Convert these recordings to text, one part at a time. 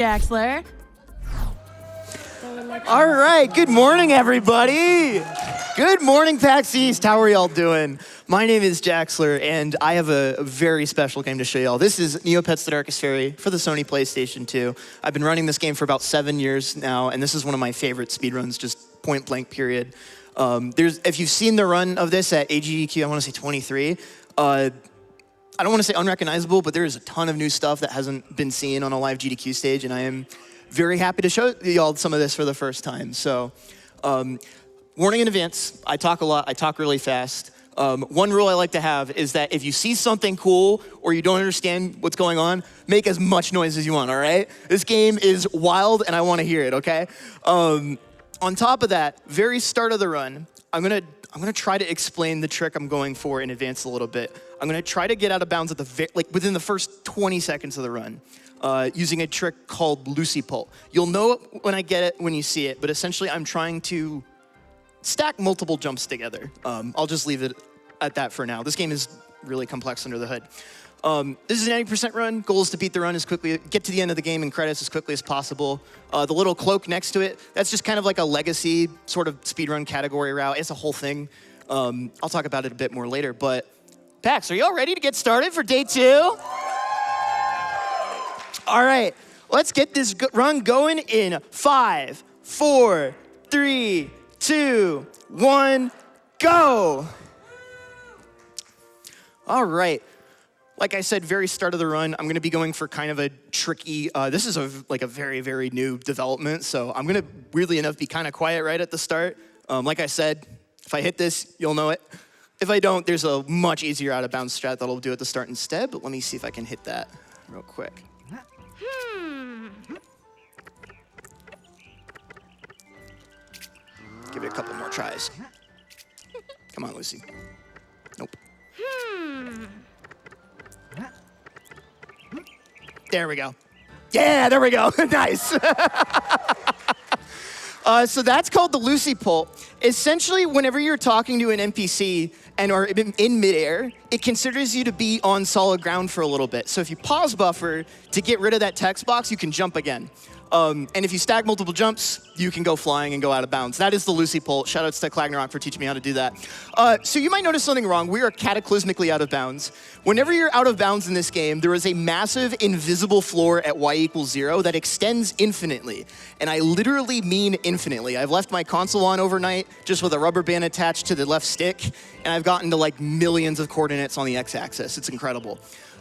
Jaxler. All right, good morning, everybody. Good morning, PAX East. How are y'all doing? My name is Jaxler, and I have a very special game to show y'all. This is Neopets, the Darkest Faerie for the Sony PlayStation 2. I've been running this game for about 7 years now, and this is one of my favorite speedruns, just point blank, period. If you've seen the run of this at AGDQ, I want to say 23, I don't want to say unrecognizable, but there is a ton of new stuff that hasn't been seen on a live GDQ stage, and I am very happy to show y'all some of this for the first time. So, warning in advance, I talk a lot, I talk really fast. One rule I like to have is that if you see something cool or you don't understand what's going on, make as much noise as you want, all right? This game is wild and I want to hear it, okay? On top of that, very start of the run, I'm gonna try to explain the trick I'm going for in advance a little bit. I'm gonna try to get out of bounds at within the first 20 seconds of the run, using a trick called Lucy Pull. You'll know it when I get it, when you see it, but essentially I'm trying to stack multiple jumps together. I'll just leave it at that for now. This game is really complex under the hood. This is an 80% run. Goal is to beat the run get to the end of the game and credits as quickly as possible. The little cloak next to it, that's just kind of like a legacy sort of speedrun category route. It's a whole thing. I'll talk about it a bit more later, but PAX, are y'all ready to get started for day 2? All right, let's get this run going in 5, 4, 3, 2, 1, go. All right. Like I said, very start of the run, I'm gonna be going for kind of a tricky, this is a very, very new development, so I'm gonna, weirdly enough, be kind of quiet right at the start. Like I said, if I hit this, you'll know it. If I don't, there's a much easier out of bounds strat that I'll do at the start instead, but let me see if I can hit that real quick. Give it a couple more tries. Come on, Lucy. Nope. There we go. Yeah, there we go. Nice. So that's called the Lucy Pull. Essentially, whenever you're talking to an NPC and are in midair, it considers you to be on solid ground for a little bit. So if you pause buffer to get rid of that text box, you can jump again. And if you stack multiple jumps, you can go flying and go out of bounds. That is the Lucy Pull. Shoutouts to Clagnarok for teaching me how to do that. So you might notice something wrong. We are cataclysmically out of bounds. Whenever you're out of bounds in this game, there is a massive invisible floor at y=0 that extends infinitely. And I literally mean infinitely. I've left my console on overnight just with a rubber band attached to the left stick, and I've gotten to like millions of coordinates on the x-axis. It's incredible.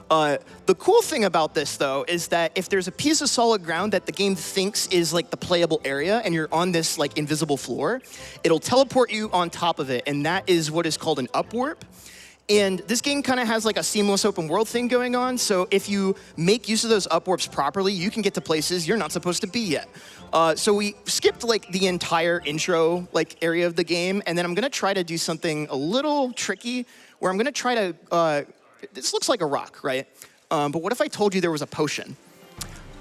The cool thing about this, though, is that if there's a piece of solid ground that the game thinks is like the playable area and you're on this like invisible floor, it'll teleport you on top of it, and that is what is called an upwarp. And this game kind of has like a seamless open world thing going on, so if you make use of those upwarps properly, you can get to places you're not supposed to be yet. So we skipped like the entire intro like area of the game, and then I'm gonna try to do something a little tricky where I'm gonna try to, this looks like a rock, right? But what if I told you there was a potion?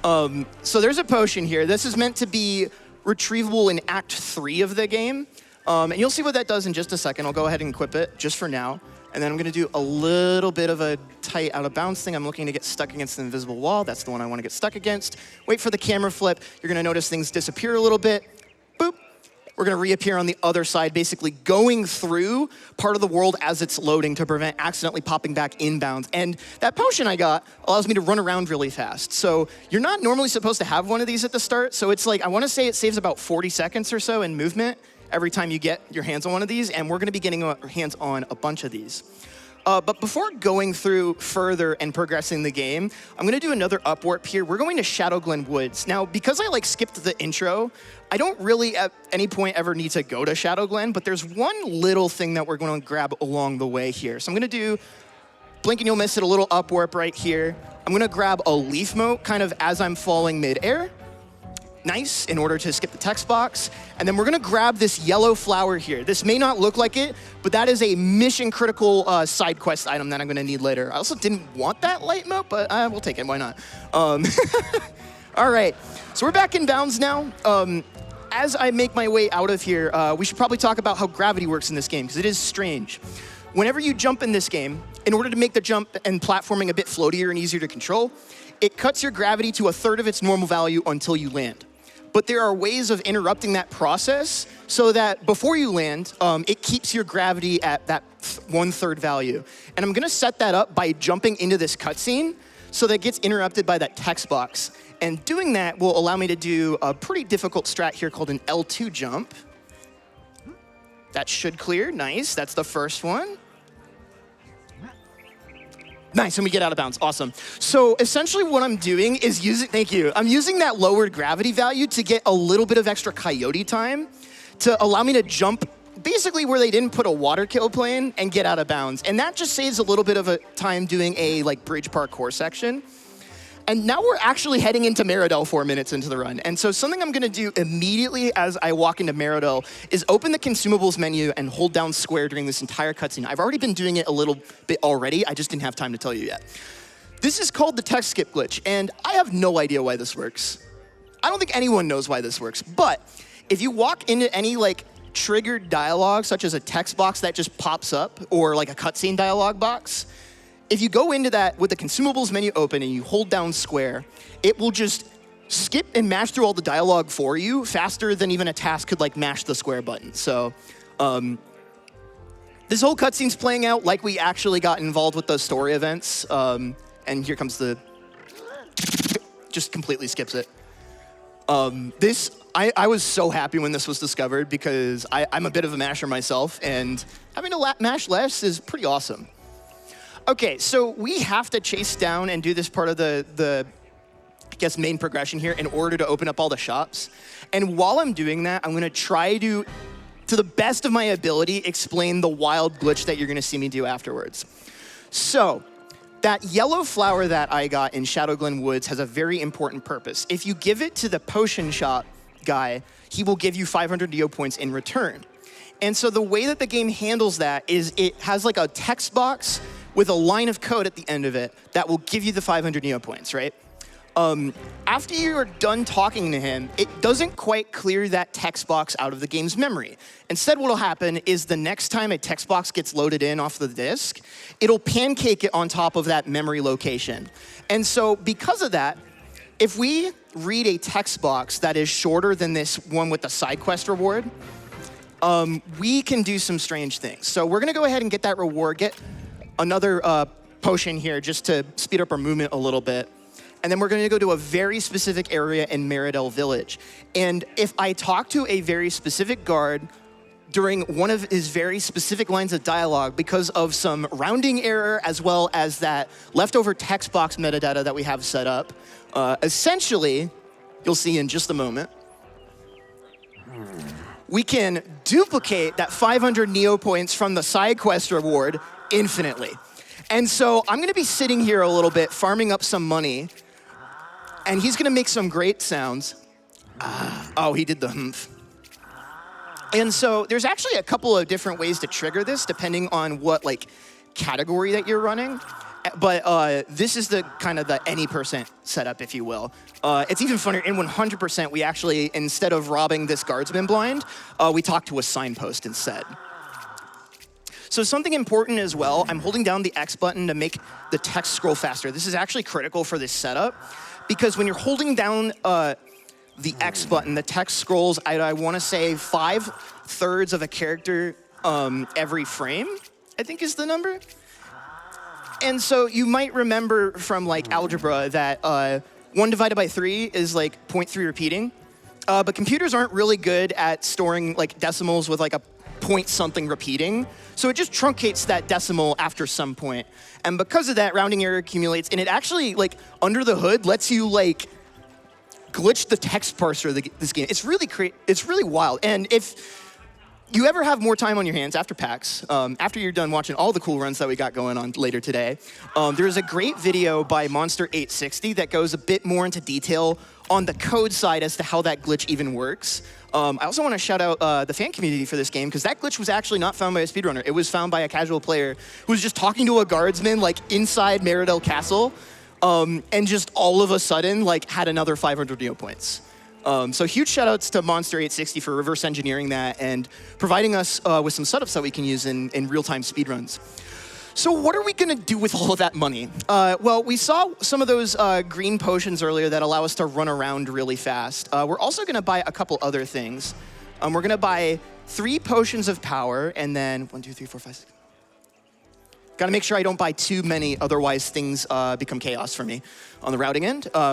So there's a potion here. This is meant to be retrievable in Act 3 of the game. And you'll see what that does in just a second. I'll go ahead and equip it just for now. And then I'm gonna do a little bit of a tight out of bounds thing. I'm looking to get stuck against the invisible wall. That's the one I wanna get stuck against. Wait for the camera flip. You're gonna notice things disappear a little bit. Boop. We're gonna reappear on the other side, basically going through part of the world as it's loading to prevent accidentally popping back inbounds. And that potion I got allows me to run around really fast. So you're not normally supposed to have one of these at the start. So it's like, I wanna say it saves about 40 seconds or so in movement every time you get your hands on one of these, and we're gonna be getting our hands on a bunch of these. But before going through further and progressing the game, I'm gonna do another upwarp here. We're going to Shadowglen Woods. Now, because I like skipped the intro, I don't really at any point ever need to go to Shadowglen, but there's one little thing that we're gonna grab along the way here. So I'm gonna do blink and you'll miss it, a little upwarp right here. I'm gonna grab a leaf mote kind of as I'm falling midair. Nice, in order to skip the text box. And then we're gonna grab this yellow flower here. This may not look like it, but that is a mission critical side quest item that I'm gonna need later. I also didn't want that light mote, but we'll take it, why not? All right, so we're back in bounds now. As I make my way out of here, we should probably talk about how gravity works in this game, because it is strange. Whenever you jump in this game, in order to make the jump and platforming a bit floatier and easier to control, it cuts your gravity to 1/3 of its normal value until you land. But there are ways of interrupting that process so that before you land, it keeps your gravity at that 1/3 value. And I'm gonna set that up by jumping into this cutscene so that it gets interrupted by that text box. And doing that will allow me to do a pretty difficult strat here called an L2 jump. That should clear, nice, that's the first one. Nice, and we get out of bounds, awesome. So essentially what I'm doing is I'm using that lowered gravity value to get a little bit of extra coyote time to allow me to jump basically where they didn't put a water kill plane and get out of bounds. And that just saves a little bit of a time doing a bridge parkour section. And now we're actually heading into Meridel 4 minutes into the run. And so something I'm gonna do immediately as I walk into Meridel is open the consumables menu and hold down square during this entire cutscene. I've already been doing it a little bit already, I just didn't have time to tell you yet. This is called the text skip glitch, and I have no idea why this works. I don't think anyone knows why this works, but if you walk into any triggered dialogue, such as a text box that just pops up, or a cutscene dialogue box, if you go into that with the consumables menu open and you hold down square, it will just skip and mash through all the dialogue for you faster than even a task could mash the square button. So this whole cutscene's playing out like we actually got involved with those story events. And here comes just completely skips it. I was so happy when this was discovered because I'm a bit of a masher myself, and having to mash less is pretty awesome. Okay, so we have to chase down and do this part of the main progression here in order to open up all the shops. And while I'm doing that, I'm gonna try to the best of my ability, explain the wild glitch that you're gonna see me do afterwards. So, that yellow flower that I got in Shadowglen Woods has a very important purpose. If you give it to the potion shop guy, he will give you 500 Neo points in return. And so the way that the game handles that is it has a text box with a line of code at the end of it that will give you the 500 Neo points, right? After you're done talking to him, it doesn't quite clear that text box out of the game's memory. Instead, what'll happen is the next time a text box gets loaded in off the disk, it'll pancake it on top of that memory location. And so because of that, if we read a text box that is shorter than this one with the side quest reward, we can do some strange things. So we're gonna go ahead and get that reward, get another potion here just to speed up our movement a little bit. And then we're gonna go to a very specific area in Meridel Village. And if I talk to a very specific guard during one of his very specific lines of dialogue because of some rounding error as well as that leftover text box metadata that we have set up, essentially, you'll see in just a moment, we can duplicate that 500 Neo points from the side quest reward infinitely. And so I'm gonna be sitting here a little bit, farming up some money, and he's gonna make some great sounds. Oh, he did the humph. And so there's actually a couple of different ways to trigger this depending on what category that you're running. But this is the kind of the any percent setup, if you will. It's even funnier, in 100%, we actually, instead of robbing this guardsman blind, we talk to a signpost instead. So something important as well, I'm holding down the X button to make the text scroll faster. This is actually critical for this setup, because when you're holding down the X button, the text scrolls, I wanna say 5/3 of a character every frame, I think is the number. And so you might remember from algebra that 1 divided by 3 is 0.3 repeating. But computers aren't really good at storing decimals with a point something repeating. So it just truncates that decimal after some point. And because of that, rounding error accumulates, and it actually, under the hood, lets you, glitch the text parser of this game. It's really wild. And if you ever have more time on your hands after PAX, after you're done watching all the cool runs that we got going on later today, there's a great video by Monster860 that goes a bit more into detail on the code side as to how that glitch even works. I also want to shout out the fan community for this game, because that glitch was actually not found by a speedrunner. It was found by a casual player who was just talking to a guardsman inside Meridel Castle, and just all of a sudden had another 500 Neo points. So huge shout outs to Monster860 for reverse engineering that and providing us with some setups that we can use in real-time speedruns. So what are we going to do with all of that money? Well, we saw some of those green potions earlier that allow us to run around really fast. We're also going to buy a couple other things. We're going to buy 3 potions of power, and then 1, 2, 3, 4, 5, 6. Got to make sure I don't buy too many, otherwise things become chaos for me on the routing end. We're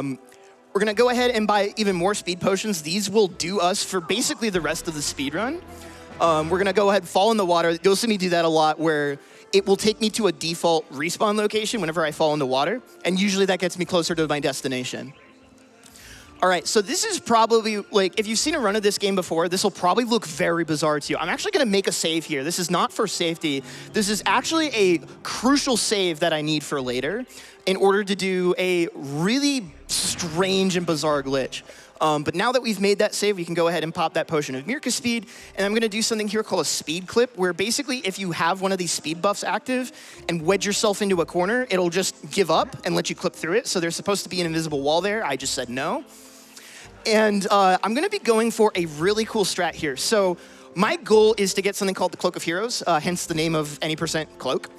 going to go ahead and buy even more speed potions. These will do us for basically the rest of the speed run. We're going to go ahead and fall in the water. You'll see me do that a lot, where it will take me to a default respawn location whenever I fall in the water, and usually that gets me closer to my destination. All right, so this is probably, like, if you've seen a run of this game before, this will probably look very bizarre to you. I'm actually gonna make a save here. This is not for safety. This is actually a crucial save that I need for later in order to do a really strange and bizarre glitch. But now that we've made that save, we can go ahead and pop that potion of Mirka speed, and I'm gonna do something here called a speed clip, where basically if you have one of these speed buffs active and wedge yourself into a corner, it'll just give up and let you clip through it. So there's supposed to be an invisible wall there. I just said no. And I'm gonna be going for a really cool strat here. So my goal is to get something called the Cloak of Heroes, hence the name of any % cloak.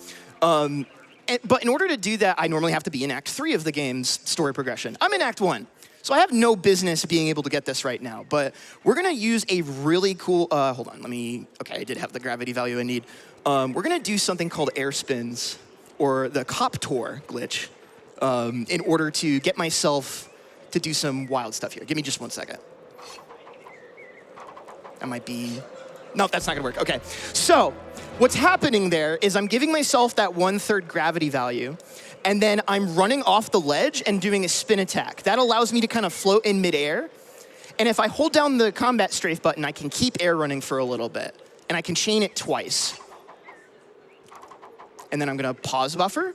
But in order to do that, I normally have to be in Act 3 of the game's story progression. I'm in Act 1. So I have no business being able to get this right now, but we're gonna use a really cool, hold on, okay, I did have the gravity value I need. We're gonna do something called air spins, or the Cop Tour glitch, in order to get myself to do some wild stuff here. Give me just 1 second. That might be, no, that's not gonna work, okay. So, what's happening there is I'm giving myself that 1/3 gravity value, and then I'm running off the ledge and doing a spin attack. That allows me to kind of float in midair. And if I hold down the combat strafe button, I can keep air running for a little bit. And I can chain it twice. And then I'm gonna pause buffer.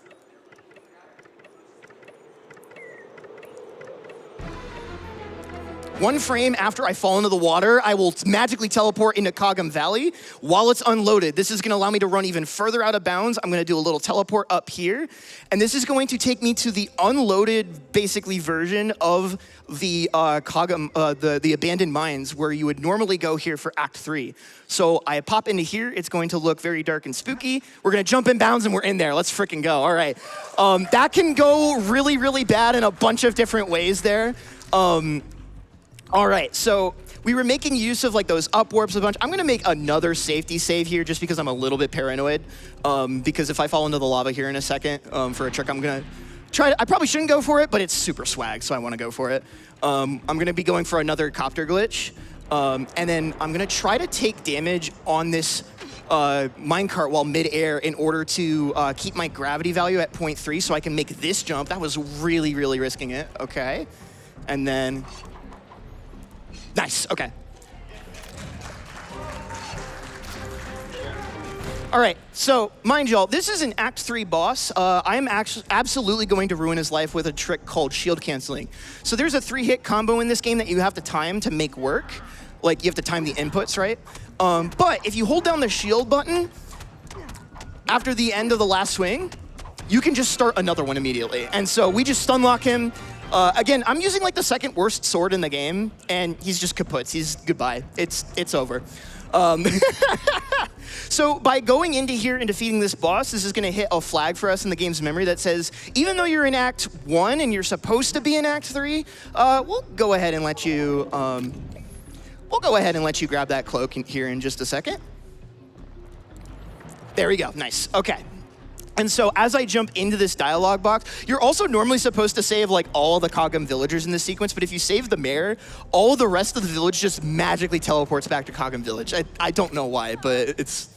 One frame after I fall into the water, I will magically teleport into Kagam Valley while it's unloaded. This is gonna allow me to run even further out of bounds. I'm gonna do a little teleport up here, and this is going to take me to the unloaded, basically, version of the the abandoned mines, where you would normally go here for Act 3. So I pop into here, it's going to look very dark and spooky. We're gonna jump in bounds and we're in there. Let's freaking go, all right. That can go really, really bad in a bunch of different ways there. All right, so we were making use of like those up warps a bunch. I'm gonna make another safety save here just because I'm a little bit paranoid. Because if I fall into the lava here in a second for a trick, I'm gonna try to, I probably shouldn't go for it, but it's super swag, so I wanna go for it. I'm gonna be going for another copter glitch. And then I'm gonna try to take damage on this minecart while mid-air in order to keep my gravity value at 0.3 so I can make this jump. That was really, really risking it, okay. And then, nice, okay. All right, so mind y'all, this is an Act 3 boss. I am absolutely going to ruin his life with a trick called shield canceling. So there's a 3-hit combo in this game that you have to time to make work. Like, you have to time the inputs, right? But if you hold down the shield button after the end of the last swing, you can just start another one immediately. And so we just stun lock him. Again, I'm using like the second worst sword in the game, and he's just kaputs. He's goodbye. It's over. So by going into here and defeating this boss, this is gonna hit a flag for us in the game's memory that says, even though you're in Act 1 and you're supposed to be in Act 3, we'll go ahead and let you, grab that cloak here in just a second. There we go, nice, okay. And so as I jump into this dialogue box, you're also normally supposed to save like all the Kagam villagers in this sequence, but if you save the mayor, all the rest of the village just magically teleports back to Kagam Village. I don't know why, but it's...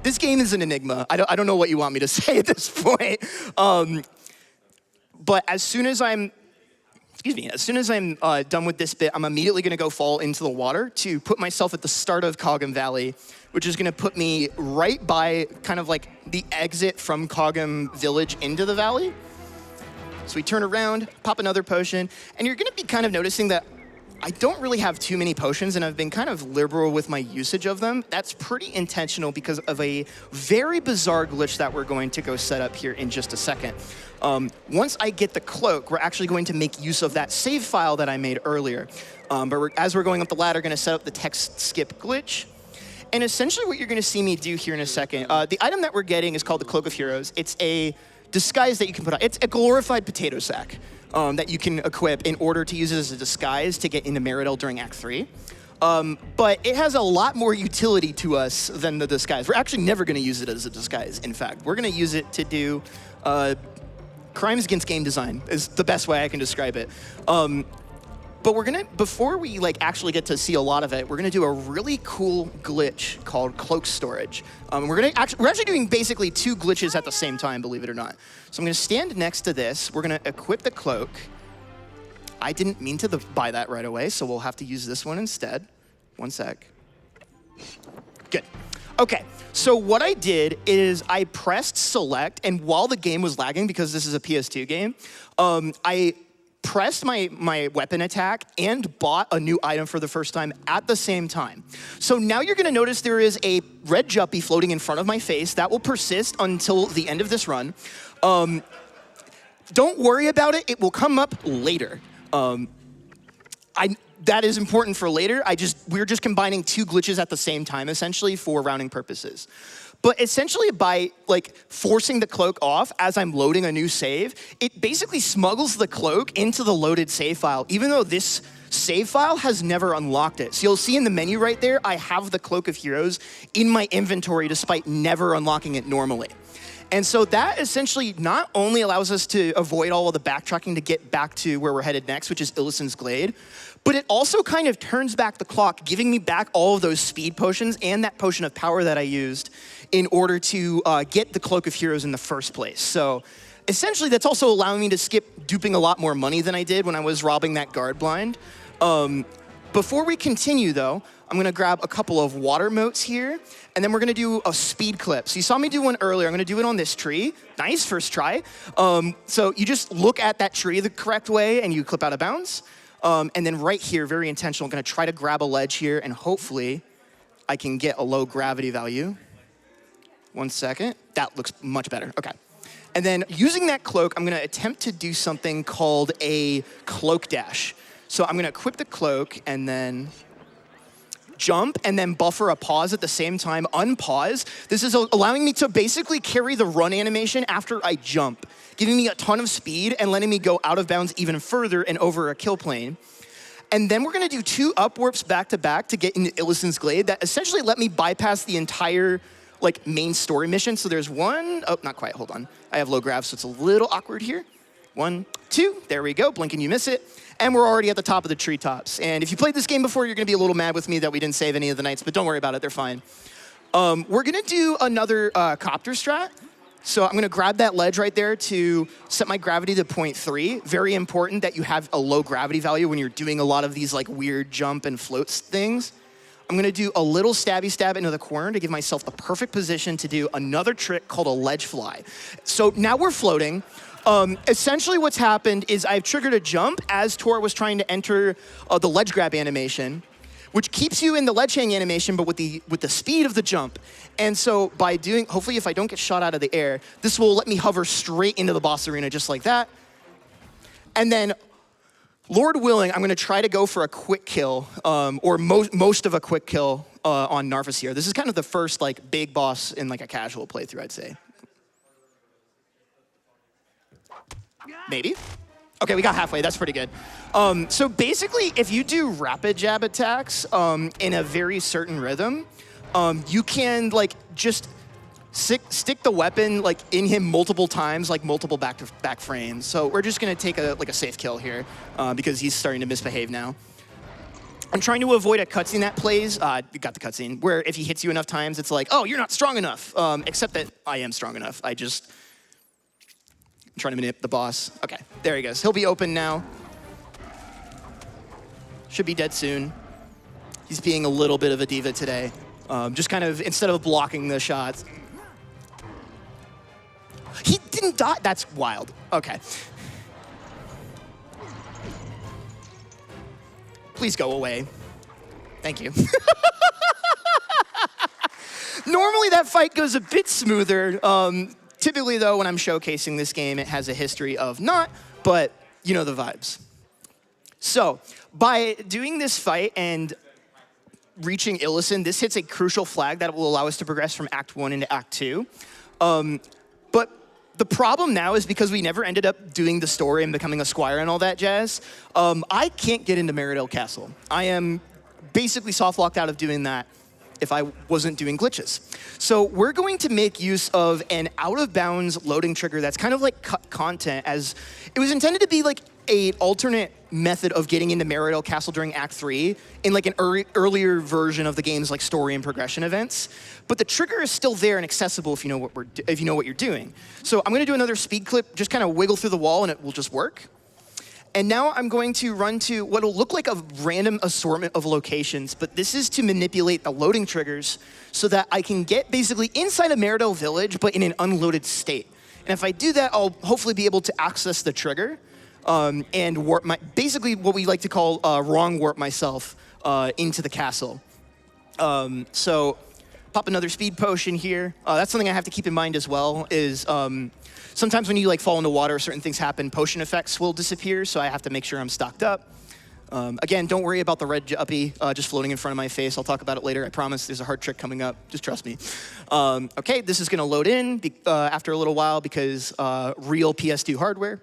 This game is an enigma. I don't know what you want me to say at this point. But as soon as I'm done with this bit, I'm immediately gonna go fall into the water to put myself at the start of Kagam Valley, which is gonna put me right by kind of like the exit from Kagam Village into the valley. So we turn around, pop another potion, and you're gonna be kind of noticing that I don't really have too many potions, and I've been kind of liberal with my usage of them. That's pretty intentional because of a very bizarre glitch that we're going to go set up here in just a second. Once I get the cloak, we're actually going to make use of that save file that I made earlier. As we're going up the ladder, gonna set up the text skip glitch. And essentially what you're going to see me do here in a second, the item that we're getting is called the Cloak of Heroes. It's a disguise that you can put on. It's a glorified potato sack that you can equip in order to use it as a disguise to get into Meridel during Act 3. But it has a lot more utility to us than the disguise. We're actually never going to use it as a disguise, in fact. We're going to use it to do crimes against game design is the best way I can describe it. But we're gonna, before we actually get to see a lot of it, we're gonna do a really cool glitch called cloak storage. We're actually doing basically 2 glitches at the same time, believe it or not. So I'm gonna stand next to this. We're gonna equip the cloak. I didn't mean to buy that right away, so we'll have to use this one instead. One sec. Good. Okay, so what I did is I pressed select, and while the game was lagging, because this is a PS2 game, I pressed my weapon attack and bought a new item for the first time at the same time. So now you're gonna notice there is a red juppie floating in front of my face. That will persist until the end of this run. Don't worry about it, it will come up later. That is important for later. We're just combining 2 glitches at the same time, essentially, for rounding purposes. But essentially, by forcing the cloak off as I'm loading a new save, it basically smuggles the cloak into the loaded save file, even though this save file has never unlocked it. So you'll see in the menu right there, I have the Cloak of Heroes in my inventory despite never unlocking it normally. And so that essentially not only allows us to avoid all of the backtracking to get back to where we're headed next, which is Illisen's Glade, but it also kind of turns back the clock, giving me back all of those speed potions and that potion of power that I used in order to get the Cloak of Heroes in the first place. So essentially, that's also allowing me to skip duping a lot more money than I did when I was robbing that guard blind. Before we continue, though, I'm gonna grab a couple of water motes here, and then we're gonna do a speed clip. So you saw me do one earlier. I'm gonna do it on this tree. Nice, first try. So you just look at that tree the correct way, and you clip out of bounds. And then right here, very intentional, I'm gonna try to grab a ledge here, and hopefully I can get a low gravity value. One second. That looks much better. Okay. And then using that cloak, I'm gonna attempt to do something called a cloak dash. So I'm gonna equip the cloak and then jump and then buffer a pause at the same time, unpause. This is allowing me to basically carry the run animation after I jump, giving me a ton of speed and letting me go out of bounds even further and over a kill plane. And then we're gonna do 2 upwarps back to back to get into Illisen's Glade that essentially let me bypass the entire main story mission. So there's one, oh, not quite, hold on. I have low grav, so it's a little awkward here. 1, 2, there we go, blink and you miss it. And we're already at the top of the treetops. And if you played this game before, you're gonna be a little mad with me that we didn't save any of the knights, but don't worry about it, they're fine. We're gonna do another copter strat. So I'm gonna grab that ledge right there to set my gravity to 0.3. Very important that you have a low gravity value when you're doing a lot of these weird jump and floats things. I'm gonna do a little stabby stab into the corner to give myself the perfect position to do another trick called a ledge fly. So now we're floating. Essentially what's happened is I've triggered a jump as Tor was trying to enter the ledge grab animation, which keeps you in the ledge hang animation, but with the speed of the jump. And so by doing, hopefully if I don't get shot out of the air, this will let me hover straight into the boss arena just like that. And then, Lord willing, I'm gonna try to go for a quick kill, or most of a quick kill on Narvis here. This is kind of the first big boss in a casual playthrough, I'd say. Maybe. Okay, we got halfway, that's pretty good. So basically, if you do rapid jab attacks in a very certain rhythm, you can just stick the weapon in him multiple times, multiple back-to-back frames. So we're just gonna take a safe kill here because he's starting to misbehave now. I'm trying to avoid a cutscene that plays, you got the cutscene, where if he hits you enough times, it's oh, you're not strong enough. Except that I am strong enough. I'm trying to manipulate the boss. Okay, there he goes. He'll be open now. Should be dead soon. He's being a little bit of a diva today. Just kind of, instead of blocking the shots. He didn't die, that's wild. Okay. Please go away. Thank you. Normally that fight goes a bit smoother. Typically, though, when I'm showcasing this game, it has a history of not, but you know the vibes. So, by doing this fight and reaching Illison, this hits a crucial flag that will allow us to progress from Act 1 into Act 2. But the problem now is because we never ended up doing the story and becoming a squire and all that jazz, I can't get into Meridell Castle. I am basically soft-locked out of doing that if I wasn't doing glitches. So we're going to make use of an out-of-bounds loading trigger that's kind of like cut content, as it was intended to be like an alternate method of getting into Meridell Castle during Act 3 in like an earlier version of the game's like story and progression events. But the trigger is still there and accessible if you know what you're doing. So I'm gonna do another speed clip, just kind of wiggle through the wall and it will just work. And now I'm going to run to what will look like a random assortment of locations, but this is to manipulate the loading triggers so that I can get basically inside of Meridell Village, but in an unloaded state. And if I do that, I'll hopefully be able to access the trigger and warp basically what we like to call wrong warp myself into the castle. So pop another speed potion here. That's something I have to keep in mind as well is sometimes when you like fall into water, certain things happen, potion effects will disappear, so I have to make sure I'm stocked up. Again, don't worry about the red juppy just floating in front of my face. I'll talk about it later, I promise. There's a hard trick coming up, just trust me. Okay, this is gonna load in after a little while because real PS2 hardware.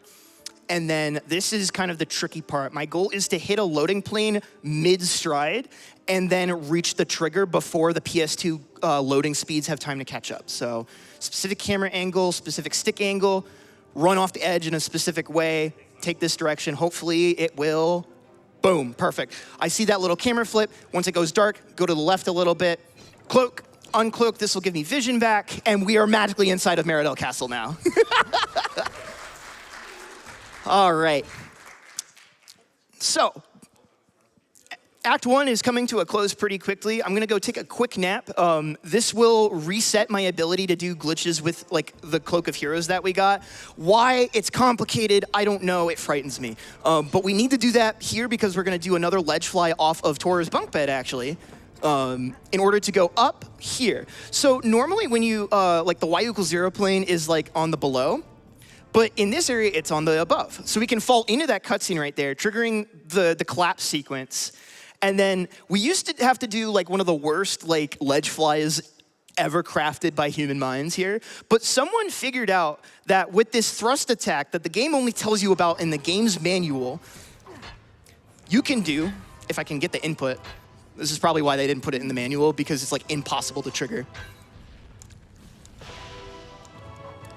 And then this is kind of the tricky part. My goal is to hit a loading plane mid-stride and then reach the trigger before the PS2 loading speeds have time to catch up. So specific camera angle, specific stick angle, run off the edge in a specific way, take this direction. Hopefully it will, boom, perfect. I see that little camera flip. Once it goes dark, go to the left a little bit, cloak, uncloak, this will give me vision back, and we are magically inside of Meridell Castle now. All right. So, Act 1 is coming to a close pretty quickly. I'm gonna go take a quick nap. This will reset my ability to do glitches with like the Cloak of Heroes that we got. Why it's complicated, I don't know, it frightens me. But we need to do that here because we're gonna do another ledge fly off of Tora's bunk bed actually, in order to go up here. So normally when you, like the y=0 plane is like on the below, but in this area, it's on the above. So we can fall into that cutscene right there, triggering the collapse sequence. And then we used to have to do like one of the worst like ledge flies ever crafted by human minds here. But someone figured out that with this thrust attack that the game only tells you about in the game's manual, you can do, if I can get the input, this is probably why they didn't put it in the manual because it's like impossible to trigger.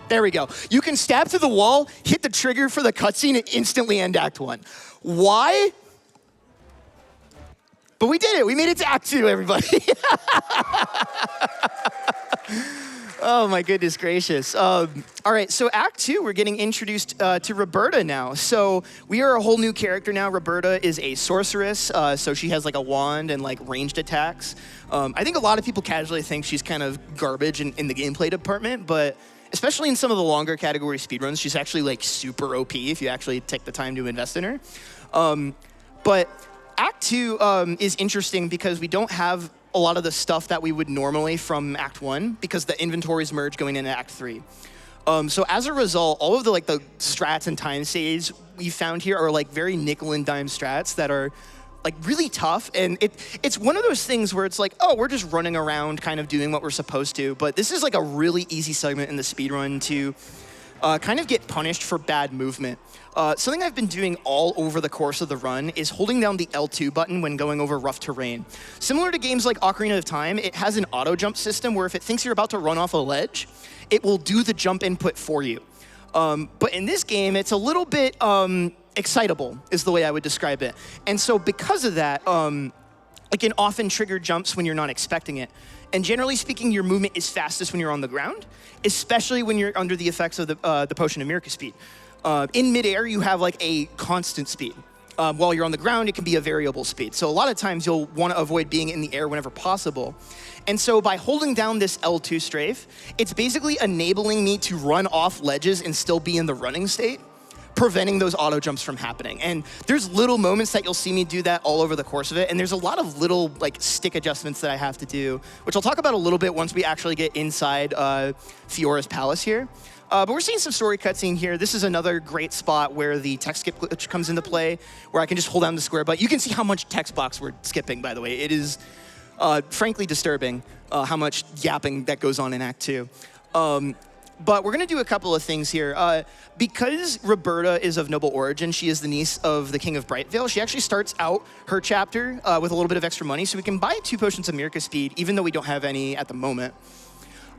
There we go. You can stab through the wall, hit the trigger for the cutscene, and instantly end Act 1. Why? But we did it. We made it to Act 2, everybody. Oh, my goodness gracious. All right, so Act 2, we're getting introduced to Roberta now. So we are a whole new character now. Roberta is a sorceress, so she has like a wand and like ranged attacks. I think a lot of people casually think she's kind of garbage in the gameplay department, but especially in some of the longer category speedruns, she's actually like super OP if you actually take the time to invest in her. But Act 2 is interesting because we don't have a lot of the stuff that we would normally from Act 1 because the inventories merge going into Act 3. So as a result, all of the like the strats and time saves we found here are like very nickel and dime strats that are like really tough, and it's one of those things where it's like, oh, we're just running around kind of doing what we're supposed to, but this is like a really easy segment in the speedrun to kind of get punished for bad movement. Something I've been doing all over the course of the run is holding down the L2 button when going over rough terrain. Similar to games like Ocarina of Time, it has an auto jump system where if it thinks you're about to run off a ledge, it will do the jump input for you. But in this game, it's a little bit excitable, is the way I would describe it. And so because of that, it can often trigger jumps when you're not expecting it. And generally speaking, your movement is fastest when you're on the ground, especially when you're under the effects of the Potion of Miracle Speed. In midair, you have like a constant speed. While you're on the ground, it can be a variable speed. So a lot of times you'll want to avoid being in the air whenever possible. And so by holding down this L2 strafe, it's basically enabling me to run off ledges and still be in the running state, preventing those auto jumps from happening. And there's little moments that you'll see me do that all over the course of it. And there's a lot of little like stick adjustments that I have to do, which I'll talk about a little bit once we actually get inside Fiora's palace here. But we're seeing some story cutscene here. This is another great spot where the text skip glitch comes into play, where I can just hold down the square button. You can see how much text box we're skipping, by the way. It is Frankly disturbing how much yapping that goes on in Act 2. But we're going to do a couple of things here. Because Roberta is of noble origin, she is the niece of the King of Brightvale, she actually starts out her chapter with a little bit of extra money, so we can buy 2 potions of Mirka speed, even though we don't have any at the moment.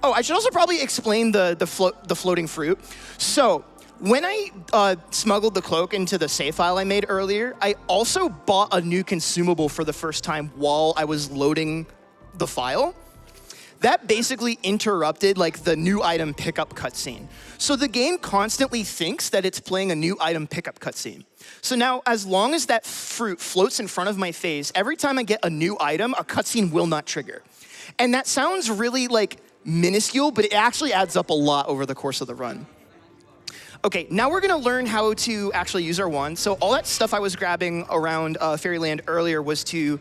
Oh, I should also probably explain the floating fruit. So, when I smuggled the cloak into the save file I made earlier, I also bought a new consumable for the first time while I was loading the file. That basically interrupted like the new item pickup cutscene. So the game constantly thinks that it's playing a new item pickup cutscene. So now, as long as that fruit floats in front of my face, every time I get a new item, a cutscene will not trigger. And that sounds really like minuscule, but it actually adds up a lot over the course of the run. Okay, now we're gonna learn how to actually use our wand. So all that stuff I was grabbing around Fairyland earlier was to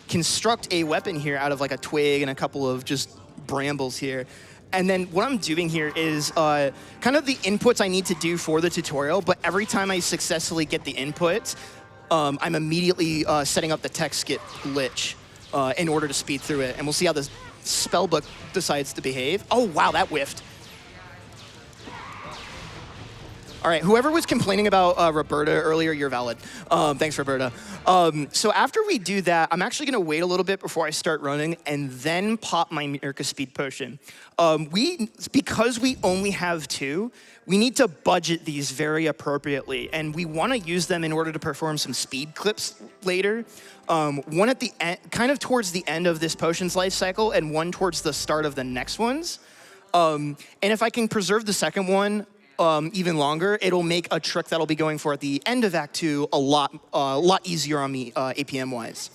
construct a weapon here out of like a twig and a couple of just brambles here. And then what I'm doing here is kind of the inputs I need to do for the tutorial, but every time I successfully get the inputs, I'm immediately setting up the text skit glitch in order to speed through it. And we'll see how this spellbook decides to behave. Oh, wow, that whiffed. All right, whoever was complaining about Roberta earlier, you're valid. Thanks, Roberta. So after we do that, I'm actually gonna wait a little bit before I start running and then pop my Mirka speed potion. Because we only have 2, we need to budget these very appropriately, and we wanna use them in order to perform some speed clips later. One at the end, kind of towards the end of this potion's life cycle, and one towards the start of the next one's. And if I can preserve the second one, even longer, it'll make a trick that'll be going for at the end of Act 2 a lot easier on me APM-wise.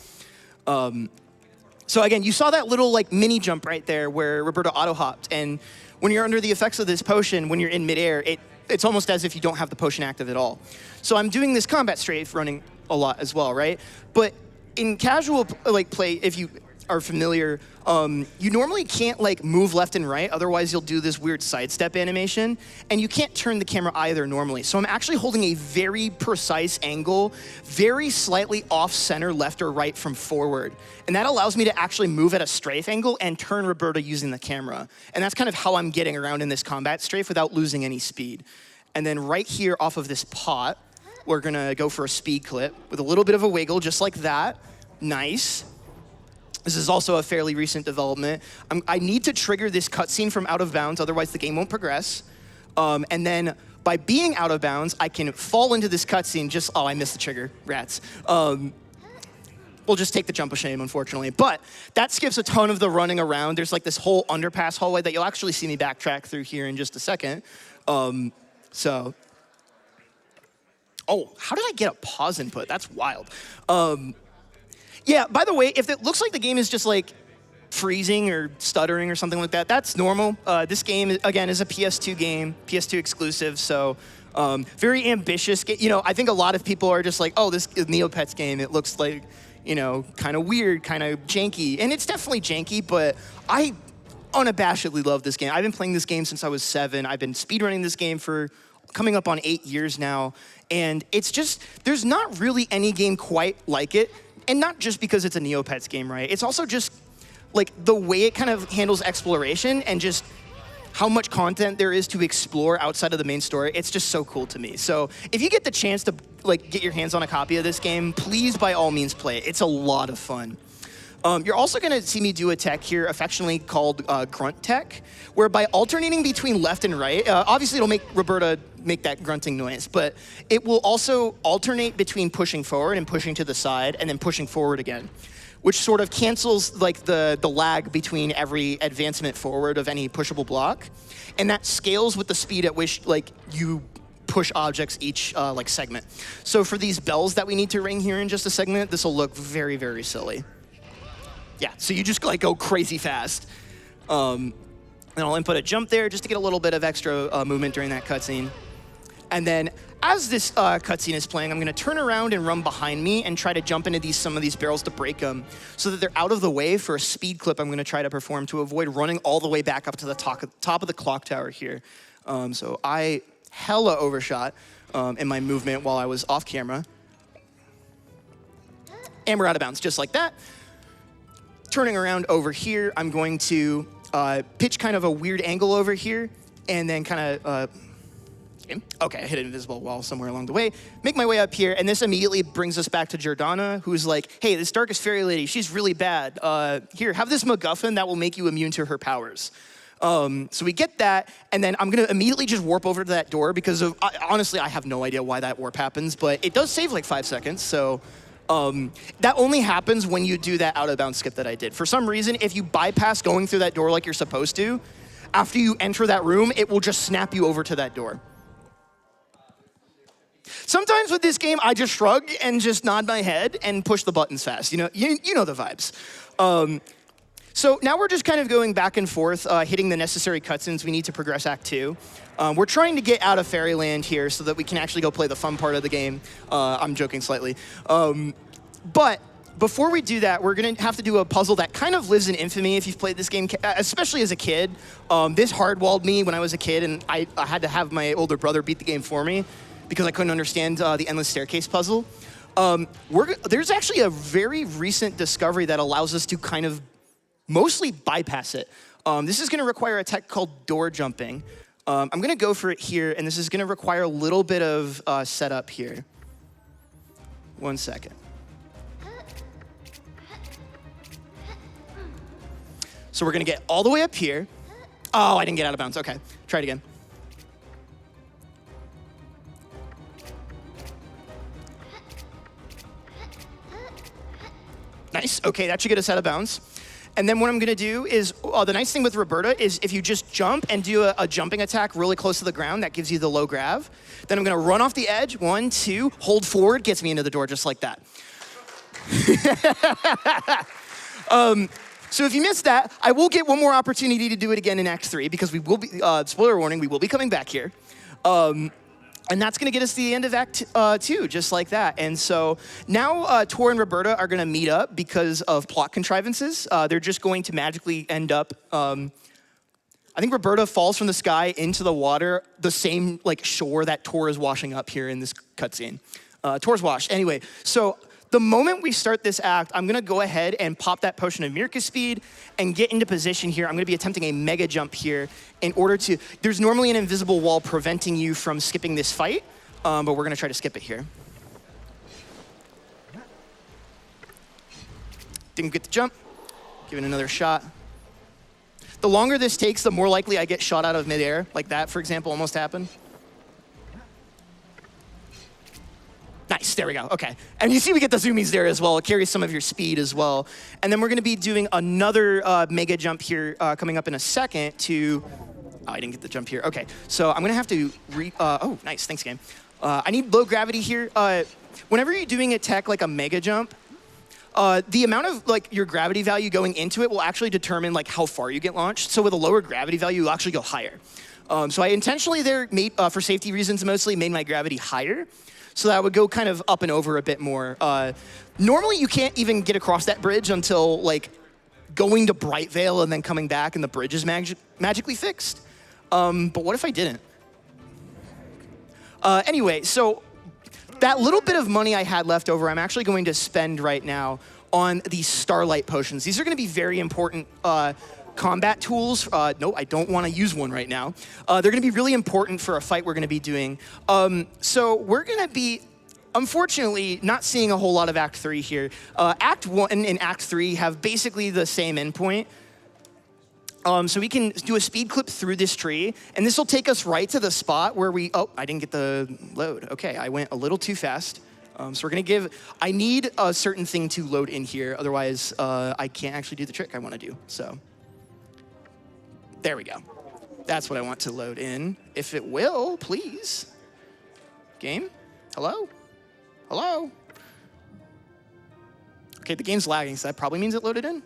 So again, you saw that little like mini jump right there where Roberta auto-hopped, and when you're under the effects of this potion, when you're in midair, it's almost as if you don't have the potion active at all. So I'm doing this combat strafe running a lot as well, right? But in casual like play, if you are familiar, you normally can't like move left and right, otherwise you'll do this weird sidestep animation, and you can't turn the camera either normally. So I'm actually holding a very precise angle, very slightly off center left or right from forward. And that allows me to actually move at a strafe angle and turn Roberta using the camera. And that's kind of how I'm getting around in this combat strafe without losing any speed. And then right here off of this pot, we're gonna go for a speed clip with a little bit of a wiggle, just like that. Nice. This is also a fairly recent development. I need to trigger this cutscene from out of bounds, otherwise the game won't progress. And then by being out of bounds, I can fall into this cutscene oh, I missed the trigger, rats. We'll just take the jump of shame, unfortunately. But that skips a ton of the running around. There's like this whole underpass hallway that you'll actually see me backtrack through here in just a second. Oh, how did I get a pause input? That's wild. Yeah, by the way, if it looks like the game is just like freezing or stuttering or something like that, that's normal. This game, again, is a PS2 game, PS2 exclusive, so very ambitious. You know, I think a lot of people are just like, oh, this is Neopets game. It looks like, you know, kind of weird, kind of janky. And it's definitely janky, but I unabashedly love this game. I've been playing this game since I was 7. I've been speedrunning this game for coming up on 8 years now. And it's just, there's not really any game quite like it. And not just because it's a Neopets game, right? It's also just like the way it kind of handles exploration and just how much content there is to explore outside of the main story. It's just so cool to me. So if you get the chance to like get your hands on a copy of this game, please by all means play it. It's a lot of fun. You're also gonna see me do a tech here affectionately called grunt tech, where by alternating between left and right, obviously it'll make Roberta make that grunting noise, but it will also alternate between pushing forward and pushing to the side and then pushing forward again, which sort of cancels like the lag between every advancement forward of any pushable block. And that scales with the speed at which like you push objects each like segment. So for these bells that we need to ring here in just a segment, this will look very, very silly. Yeah, so you just like go crazy fast. And I'll input a jump there just to get a little bit of extra movement during that cutscene. And then as this cutscene is playing, I'm gonna turn around and run behind me and try to jump into some of these barrels to break them so that they're out of the way for a speed clip I'm gonna try to perform to avoid running all the way back up to the top of the clock tower here. So I hella overshot in my movement while I was off camera. And we're out of bounds, just like that. turning around over here, I'm going to pitch kind of a weird angle over here, and then kind of, okay, I hit an invisible wall somewhere along the way, make my way up here, and this immediately brings us back to Jordana, who's like, hey, this Darkest Faerie lady, she's really bad. Here, have this MacGuffin that will make you immune to her powers. So we get that, and then I'm gonna immediately just warp over to that door because honestly, I have no idea why that warp happens, but it does save like 5 seconds, so that only happens when you do that out-of-bounds skip that I did. For some reason, if you bypass going through that door like you're supposed to, after you enter that room, it will just snap you over to that door. Sometimes with this game, I just shrug and just nod my head and push the buttons fast. You know the vibes. So now we're just kind of going back and forth, hitting the necessary cutscenes we need to progress Act 2. We're trying to get out of Fairyland here so that we can actually go play the fun part of the game. I'm joking slightly. But before we do that, we're going to have to do a puzzle that kind of lives in infamy if you've played this game, especially as a kid. This hardwalled me when I was a kid, and I had to have my older brother beat the game for me because I couldn't understand the endless staircase puzzle. There's actually a very recent discovery that allows us to kind of mostly bypass it. This is going to require a tech called door jumping. I'm going to go for it here, and this is going to require a little bit of setup here. 1 second. So we're going to get all the way up here. Oh, I didn't get out of bounds. Okay, try it again. Nice. Okay, that should get us out of bounds. And then what I'm going to do is, the nice thing with Roberta is if you just jump and do a jumping attack really close to the ground, that gives you the low grav. Then I'm going to run off the edge. 1, 2, hold forward, gets me into the door just like that. So if you missed that, I will get one more opportunity to do it again in Act 3 because we will be, spoiler warning, we will be coming back here. And that's going to get us to the end of Act 2, just like that. And so now Tor and Roberta are going to meet up because of plot contrivances. They're just going to magically end up, I think Roberta falls from the sky into the water, the same shore that Tor is washing up here in this cutscene. Tor's washed. Anyway, so the moment we start this act, I'm going to go ahead and pop that potion of Mirka speed and get into position here. I'm going to be attempting a mega jump here in order to... There's normally an invisible wall preventing you from skipping this fight, but we're going to try to skip it here. Didn't get the jump. Give it another shot. The longer this takes, the more likely I get shot out of midair, like that, for example, almost happened. Nice, there we go, okay. And you see we get the zoomies there as well. It carries some of your speed as well. And then we're gonna be doing another mega jump here coming up in a second to, oh, I didn't get the jump here. Okay, so I'm gonna have to, oh, nice, thanks game. I need low gravity here. Whenever you're doing a tech like a mega jump, the amount of your gravity value going into it will actually determine how far you get launched. So with a lower gravity value, you'll actually go higher. So I intentionally there made, for safety reasons mostly, made my gravity higher. So that would go kind of up and over a bit more. Normally, you can't even get across that bridge until going to Brightvale and then coming back and the bridge is magically fixed. But what if I didn't? Anyway, so that little bit of money I had left over, I'm actually going to spend right now on these Starlight Potions. These are going to be very important combat tools. No, I don't want to use one right now. They're going to be really important for a fight we're going to be doing. So we're going to be, unfortunately, not seeing a whole lot of Act 3 here. Act 1 and Act 3 have basically the same endpoint. So we can do a speed clip through this tree, and this will take us right to the spot where we, oh, I didn't get the load. Okay, I went a little too fast. So we're going to give, I need a certain thing to load in here, otherwise I can't actually do the trick I want to do, so. There we go. That's what I want to load in. If it will, please. Game? Hello? Hello? Okay, the game's lagging, so that probably means it loaded in.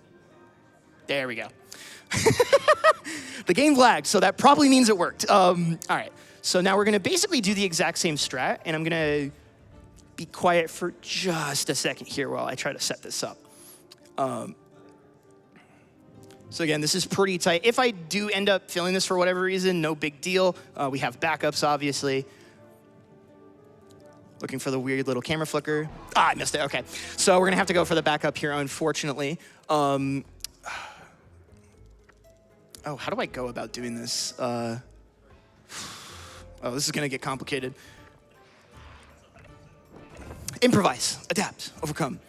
There we go. The game lagged, so that probably means it worked. All right, so now we're gonna basically do the exact same strat, and I'm gonna be quiet for just a second here while I try to set this up. So again, this is pretty tight. If I do end up failing this for whatever reason, no big deal. We have backups, obviously. Looking for the weird little camera flicker. Ah, I missed it, okay. So we're gonna have to go for the backup here, unfortunately. Oh, how do I go about doing this? Oh, this is gonna get complicated. Improvise, adapt, overcome.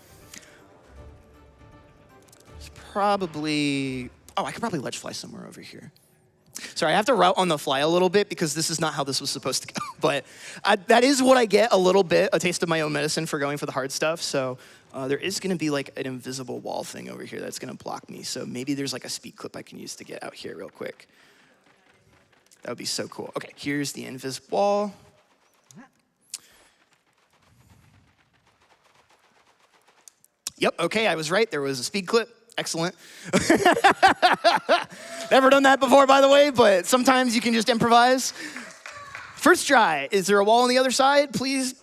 It's probably, oh, I could probably ledge fly somewhere over here. Sorry, I have to route on the fly a little bit because this is not how this was supposed to go. But that is what I get a little bit, a taste of my own medicine for going for the hard stuff. So there is gonna be like an invisible wall thing over here that's gonna block me. So maybe there's like a speed clip I can use to get out here real quick. That would be so cool. Okay, here's the invisible wall. Yep, okay, I was right. There was a speed clip. Excellent. Never done that before, by the way, but sometimes you can just improvise. First try. Is there a wall on the other side, please?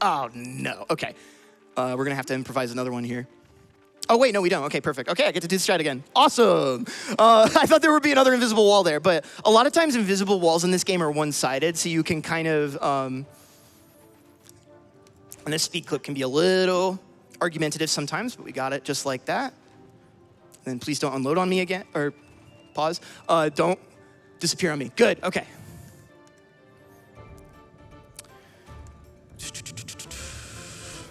Oh, no. Okay. We're going to have to improvise another one here. Oh, wait, no, we don't. Okay, perfect. Okay, I get to do the strat again. Awesome. I thought there would be another invisible wall there, but a lot of times invisible walls in this game are one-sided, so you can kind of, and this speed clip can be a little argumentative sometimes, but we got it just like that. Then please don't unload on me again, or pause. Don't disappear on me. Good, okay.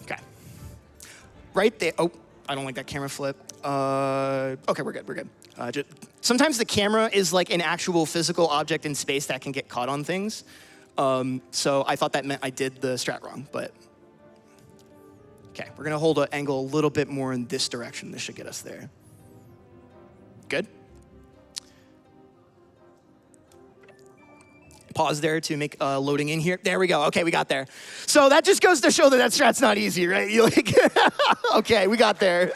Okay. Right there, oh, I don't like that camera flip. Okay, we're good. Sometimes the camera is like an actual physical object in space that can get caught on things. So I thought that meant I did the strat wrong, but. Okay, we're gonna hold an angle a little bit more in this direction. This should get us there. Good. Pause there to make loading in here. There we go, okay, we got there. So that just goes to show that strat's not easy, right? You like, okay, we got there.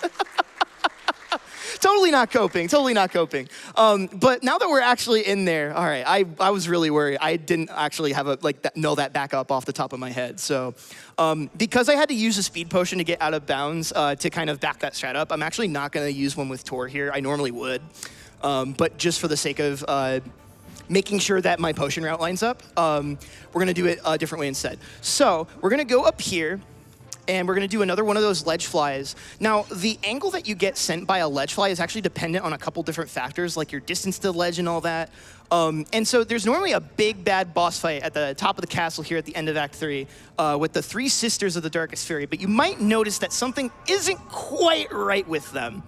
Totally not coping. But now that we're actually in there, all right, I was really worried. I didn't actually have know that backup off the top of my head. So because I had to use a speed potion to get out of bounds to kind of back that strat up, I'm actually not gonna use one with Tor here. I normally would, but just for the sake of making sure that my potion route lines up, we're gonna do it a different way instead. So we're gonna go up here, and we're gonna do another one of those ledge flies. Now, the angle that you get sent by a ledge fly is actually dependent on a couple different factors, like your distance to the ledge and all that. And so there's normally a big bad boss fight at the top of the castle here at the end of Act 3 with the three sisters of the Darkest Faerie, but you might notice that something isn't quite right with them,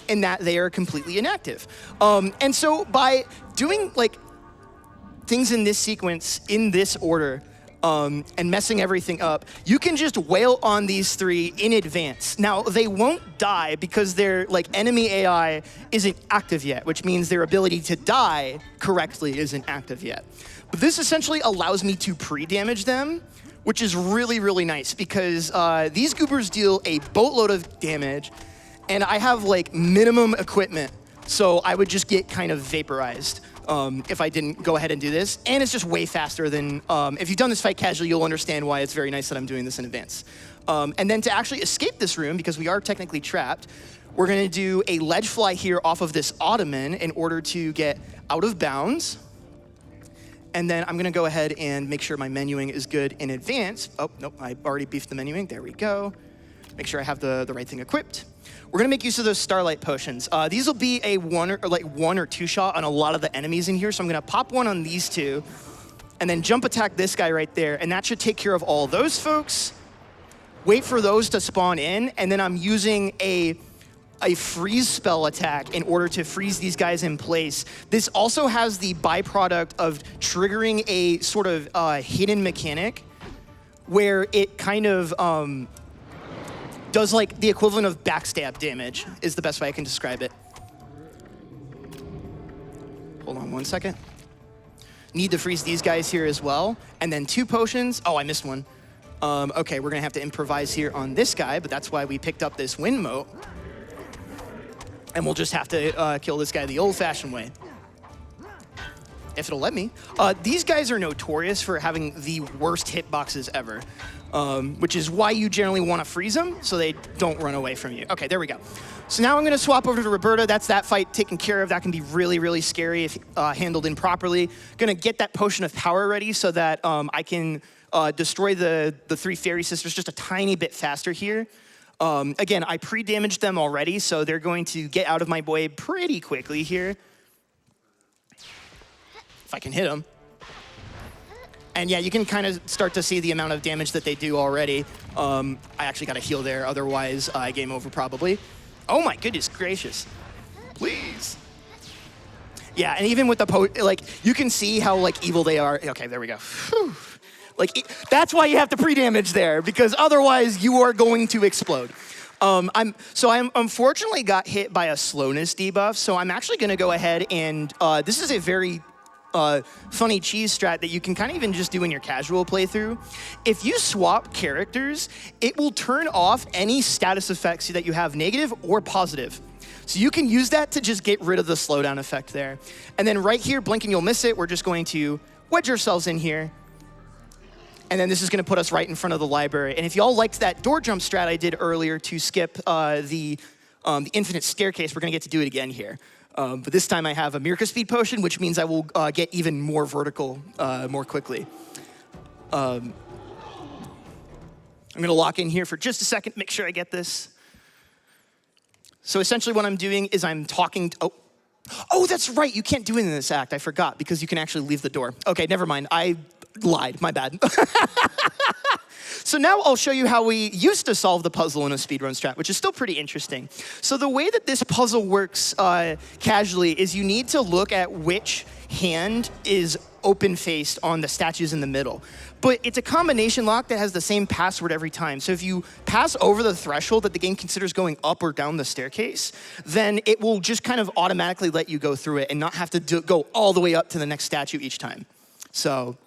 in that they are completely inactive. And so by doing like things in this sequence, in this order, and messing everything up, you can just wail on these three in advance. Now, they won't die because their enemy AI isn't active yet, which means their ability to die correctly isn't active yet. But this essentially allows me to pre-damage them, which is really, really nice because these goobers deal a boatload of damage, and I have minimum equipment, so I would just get kind of vaporized if I didn't go ahead and do this. And it's just way faster than, if you've done this fight casually, you'll understand why it's very nice that I'm doing this in advance. And then to actually escape this room, because we are technically trapped, we're gonna do a ledge fly here off of this ottoman in order to get out of bounds. And then I'm gonna go ahead and make sure my menuing is good in advance. Oh, nope, I already beefed the menuing, there we go. Make sure I have the right thing equipped. We're gonna make use of those starlight potions. These will be a one or two shot on a lot of the enemies in here, so I'm gonna pop one on these two, and then jump attack this guy right there, and that should take care of all those folks. Wait for those to spawn in, and then I'm using a freeze spell attack in order to freeze these guys in place. This also has the byproduct of triggering a sort of hidden mechanic where it kind of does the equivalent of backstab damage, is the best way I can describe it. Hold on one second. Need to freeze these guys here as well. And then 2 potions. Oh, I missed one. Okay, we're gonna have to improvise here on this guy, but that's why we picked up this wind mote. And we'll just have to kill this guy the old-fashioned way. If it'll let me. These guys are notorious for having the worst hitboxes ever, which is why you generally want to freeze them so they don't run away from you. Okay, there we go. So now I'm going to swap over to Roberta. That's that fight taken care of. That can be really, really scary if handled improperly. Going to get that potion of power ready so that I can destroy the 3 fairy sisters just a tiny bit faster here. Again, I pre-damaged them already, so they're going to get out of my way pretty quickly here. If I can hit them. And yeah, you can kind of start to see the amount of damage that they do already. I actually got a heal there, otherwise game over probably. Oh my goodness gracious. Please. Yeah, and even with the like, you can see how like evil they are. Okay, there we go. Whew. Like, that's why you have to pre-damage there, because otherwise you are going to explode. I unfortunately got hit by a slowness debuff, so I'm actually gonna go ahead and, this is a very funny cheese strat that you can kind of even just do in your casual playthrough. If you swap characters, it will turn off any status effects that you have, negative or positive. So you can use that to just get rid of the slowdown effect there. And then right here, blink and you'll miss it, we're just going to wedge ourselves in here. And then this is gonna put us right in front of the library. And if y'all liked that door jump strat I did earlier to skip the infinite staircase, we're gonna get to do it again here. But this time I have a Mirka speed potion, which means I will get even more vertical more quickly. I'm gonna lock in here for just a second, make sure I get this. So essentially what I'm doing is I'm talking, oh, that's right, you can't do it in this act, I forgot, because you can actually leave the door. Okay, never mind, I lied, my bad. So now I'll show you how we used to solve the puzzle in a speedrun strat, which is still pretty interesting. So the way that this puzzle works casually is you need to look at which hand is open-faced on the statues in the middle. But it's a combination lock that has the same password every time. So if you pass over the threshold that the game considers going up or down the staircase, then it will just kind of automatically let you go through it and not have to go all the way up to the next statue each time. So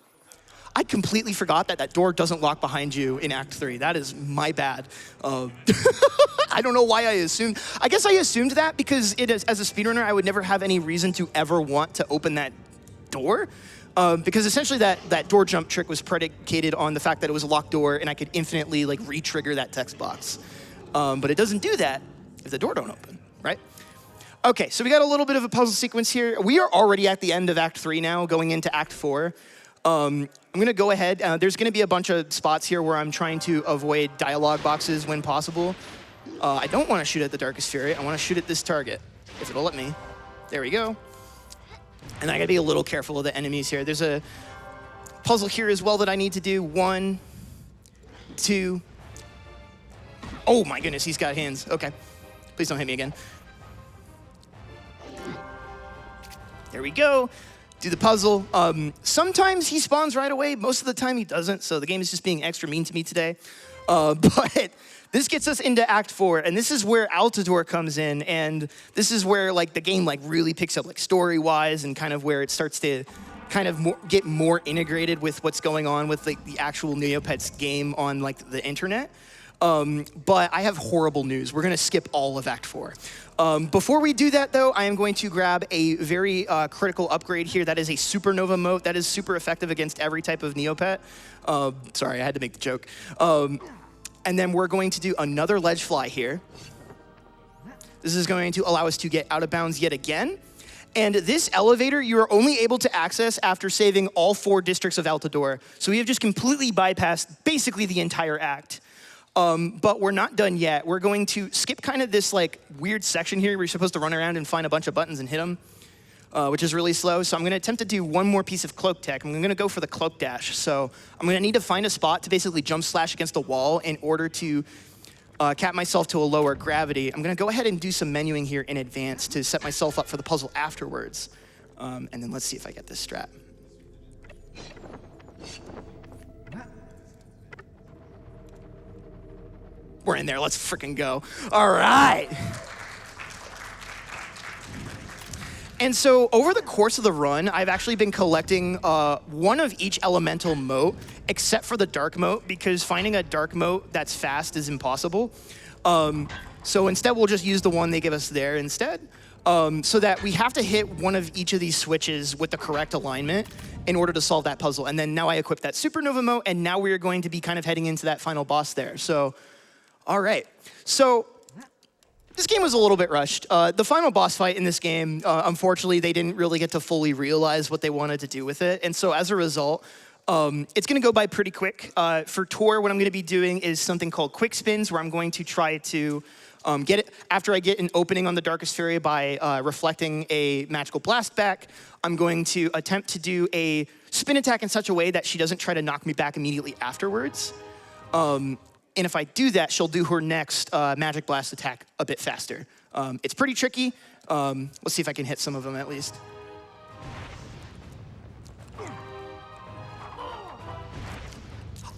I completely forgot that that door doesn't lock behind you in Act 3. That is my bad. I don't know why I assumed. I guess I assumed that because as a speedrunner, I would never have any reason to ever want to open that door. Because essentially that door jump trick was predicated on the fact that it was a locked door and I could infinitely like re-trigger that text box. But it doesn't do that if the door don't open, right? Okay, so we got a little bit of a puzzle sequence here. We are already at the end of Act 3 now, going into Act 4. I'm gonna go ahead, there's gonna be a bunch of spots here where I'm trying to avoid dialogue boxes when possible. I don't wanna shoot at the Darkest Faerie, I wanna shoot at this target, if it'll let me. There we go. And I gotta be a little careful of the enemies here. There's a puzzle here as well that I need to do. 1, 2. Oh my goodness, he's got hands. Okay, please don't hit me again. There we go. Do the puzzle. Sometimes he spawns right away. Most of the time he doesn't, so the game is just being extra mean to me today. But this gets us into Act 4, and this is where Altador comes in, and this is where like the game like really picks up like story-wise and kind of where it starts to kind of get more integrated with what's going on with like the actual Neopets game on like the internet. But I have horrible news. We're gonna skip all of Act 4. Before we do that though, I am going to grab a very critical upgrade here. That is a Supernova mote. That is super effective against every type of Neopet. Sorry, I had to make the joke. And then we're going to do another ledge fly here. This is going to allow us to get out of bounds yet again. And this elevator, you are only able to access after saving all 4 districts of Altador. So we have just completely bypassed basically the entire act. But we're not done yet. We're going to skip kind of this like weird section here where you're supposed to run around and find a bunch of buttons and hit them, which is really slow. So I'm gonna attempt to do one more piece of cloak tech. I'm gonna go for the cloak dash. So I'm gonna need to find a spot to basically jump slash against the wall in order to cap myself to a lower gravity. I'm gonna go ahead and do some menuing here in advance to set myself up for the puzzle afterwards. And then let's see if I get this strat. We're in there, let's freaking go. All right. And so over the course of the run, I've actually been collecting one of each elemental mote, except for the dark mote, because finding a dark mote that's fast is impossible. So instead, we'll just use the one they give us there instead, so that we have to hit one of each of these switches with the correct alignment in order to solve that puzzle. And then now I equip that Supernova mote, and now we are going to be kind of heading into that final boss there. So, all right. So this game was a little bit rushed. The final boss fight in this game, unfortunately, they didn't really get to fully realize what they wanted to do with it. And so as a result, It's going to go by pretty quick. For tour, what I'm going to be doing is something called quick spins, where I'm going to try to get it after I get an opening on the Darkest Faerie by reflecting a magical blast back. I'm going to attempt to do a spin attack in such a way that she doesn't try to knock me back immediately afterwards. And if I do that, she'll do her next magic blast attack a bit faster. It's pretty tricky. Let's see if I can hit some of them at least.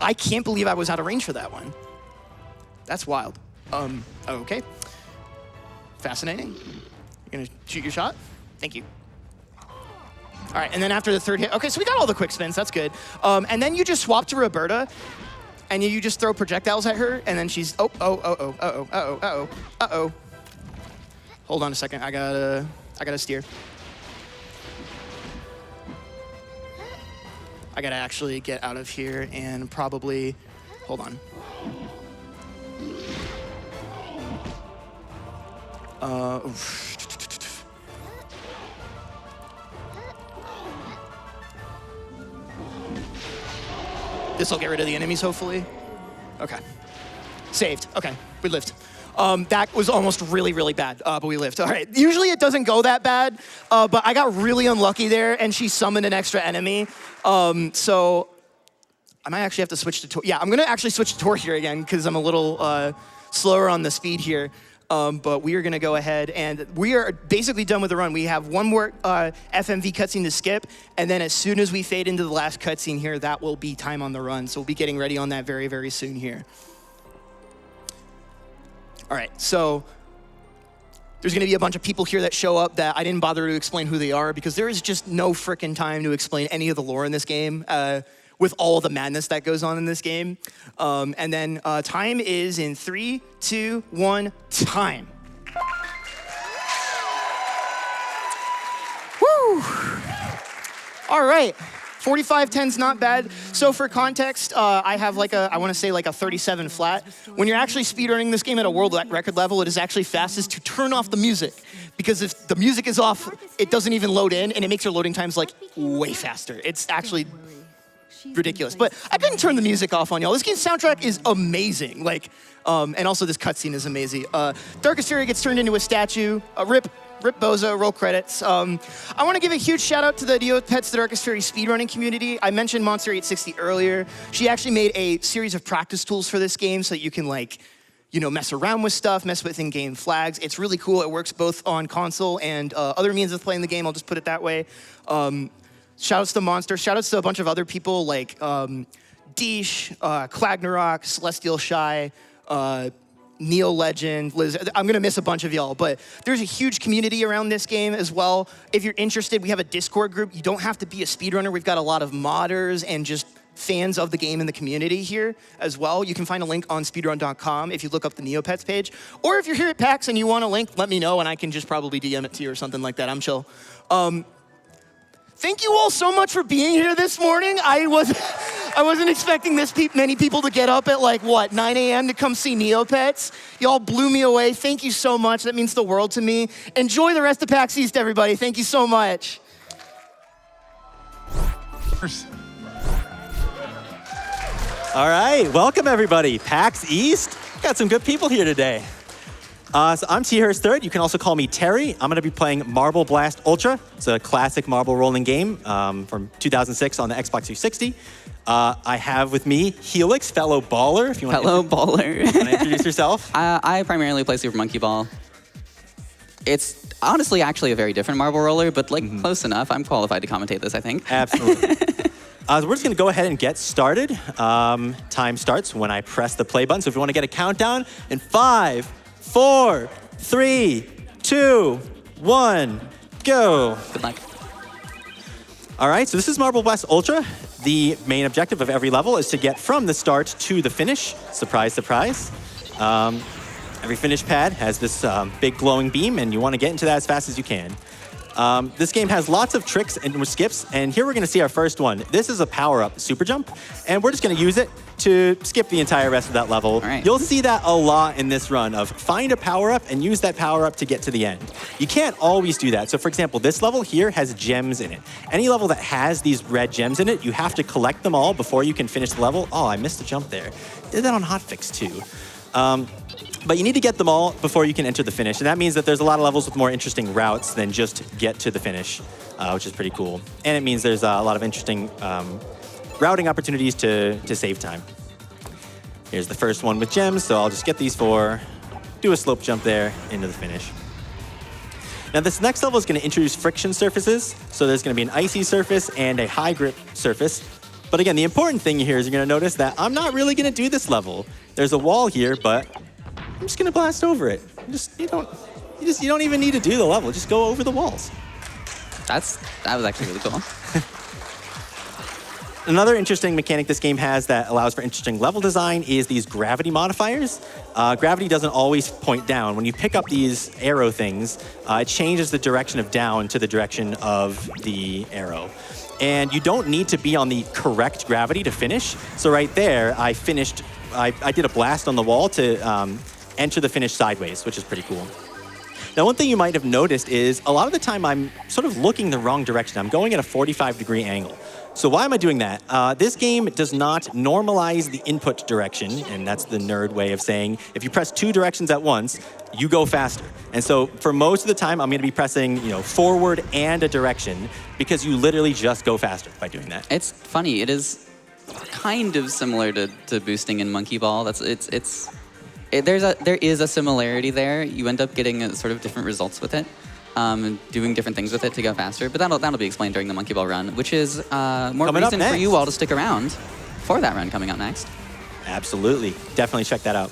I can't believe I was out of range for that one. That's wild. Okay. Fascinating. You're gonna shoot your shot? Thank you. All right, and then after the third hit, okay, so we got all the quick spins, that's good. And then you just swap to Roberta, and you just throw projectiles at her, and then she's, uh-oh. Hold on a second, I gotta steer. I gotta actually get out of here and probably, hold on. This will get rid of the enemies, hopefully. Okay. Saved. Okay, we lived. That was almost really, really bad, but we lived. All right, usually it doesn't go that bad, but I got really unlucky there, and she summoned an extra enemy. So I might actually have to switch to Tor. Yeah, I'm gonna actually switch to Tor here again, because I'm a little slower on the speed here. But we are gonna go ahead, and we are basically done with the run. We have one more FMV cutscene to skip, and then as soon as we fade into the last cutscene here, that will be time on the run. So we'll be getting ready on that very, very soon here. All right, so there's gonna be a bunch of people here that show up that I didn't bother to explain who they are, because there is just no frickin' time to explain any of the lore in this game with all of the madness that goes on in this game. And then time is in 3, 2, 1, time. Woo! All right. 45-10's not bad. So for context, I have I want to say like a 37 flat. When you're actually speedrunning this game at a world record level, it is actually fastest to turn off the music. Because if the music is off, it doesn't even load in, and it makes your loading times like way faster. It's actually ridiculous. But I didn't turn the music off on y'all. This game's soundtrack is amazing. And also this cutscene is amazing. Darkest Faerie gets turned into a statue. Rip Bozo, roll credits. I want to give a huge shout out to the Neopets, the Darkest Faerie speedrunning community. I mentioned Monster860 earlier. She actually made a series of practice tools for this game so that you can mess around with stuff, mess with in-game flags. It's really cool. It works both on console and other means of playing the game. I'll just put it that way. Shoutouts to Monster. Shoutouts to a bunch of other people like Deesh, Clagnarok, Celestial Shy, Neo Legend, Liz. I'm gonna miss a bunch of y'all, but there's a huge community around this game as well. If you're interested, we have a Discord group. You don't have to be a speedrunner. We've got a lot of modders and just fans of the game in the community here as well. You can find a link on speedrun.com if you look up the Neopets page. Or if you're here at PAX and you want a link, let me know and I can just probably DM it to you or something like that. I'm chill. Thank you all so much for being here this morning. I wasn't expecting this many people to get up at 9 a.m. to come see Neopets. Y'all blew me away. Thank you so much. That means the world to me. Enjoy the rest of PAX East, everybody. Thank you so much. All right, welcome everybody. PAX East. Got some good people here today. So I'm T-Hurst Third. You can also call me Terry. I'm going to be playing Marble Blast Ultra. It's a classic marble rolling game from 2006 on the Xbox 360. I have with me Helix, fellow baller. If you want fellow baller. Want to introduce yourself? I primarily play Super Monkey Ball. It's honestly actually a very different marble roller, but close enough. I'm qualified to commentate this, I think. Absolutely. So we're just going to go ahead and get started. Time starts when I press the play button. So if you want to get a countdown in 5, 4, 3, 2, 1, go. Good luck. All right, so this is Marble Blast Ultra. The main objective of every level is to get from the start to the finish. Surprise, surprise. Every finish pad has this big glowing beam, and you want to get into that as fast as you can. This game has lots of tricks and skips, and here we're going to see our first one. This is a power-up super jump, and we're just going to use it to skip the entire rest of that level. Right. You'll see that a lot in this run of find a power-up and use that power-up to get to the end. You can't always do that. So for example, this level here has gems in it. Any level that has these red gems in it, you have to collect them all before you can finish the level. Oh, I missed a jump there. Did that on hotfix too. But you need to get them all before you can enter the finish. And that means that there's a lot of levels with more interesting routes than just get to the finish, which is pretty cool. And it means there's a lot of interesting routing opportunities to save time. Here's the first one with gems, so I'll just get these four, do a slope jump there into the finish. Now this next level is going to introduce friction surfaces. So there's going to be an icy surface and a high grip surface. But again, the important thing here is you're going to notice that I'm not really going to do this level. There's a wall here, but I'm just gonna blast over it. You don't even need to do the level. Just go over the walls. That was actually really cool. Another interesting mechanic this game has that allows for interesting level design is these gravity modifiers. Gravity doesn't always point down. When you pick up these arrow things, it changes the direction of down to the direction of the arrow. And you don't need to be on the correct gravity to finish. So right there, I did a blast on the wall to enter the finish sideways, which is pretty cool. Now, one thing you might have noticed is a lot of the time I'm sort of looking the wrong direction. I'm going at a 45-degree angle. So why am I doing that? This game does not normalize the input direction, and that's the nerd way of saying if you press two directions at once, you go faster. And so for most of the time, I'm going to be pressing forward and a direction because you literally just go faster by doing that. It's funny. It is kind of similar to boosting in Monkey Ball. There is a similarity there. You end up getting sort of different results with it, doing different things with it to go faster. But that'll be explained during the Monkey Ball run, which is more reason for you all to stick around for that run coming up next. Absolutely. Definitely check that out.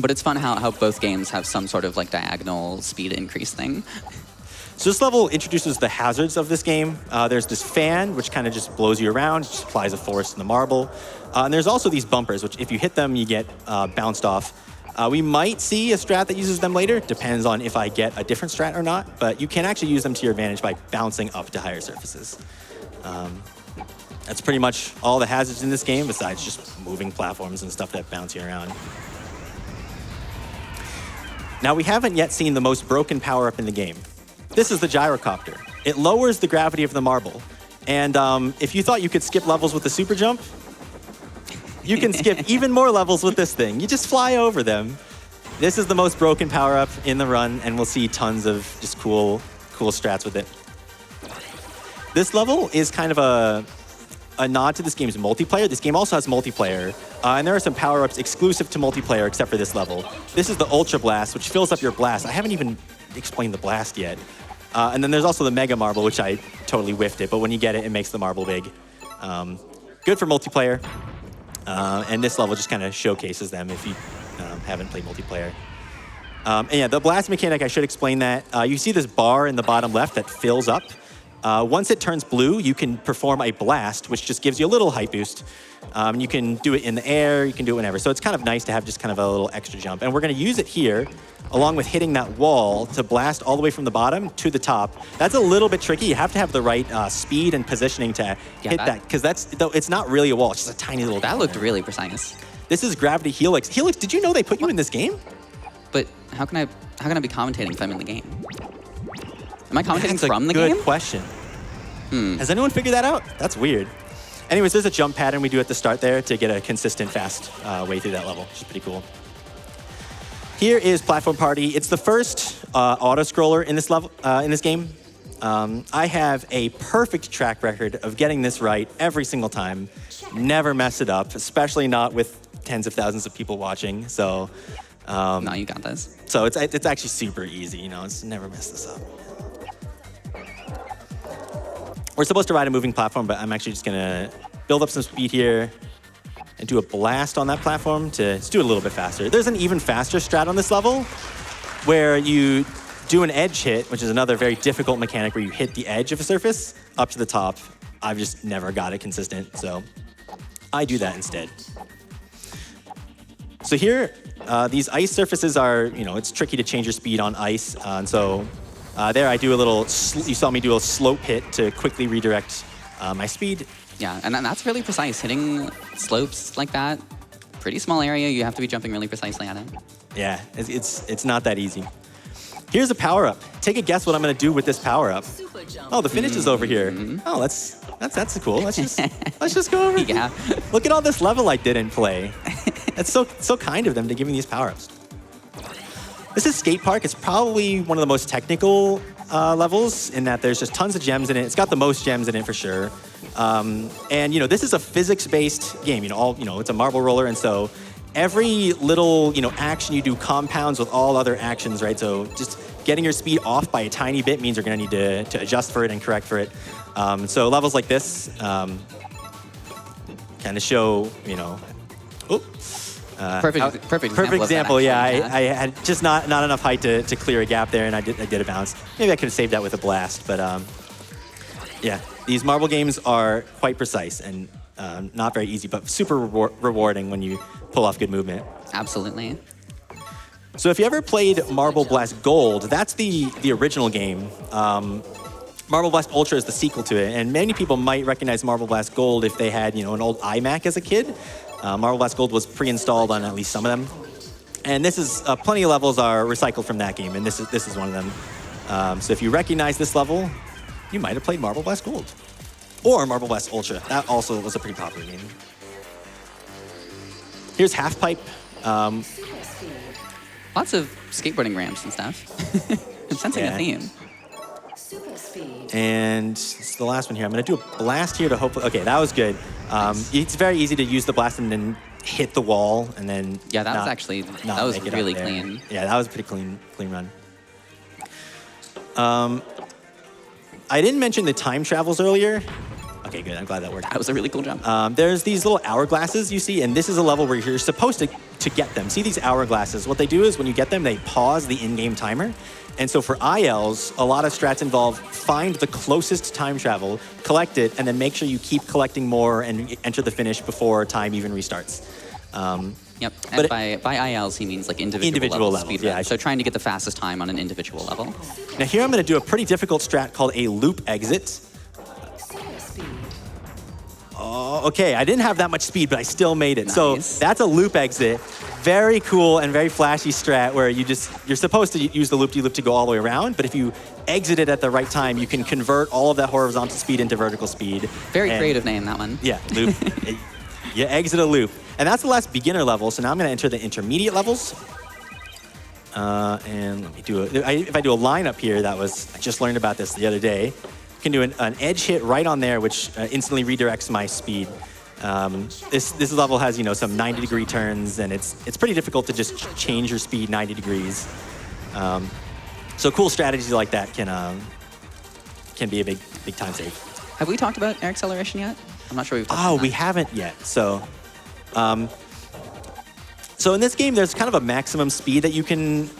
But it's fun how both games have some sort of like diagonal speed increase thing. So this level introduces the hazards of this game. There's this fan, which kind of just blows you around, just applies a force in the marble. And there's also these bumpers, which if you hit them, you get bounced off. We might see a strat that uses them later. Depends on if I get a different strat or not. But you can actually use them to your advantage by bouncing up to higher surfaces. That's pretty much all the hazards in this game, besides just moving platforms and stuff that bounce you around. Now, we haven't yet seen the most broken power-up in the game. This is the gyrocopter. It lowers the gravity of the marble. And if you thought you could skip levels with the super jump, you can skip even more levels with this thing. You just fly over them. This is the most broken power-up in the run, and we'll see tons of just cool strats with it. This level is kind of a nod to this game's multiplayer. This game also has multiplayer, and there are some power-ups exclusive to multiplayer except for this level. This is the Ultra Blast, which fills up your blast. I haven't even explained the blast yet. And then there's also the Mega Marble, which I totally whiffed it, but when you get it, it makes the marble big. Good for multiplayer. And this level just kind of showcases them if you haven't played multiplayer. And yeah, the blast mechanic, I should explain that. You see this bar in the bottom left that fills up. Once it turns blue, you can perform a blast, which just gives you a little height boost. You can do it in the air, you can do it whenever. So it's kind of nice to have just kind of a little extra jump. And we're going to use it here, along with hitting that wall to blast all the way from the bottom to the top. That's a little bit tricky. You have to have the right speed and positioning to hit that, because it's not really a wall. It's just a tiny little That looked really precise. This is Gravity Helix. Helix, did you know they put you in this game? But how can I be commentating if I'm in the game? Am I commentating from the That's a game? good question. Has anyone figured that out? That's weird. Anyways, there's a jump pattern we do at the start there to get a consistent, fast way through that level, which is pretty cool. Here is Platform Party. It's the first auto-scroller in this level, in this game. I have a perfect track record of getting this right every single time. Never mess it up, especially not with tens of thousands of people watching. So, No, you got this. So it's actually super easy. It's never mess this up. We're supposed to ride a moving platform, but I'm actually just gonna build up some speed here and do a blast on that platform to just do it a little bit faster. There's an even faster strat on this level where you do an edge hit, which is another very difficult mechanic where you hit the edge of a surface up to the top. I've just never got it consistent, so I do that instead. So here, these ice surfaces are, it's tricky to change your speed on ice, and so There I do a little, you saw me do a slope hit to quickly redirect my speed. Yeah, and that's really precise. Hitting slopes like that, pretty small area, you have to be jumping really precisely at it. Yeah, it's not that easy. Here's a power-up. Take a guess what I'm gonna do with this power-up. Oh, the finish is over here. Oh, that's cool. Let's just go over. Yeah. Look at all this level I didn't play. That's so kind of them to give me these power-ups. This is Skate Park. It's probably one of the most technical levels in that there's just tons of gems in it. It's got the most gems in it for sure. And this is a physics-based game. It's a marble roller, and so every little action you do compounds with all other actions, right? So just getting your speed off by a tiny bit means you're going to need to adjust for it and correct for it. So levels like this kind of show, Perfect example. That, yeah, actually, I had just not enough height to clear a gap there, and I did a bounce. Maybe I could have saved that with a blast, but yeah, these marble games are quite precise and not very easy, but super rewarding when you pull off good movement. Absolutely. So if you ever played Marble Blast Gold, that's the original game. Marble Blast Ultra is the sequel to it, and many people might recognize Marble Blast Gold if they had an old iMac as a kid. Marble Blast Gold was pre-installed on at least some of them. And this is, plenty of levels are recycled from that game, and this is one of them. So if you recognize this level, you might have played Marble Blast Gold. Or Marble Blast Ultra. That also was a pretty popular game. Here's Half Pipe. Lots of skateboarding ramps and stuff. I'm sensing a theme. And it's the last one here. I'm going to do a blast here to hopefully... Okay, that was good. It's very easy to use the blast and then hit the wall and then... Yeah, that was really clean. Yeah, that was a pretty clean run. I didn't mention the time travels earlier. Okay, good. I'm glad that worked. That was a really cool jump. There's these little hourglasses you see, and this is a level where you're supposed to get them. See these hourglasses? What they do is when you get them, they pause the in-game timer. And so for ILs, a lot of strats involve find the closest time travel, collect it, and then make sure you keep collecting more and enter the finish before time even restarts. Yep, and by ILs, he means like individual level speed yeah. So trying to get the fastest time on an individual level. Now here I'm going to do a pretty difficult strat called a loop exit. Oh, okay, I didn't have that much speed, but I still made it. Nice. So that's a loop exit. Very cool and very flashy strat where you're supposed to use the loop-de-loop to go all the way around, but if you exit it at the right time, you can convert all of that horizontal speed into vertical speed. Very creative name, that one. Yeah, loop. You exit a loop. And that's the last beginner level, so now I'm going to enter the intermediate levels. And let me do if I do a line up here, I just learned about this the other day. You can do an edge hit right on there, which instantly redirects my speed. This level has some 90-degree turns, and it's pretty difficult to just change your speed 90 degrees. So cool strategies like that can be a big time save. Have we talked about air acceleration yet? I'm not sure we've talked about that. We haven't yet. So in this game, there's kind of a maximum speed that you can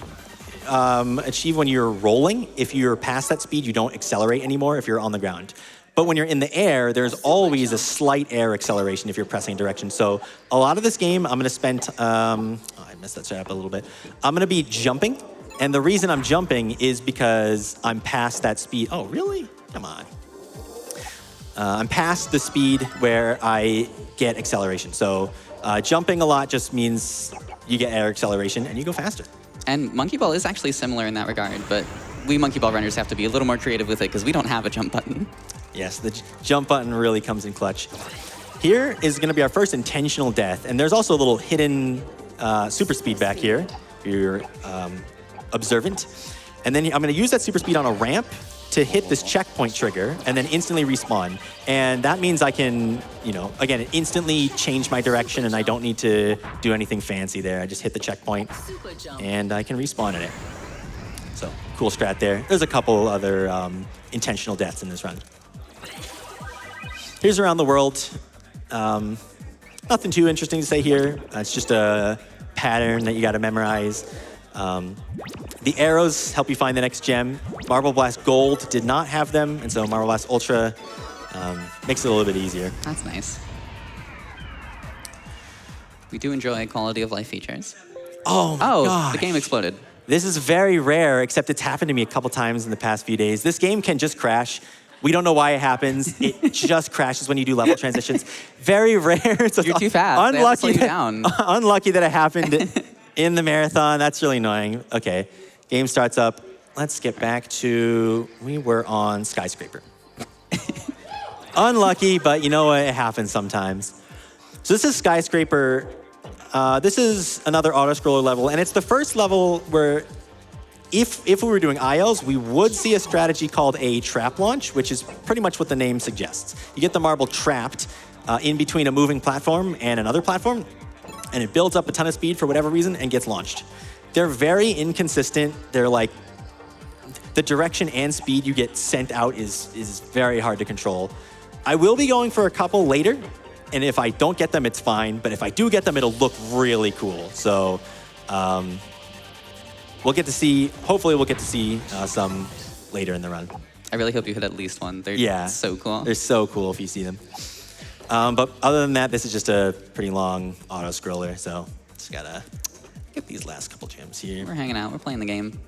achieve when you're rolling. If you're past that speed, you don't accelerate anymore if you're on the ground. But when you're in the air, there's always a slight air acceleration if you're pressing direction. So a lot of this game, I'm going to spend... I messed that up a little bit. I'm going to be jumping. And the reason I'm jumping is because I'm past that speed. Oh, really? Come on. I'm past the speed where I get acceleration. So jumping a lot just means you get air acceleration and you go faster. And Monkey Ball is actually similar in that regard, but we Monkey Ball runners have to be a little more creative with it because we don't have a jump button. Yes, the jump button really comes in clutch. Here is going to be our first intentional death, and there's also a little hidden super speed back here if you're observant. And then I'm going to use that super speed on a ramp to hit this checkpoint trigger and then instantly respawn. And that means I can, again, instantly change my direction and I don't need to do anything fancy there. I just hit the checkpoint and I can respawn in it. So cool strat there. There's a couple other intentional deaths in this run. Here's around the world. Nothing too interesting to say here. It's just a pattern that you got to memorize. The arrows help you find the next gem. Marble Blast Gold did not have them, and so Marble Blast Ultra makes it a little bit easier. That's nice. We do enjoy quality of life features. Oh my gosh. The game exploded. This is very rare, except it's happened to me a couple times in the past few days. This game can just crash. We don't know why it happens. It just crashes when you do level transitions. Very rare. So you're too fast. Unlucky, they have to slow you down. Unlucky that it happened in the marathon. That's really annoying. Okay, game starts up. Let's get back to, we were on Skyscraper. Unlucky, but you know what? It happens sometimes. So this is Skyscraper. This is another auto-scroller level, and it's the first level where if we were doing ILs, we would see a strategy called a trap launch, which is pretty much what the name suggests. You get the marble trapped in between a moving platform and another platform, and it builds up a ton of speed for whatever reason and gets launched. They're very inconsistent. They're like, the direction and speed you get sent out is very hard to control. I will be going for a couple later, and if I don't get them, it's fine. But if I do get them, it'll look really cool. So we'll get to see, hopefully we'll get to see some later in the run. I really hope you hit at least one. They're so cool. They're so cool if you see them. But other than that, this is just a pretty long auto-scroller. So just gotta get these last couple gems here. We're hanging out, we're playing the game.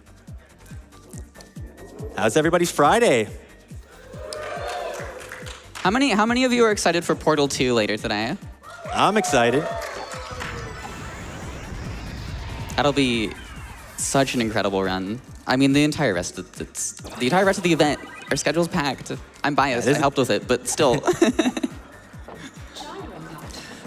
How's everybody's Friday? How many of you are excited for Portal 2 later today? I'm excited. That'll be such an incredible run. I mean, the entire rest of the event, our schedule's packed. I'm biased, I helped with it, but still.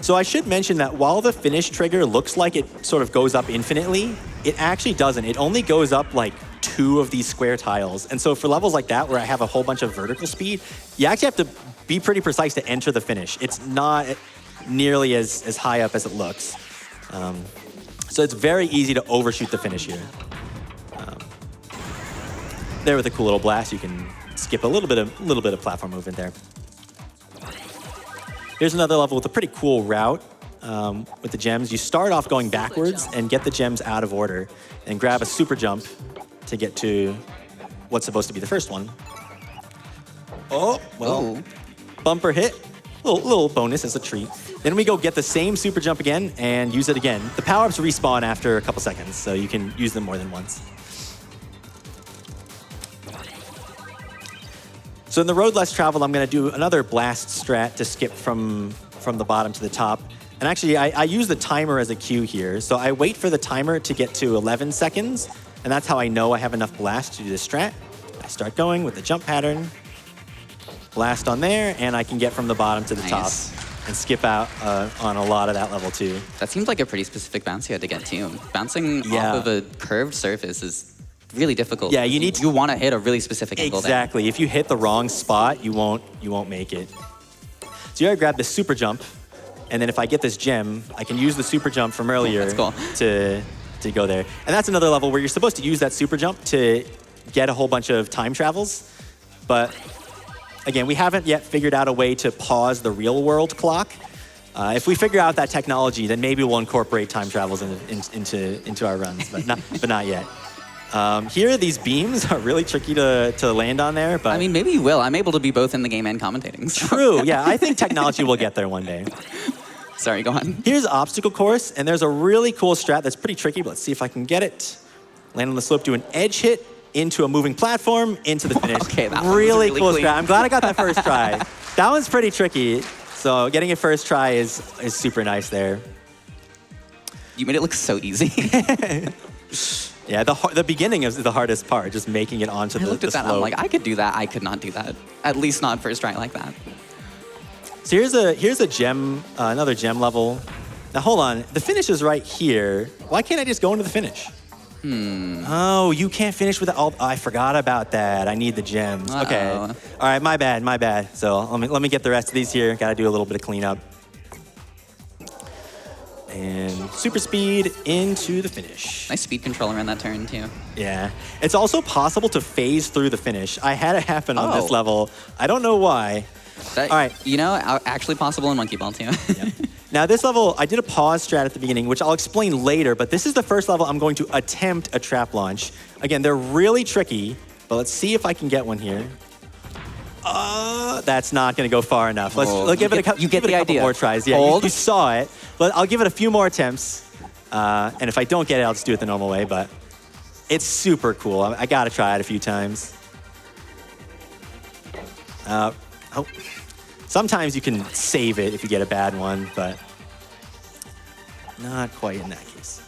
So I should mention that while the finish trigger looks like it sort of goes up infinitely, it actually doesn't. It only goes up like 2 of these square tiles. And so for levels like that, where I have a whole bunch of vertical speed, you actually have to be pretty precise to enter the finish. It's not nearly as high up as it looks. So it's very easy to overshoot the finish here. There with a cool little blast, you can skip a little bit of platform movement there. Here's another level with a pretty cool route with the gems. You start off going backwards and get the gems out of order and grab a super jump to get to what's supposed to be the first one. Oh, well, bumper hit. Little bonus as a treat. Then we go get the same super jump again and use it again. The power-ups respawn after a couple seconds, so you can use them more than once. So in the road less traveled, I'm going to do another blast strat to skip from the bottom to the top. And actually, I use the timer as a cue here. So I wait for the timer to get to 11 seconds, and that's how I know I have enough blast to do this strat. I start going with the jump pattern, blast on there, and I can get from the bottom to the top and skip out on a lot of that level too. That seems like a pretty specific bounce you had to get to. Bouncing off of a curved surface is really difficult. Yeah, you want to hit a really specific angle there. Exactly. If you hit the wrong spot, you won't make it. So you gotta grab this super jump, and then if I get this gem, I can use the super jump from earlier to go there. And that's another level where you're supposed to use that super jump to get a whole bunch of time travels. But again, we haven't yet figured out a way to pause the real world clock. If we figure out that technology, then maybe we'll incorporate time travels into our runs, but not yet. Here, these beams are really tricky to land on there, but... I mean, maybe you will. I'm able to be both in the game and commentating. So. True, yeah. I think technology will get there one day. Sorry, go on. Here's obstacle course, and there's a really cool strat that's pretty tricky, but let's see if I can get it. Land on the slope, do an edge hit into a moving platform, into the finish. Okay, that really was cool clean. strat. I'm glad I got that first try. That one's pretty tricky, so getting it first try is super nice there. You made it look so easy. Yeah, the beginning is the hardest part, just making it onto the slope. I looked at that and I'm like, I could do that. I could not do that. At least not first try like that. So here's a gem, another gem level. Now hold on, the finish is right here. Why can't I just go into the finish? Oh, you can't finish with all. I forgot about that. I need the gems. Okay. All right, my bad. So let me get the rest of these here. Got to do a little bit of cleanup. And super speed into the finish. Nice speed control around that turn, too. Yeah. It's also possible to phase through the finish. I had it happen on this level. I don't know why. All right. You know, actually possible in Monkey Ball, too. Yeah. Now, this level, I did a pause strat at the beginning, which I'll explain later, but this is the first level I'm going to attempt a trap launch. Again, they're really tricky, but let's see if I can get one here. That's not going to go far enough. Let's give it a couple more tries. Yeah, you saw it. But I'll give it a few more attempts. And if I don't get it, I'll just do it the normal way. But It's super cool. I gotta try it a few times. Sometimes you can save it if you get a bad one, but not quite in that case.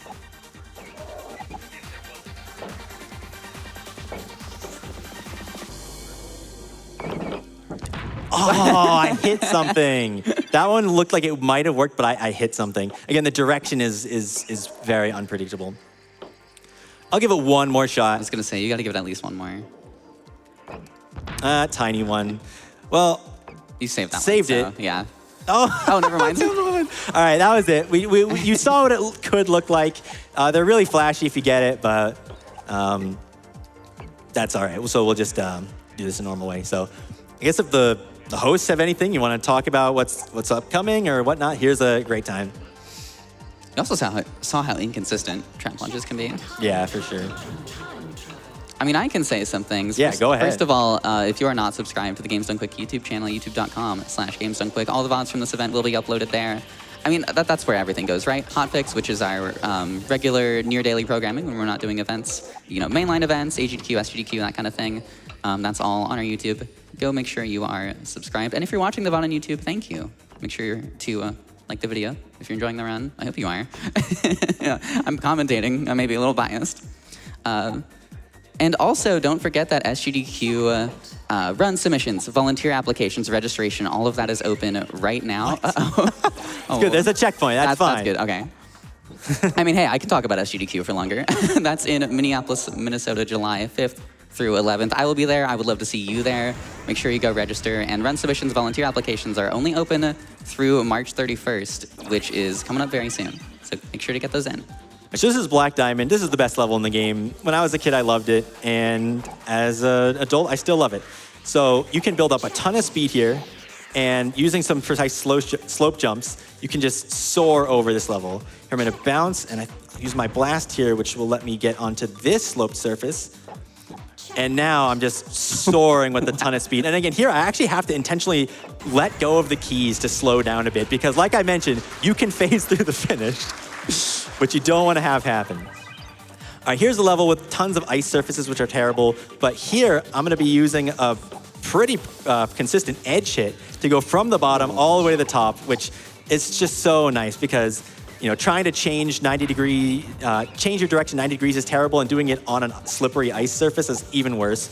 Oh, I hit something. That one looked like it might have worked, but I hit something. Again, the direction is very unpredictable. I'll give it one more shot. I was gonna say, you gotta give it at least one more. Tiny one. Well, you saved that saved one, it. So, yeah. Oh, never mind. All right, that was it. You saw what it could look like. They're really flashy if you get it, but that's all right. So we'll just do this a normal way. So I guess if the hosts have anything you want to talk about, what's upcoming or whatnot, here's a great time. You also saw how inconsistent trap launches can be. Yeah, for sure. I mean, I can say some things. Yeah, go ahead. First of all, if you are not subscribed to the Games Done Quick YouTube channel, youtube.com/GamesDoneQuick, all the VODs from this event will be uploaded there. I mean, that's where everything goes, right? Hotfix, which is our regular near-daily programming when we're not doing events. You know, mainline events, AGDQ, SGDQ, that kind of thing. That's all on our YouTube. Go make sure you are subscribed. And if you're watching the VOD on YouTube, thank you. Make sure to like the video if you're enjoying the run. I hope you are. Yeah, I'm commentating. I may be a little biased. And also, don't forget that SGDQ run submissions, volunteer applications, registration, all of that is open right now. Oh, good. There's a checkpoint. That's fine. That's good. Okay. I mean, hey, I can talk about SGDQ for longer. That's in Minneapolis, Minnesota, July 5th through 11th. I will be there. I would love to see you there. Make sure you go register. And run submissions, volunteer applications are only open through March 31st, which is coming up very soon. So make sure to get those in. So this is Black Diamond. This is the best level in the game. When I was a kid, I loved it. And as an adult, I still love it. So you can build up a ton of speed here. And using some precise slope jumps, you can just soar over this level. Here I'm going to bounce, and I use my blast here, which will let me get onto this sloped surface. And now I'm just soaring with a ton of speed. And again, here I actually have to intentionally let go of the keys to slow down a bit. Because like I mentioned, you can phase through the finish, which you don't want to have happen. All right, here's a level with tons of ice surfaces, which are terrible. But here, I'm going to be using a pretty consistent edge hit to go from the bottom all the way to the top, which is just so nice because, you know, trying to change change your direction 90 degrees is terrible, and doing it on a slippery ice surface is even worse.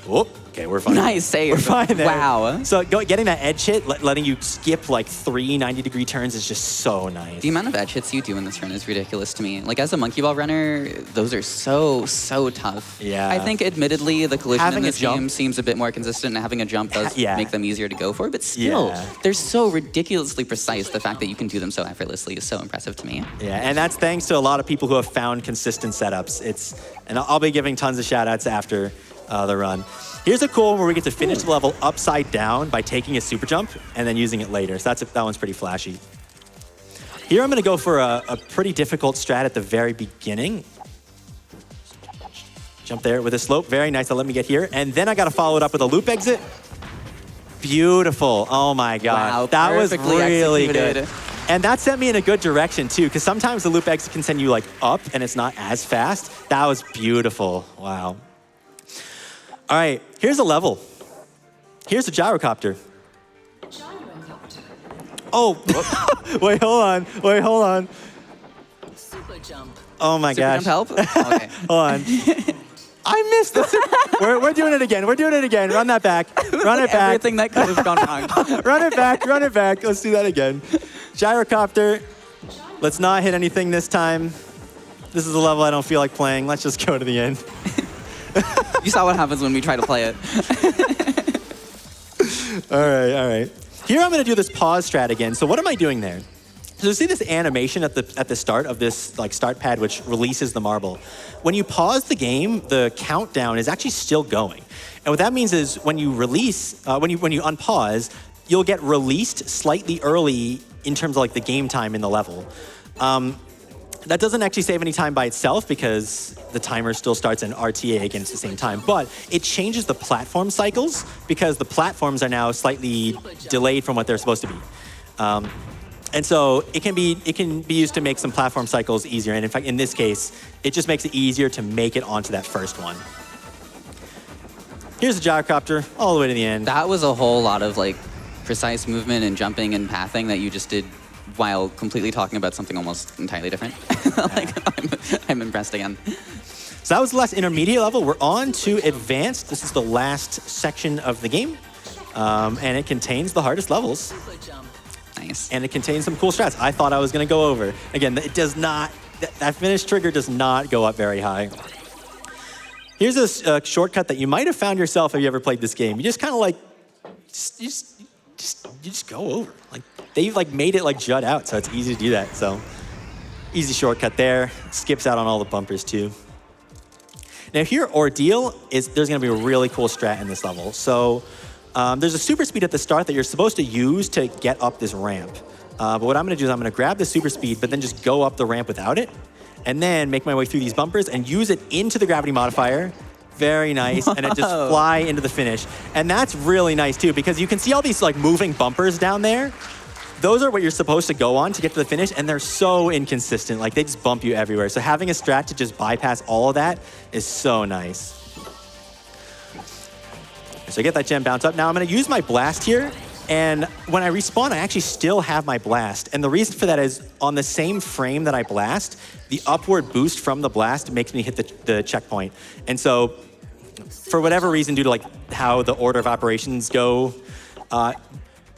Whoop. Okay, we're fine. Nice save. We're fine there. Wow. So getting that edge hit, letting you skip like 3 90-degree turns is just so nice. The amount of edge hits you do in this run is ridiculous to me. Like, as a monkey ball runner, those are so tough. Yeah. I think, admittedly, the collision Having in this game seems a bit more consistent, and having a jump does make them easier to go for. But still, they're so ridiculously precise. The fact that you can do them so effortlessly is so impressive to me. Yeah, and that's thanks to a lot of people who have found consistent setups. And I'll be giving tons of shout-outs after the run. Here's a cool one where we get to finish the level upside down by taking a super jump and then using it later. So that one's pretty flashy. Here I'm going to go for a pretty difficult strat at the very beginning. Jump there with a slope. Very nice. That'll let me get here. And then I got to follow it up with a loop exit. Beautiful. Oh my God. Wow, that was really executed. good. And that sent me in a good direction too, because sometimes the loop exit can send you like up and it's not as fast. That was beautiful. Wow. All right, here's a level. Here's a gyrocopter. Oh, wait, hold on. Super jump. Oh my gosh. Jump help? Okay. Hold on. I missed this. We're doing it again. Run that back. Run it back. Everything that could have gone wrong. Run it back. Let's do that again. Gyrocopter. Let's not hit anything this time. This is a level I don't feel like playing. Let's just go to the end. You saw what happens when we try to play it. All right. Here I'm going to do this pause strat again. So what am I doing there? So you see this animation at the start of this like start pad, which releases the marble. When you pause the game, the countdown is actually still going. And what that means is when you release, when you unpause, you'll get released slightly early in terms of like the game time in the level. That doesn't actually save any time by itself because the timer still starts in RTA against the same time, but it changes the platform cycles because the platforms are now slightly delayed from what they're supposed to be. And so it can be used to make some platform cycles easier. And in fact, in this case, it just makes it easier to make it onto that first one. Here's the gyrocopter all the way to the end. That was a whole lot of like precise movement and jumping and pathing that you just did while completely talking about something almost entirely different. Like, I'm impressed again. So that was the last intermediate level. We're on to advanced. This is the last section of the game. And it contains the hardest levels. Super jump. Nice. And it contains some cool strats I thought I was going to go over. Again, it does not, that finish trigger does not go up very high. Here's a shortcut that you might have found yourself if you ever played this game. You just kind of like, you just go over. Like they've like made it like jut out, so it's easy to do that. So easy shortcut there. Skips out on all the bumpers too. Now here, Ordeal is, there's going to be a really cool strat in this level. So there's a super speed at the start that you're supposed to use to get up this ramp. But what I'm going to do is I'm going to grab the super speed, but then just go up the ramp without it, and then make my way through these bumpers and use it into the gravity modifier. Very nice, and it just fly into the finish. And that's really nice too, because you can see all these like moving bumpers down there. Those are what you're supposed to go on to get to the finish, and they're so inconsistent. Like they just bump you everywhere. So having a strat to just bypass all of that is so nice. So I get that gem bounce up. Now I'm going to use my blast here, and when I respawn, I actually still have my blast. And the reason for that is on the same frame that I blast, the upward boost from the blast makes me hit the checkpoint. And so for whatever reason, due to like how the order of operations go,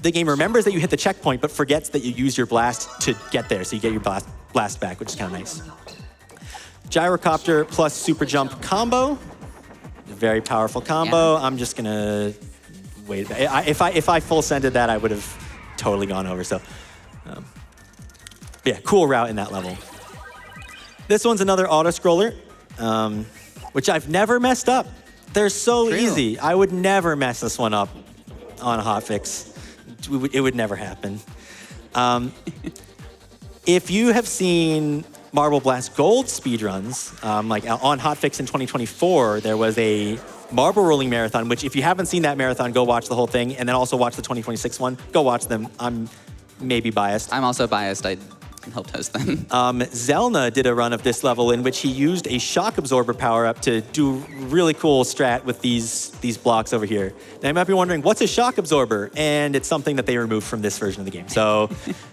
the game remembers that you hit the checkpoint, but forgets that you use your blast to get there. So you get your blast back, which is kind of nice. Gyrocopter plus super jump combo. Very powerful combo. Yeah. I'm just gonna wait. If I full sended that, I would have totally gone over. So, yeah, cool route in that level. This one's another auto scroller, which I've never messed up. They're so easy. I would never mess this one up on a hotfix. It would never happen. If you have seen Marble Blast Gold speedruns, like on hotfix in 2024, there was a marble rolling marathon, which if you haven't seen that marathon, go watch the whole thing, and then also watch the 2026 one. Go watch them. I'm maybe biased. I'm also biased. I helped host them. Zelna did a run of this level in which he used a shock absorber power-up to do really cool strat with these blocks over here. Now you might be wondering, what's a shock absorber? And it's something that they removed from this version of the game. So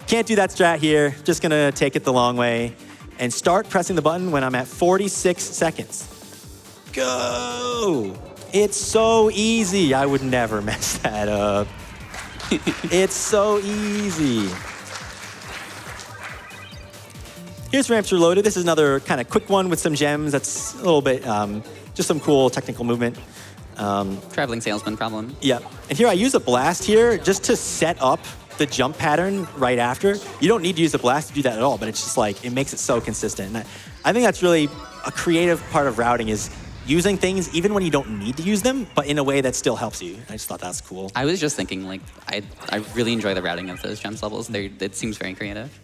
can't do that strat here. Just gonna take it the long way and start pressing the button when I'm at 46 seconds. Go! It's so easy. I would never mess that up. It's so easy. Here's Ramps Reloaded. This is another kind of quick one with some gems. That's a little bit, just some cool technical movement. Traveling salesman problem. Yeah. And here I use a blast here just to set up the jump pattern right after. You don't need to use a blast to do that at all, but it's just like, it makes it so consistent. And I think that's really a creative part of routing, is using things even when you don't need to use them, but in a way that still helps you. I just thought that's cool. I was just thinking, like, I really enjoy the routing of those gems levels. It seems very creative.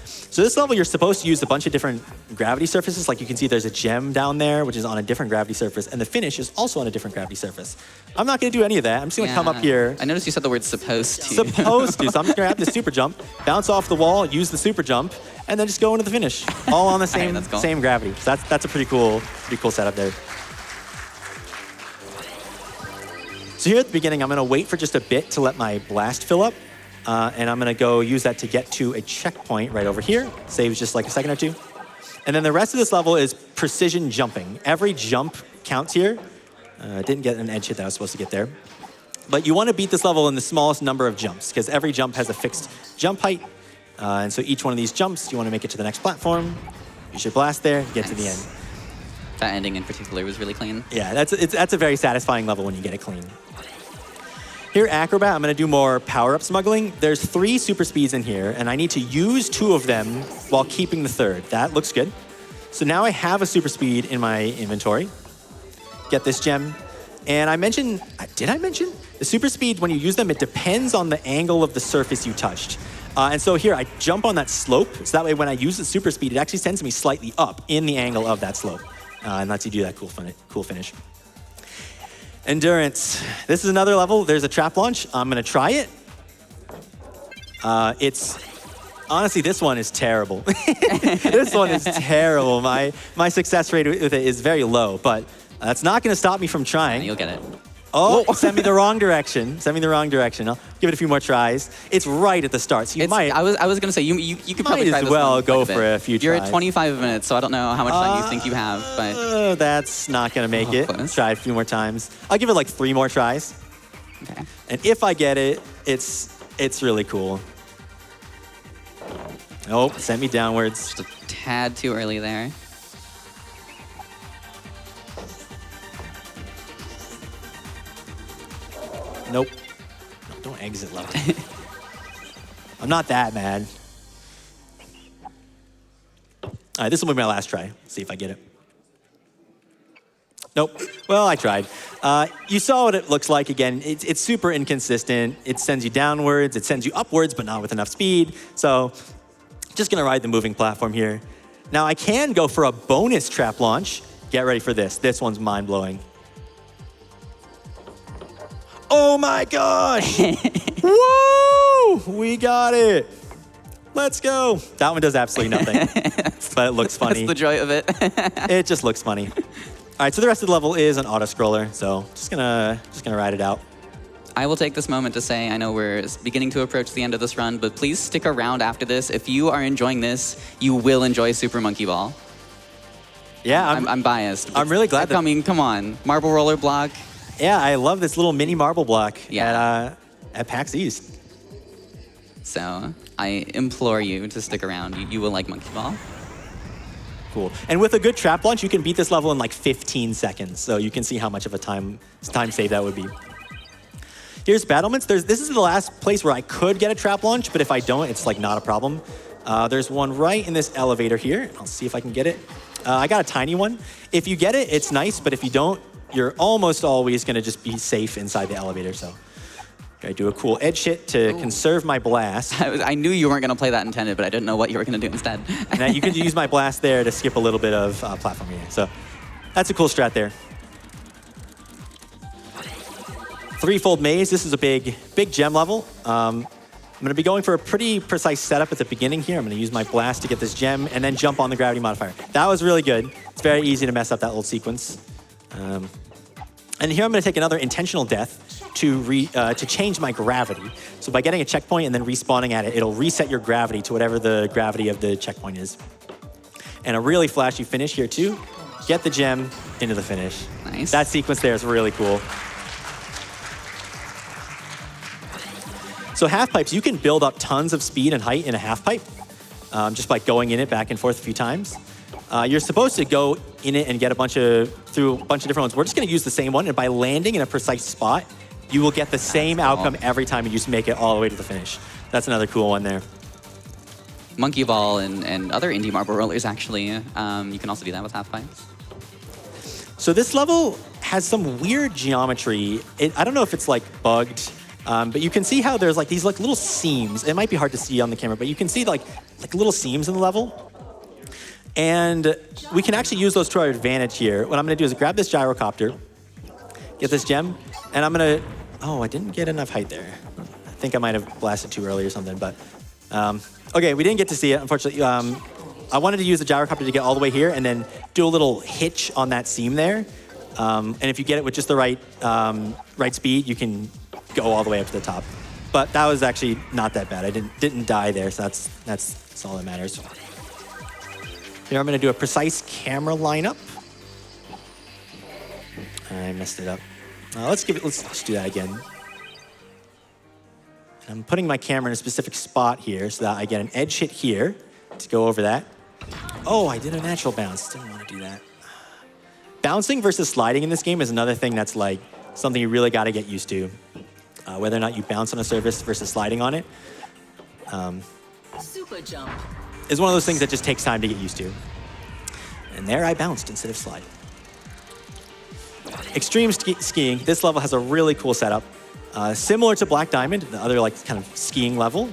So this level, you're supposed to use a bunch of different gravity surfaces. Like you can see there's a gem down there, which is on a different gravity surface, and the finish is also on a different gravity surface. I'm not gonna do any of that. I'm just gonna come up here. I noticed you said the word supposed to. Supposed to, so I'm just gonna have the super jump, bounce off the wall, use the super jump, and then just go into the finish. All on the same, right, cool. same gravity. So that's a pretty cool setup there. So here at the beginning, I'm gonna wait for just a bit to let my blast fill up. And I'm gonna go use that to get to a checkpoint right over here. Saves just like a second or two. And then the rest of this level is precision jumping. Every jump counts here. Didn't get an edge hit that I was supposed to get there. But you wanna beat this level in the smallest number of jumps, because every jump has a fixed jump height. And so each one of these jumps, you wanna make it to the next platform. You should blast there, get to the end. That ending in particular was really clean. Yeah, that's a very satisfying level when you get it clean. Here, Acrobat, I'm gonna do more power-up smuggling. There's 3 super speeds in here, and I need to use 2 of them while keeping the third. That looks good. So now I have a super speed in my inventory. Get this gem. And did I mention? The super speed, when you use them, it depends on the angle of the surface you touched. And so here, I jump on that slope, so that way when I use the super speed, it actually sends me slightly up in the angle of that slope. And lets you do that cool finish. Endurance. This is another level. There's a trap launch. I'm gonna try it. It's Honestly, this one is terrible. This one is terrible. My success rate with it is very low, but that's not going to stop me from trying. You'll get it. Oh, send me the wrong direction. Send me the wrong direction. I'll give it a few more tries. It's right at the start, so you might. I was going to say you could probably try might as this well one go quite a for bit. a few You're tries. at 25 minutes, so I don't know how much time you think you have, but That's not going to make it. Close. Try it a few more times. I'll give it like 3 more tries. okay. And if I get it, it's really cool. Oh, sent me downwards. Just a tad too early there. Nope. No, don't exit level. I'm not that mad. All right, this will be my last try. See if I get it. Nope. Well, I tried. You saw what it looks like. Again, it's super inconsistent. It sends you downwards. It sends you upwards, but not with enough speed. So just going to ride the moving platform here. Now, I can go for a bonus trap launch. Get ready for this. This one's mind-blowing. Oh my gosh! Woo! We got it. Let's go. That one does absolutely nothing, but it looks funny. That's the joy of it. It just looks funny. All right, so the rest of the level is an auto scroller, so just gonna ride it out. I will take this moment to say, I know we're beginning to approach the end of this run, but please stick around after this. If you are enjoying this, you will enjoy Super Monkey Ball. Yeah, I'm biased. I'm really glad that. I mean, come on, Marble Roller block. Yeah, I love this little mini marble block Yeah. at PAX East. So I implore you to stick around. You will like Monkey Ball. Cool. And with a good trap launch, you can beat this level in like 15 seconds. So you can see how much of a time save that would be. Here's battlements. This is the last place where I could get a trap launch, but if I don't, it's like not a problem. There's one right in this elevator here. I'll see if I can get it. I got a tiny one. If you get it, it's nice, but if you don't, you're almost always gonna just be safe inside the elevator, so. I do a cool edge hit to conserve my blast. I knew you weren't going to play that intended, but I didn't know what you were going to do instead. Now you can use my blast there to skip a little bit of platforming. So that's a cool strat there. Threefold maze. This is a big gem level. I'm going to be going for a pretty precise setup at the beginning here. I'm going to use my blast to get this gem and then jump on the gravity modifier. That was really good. It's very easy to mess up that little sequence. And here I'm going to take another intentional death to change my gravity. So by getting a checkpoint and then respawning at it, it'll reset your gravity to whatever the gravity of the checkpoint is. And a really flashy finish here too. Get the gem into the finish. Nice. That sequence there is really cool. So half pipes, you can build up tons of speed and height in a half pipe just by going in it back and forth a few times. You're supposed to go in it and get through a bunch of different ones. We're just going to use the same one, and by landing in a precise spot, you will get the same outcome every time you just make it all the way to the finish. That's another cool one there. Monkey Ball and other indie marble rollers, actually. You can also do that with half pipes. So this level has some weird geometry. I don't know if it's like bugged, but you can see how there's like these like little seams. It might be hard to see on the camera, but you can see like little seams in the level. And we can actually use those to our advantage here. What I'm going to do is grab this gyrocopter, get this gem, and I'm going to... Oh, I didn't get enough height there. I think I might have blasted too early or something, but... okay, we didn't get to see it, unfortunately. I wanted to use the gyrocopter to get all the way here and then do a little hitch on that seam there. And if you get it with just the right speed, you can go all the way up to the top. But that was actually not that bad. I didn't die there, so that's all that matters. Here I'm going to do a precise camera lineup. I messed it up. Let's do that again. I'm putting my camera in a specific spot here so that I get an edge hit here to go over that. Oh, I did a natural bounce. Didn't want to do that. Bouncing versus sliding in this game is another thing that's like something you really got to get used to. Whether or not you bounce on a surface versus sliding on it. Super jump. Is one of those things that just takes time to get used to. And there I bounced instead of sliding. Extreme skiing. This level has a really cool setup. Similar to Black Diamond, the other like kind of skiing level.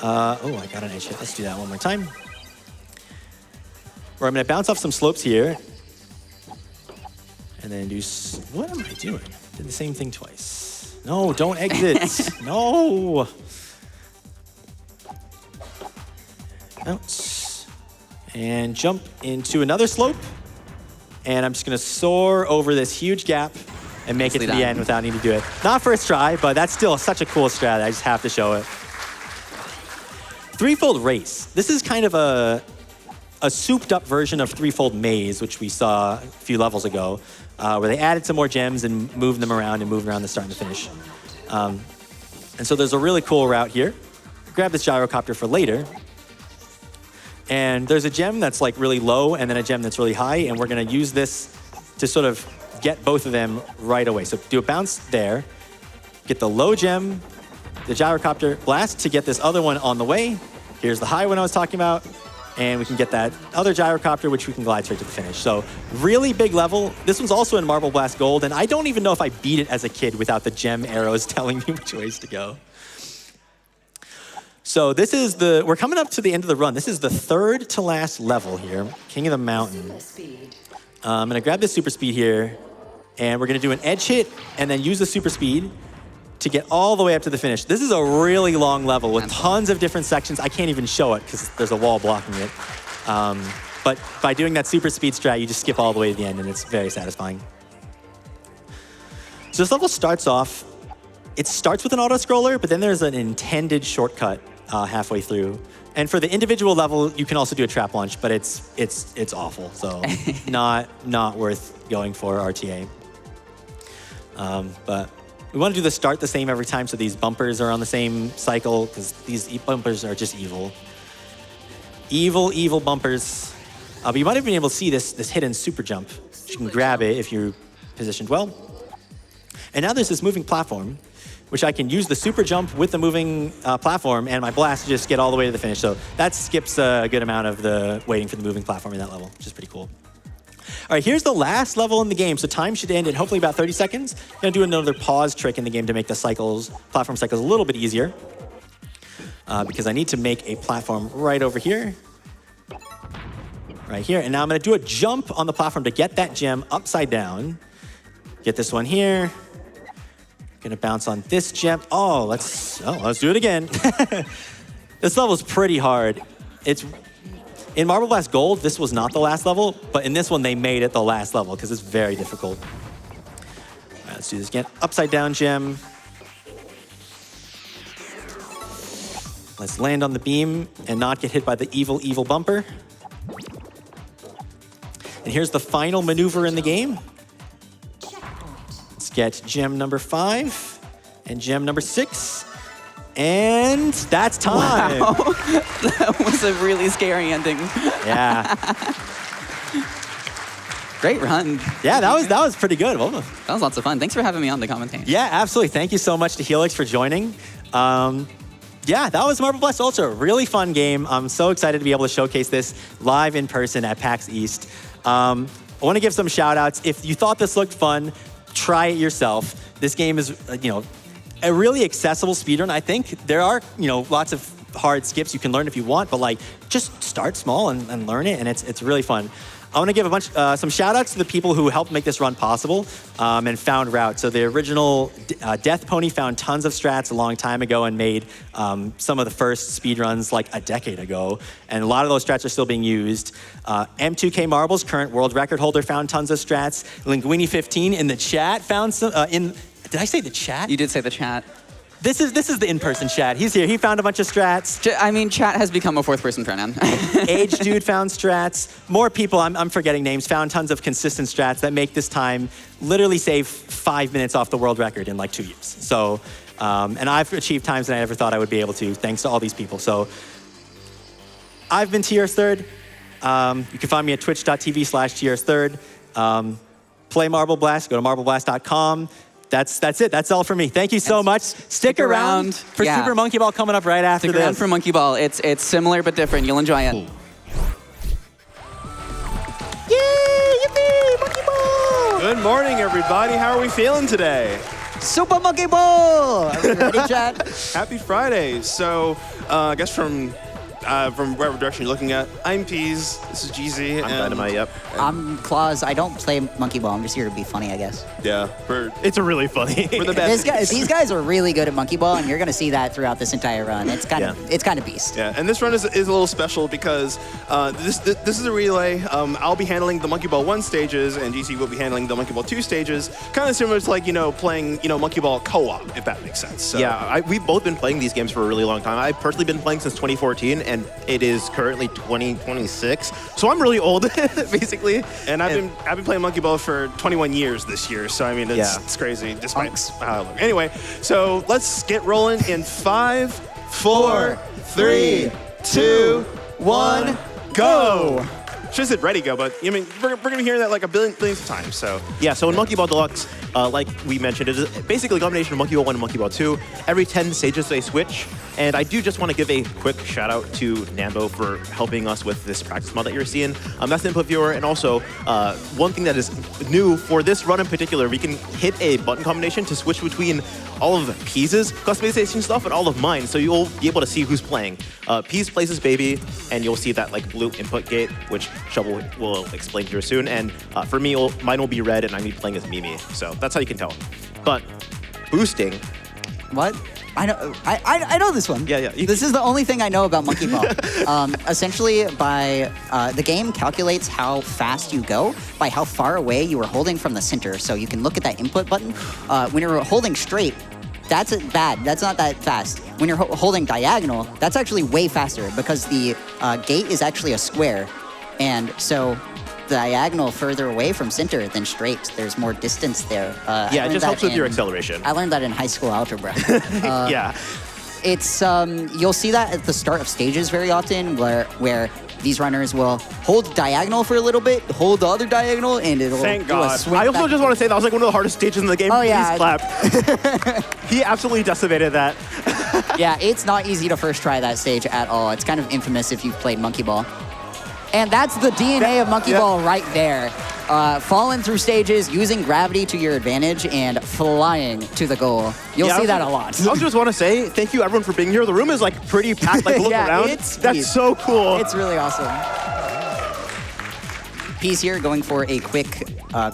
Oh, I got an edge hit. Let's do that one more time. Where I'm going to bounce off some slopes here. And then do... What am I doing? Did the same thing twice. No, don't exit. No. Bounce. And jump into another slope. And I'm just going to soar over this huge gap and make it to the end without needing to do it. Not first try, but that's still such a cool strat. I just have to show it. Threefold Race. This is kind of a souped up version of Threefold Maze, which we saw a few levels ago, where they added some more gems and moved them around and moved around the start and the finish. And so there's a really cool route here. Grab this gyrocopter for later. And there's a gem that's like really low and then a gem that's really high, and we're gonna use this to sort of get both of them right away. So do a bounce there, get the low gem, the gyrocopter blast to get this other one on the way. Here's the high one I was talking about, and we can get that other gyrocopter, which we can glide straight to the finish. So really big level. This one's also in Marble Blast Gold, and I don't even know if I beat it as a kid without the gem arrows telling me which ways to go. So this is we're coming up to the end of the run. This is the third to last level here, King of the Mountain. I'm gonna grab this super speed here, and we're gonna do an edge hit and then use the super speed to get all the way up to the finish. This is a really long level with tons of different sections. I can't even show it because there's a wall blocking it. But by doing that super speed strat, you just skip all the way to the end, and it's very satisfying. So this level starts off, it starts with an auto-scroller, but then there's an intended shortcut halfway through. And for the individual level, you can also do a trap launch, but it's awful. So not worth going for RTA. But we want to do the start the same every time, so these bumpers are on the same cycle, because these bumpers are just evil. Evil, evil bumpers. But you might have been able to see this hidden super jump. You can grab it if you're positioned well. And now there's this moving platform, which I can use the super jump with the moving platform and my blast to just get all the way to the finish. So that skips a good amount of the waiting for the moving platform in that level, which is pretty cool. All right, here's the last level in the game. So time should end in hopefully about 30 seconds. I'm gonna do another pause trick in the game to make the platform cycles a little bit easier. Because I need to make a platform right over here. Right here, and now I'm gonna do a jump on the platform to get that gem upside down. Get this one here. Gonna bounce on this gem. Let's do it again. This level is pretty hard. In Marble Blast Gold, this was not the last level, but in this one, they made it the last level because it's very difficult. All right, let's do this again. Upside down gem. Let's land on the beam and not get hit by the evil, evil bumper. And here's the final maneuver in the game. Let's get gem number 5 and gem number 6. And that's time. Wow. That was a really scary ending. Yeah. Great run. Yeah, that was pretty good. That was lots of fun. Thanks for having me on the commentating. Yeah, absolutely. Thank you so much to Helix for joining. Yeah, that was Marble Blast Ultra. Really fun game. I'm so excited to be able to showcase this live in person at PAX East. I want to give some shout outs. If you thought this looked fun, try it yourself. This game is, a really accessible speedrun. I think there are, lots of hard skips you can learn if you want, but just start small and learn it, and it's really fun. I want to give some shout outs to the people who helped make this run possible and found routes. So the original Death Pony found tons of strats a long time ago and made some of the first speedruns a decade ago. And a lot of those strats are still being used. M2K Marbles, current world record holder, found tons of strats. Linguini15 in the chat found some, did I say the chat? You did say the chat. This is the in-person chat. He's here. He found a bunch of strats. Chat has become a fourth-person pronoun. Age Dude found strats. More people, I'm forgetting names, found tons of consistent strats that make this time literally save 5 minutes off the world record in 2 years. So, and I've achieved times that I never thought I would be able to, thanks to all these people. So, I've been TRS3rd. You can find me at twitch.tv/TRS3rd. Play Marble Blast. Go to marbleblast.com. That's it. That's all for me. Thank you so much. Stick around for Super Monkey Ball coming up right after this. Stick around for Monkey Ball. It's similar but different. You'll enjoy it. Yay! Yippee! Monkey Ball! Good morning, everybody. How are we feeling today? Super Monkey Ball! Are we ready, chat? Happy Friday. So, I guess from from whatever direction you're looking at. I'm Peas. This is GZ. I'm Dynamite, yep. I'm Claus. I don't play Monkey Ball. I'm just here to be funny, I guess. Yeah, It's really funny. we're the best. These guys are really good at Monkey Ball, and you're going to see that throughout this entire run. It's kind of beast. Yeah, and this run is a little special because this is a relay. I'll be handling the Monkey Ball 1 stages, and GC will be handling the Monkey Ball 2 stages. Kind of similar to, like, playing, Monkey Ball co-op, if that makes sense. So. Yeah, we've both been playing these games for a really long time. I've personally been playing since 2014, and it is currently 2026. So I'm really old, basically. And I've been playing Monkey Ball for 21 years this year. So I mean, it's crazy. Despite how I look. Anyway, so let's get rolling in 5, 4, 3, 2, 1, go. Should have said ready, go, but I mean, we're going to hear that like a billionth times, so. Yeah, so in Monkey Ball Deluxe, like we mentioned, it is basically a combination of Monkey Ball 1 and Monkey Ball 2. Every 10 stages they switch, and I do just want to give a quick shout out to Nambo for helping us with this practice mod that you're seeing. That's the input viewer, and also one thing that is new for this run in particular, we can hit a button combination to switch between all of Peas' customization stuff and all of mine, so you'll be able to see who's playing. Peas plays his baby, and you'll see that like blue input gate, which Shovel will explain to you soon. And for me, mine will be red, and I'm going to be playing as Mimi. So that's how you can tell. But boosting. What? I know this one. Yeah. This is the only thing I know about Monkey Ball. Essentially, the game calculates how fast you go by how far away you are holding from the center. So you can look at that input button. When you're holding straight, that's bad. That's not that fast. When you're holding diagonal, that's actually way faster because the gate is actually a square. And so diagonal further away from center than straight. There's more distance there. Yeah, it just helps with your acceleration. I learned that in high school algebra. Yeah. It's you'll see that at the start of stages very often where these runners will hold diagonal for a little bit, hold the other diagonal, and it'll Thank do a God. swing I also back. just want to say that was like one of the hardest stages in the game. Oh, yeah. Please clap. He absolutely decimated that. Yeah, it's not easy to first try that stage at all. It's kind of infamous if you've played Monkey Ball. And that's the DNA of Monkey Ball right there. Falling through stages, using gravity to your advantage, and flying to the goal. You'll see that a lot. I also just want to say thank you everyone for being here. The room is like pretty packed. Like look around. That's so cool. It's really awesome. Peas here going for a quick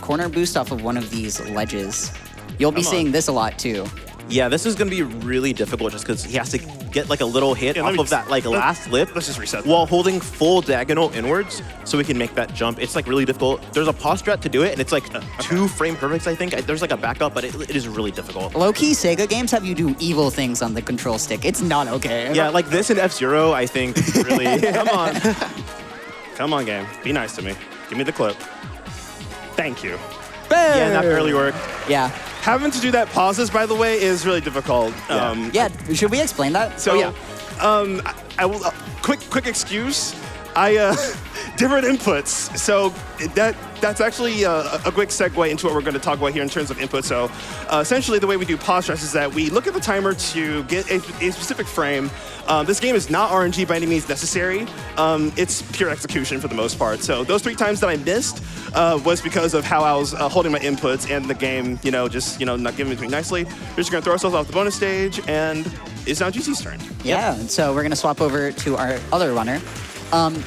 corner boost off of one of these ledges. You'll be seeing this a lot too. Yeah, this is going to be really difficult just because he has to get like a little hit off of that like last lip. Let's just reset while holding full diagonal inwards so we can make that jump. It's like really difficult. There's a pause strat to do it, and it's like 2 frame perfects, I think. There's like a backup, but it is really difficult. Low-key Sega games have you do evil things on the control stick. It's not okay. Yeah, like this in F-Zero, I think, really. Come on. Come on, game. Be nice to me. Give me the clip. Thank you. Yeah, that barely worked. Yeah. Having to do that pauses, by the way, is really difficult. Yeah, should we explain that? So, I will, quick excuse. Different inputs. So that's actually a quick segue into what we're going to talk about here in terms of input. So essentially the way we do pause stress is that we look at the timer to get a specific frame. This game is not RNG by any means necessary. It's pure execution for the most part. So those 3 times that I missed was because of how I was holding my inputs and the game, just not giving it to me nicely. We're just going to throw ourselves off the bonus stage, and it's now GC's turn. Yeah, so we're going to swap over to our other runner.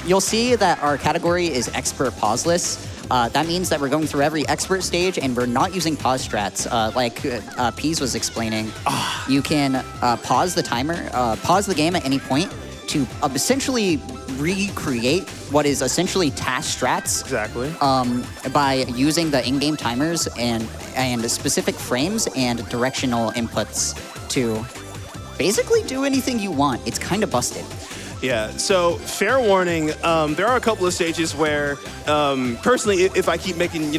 You'll see that our category is expert pauseless. That means that we're going through every expert stage and we're not using pause strats. Like Peas was explaining, you can pause the timer, pause the game at any point to essentially recreate what is essentially task strats. Exactly. By using the in-game timers and specific frames and directional inputs to basically do anything you want. It's kind of busted. Yeah, so fair warning, there are a couple of stages where, personally, if I keep making,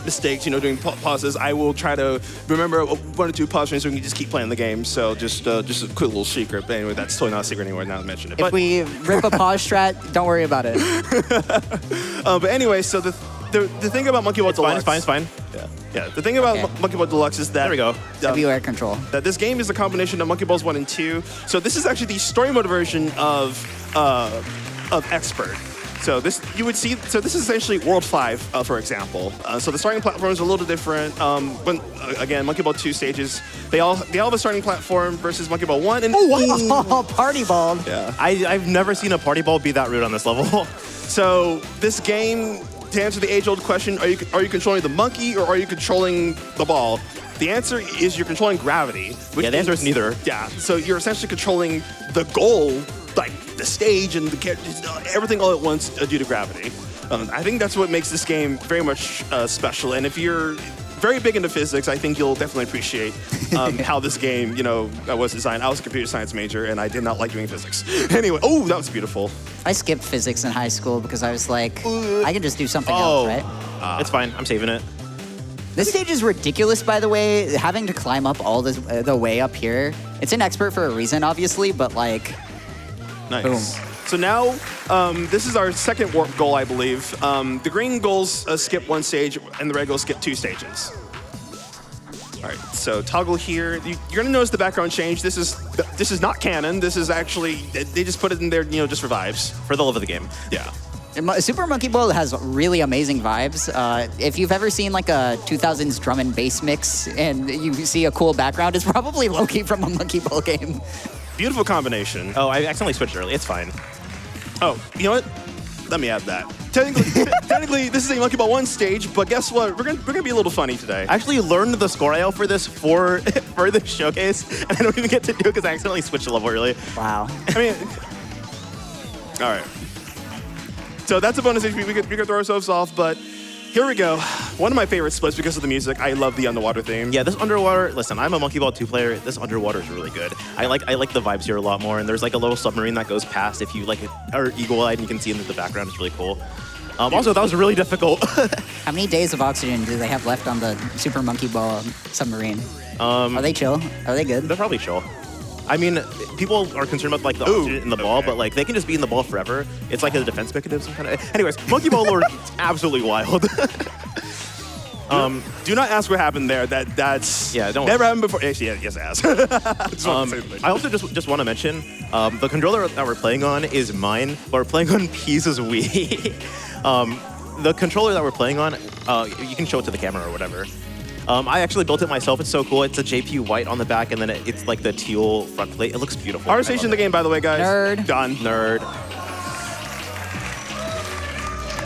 mistakes, doing pauses, I will try to remember 1 or 2 pause frames so we can just keep playing the game. So just a quick little secret. But anyway, that's totally not a secret anymore now that I mentioned it. If we rip a pause strat, don't worry about it. But anyway, so the thing about Monkey Ball Deluxe... It's fine. Yeah, the thing about Monkey Ball Deluxe is that... There we go. WR control. That this game is a combination of Monkey Balls 1 and 2. So this is actually the story mode version of Expert. So this you would see. So this is essentially World 5, for example. So the starting platforms are a little different. But again, Monkey Ball 2 stages. They all have a starting platform versus Monkey Ball 1. And Oh, party ball. yeah. I've never seen a party ball be that rude on this level. So this game, to answer the age-old question, are you controlling the monkey or are you controlling the ball? The answer is you're controlling gravity. Yeah, the answer is neither. Yeah, so you're essentially controlling the goal, like the stage and the everything all at once due to gravity. I think that's what makes this game very much special. And if you're very big into physics, I think you'll definitely appreciate how this game, was designed. I was a computer science major, and I did not like doing physics. Anyway, oh, that was beautiful. I skipped physics in high school because I was like, I can just do something else, right? It's fine. I'm saving it. This stage is ridiculous, by the way. Having to climb up all this, the way up here. It's an expert for a reason, obviously, but like, Nice. boom. So now, this is our second warp goal, I believe. The green goals skip one stage, and the red goals skip 2 stages. All right, so toggle here. You're gonna notice the background change. This is not canon. This is actually, they just put it in there, just for vibes. For the love of the game. Yeah. Super Monkey Ball has really amazing vibes. If you've ever seen like a 2000s drum and bass mix and you see a cool background, it's probably low-key from a Monkey Ball game. Beautiful combination. Oh, I accidentally switched early. It's fine. Oh, you know what? Let me add that. Technically, this is a Monkey Ball 1 stage, but guess what? We're gonna be a little funny today. I actually learned the score IL for this for the showcase, and I don't even get to do it because I accidentally switched the level early. Wow. I mean, all right. So that's a bonus HP. We could throw ourselves off, but here we go. One of my favorite splits because of the music. I love the underwater theme. Yeah, this underwater. Listen, I'm a Monkey Ball 2 player. This underwater is really good. I like the vibes here a lot more. And there's like a little submarine that goes past. If you are eagle-eyed and you can see into the background, it's really cool. Also, that was really difficult. How many days of oxygen do they have left on the Super Monkey Ball submarine? Are they chill? Are they good? They're probably chill. I mean, people are concerned about like the oxygen in the ball, but like they can just be in the ball forever. It's like a defense mechanism kind of. Anyways, Monkey Ball lore is absolutely wild. Do not ask what happened there. That's don't never happened before. Actually, yes, it has. I also just want to mention the controller that we're playing on is mine, but we're playing on P's Wii. The controller that we're playing on, you can show it to the camera or whatever. I actually built it myself. It's so cool. It's a JP white on the back, and then it's like the teal front plate. It looks beautiful. Our station in the game, by the way, guys. Nerd. Done. Nerd.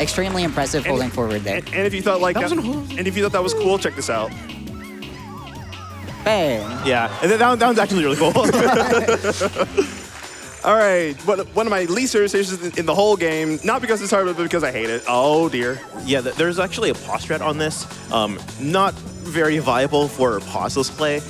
Extremely impressive holding forward there. And if you thought that was cool, check this out. Bang. Yeah, and that one's actually really cool. All right, one of my least favorite stations in the whole game, not because it's hard, but because I hate it. Oh dear. Yeah, there's actually a pause strat on this. Not very viable for pauseless play,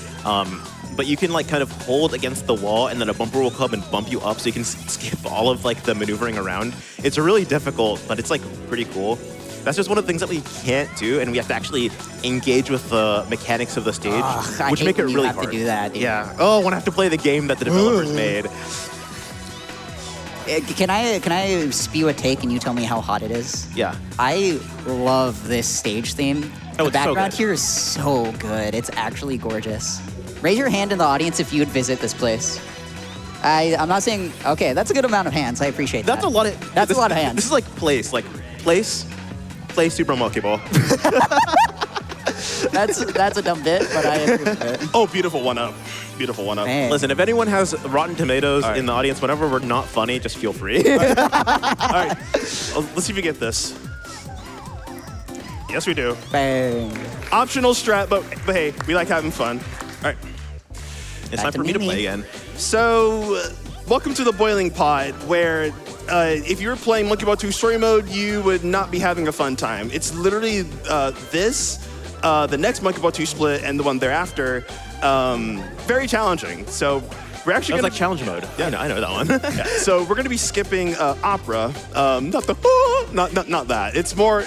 but you can like kind of hold against the wall and then a bumper will come and bump you up so you can skip all of like the maneuvering around. It's really difficult, but it's like pretty cool. That's just one of the things that we can't do, and we have to actually engage with the mechanics of the stage, which make it really hard. You have to do that, dude. Yeah. Oh, when I have to play the game that the developers made. Can I spew a take and you tell me how hot it is? Yeah. I love this stage theme. Oh, The it's so background good. here is so good. It's actually gorgeous. Raise your hand in the audience if you would visit this place. I'm not saying, okay, that's a good amount of hands. I appreciate that. That's a lot of. That's a lot of hands. This is like play Super Monkey Ball. That's a dumb bit, but I agree with it. Oh, beautiful one up. Beautiful one up. Man. Listen, if anyone has Rotten Tomatoes in the audience, whenever we're not funny, just feel free. All right, let's see if we get this. Yes, we do. Bang. Optional strat, but hey, we like having fun. All right. It's time for me to play again. So, welcome to the boiling pot, where if you were playing Monkey Ball 2 story mode, you would not be having a fun time. It's literally the next Monkey Ball 2 split, and the one thereafter. Very challenging. So we're actually That was gonna like challenge mode. Yeah, I know that one. yeah, so we're gonna be skipping opera. Not the not that. It's more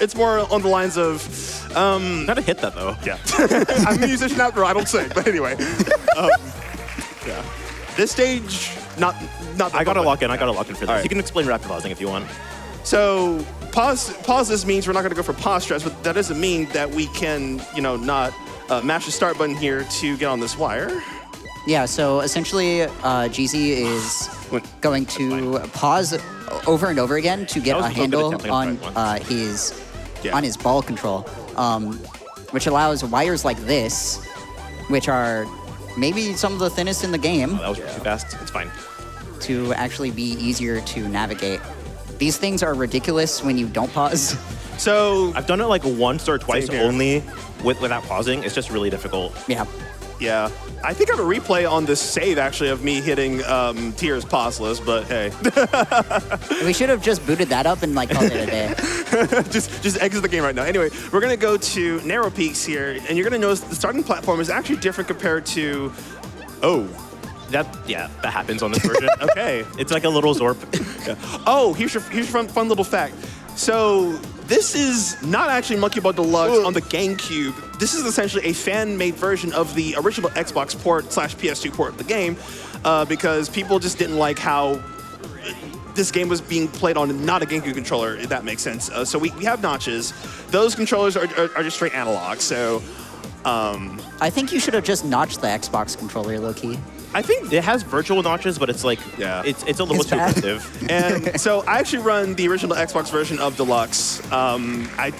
on the lines of. Gotta hit that though. Yeah, I'm a musician after all, I don't sing, but anyway. Yeah, this stage not. I gotta lock in. I gotta lock in for this. All right. You can explain rapid pausing if you want. So pause this means we're not gonna go for pause stress, but that doesn't mean that we can not mash the start button here to get on this wire. Yeah, so essentially, GZ is going to pause over and over again to get That a was so good handle at tapping on right his ball control, which allows wires like this, which are maybe some of the thinnest in the game, That was too fast. It's fine. to actually be easier to navigate. These things are ridiculous when you don't pause. So I've done it like once or twice Same here. only without pausing. It's just really difficult. Yeah. yeah, I think I have a replay on this save actually of me hitting Tier's pauseless, but hey, We should have just booted that up and like called it a day. just exit the game right now. Anyway, we're gonna go to Neopets here, and you're gonna notice the starting platform is actually different compared to. Oh, That happens on this version. okay. It's like a little Zorp. Oh, here's your fun little fact. So this is not actually Monkey Ball Deluxe on the GameCube. This is essentially a fan-made version of the original Xbox port / PS2 port of the game, because people just didn't like how this game was being played on not a GameCube controller, if that makes sense. So we have notches. Those controllers are just straight analog. So I think you should have just notched the Xbox controller, low-key. I think it has virtual notches, but it's like it's a little It's too bad. aggressive. And so I actually run the original Xbox version of Deluxe. I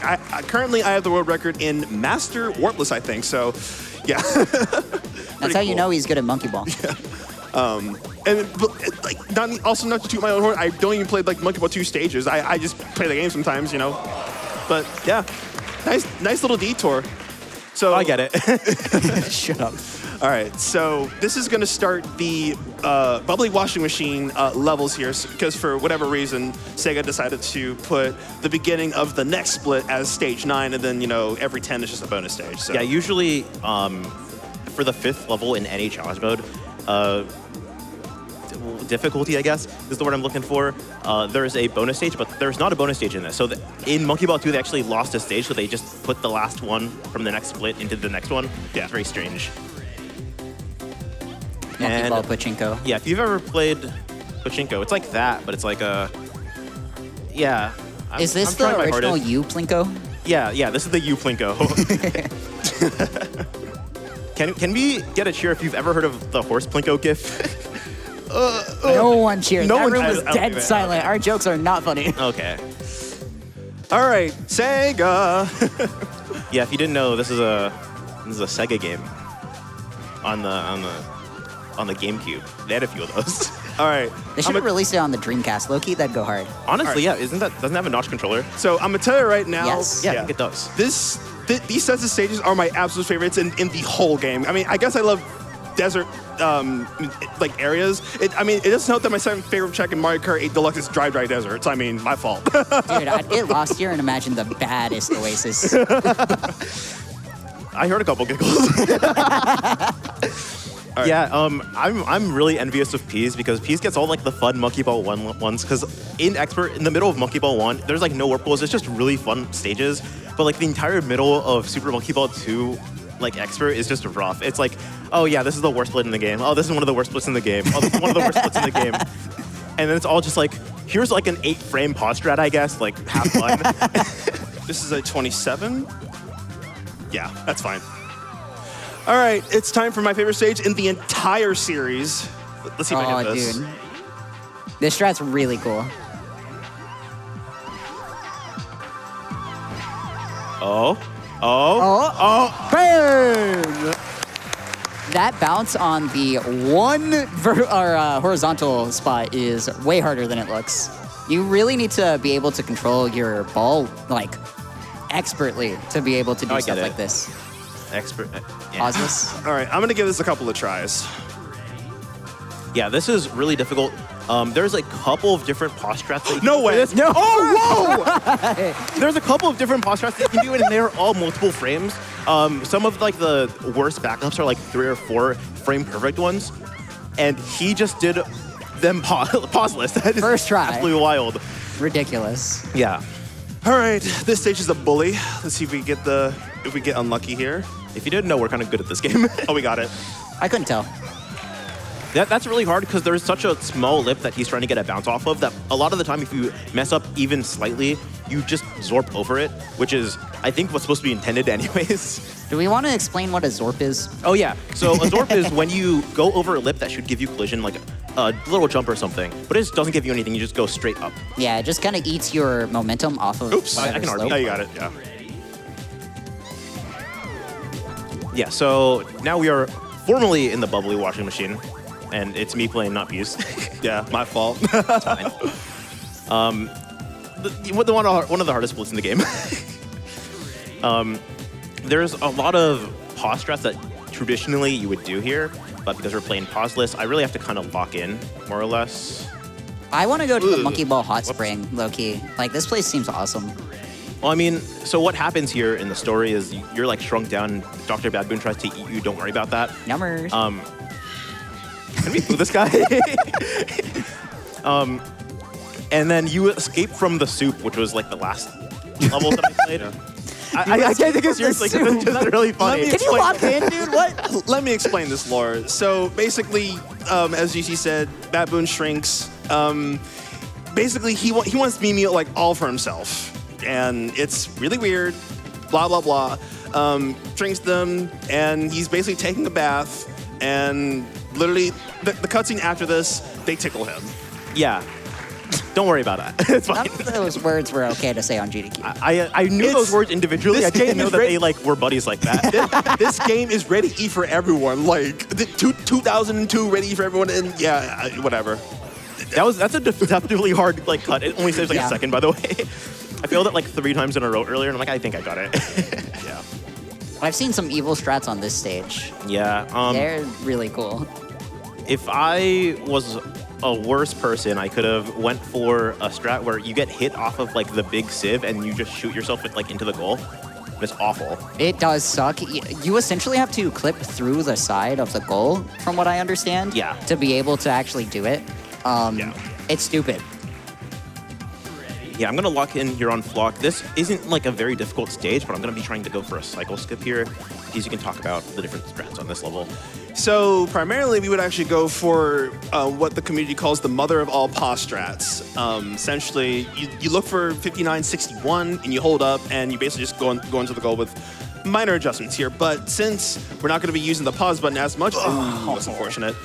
currently I have the world record in Master Warpless, I think. So, yeah. That's how you know he's good at Monkey Ball. And like not to toot my own horn, I don't even play like Monkey Ball 2 stages. I just play the game sometimes, you know. But yeah, nice little detour. So I get it. Shut up. All right, so this is going to start the bubbly washing machine levels here, because for whatever reason, Sega decided to put the beginning of the next split as stage 9, and then, you know, every 10 is just a bonus stage. So. Yeah, usually for the 5th level in any challenge mode, difficulty, I guess, is the word I'm looking for. There's a bonus stage, but there's not a bonus stage in this. So in Monkey Ball 2, they actually lost a stage, so they just put the last one from the next split into the next one. Yeah, it's very strange. Monkey Ball Pachinko. Yeah, if you've ever played Pachinko, it's like that, but it's like a... Yeah. Is this I'm trying the my original hardest. U-Plinko? Yeah, this is the U-Plinko. Can we get a cheer if you've ever heard of the horse Plinko gif? No one cheered. No that one- room was I don't dead even- silent. Our jokes are not funny. Okay. All right, Sega. Yeah, if you didn't know, this is a Sega game on the GameCube. They had a few of those. All right. They should have released it on the Dreamcast. Low-key, that'd go hard. Honestly, yeah, doesn't it have a notch controller? So I'm gonna tell you right now. Yes. Yeah, I think it does. These sets of stages are my absolute favorites in the whole game. I mean, I guess I love desert like areas. It doesn't help that my second favorite check in Mario Kart 8 Deluxe is Dry Deserts. I mean, my fault. Dude, I'd get lost here and imagine the baddest Oasis. I heard a couple giggles. Right. Yeah, I'm really envious of Peas because Peas gets all like the fun Monkey Ball 1 ones because in the middle of Monkey Ball 1, there's like no warp pools. It's just really fun stages. But like the entire middle of Super Monkey Ball 2, like Expert is just rough. It's like, oh yeah, this is the worst split in the game. Oh, this is one of the worst splits in the game. Oh, this is one of the worst splits in the game. And then it's all just like, here's like an 8-frame pause strat, I guess, like half fun. This is a 27. Yeah, that's fine. All right, it's time for my favorite stage in the entire series. Let's see if I get this. Dude. This strat's really cool. Boom! That bounce on the one horizontal spot is way harder than it looks. You really need to be able to control your ball like expertly to be able to do stuff like this. Expert. Pause this. All right, I'm gonna give this a couple of tries. Yeah, this is really difficult. There's a couple of different pause strats that you No can do way. for this. No. Oh, whoa! There's a couple of different pause strats that you can do, and they're all multiple frames. Some of like the worst backups are like 3 or 4 frame perfect ones, and he just did them pauseless. That is First try. absolutely wild. Ridiculous. Yeah. All right, this stage is a bully. Let's see if we get unlucky here. If you didn't know, we're kind of good at this game. Oh, we got it. I couldn't tell. That's really hard because there's such a small lip that he's trying to get a bounce off of that a lot of the time if you mess up even slightly, you just zorp over it, which is, I think, what's supposed to be intended anyways. Do we want to explain what a Zorp is? Oh yeah, so a zorp is when you go over a lip that should give you collision like a little jump or something, but it just doesn't give you anything. You just go straight up. Yeah, it just kind of eats your momentum off of. Oops, I can slope. RB. Oh, you got it. Yeah. Yeah, so now we are formally in the bubbly washing machine, and it's me playing, not Buse. Yeah, my fault. It's fine. One of the hardest splits in the game. There's a lot of pause strats that traditionally you would do here, but because we're playing pauseless, I really have to kind of lock in, more or less. I want to go to the Monkey Ball Hot Spring, low-key. Like, this place seems awesome. Well, I mean, so what happens here in the story is you're like shrunk down. Dr. Badboon tries to eat you. Don't worry about that. Numbers. Can we boo this guy? And then you escape from the soup, which was like the last level that I played. I can't take it seriously because it's just really funny. Can you lock in, dude? What? Let me explain this lore. So basically, as GC said, Badboon shrinks. Basically, he wants Mimi like all for himself. And it's really weird, blah, blah, blah. Shrinks them, and he's basically taking a bath, and literally, the cutscene after this, they tickle him. Yeah. Don't worry about that. It's fine. None of those words were okay to say on GDQ. I knew those words individually. I didn't know that they like were buddies like that. This game is ready to eat for everyone. Like, 2002 ready to eat for everyone, and yeah, whatever. That's a deceptively hard like cut. It only saves like a second, by the way. I failed it like 3 times in a row earlier, and I'm like, I think I got it. Yeah. I've seen some evil strats on this stage. Yeah. They're really cool. If I was a worse person, I could have went for a strat where you get hit off of like the big sieve and you just shoot yourself like into the goal. It's awful. It does suck. You essentially have to clip through the side of the goal, from what I understand. Yeah. To be able to actually do it. It's stupid. Yeah, I'm gonna lock in here on Flock. This isn't like a very difficult stage, but I'm gonna be trying to go for a cycle skip here. Because you can talk about the different strats on this level. So primarily, we would actually go for what the community calls the mother of all pause strats. Essentially, you look for 5961 and you hold up, and you basically just go into the goal with minor adjustments here. But since we're not going to be using the pause button as much, that's unfortunate.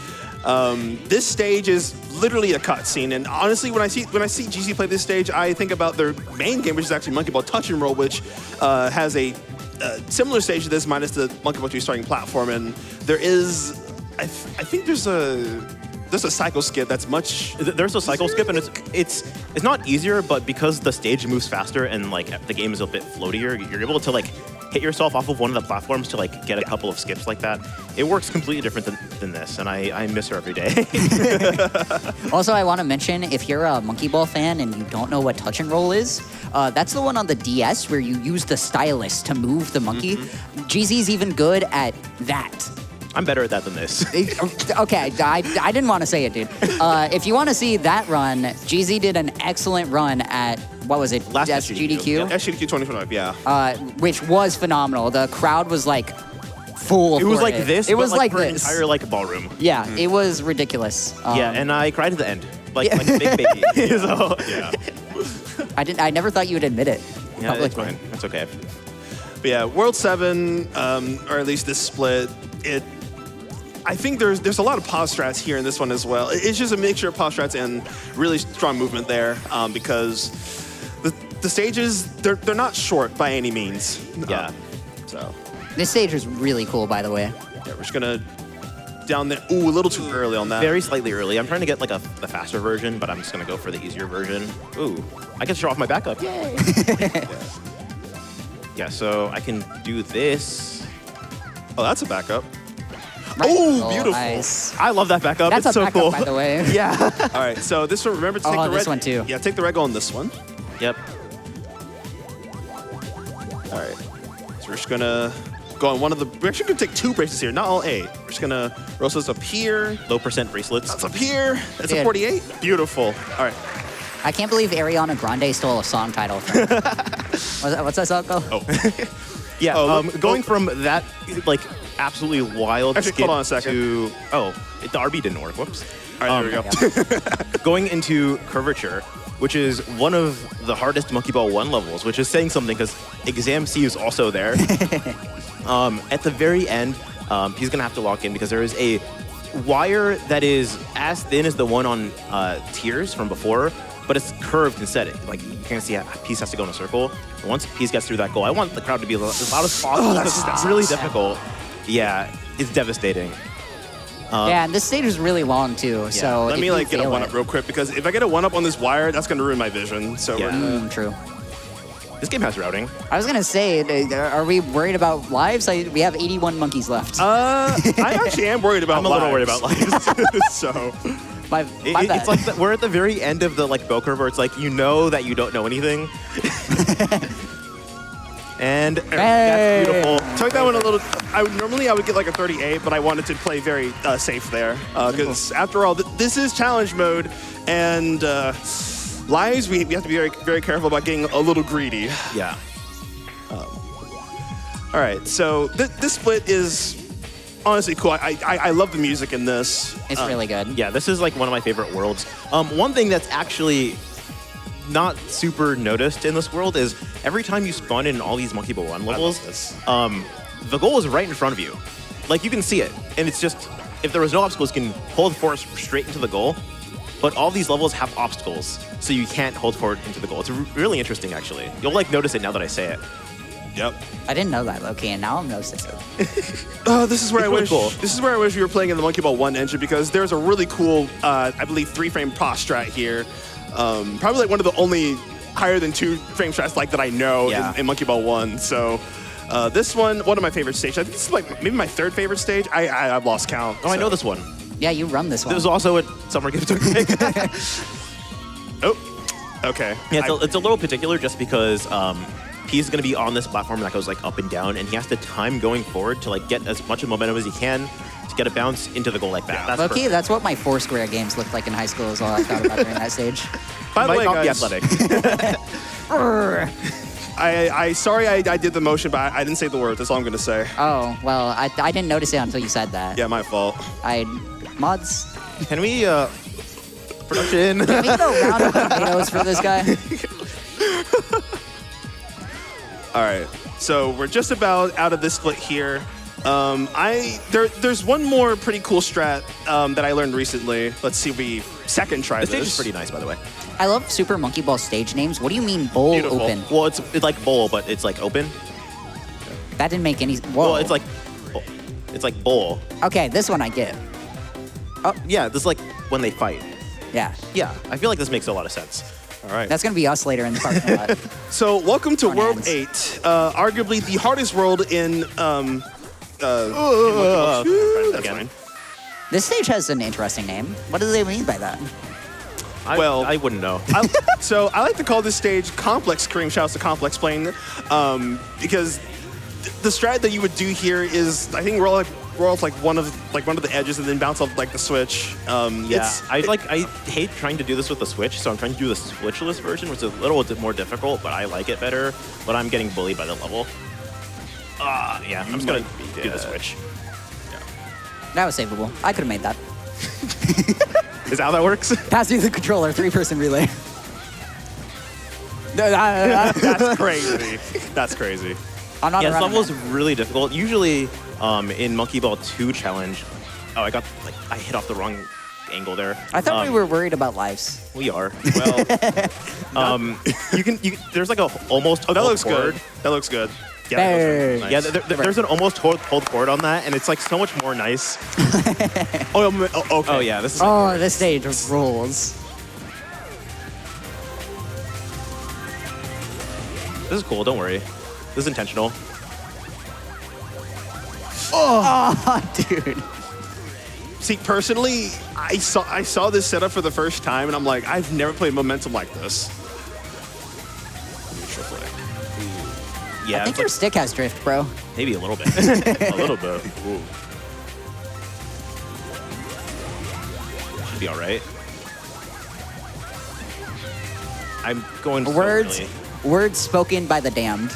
This stage is literally a cutscene, and honestly, when I see GC play this stage, I think about their main game, which is actually Monkey Ball Touch and Roll, which has a similar stage to this, minus the Monkey Ball 2 starting platform. And there is, I think there's a cycle skip that's much. There's a cycle skip, and it's not easier, but because the stage moves faster and like the game is a bit floatier, you're able to like hit yourself off of one of the platforms to like get a couple of skips like that. It works completely different than this, and I miss her every day. Also, I want to mention, if you're a Monkey Ball fan and you don't know what touch and roll is, that's the one on the DS where you use the stylus to move the monkey. GZ's even good at that. I'm better at that than this. Okay, I didn't want to say it, dude. If you want to see that run, GZ did an excellent run at, what was it? Last GDQ? Yeah. SGDQ 2025, yeah. Which was phenomenal. The crowd was like full. It was like this. It was but, like for this. An entire like ballroom. Yeah, it was ridiculous. Yeah, and I cried at the end, like a big baby. So Yeah. I never thought you would admit it. yeah, it's publicly. fine. That's okay. But yeah, World 7, or at least this split, I think there's a lot of pause strats here in this one as well. It's just a mixture of pause strats and really strong movement there, because the stages, they're not short by any means. Yeah. So This stage was really cool, by the way. yeah, we're just gonna down there. Ooh, a little too early on that. Very slightly early. I'm trying to get like the faster version, but I'm just gonna go for the easier version. Ooh, I can show off my backup. Yay! Yeah, so I can do this. Oh, that's a backup. Right. Oh, beautiful. Nice. I love that backup. That's it's a so backup, cool. by the way. Yeah. All right, so this one, remember to take the red. This one too. Yeah, take the red goal on this one. Yep. All right, so we're just gonna go on one of the. We're actually gonna take 2 braces here, not all 8. We're just gonna roast this up here. Low % bracelets. That's up here. That's a Dude. 48. Beautiful. All right. I can't believe Ariana Grande stole a song title from What's that song called? Oh. Yeah. Oh, going from that like absolutely wild Actually, skip hold on a second. to the RB didn't work. Whoops. All right, there we go. Going into curvature, which is one of the hardest Monkey Ball 1 levels, which is saying something because Exam C is also there. At the very end, he's gonna have to lock in because there is a wire that is as thin as the one on Tears from before, but it's curved instead. Like you can see a piece has to go in a circle. And once a piece gets through that goal, I want the crowd to be as loud as possible. That's really difficult. Yeah, it's devastating. Yeah, and this stage is really long too. So Let me like get a one-up real quick, because if I get a one-up on this wire, that's going to ruin my vision. So we're gonna... True. This game has routing. I was gonna say, are we worried about lives? We have 81 monkeys left. I actually am worried about I'm a little worried about lives. So... It's like we're at the very end of the like bell curve where it's like you know that you don't know anything. And that's beautiful. Took that one a little. Normally I would get like a 38, but I wanted to play very safe there because after all, this is challenge mode, and lives we have to be very very careful about getting a little greedy. Yeah. All right, so this split is honestly cool. I love the music in this. It's really good. Yeah, this is like one of my favorite worlds. One thing that's actually not super noticed in this world is every time you spawn in all these Monkey Ball Run levels, the goal is right in front of you. Like you can see it, and it's just, if there was no obstacles, you can hold forward straight into the goal, but all these levels have obstacles, so you can't hold forward into the goal. It's really interesting, actually. You'll like notice it now that I say it. Yep. I didn't know that, Loki, and now I'm noticing it. Oh, this is where It's really cool. This is where I wish we were playing in the Monkey Ball 1 engine, because there's a really cool, I believe, 3-frame pros strat here. Probably like one of the only higher than 2-frame strats like that I know in Monkey Ball 1. So this one of my favorite stages. I think this is like maybe my 3rd favorite stage. I've lost count. Oh, so. I know this one. Yeah, you run this one. This was also a Summer Game Tournament. Oh, okay. Yeah, it's a little particular just because he's going to be on this platform that goes like up and down, and he has to time going forward to like get as much of momentum as he can to get a bounce into the goal like that. That's Loki, that's what my Foursquare games looked like in high school is all I thought about during that stage. By the way, not be guys, athletic. sorry I did the motion, but I didn't say the word. That's all I'm going to say. Oh, well, I didn't notice it until you said that. Yeah, my fault. Mods? Can we, production? Can we get a round of tomatoes for this guy? All right, so we're just about out of this split here. There's one more pretty cool strat that I learned recently. Let's see if we second try this. The stage is pretty nice, by the way. I love Super Monkey Ball stage names. What do you mean bowl Beautiful. open? Well, it's like bowl, but it's like open. That didn't make any... Whoa. Well, it's like bowl. Okay, this one I get. Oh, yeah, this is like when they fight. Yeah. Yeah, I feel like this makes a lot of sense. All right. That's going to be us later in the parking lot. So welcome to On World hands. 8, arguably the hardest world in... that's fine. This stage has an interesting name. What do they mean by that? I wouldn't know. So I like to call this stage Complex Cream. Shouts to Complex Plane, because the strat that you would do here is, I think roll off like one of the edges and then bounce off like the switch. Yeah, I hate trying to do this with the Switch, so I'm trying to do the Switchless version, which is a little bit more difficult, but I like it better. But I'm getting bullied by the level. Yeah, I'm just gonna do the Switch. That was savable. I could have made that. Is that how that works? Pass you the controller, 3-person relay. That's crazy. That's crazy. I'm not Yeah, this around level is that. really difficult. Usually, in Monkey Ball 2 challenge, I hit off the wrong angle there. I thought we were worried about lives. We are. Well, there's like a almost. Oh, that looks forward. good. That looks good. Yeah, Hey. Nice. yeah. There's an almost hold forward on that, and it's like so much more nice. Okay. Oh yeah, this is. Oh, this stage rules. This is cool. Don't worry. This is intentional. Oh, dude. See, personally, I saw this setup for the first time, and I'm like, I've never played Momentum like this. Neutral play. Yeah, I think it's your like, stick has drift, bro. maybe a little bit. A little bit. Ooh. Should be all right. I'm going Words spoken by the damned.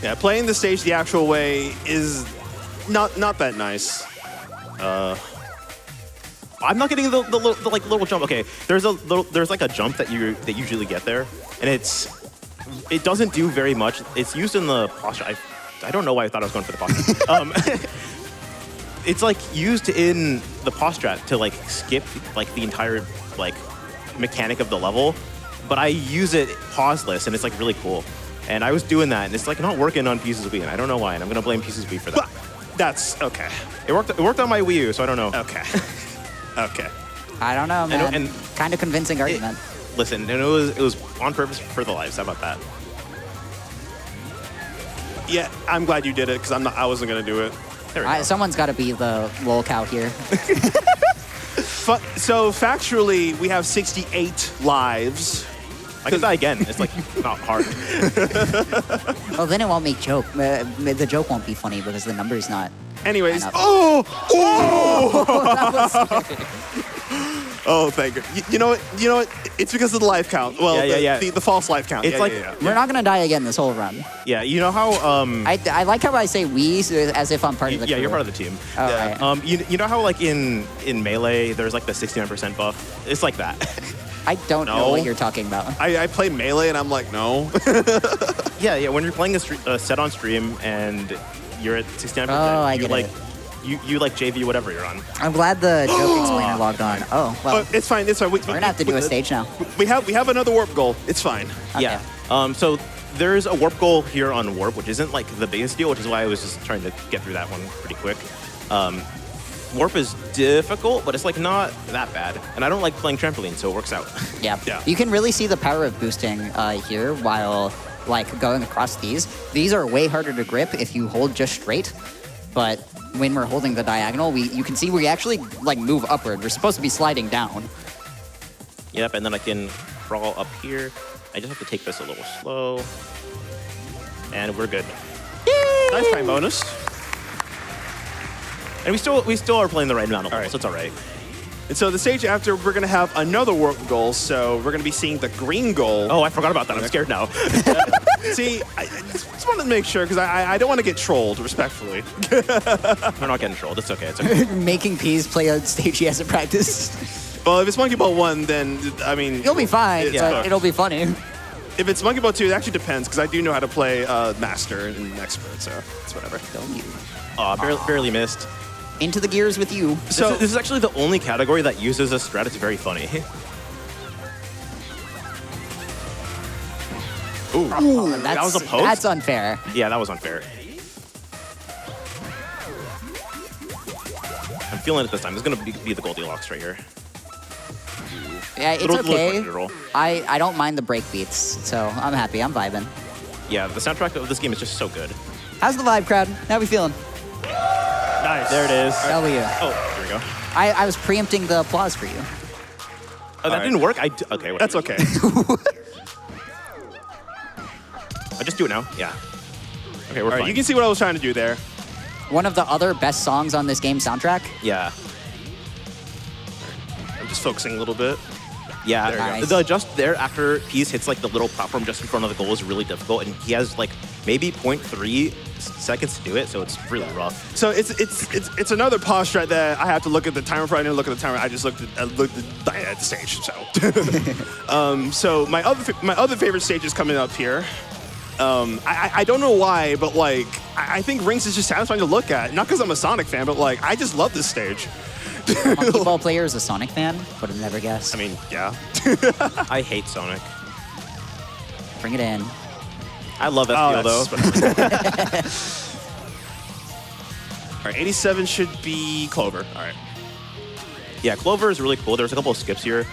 Yeah, playing the stage the actual way is not that nice. I'm not getting the like little jump. Okay, there's like a jump that you usually get there, and it doesn't do very much. It's used in the posture. I don't know why I thought I was going for the posture. it's like used in the pause strat to like skip like the entire like mechanic of the level, but I use it pauseless, and it's like really cool. And I was doing that, and it's like not working on Pieces of Wii, and I don't know why, and I'm gonna blame Pieces of Wii for that. That's okay. It worked on my Wii U, so I don't know. Okay. Okay. I don't know, man. And kind of convincing argument. Listen, and it was on purpose for the lives. How about that? Yeah, I'm glad you did it because I wasn't gonna do it. There we go. Someone's got to be the lol cow here. So factually, we have 68 lives. I can die again. It's like not hard. Well, then it won't make joke. The joke won't be funny because the number's not. Anyways, Enough. oh, oh, thank you. You know what? It's because of the life count. Well, the false life count. It's like We're not gonna die again this whole run. Yeah, you know how I like how I say we as if I'm part of the crew. yeah, you're part of the team. Oh, right. You know how like in Melee there's like the 69% buff? It's like that. I don't know what you're talking about. I play Melee and I'm like, no. Yeah. When you're playing a set on stream and you're at 69%, Oh, I you get like it. you like JV whatever you're on. I'm glad the joke explainer logged on. Oh, well, It's fine. It's fine. we're gonna have to do a stage now. We have another warp goal. It's fine. Yeah. So there's a warp goal here on warp, which isn't like the biggest deal, which is why I was just trying to get through that one pretty quick. Warp is difficult, but it's like not that bad. And I don't like playing trampoline, so it works out. Yeah. Yeah. You can really see the power of boosting here while like going across these. These are way harder to grip if you hold just straight. But when we're holding the diagonal, you can see we actually like move upward. We're supposed to be sliding down. Yep, and then I can crawl up here. I just have to take this a little slow. And we're good. Nice time bonus. And we still are playing the right amount of levels, so it's all right. And so the stage after, we're going to have another warp goal. So we're going to be seeing the green goal. Oh, I forgot about that. I'm scared now. See, I just wanted to make sure because I don't want to get trolled, respectfully. We're not getting trolled. It's okay. It's okay. Making Peas play a stage he hasn't practiced. Well, if it's Monkey Ball 1, then, I mean... You'll be fine, Yeah. but it'll be funny. If it's Monkey Ball 2, it actually depends because I do know how to play Master and Expert, so it's whatever. Don't you? Oh, barely missed. Into the gears with you. So This is actually the only category that uses a strat. It's very funny. Ooh, that was a post? That's unfair. Yeah, that was unfair. I'm feeling it this time. This is going to be the Goldilocks right here. Yeah, it's Little okay. quick roll. I don't mind the break beats, so I'm happy. I'm vibing. Yeah, the soundtrack of this game is just so good. How's the vibe, crowd? How we feeling? nice. There it is. Hell yeah. Oh, there we go. I was preempting the applause for you. Oh, that didn't work? Okay, whatever. That's okay. I just do it now. Yeah. Okay, we're All right, fine. you can see what I was trying to do there. One of the other best songs on this game soundtrack. Yeah. I'm just focusing a little bit. Yeah, There you go. the just there after Peace hits like the little platform just in front of the goal is really difficult, and he has like maybe 0.3 seconds to do it, so it's really rough. So it's another pause strat that I have to look at the timer for. I didn't look at the timer. I just looked at the stage. So, so my other favorite stage is coming up here. I don't know why, but like I think Rings is just satisfying to look at. Not because I'm a Sonic fan, but like I just love this stage. Monkey Ball player is a Sonic fan. Would have never guessed. I mean, yeah. I hate Sonic. Bring it in. I love FPL though. All right, 87 should be Clover. All right. Yeah, Clover is really cool. There's a couple of skips here.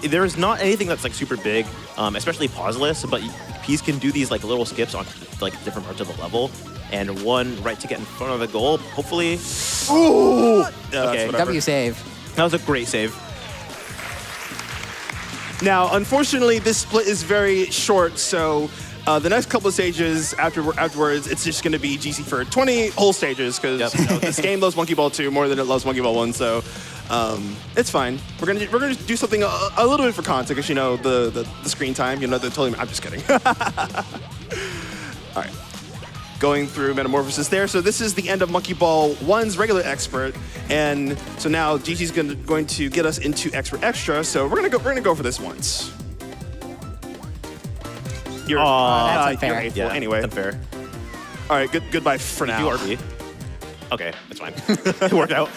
There's not anything that's like super big, especially pauseless, but Peas can do these like little skips on like different parts of the level, and one right to get in front of the goal, hopefully. Ooh! Okay. Whatever. W save. That was a great save. Now, unfortunately, this split is very short, so the next couple of stages afterwards, it's just going to be GC for 20 whole stages, because this game loves Monkey Ball 2 more than it loves Monkey Ball 1, so it's fine. We're gonna do something a little bit for context, because you know the screen time. You know, they're totally. I'm just kidding. All right. Going through Metamorphosis there. So this is the end of Monkey Ball 1's regular Expert, and so now GG's going to get us into Expert Extra. So we're gonna go for this once. You're, that's unfair. you're hateful. Yeah, Anyway, unfair. all right. Goodbye for now. Do RB. Okay, that's fine. It worked out.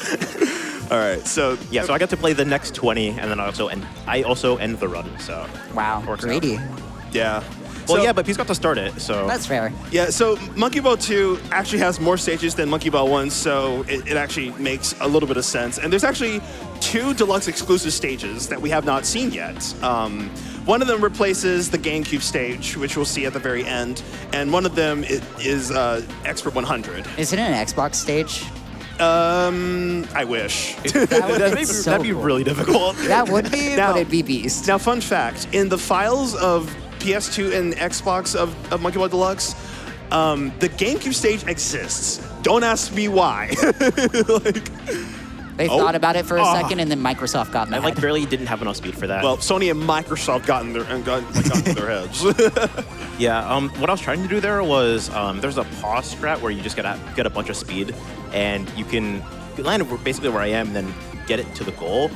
All right, so Yeah, so I got to play the next 20, and then I also end the run. So Wow, works out. greedy. yeah. Well, So- yeah, but he's got to start it. So That's fair. Yeah, so Monkey Ball 2 actually has more stages than Monkey Ball 1, so it actually makes a little bit of sense. And there's actually 2 Deluxe exclusive stages that we have not seen yet. One of them replaces the GameCube stage, which we'll see at the very end, and one of them is Expert 100. Is it an Xbox stage? I wish. That would be so that'd be cool. really difficult. That would be, Now- but it'd be beast. Now, fun fact, in the files of PS2 and Xbox of Monkey Ball Deluxe, the GameCube stage exists. Don't ask me why. They thought about it for a second, and then Microsoft got I mad. like barely didn't have enough speed for that. Well, Sony and Microsoft got in their heads. yeah. What I was trying to do there was there's a pause strat where you just get a bunch of speed, and you can land basically where I am, and then get it to the goal.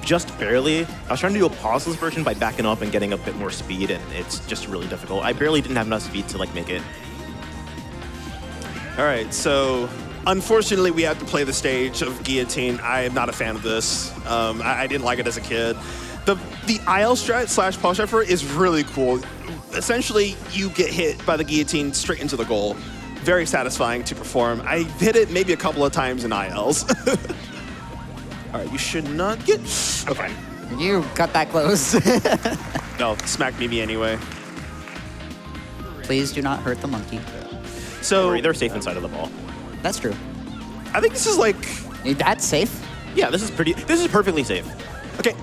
Just barely. I was trying to do a pauseless version by backing up and getting a bit more speed, and it's just really difficult. I barely didn't have enough speed to like make it. All right, so unfortunately, we have to play the stage of Guillotine. I am not a fan of this. I didn't like it as a kid. The IL strat / pause strat for it is really cool. Essentially, you get hit by the guillotine straight into the goal. Very satisfying to perform. I hit it maybe a couple of times in ILs. All right, you should not get... Okay. You cut that close. No, smack me anyway. Please do not hurt the monkey. So, They're safe inside of the ball. That's true. I think this is like... That's safe. Yeah, this is perfectly safe. Okay,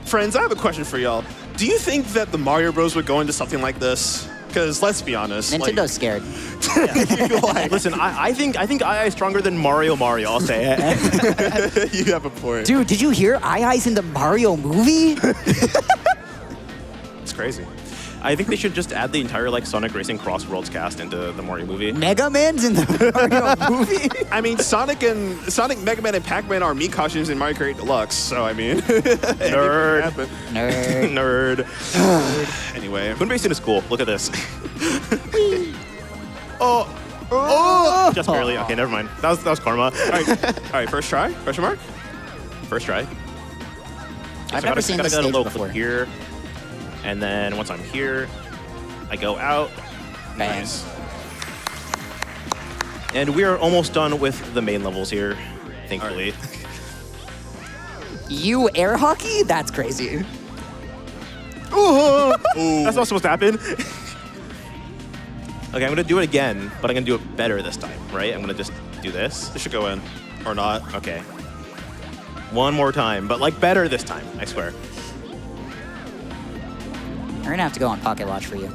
friends, I have a question for y'all. Do you think that the Mario Bros would go into something like this? Because let's be honest, Nintendo's scared. Listen, I think II is stronger than Mario. I'll say it. you have a point. Dude, did you hear II's in the Mario movie? It's crazy. I think they should just add the entire like Sonic Racing Cross Worlds cast into the Mario movie. Mega Man's in the Mario movie? I mean, Sonic, Mega Man, and Pac-Man are Mii costumes in Mario Kart Deluxe. So I mean, Nerd. Nerd. Anyway, Moon Basin is cool. Look at this. Oh! Just barely. Okay, never mind. That was karma. all right. First try. Question mark. First try. I've never seen this get a stage little before. flip here, and then once I'm here, I go out. Bang. Nice. And we are almost done with the main levels here, thankfully. You air hockey? That's crazy. That's not supposed to happen. Okay, I'm gonna do it again, but I'm gonna do it better this time, right? I'm gonna just do this. This should go in, or not. Okay. One more time, but like better this time, I swear. We're gonna have to go on Pocket Watch for you.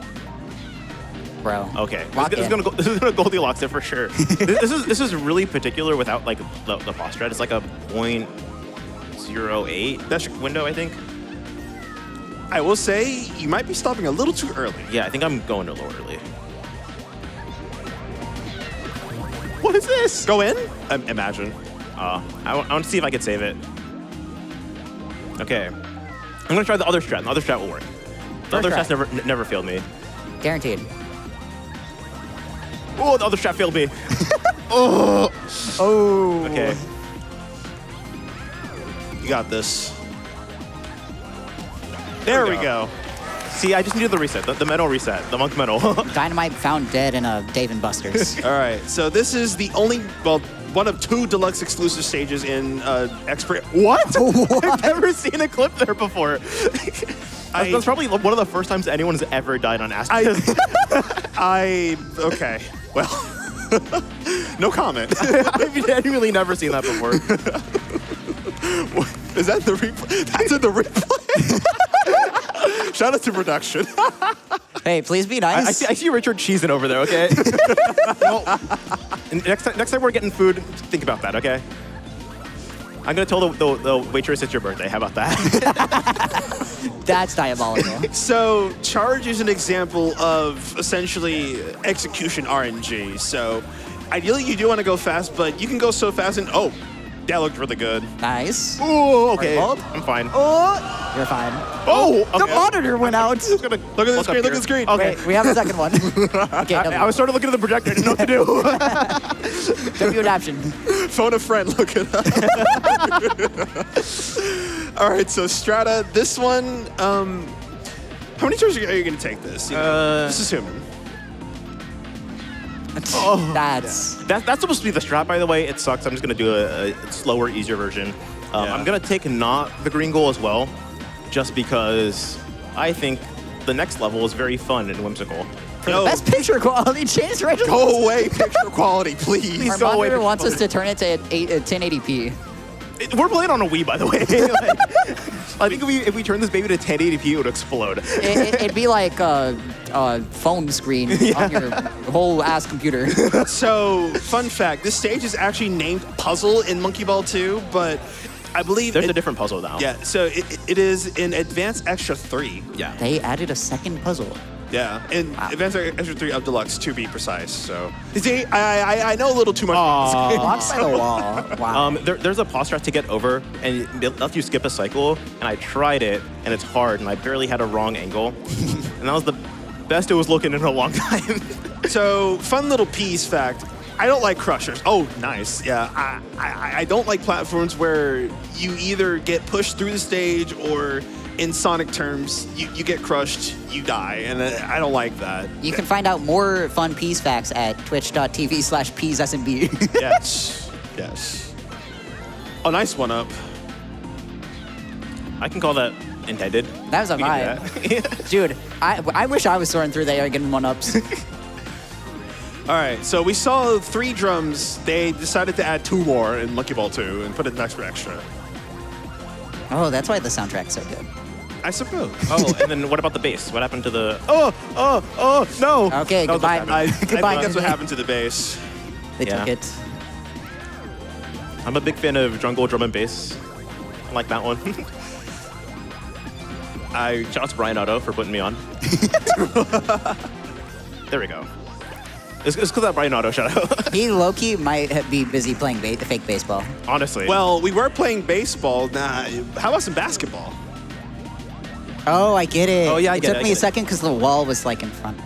Bro. Okay. Lock This is in. gonna Goldilocks it for sure. this is really particular without like the pause strat. It's like a 0.08 That's window, I think. I will say you might be stopping a little too early. Yeah, I think I'm going a little early. What is this? Go in. Imagine. I want to see if I can save it. Okay. I'm gonna try the other strat. The other strat will work. The other try. strat's never failed me. Guaranteed. Oh, the other strat failed me. Oh. Okay. You got this. There we go. See, I just needed the reset, the medal reset, the monk medal. Dynamite found dead in a Dave & Buster's. All right. So this is the only, well, one of 2 Deluxe exclusive stages in Expert. What? I've never seen a clip there before. That's probably one of the first times anyone's ever died on Aspen. Okay. Well, no comment. I've genuinely never seen that before. Is that the replay? That's in the replay. Shout out to production. Hey, please be nice. I see Richard cheesing over there, okay? And next time we're getting food, think about that, okay? I'm gonna tell the waitress it's your birthday. How about that? That's diabolical. So charge is an example of essentially execution RNG. So ideally you do want to go fast, but you can go so fast and That looked really good. Nice. Ooh, okay. Vault. I'm fine. Oh, you're fine. Oh, The monitor went out. Look at the screen, look at the screen. Okay. Wait, we have a second one. Okay, I was started looking at the projector. I didn't know what to do. W adaption. Phone a friend, look it up. All right, so Strata, this one, how many turns are you going to take this? You know, just assuming. That's That's supposed to be the strat, by the way. It sucks. I'm just going to do a slower, easier version. I'm going to take not the green goal as well, just because I think the next level is very fun and whimsical. No, best picture quality change right. go away, picture quality, please. Our go away, monitor picture wants us to turn it to 1080p. We're playing on a Wii, by the way. I think if we turn this baby to 1080p, it would explode. It'd be like a phone screen on your whole ass computer. So, fun fact, this stage is actually named Puzzle in Monkey Ball 2, but I believe There's a different puzzle now. Yeah, so it is in Advanced Extra 3. Yeah. They added a second puzzle. Yeah, in Advanced Extra 3 of Deluxe, to be precise. So, see, I know a little too much. about this game. Blocks by the wall. Wow. There's a pause strat to get over, and it lets you skip a cycle, and I tried it, and it's hard, and I barely had a wrong angle. And that was the best it was looking in a long time. So, fun little piece fact. I don't like crushers. Oh, nice. Yeah, I don't like platforms where you either get pushed through the stage or, in Sonic terms, you get crushed, you die, and I don't like that. You can find out more fun Peas facts at twitch.tv/PeasSMB. Yes. A nice one up. I can call that intended. That was a We can vibe. do that. Dude, I wish I was soaring through the air getting one-ups. All right, so we saw 3 drums. They decided to add 2 more in Monkey Ball 2 and put it next for extra. Oh, that's why the soundtrack's so good. I suppose. Oh, and then what about the bass? What happened to the... Oh, no. Okay, That was goodbye. what I happened. think that's what happened to the bass. They took Yeah. it. I'm a big fan of jungle drum and bass. I like that one. Shout out to Brian Otto for putting me on. There we go. It's because that Brian Otto shout out. He low-key might be busy playing fake baseball. Honestly. Well, we were playing baseball. Nah, how about some basketball? Oh, I get it. Oh, yeah, I it get took it, I me get a it. second because the wall was like in front.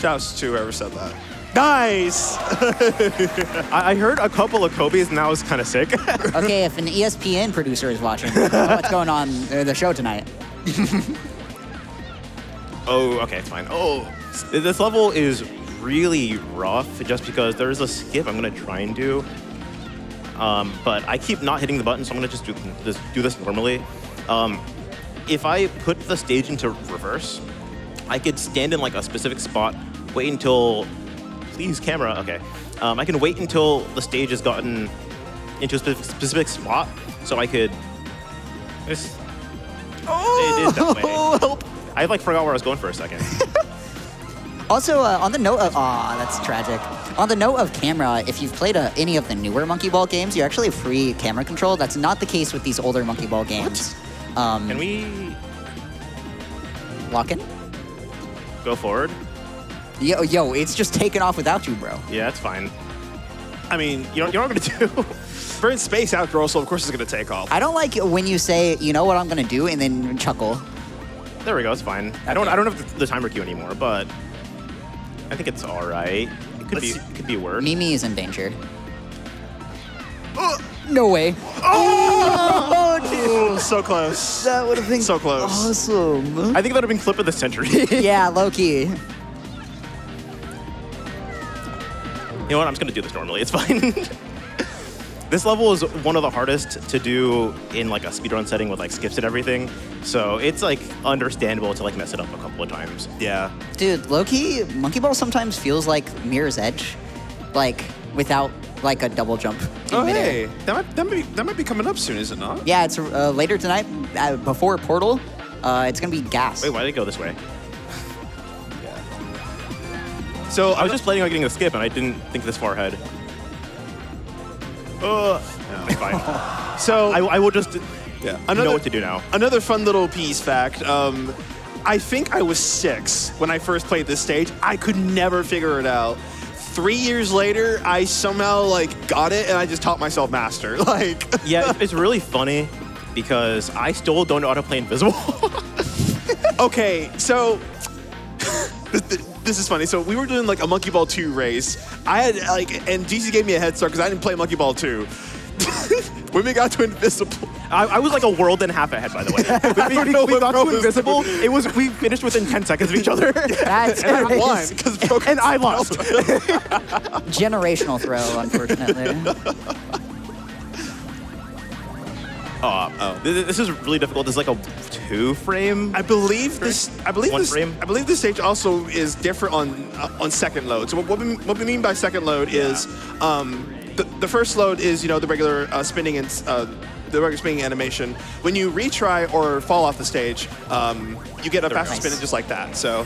Shouts to whoever said that. Nice! I heard a couple of Kobe's and that was kind of sick. Okay, if an ESPN producer is watching, what's going on in the show tonight? Oh, okay, it's fine. Oh, this level is really rough just because there's a skip I'm gonna try and do. But I keep not hitting the button, so I'm gonna just do this normally. If I put the stage into reverse, I could stand in like a specific spot, wait until, please camera, okay. I can wait until the stage has gotten into a specific spot, so I could, it is that way. Help. I like forgot where I was going for a second. Also, on the note of, that's tragic. On the note of camera, if you've played any of the newer Monkey Ball games, you're actually free camera control. That's not the case with these older Monkey Ball games. Can we Lock in? go forward? Yo, it's just taken off without you, bro. Yeah, that's fine. I mean, You know what I'm gonna do? we're in space after all, so of course it's going to take off. I don't like when you say, you know what I'm gonna do, and then chuckle. There we go, it's fine. I don't have the timer queue anymore, but I think it's all right. It could be worse. Mimi is in danger. No way. Oh, so close. That would have been So close. awesome. I think that would have been clip of the century. Yeah, low-key. You know what? I'm just gonna do this normally. It's fine. This level is one of the hardest to do in like a speedrun setting with like skips and everything. So it's like understandable to like mess it up a couple of times. Yeah. Dude, low-key, Monkey Ball sometimes feels like Mirror's Edge. Like, without like a double jump in Oh, midair. hey. That might be coming up soon, is it not? Yeah, it's later tonight, before Portal. It's gonna be gas. Wait, why did it go this way? So I was just planning on getting a skip and I didn't think this far ahead. It's fine. So I will just yeah. know what to do now. Another fun little piece fact. I think I was 6 when I first played this stage. I could never figure it out. 3 years later, I somehow like got it, and I just taught myself master. Like, Yeah, it's really funny because I still don't know how to play invisible. okay, so this is funny. So we were doing like a Monkey Ball 2 race. I had like, and GC gave me a head start because I didn't play Monkey Ball 2. When we got to invisible, I was like a world and a half ahead, by the way. When we got to invisible, we finished within 10 seconds of each other. That's and I won nice. because And I lost. Generational throw, unfortunately. This is really difficult. This is like a 2-frame. I believe this stage also is different on second load. So what we mean by second load is the first load is the regular spinning and the regular spinning animation. When you retry or fall off the stage, you get a faster spin just like that. So, all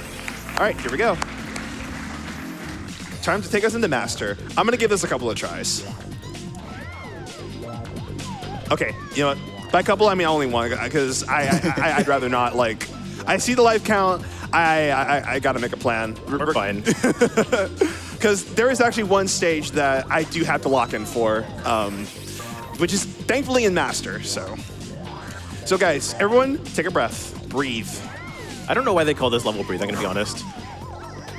right, here we go. Time to take us into Master. I'm gonna give this a couple of tries. Okay, you know what? By couple, I mean only one, because I'd rather not, like, I see the life count, I gotta make a plan. We're fine. Because there is actually one stage that I do have to lock in for, which is thankfully in Master, so. So guys, everyone, take a breath, breathe. I don't know why they call this level breathe, I'm gonna be honest.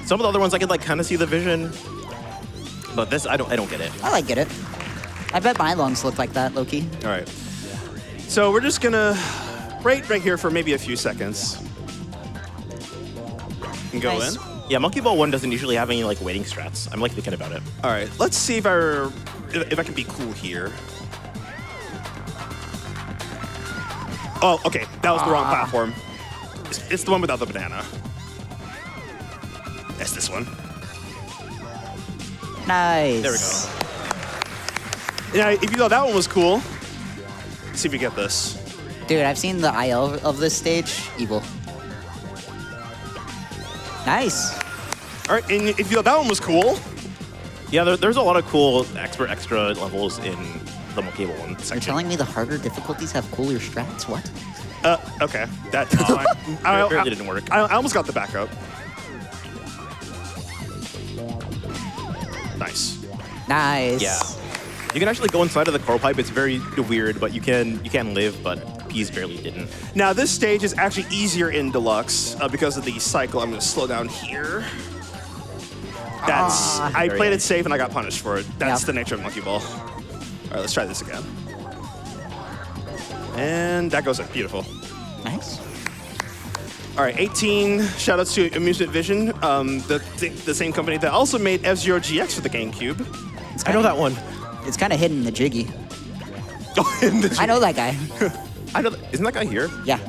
Some of the other ones I could like kind of see the vision, but this, I don't get it. I get it. I bet my lungs look like that, Loki. All right. So we're just gonna right here for maybe a few seconds. And go Nice. in. Yeah, Monkey Ball 1 doesn't usually have any like waiting strats. I'm like thinking about it. All right, let's see if I can be cool here. Oh, okay, that was the wrong platform. It's the one without the banana. That's this one. Nice. There we go. Yeah, if you thought that one was cool, let's see if you get this. Dude, I've seen the IL of this stage. Evil. Nice. All right, and if you thought that one was cool, Yeah, there's a lot of cool extra levels in the Monkey Ball 1 section. You're telling me the harder difficulties have cooler strats? What? okay, that's fine. Apparently didn't work. I almost got the backup. Nice. Nice. Yeah. You can actually go inside of the core pipe. It's very weird, but you can live, but Peas barely didn't. Now this stage is actually easier in Deluxe because of the cycle. I'm gonna slow down here. I played it safe and I got punished for it. That's the nature of Monkey Ball. All right, let's try this again. And that goes in, beautiful. Nice. All right, 18 shoutouts to Amusement Vision, the same company that also made F-Zero GX for the GameCube. I know that one. It's kind of hidden in the Jiggy. Oh, I know that guy. I know. Isn't that guy here? Yeah.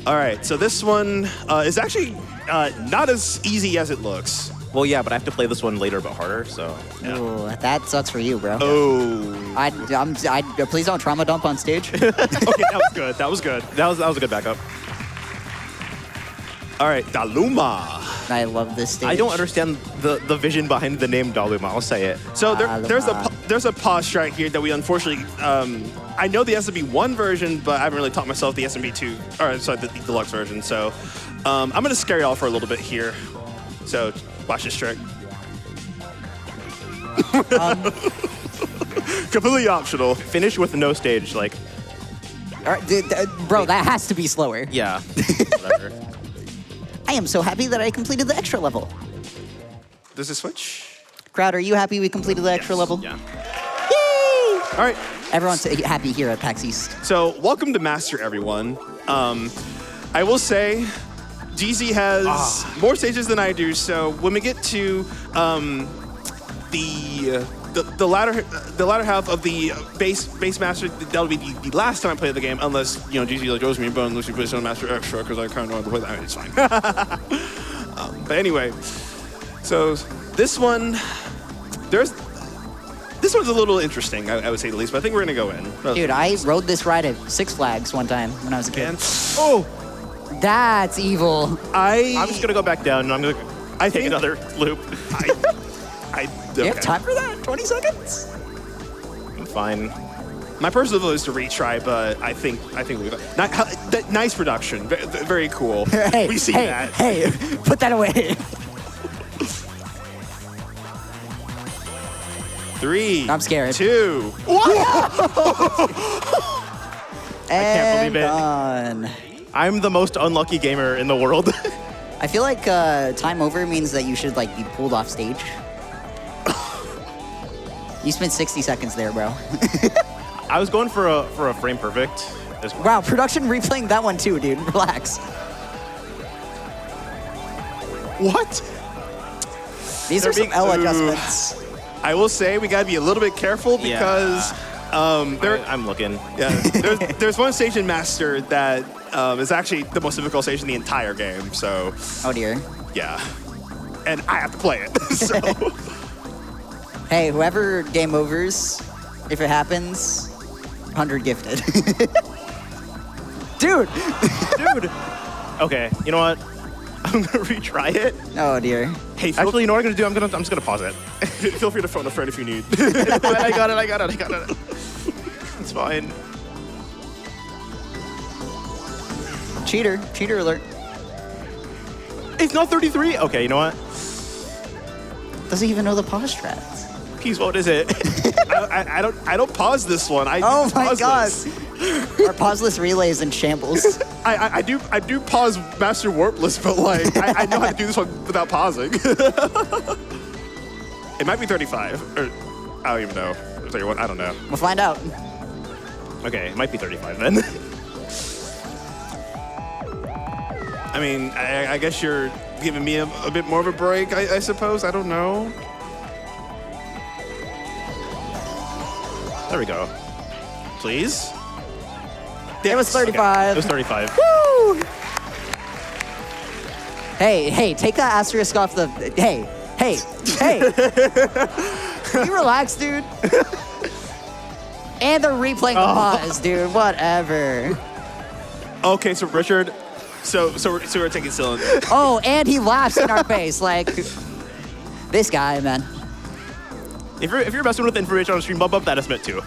All right, so this one is actually not as easy as it looks. Well, yeah, but I have to play this one later, but harder. So. Yeah. Ooh, that sucks for you, bro. Oh. Please don't trauma dump on stage. Okay, that was good. That was good. That was a good backup. All right, Daluma. I love this stage. I don't understand the vision behind the name Daluma. I'll say it. So there's a pause strat here that we unfortunately, I know the SMB1 version, but I haven't really taught myself the SMB2, or sorry, the Deluxe version. So I'm gonna scare y'all for a little bit here. So watch this trick. Completely optional. Finish with no stage, like. All right, bro, that has to be slower. Yeah. Whatever. I am so happy that I completed the extra level. Does it switch? Crowd, are you happy we completed the extra level? Yeah. Yay! All right. Everyone's happy here at PAX East. So welcome to Master, everyone. I will say, DZ has more stages than I do. So when we get to the latter half of the base master, that'll be the last time I play the game, unless GZ like goes me and bone Lucy plays on Master Extra because I kind of know how to play that. I mean, it's fine. But anyway, so this one, this one's a little interesting, I would say the least. But I think we're gonna go in. Dude, I rode this ride at Six Flags one time when I was a kid. Oh, that's evil. I'm just gonna go back down and I'm gonna take another loop. Do you have time for that? 20 seconds? I'm fine. My personal vote is to retry, but I think we've got nice production, very cool. Hey, we see that. Hey, put that away. 3. I'm scared. 2. I can't believe it. Done. I'm the most unlucky gamer in the world. I feel like time over means that you should like be pulled off stage. You spent 60 seconds there, bro. I was going for a frame perfect as well. Wow, production replaying that one too, dude. Relax. What? These are some L adjustments. I will say we gotta be a little bit careful because I'm looking. Yeah, there's one station master that is actually the most difficult station in the entire game. So Oh dear. yeah, and I have to play it. So Hey, whoever game overs, if it happens, 100 gifted. Dude! Okay, you know what? I'm gonna retry it. Oh dear. hey, Actually, you know what I'm gonna do? I'm just gonna pause it. feel free to phone a friend if you need. I got it. It's fine. Cheater alert. It's not 33. Okay, you know what? Doesn't even know the pause strats. Peace, what is it? I don't pause this one. I Oh my pause god. this. Our pauseless relay is in shambles. I do pause Master Warpless, but like I know how to do this one without pausing. It might be 35, or I don't even know. 31, I don't know. We'll find out. Okay, it might be 35 then. I mean, I guess you're giving me a bit more of a break, I suppose. I don't know. There we go. Please? It was 35. It was 35. Woo! Hey, take that asterisk off the. Hey. Can you relax, dude? And they're replaying the pause, dude. Whatever. Okay, so Richard, so we're taking cylinder. Oh, and he laughs in our face like this guy, man. If you're messing with information on stream, bump up that estimate too.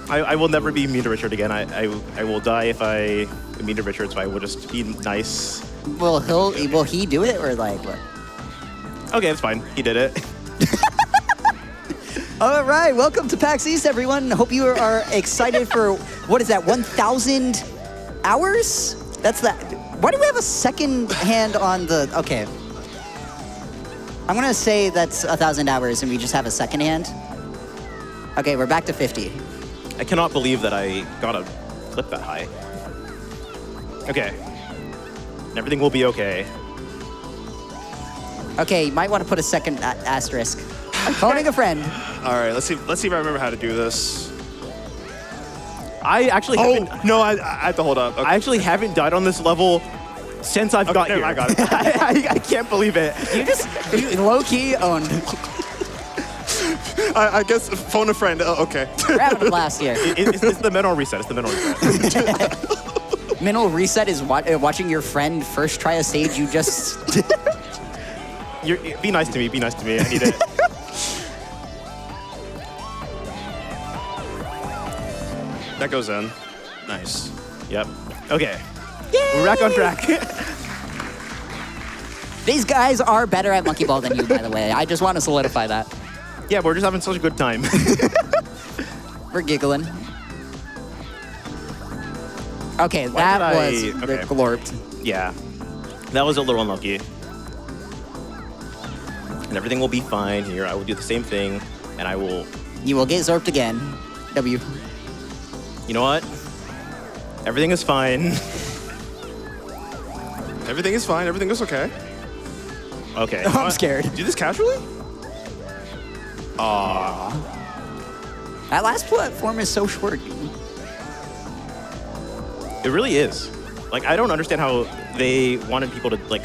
I will never be mean to Richard again. I will die if I am mean to Richard, so I will just be nice. Will he do it or like what? Okay, that's fine. He did it. All right, welcome to PAX East, everyone. Hope you are excited for, what is that, 1,000 hours? That's that. Why do we have a second hand on the, okay. I'm gonna say that's 1,000 hours and we just have a second hand. Okay, we're back to 50. I cannot believe that I got a clip that high. Okay. Everything will be okay. Okay, you might want to put a second asterisk. I'm phoning a friend. All right, let's see if I remember how to do this. I actually haven't. No, I have to hold up. Okay. I actually haven't died on this level since I've got here. I got it. I can't believe it. You low-key owned. I guess phone a friend. Oh, okay. We're having a blast here. It's the mental reset. It's the mental reset. Mental reset is watching your friend first try a stage you just... Be nice to me. Be nice to me. I need it. That goes in. Nice. Yep. Okay. Yay! We're back on track. These guys are better at monkey ball than you, by the way. I just want to solidify that. Yeah, we're just having such a good time. We're giggling. Okay, that was glorped. Yeah. That was a little unlucky. And everything will be fine here. I will do the same thing, and I will... You will get zorped again. W. You know what? Everything is fine. Everything is fine. Everything is okay. Okay. I'm scared. Do this casually? That last platform is so short. It really is. Like, I don't understand how they wanted people to, like...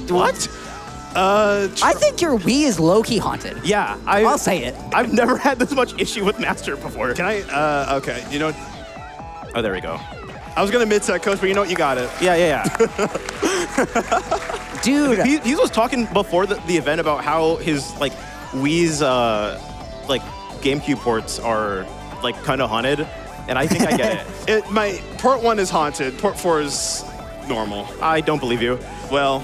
What? I think your Wii is low-key haunted. Yeah, I'll say it. I've never had this much issue with Master before. Can I? Okay. You know. Oh, there we go. I was gonna mid-set, coach, but you know what? You got it. Yeah. Dude. He was talking before the event about how his, like, Wii's, like, GameCube ports are, like, kind of haunted. And I think I get it. My port 1 is haunted. Port 4 is normal. I don't believe you. Well,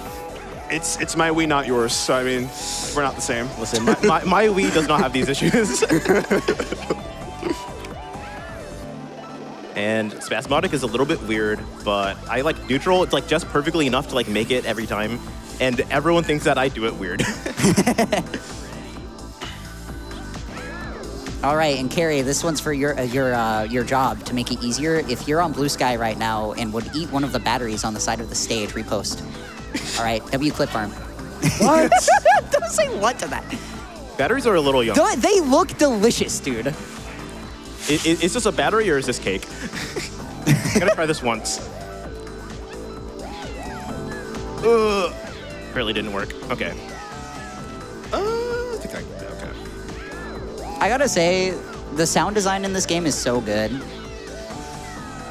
It's my Wii, not yours. So I mean, we're not the same. Listen, my Wii does not have these issues. And Spasmodic is a little bit weird, but I like neutral. It's like just perfectly enough to like make it every time. And everyone thinks that I do it weird. All right, and Carrie, this one's for your job to make it easier. If you're on Blue Sky right now and would eat one of the batteries on the side of the stage, repost. All right, W Clip Farm. What? Don't say what to that. Batteries are a little young. They look delicious, dude. Is this a battery or is this cake? I'm gonna try this once. Apparently didn't work. Okay. I think okay. I gotta say, the sound design in this game is so good.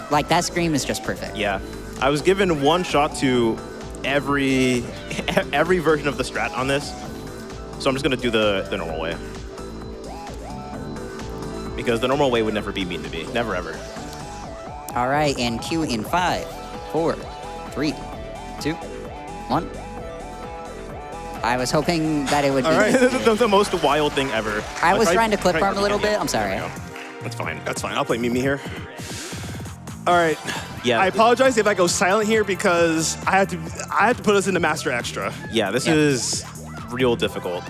Like, that scream is just perfect. Yeah. I was given one shot to every version of the strat on this. So I'm just gonna do the normal way. Because the normal way would never be mean to me. Never ever. All right, and cue in 5, 4, 3, 2, 1. I was hoping that it would be. All right, the most wild thing ever. I was trying to clip farm a little bit. I'm sorry. That's fine. That's fine. I'll play Mimi here. All right. Yeah. I apologize if I go silent here because I had to put us into Master Extra. Yeah, this is real difficult.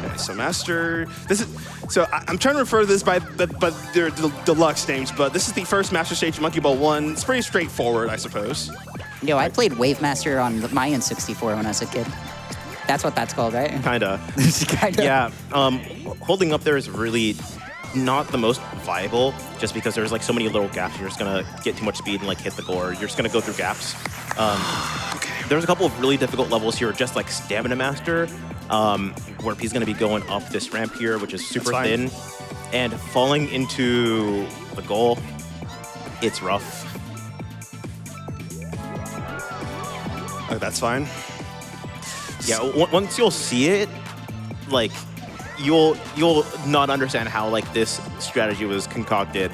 Okay, so Master. This is. So I'm trying to refer to this by their deluxe names, but this is the first Master Stage Monkey Ball 1. It's pretty straightforward, I suppose. Yo, I played Wave Master on my N64 when I was a kid. That's what that's called, right? Kinda. Kinda. Yeah. Holding up there is really not the most viable, just because there's like so many little gaps. You're just gonna get too much speed and like hit the goal, or you're just gonna go through gaps. There's a couple of really difficult levels here, just like Stamina Master, where he's gonna be going up this ramp here, which is super thin, and falling into the goal. It's rough. Oh, that's fine. Yeah, once you'll see it, like you'll not understand how like this strategy was concocted,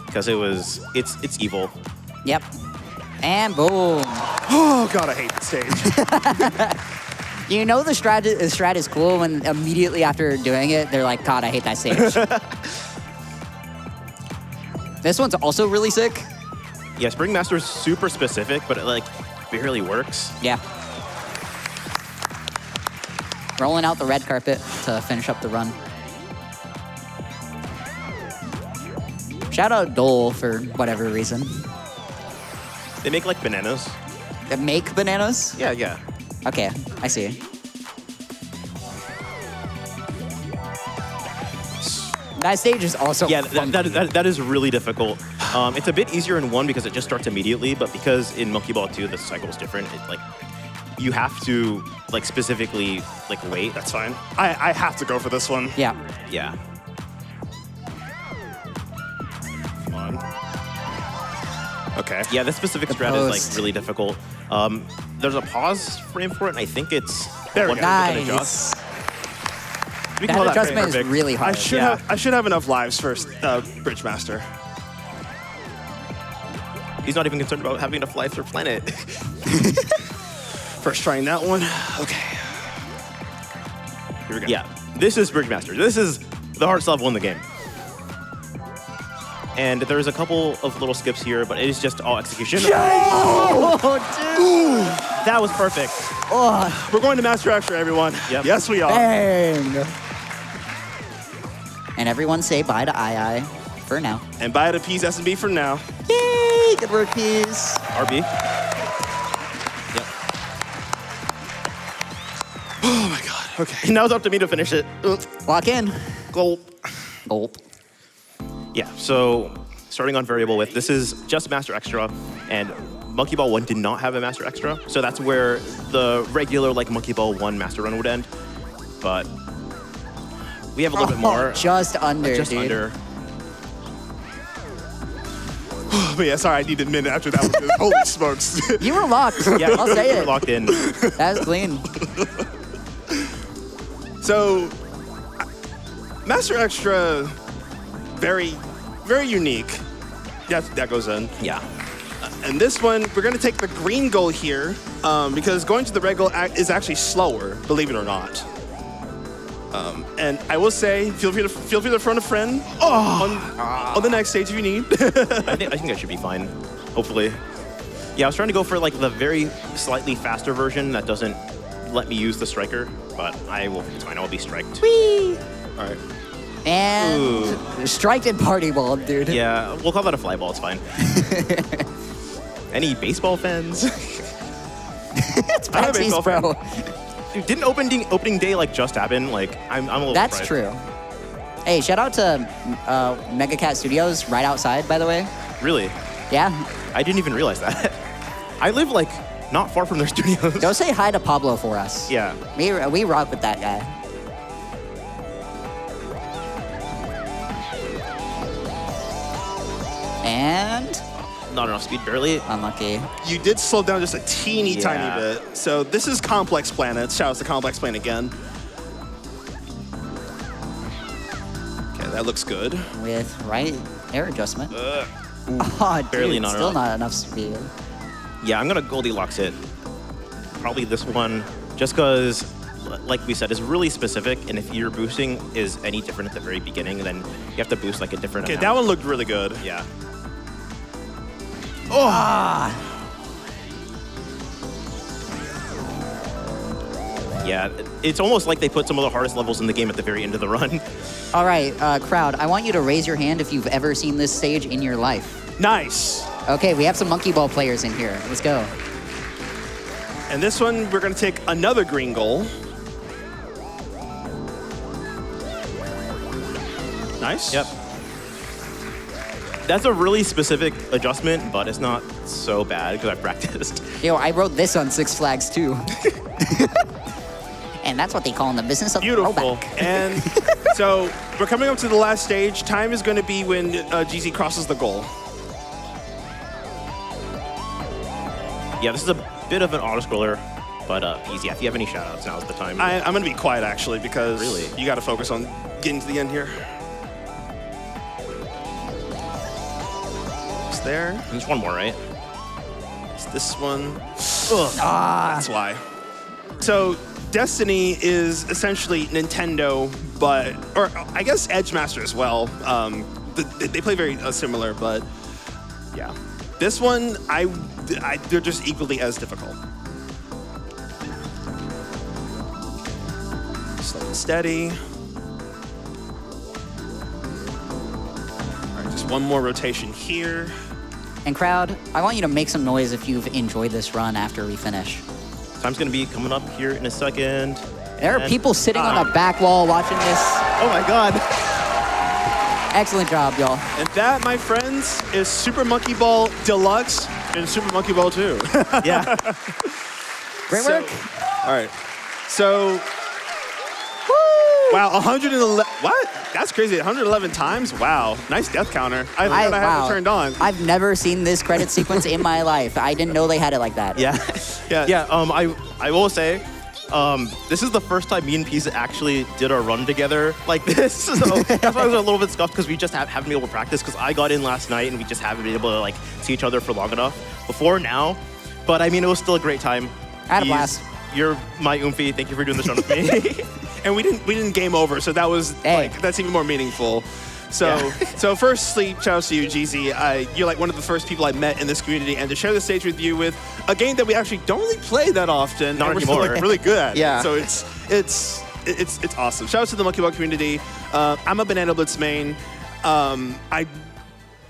because it's evil. Yep. And boom. Oh God, I hate the stage. You know the strat is cool when immediately after doing it, they're like, God, I hate that stage. This one's also really sick. Yeah, Spring Master is super specific, but it like barely works. Yeah. Rolling out the red carpet to finish up the run. Shout out Dole for whatever reason. They make like bananas. They make bananas? Yeah, yeah. Okay, I see. That stage is also that is really difficult. It's a bit easier in 1 because it just starts immediately, but because in Monkey Ball 2 the cycle is different, it, like you have to like specifically like wait. That's fine. I have to go for this one. Yeah. Yeah. Come on. Okay. Yeah, this specific strat is like really difficult. There's a pause frame for it, and I think it's there we go. Nice. We can call That adjustment is perfect. really hard. I should have enough lives for Bridge Master. He's not even concerned about having enough life for Planet. First trying that one. Okay. Here we go. Yeah, this is Bridge Master. This is the hardest level in the game. And there's a couple of little skips here, but it is just all execution. Oh, dude. That was perfect. Oh. We're going to Master Extra, everyone. Yep. Yes, we are. Bang. And everyone say bye to II for now. And bye to Peas S&B for now. Yay! Good work, Peas. RB. Yep. Oh my God. Okay. Now it's up to me to finish it. Lock in. Gulp. Gulp. Yeah, so starting on variable width, this is just Master Extra, and Monkey Ball 1 did not have a Master Extra, so that's where the regular like Monkey Ball 1 Master Run would end. But we have a little bit more. Just under, Just dude. under. But yeah, sorry, I needed a minute after that one. Holy smokes. You were locked. Yeah, I'll say we're it. locked in. That's clean. So, Master Extra, very, very unique. That goes in. Yeah. And this one, we're going to take the green goal here because going to the red goal is actually slower, believe it or not. And I will say, feel free to phone a friend on the next stage if you need. I think I should be fine, hopefully. Yeah, I was trying to go for like the very slightly faster version that doesn't let me use the striker, but it's fine, I'll be striked. Whee! All right. And strike and party ball, dude. Yeah, we'll call that a fly ball, it's fine. Any baseball fans? It's PAX East, bro. Dude, didn't opening day like just happen? Like I'm a little That's surprised. true. Hey, shout out to Mega Cat Studios right outside, by the way. Really? Yeah. I didn't even realize that. I live like not far from their studios. Go say hi to Pablo for us. Yeah. We rock with that guy. And Not enough speed, barely. unlucky. You did slow down just a teeny Yeah. tiny bit. So this is Complex Planet. Shout out to Complex Planet again. Okay, that looks good. With right air adjustment. Ugh. Oh, dude, Barely not still enough. not enough speed. Yeah, I'm gonna Goldilocks it. Probably this one, just because, like we said, is really specific. And if your boosting is any different at the very beginning, then you have to boost like a different Okay, amount. that one looked really good. Yeah. Yeah, it's almost like they put some of the hardest levels in the game at the very end of the run. All right, crowd, I want you to raise your hand if you've ever seen this stage in your life. Nice. Okay, we have some monkey ball players in here. Let's go. And this one, we're going to take another green goal. Nice. Yep. That's a really specific adjustment, but it's not so bad because I practiced. Yo, I wrote this on Six Flags too. And that's what they call in the business of Beautiful. throwback. And so we're coming up to the last stage. Time is going to be when GZ crosses the goal. Yeah, this is a bit of an auto-scroller, but easy. If you have any shout-outs, now's the time. I'm going to be quiet, actually, because Really? you got to focus on getting to the end here. It's there. There's one more, right? It's this one. That's why. So Destiny is essentially Nintendo, or I guess Edgemaster as well. They play very similar, but yeah. This one, they're just equally as difficult. Slow and steady. All right, just one more rotation here. And crowd, I want you to make some noise if you've enjoyed this run after we finish. Time's gonna be coming up here in a second. There are And- people sitting on the back wall watching this. Oh my God. Excellent job, y'all. And that, my friends, is Super Monkey Ball Deluxe and Super Monkey Ball 2. Yeah. Great So- work. All right. So, wow, 111. What? That's crazy. 111 times? Wow. Nice death counter. I thought I had it turned on. I've never seen this credit sequence in my life. I didn't know they had it like that. Yeah. Yeah. Yeah. I will say, this is the first time me and Pisa actually did a run together like this. So that's why I was a little bit scuffed because we just haven't been able to practice because I got in last night and we just haven't been able to like see each other for long enough before now. But I mean, it was still a great time. I had a blast. You're my Oomphy. Thank you for doing this run with me. And we didn't game over, so that was that's even more meaningful. So so firstly, shout out to you, GZ. You're like one of the first people I met in this community, and to share the stage with you with a game that we actually don't really play that often. Not and we're still anymore. like really good at. Yeah. So it's awesome. Shout out to the Monkey Ball community. I'm a Banana Blitz main.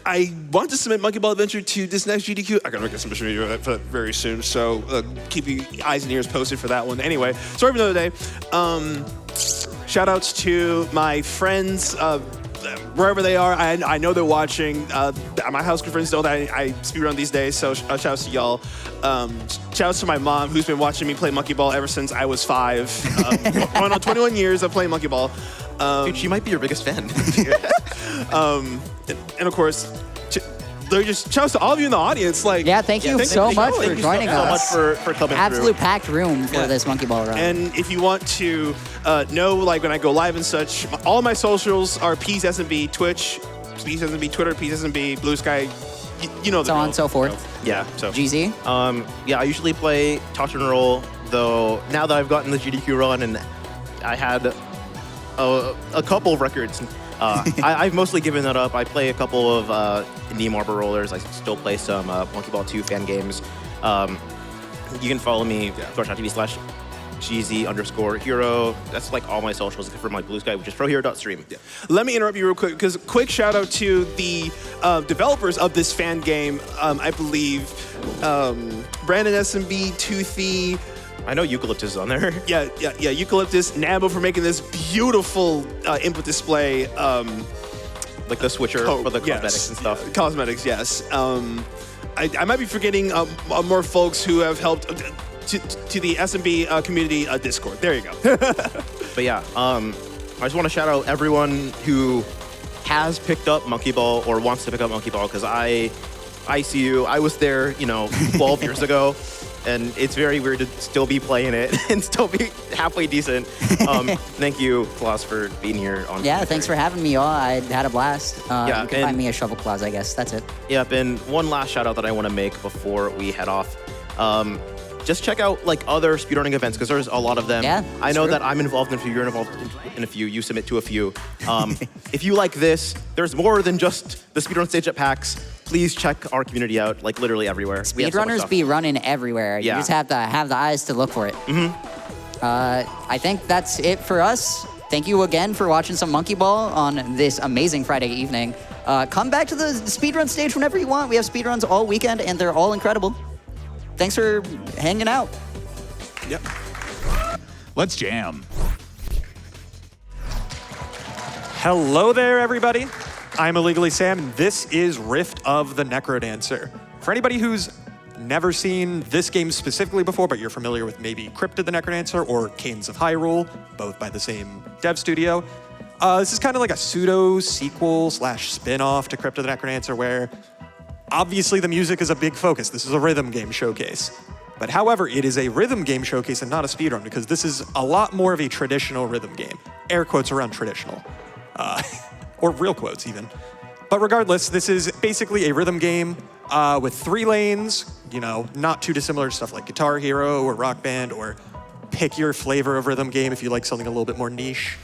I want to submit Monkey Ball Adventure to this next GDQ. I gotta make a submission video for that very soon, so keep your eyes and ears posted for that one. Anyway, sorry for another day. Shout outs to my friends, wherever they are. I know they're watching. My house group friends know that I speedrun these days, so shout outs to y'all. Shout outs to my mom, who's been watching me play Monkey Ball ever since I was 5. Going on 21 years of playing Monkey Ball. Dude, she might be your biggest fan. And of course, shout outs to all of you in the audience. Like, Yeah, thank you so much for joining so much us. for coming Absolute through. packed room for this Monkey Ball run. And if you want to know, like when I go live and such, all my socials are PSSMB, Twitch, PSSMB, Twitter, PSSMB, Blue Sky, you know the So on drill. and so forth. Yeah, so. GZ? Yeah, I usually play toss and roll, though now that I've gotten the GDQ run and I had a couple of records, I've mostly given that up. I play a couple of indie marble rollers. I still play some Monkey Ball 2 fan games. You can follow me, twitch.tv/GZ_hero. That's like all my socials except for my Blue Sky, which is prohero.stream. Yeah. Let me interrupt you real quick, because quick shout out to the developers of this fan game. I believe Brandon SMB, Toothy. I know Eucalyptus is on there. Yeah. Eucalyptus, Nabo for making this beautiful input display. Like the switcher for the cosmetics and stuff. Cosmetics, yes. I might be forgetting more folks who have helped to the SMB community Discord. There you go. But yeah, I just want to shout out everyone who has picked up Monkey Ball or wants to pick up Monkey Ball, because I see you. I was there, 12 years ago. And it's very weird to still be playing it and still be halfway decent. Thank you, Klaus, for being here. Yeah, thanks for having me, y'all. I had a blast. You can and- find me at Shovel Claus, I guess. That's it. Yep, and one last shout out that I want to make before we head off. Just check out like other speedrunning events, because there's a lot of them. Yeah, I know true. that I'm involved in a few, you're involved in a few, you submit to a few. If you like this, there's more than just the speedrun stage at PAX. Please check our community out, like literally everywhere. We have so much Speedrunners stuff. be running everywhere. Yeah. You just have to have the eyes to look for it. I think that's it for us. Thank you again for watching some Monkey Ball on this amazing Friday evening. Come back to the speedrun stage whenever you want. We have speedruns all weekend, and they're all incredible. Thanks for hanging out. Yep. Let's jam. Hello there, everybody. I'm Illegally Sam, and this is Rift of the Necrodancer. For anybody who's never seen this game specifically before, but you're familiar with maybe Crypt of the Necrodancer or Canes of Hyrule, both by the same dev studio, this is kind of like a pseudo-sequel / spin-off to Crypt of the Necrodancer, where obviously the music is a big focus. This is a rhythm game showcase. But however, it is a rhythm game showcase and not a speedrun, because this is a lot more of a traditional rhythm game. Air quotes around traditional. Or real quotes even. But regardless, this is basically a rhythm game with 3 lanes, not too dissimilar to stuff like Guitar Hero or Rock Band, or pick your flavor of rhythm game if you like something a little bit more niche.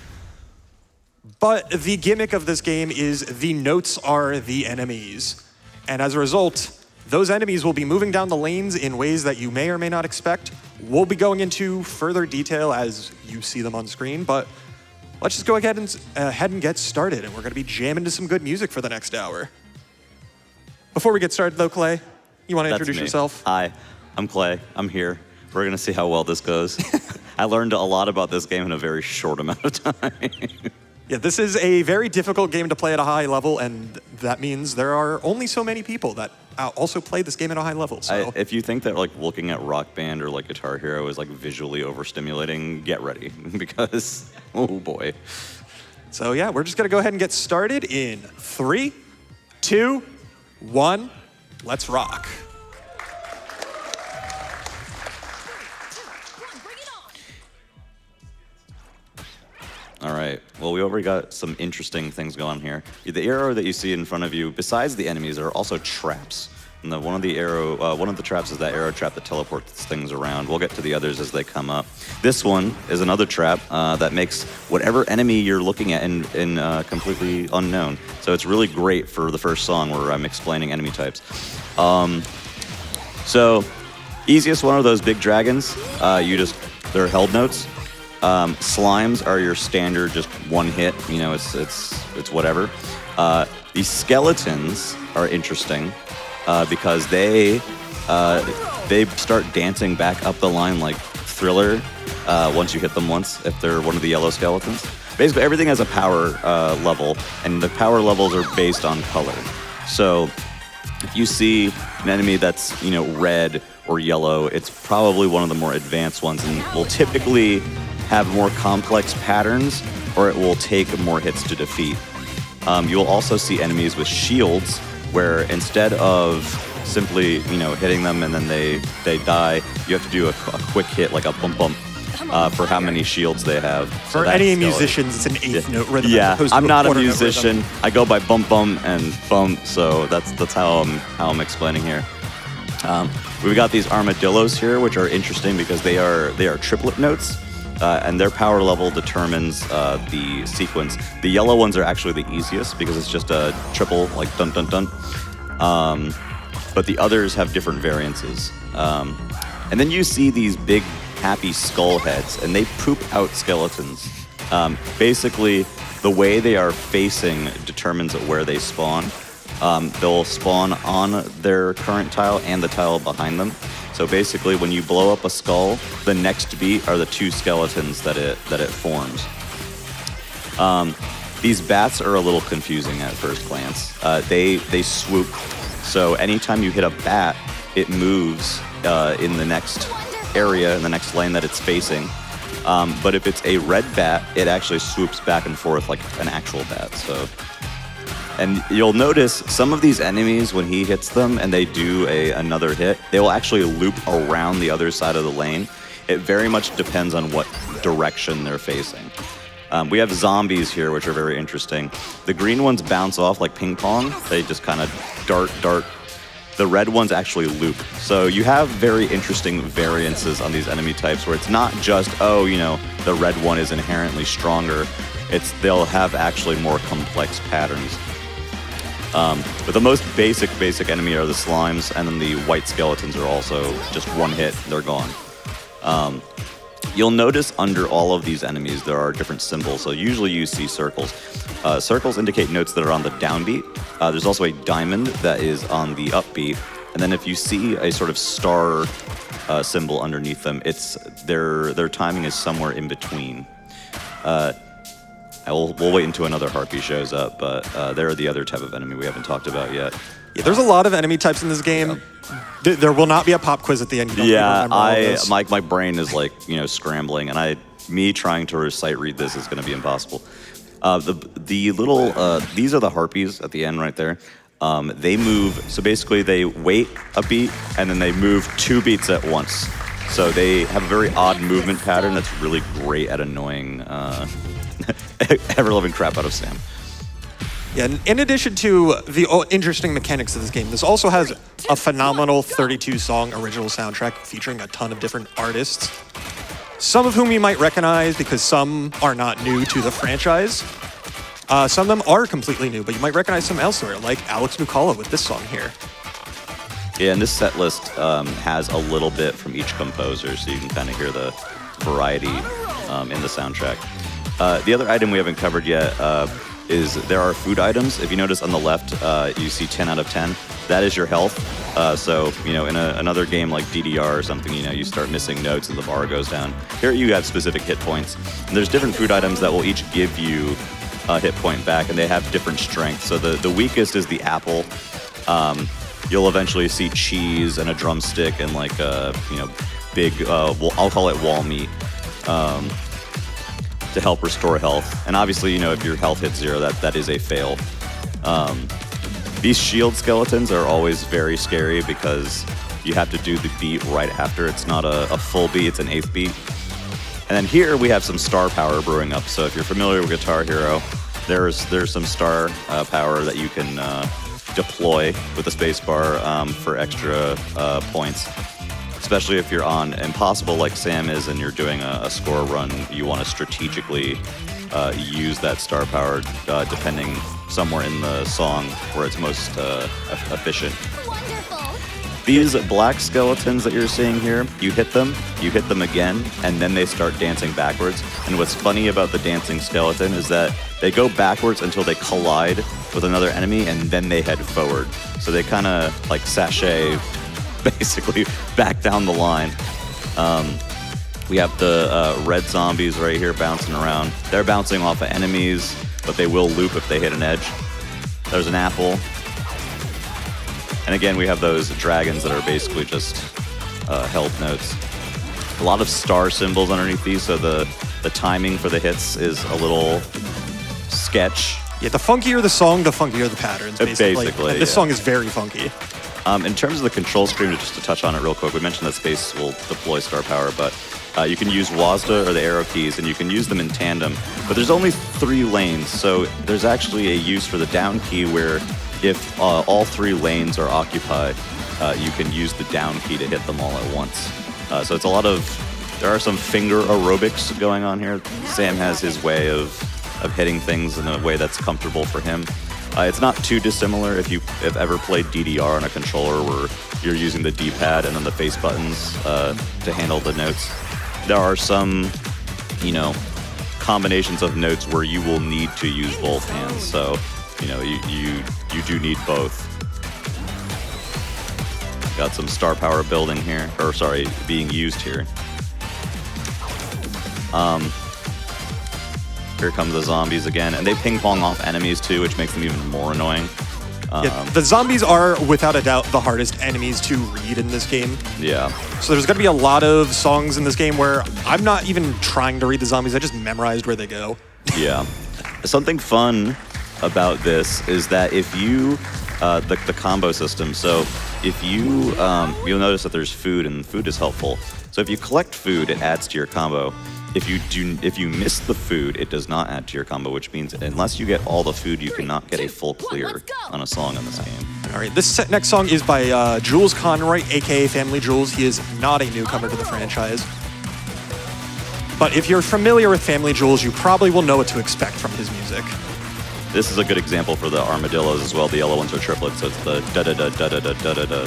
But the gimmick of this game is the notes are the enemies. And as a result, those enemies will be moving down the lanes in ways that you may or may not expect. We'll be going into further detail as you see them on screen, but let's just go ahead and get started, and we're going to be jamming to some good music for the next hour. Before we get started, though, Clay, you want to introduce me. yourself? Hi, I'm Clay. I'm here. We're going to see how well this goes. I learned a lot about this game in a very short amount of time. Yeah, this is a very difficult game to play at a high level, and that means there are only so many people that also play this game at a high level. So If you think that like looking at Rock Band or like Guitar Hero is like visually overstimulating, get ready, because oh boy. So yeah, we're just gonna go ahead and get started in 3, 2, 1, let's rock. All right, well, we already got some interesting things going on here. The arrow that you see in front of you, besides the enemies, are also traps. And one of the traps is that arrow trap that teleports things around. We'll get to the others as they come up. This one is another trap that makes whatever enemy you're looking at in completely unknown. So it's really great for the first song where I'm explaining enemy types. So easiest one of those big dragons, they're held notes. Slimes are your standard, just one hit. It's whatever. These skeletons are interesting. Because they start dancing back up the line like Thriller once you hit them once, if they're one of the yellow skeletons. Basically, everything has a power level, and the power levels are based on color. So if you see an enemy that's red or yellow, it's probably one of the more advanced ones, and will typically have more complex patterns, or it will take more hits to defeat. You'll also see enemies with shields, where instead of simply, hitting them and then they die, you have to do a quick hit, like a bump bump, for how many shields they have. For any musicians, it's an eighth note rhythm. Yeah, as opposed to I'm not a quarter note musician. rhythm. I go by bump bump and bump, so that's how I'm explaining here. We've got these armadillos here, which are interesting because they are triplet notes, and their power level determines the sequence. The yellow ones are actually the easiest because it's just a triple, like dun dun dun. But the others have different variances. And then you see these big happy skull heads, and they poop out skeletons. Basically, the way they are facing determines where they spawn. They'll spawn on their current tile and the tile behind them. So basically, when you blow up a skull, the next beat are the two skeletons that it forms. These bats are a little confusing at first glance. They swoop. So anytime you hit a bat, it moves in the next area, in the next lane that it's facing. But if it's a red bat, it actually swoops back and forth like an actual bat. And you'll notice some of these enemies, when he hits them and they do another hit, they will actually loop around the other side of the lane. It very much depends on what direction they're facing. We have zombies here, which are very interesting. The green ones bounce off like ping pong. They just kind of dart. The red ones actually loop. So you have very interesting variances on these enemy types where it's not just, the red one is inherently stronger. They'll have actually more complex patterns. But the most basic enemy are the slimes, and then the white skeletons are also just one hit, they're gone. You'll notice under all of these enemies there are different symbols, so usually you see circles. Circles indicate notes that are on the downbeat. There's also a diamond that is on the upbeat, and then if you see a sort of star symbol underneath them, their timing is somewhere in between. We'll wait until another harpy shows up, but they're the other type of enemy we haven't talked about yet. Yeah, there's a lot of enemy types in this game. Yeah. There will not be a pop quiz at the end. My brain is scrambling, and me trying to read this is going to be impossible. These are the harpies at the end right there. They move, so basically they wait a beat and then they move 2 beats at once. So they have a very odd movement pattern that's really great at annoying ever-loving crap out of Sam. Yeah, and in addition to the interesting mechanics of this game, this also has a phenomenal 32-song original soundtrack featuring a ton of different artists, some of whom you might recognize because some are not new to the franchise. Some of them are completely new, but you might recognize some elsewhere, like Alex Mukala with this song here. Yeah, and this set list has a little bit from each composer, so you can kind of hear the variety in the soundtrack. The other item we haven't covered yet is there are food items. If you notice on the left, you see 10 out of 10. That is your health. So, in another game like DDR or something, you start missing notes and the bar goes down. Here you have specific hit points. And there's different food items that will each give you a hit point back, and they have different strengths. So the weakest is the apple. You'll eventually see cheese and a drumstick and like big, I'll call it wall meat. To help restore health. And obviously, if your health hits 0, that is a fail. These shield skeletons are always very scary because you have to do the beat right after. It's not a full beat, it's an 8th beat. And then here we have some star power brewing up. So if you're familiar with Guitar Hero, there's some star power that you can deploy with the spacebar for extra points. Especially if you're on Impossible like Sam is and you're doing a score run, you want to strategically use that star power depending somewhere in the song where it's most efficient. These black skeletons that you're seeing here, you hit them again, and then they start dancing backwards. And what's funny about the dancing skeleton is that they go backwards until they collide with another enemy, and then they head forward. So they kind of like sashay basically back down the line. We have the red zombies right here bouncing around. They're bouncing off of enemies, but they will loop if they hit an edge. There's an apple. And again, we have those dragons that are basically just health notes. A lot of star symbols underneath these, so the timing for the hits is a little sketch. Yeah, the funkier the song, the funkier the patterns, basically. This song is very funky. In terms of the control screen, just to touch on it real quick, we mentioned that space will deploy star power, but You can use WASD or the arrow keys, and you can use them in tandem. But there's only 3 lanes, so there's actually a use for the down key where if all 3 lanes are occupied, you can use the down key to hit them all at once. So it's a lot of, there are some finger aerobics going on here. Sam has his way of hitting things in a way that's comfortable for him. It's not too dissimilar if you have ever played DDR on a controller where you're using the D-pad and then the face buttons to handle the notes. There are some, you know, combinations of notes where you will need to use both hands. So, you know, you do need both. Got some star power building here, or sorry, being used here. Here comes the zombies again, and they ping pong off enemies too, which makes them even more annoying. Yeah, the zombies are, without a doubt, the hardest enemies to read in this game. Yeah. So there's going to be a lot of songs in this game where I'm not even trying to read the zombies, I just memorized where they go. Yeah. Something fun about this is that if you, the combo system, so if you, you'll notice that there's food, and food is helpful. So if you collect food, it adds to your combo. If you miss the food, it does not add to your combo, which means unless you get all the food, you cannot get a full clear on a song in this game. All right, this next song is by Jules Conroy, aka Family Jules. He is not a newcomer to the franchise. But if you're familiar with Family Jules, you probably will know what to expect from his music. This is a good example for the armadillos as well. The yellow ones are triplets, so it's the da-da-da-da-da-da-da-da.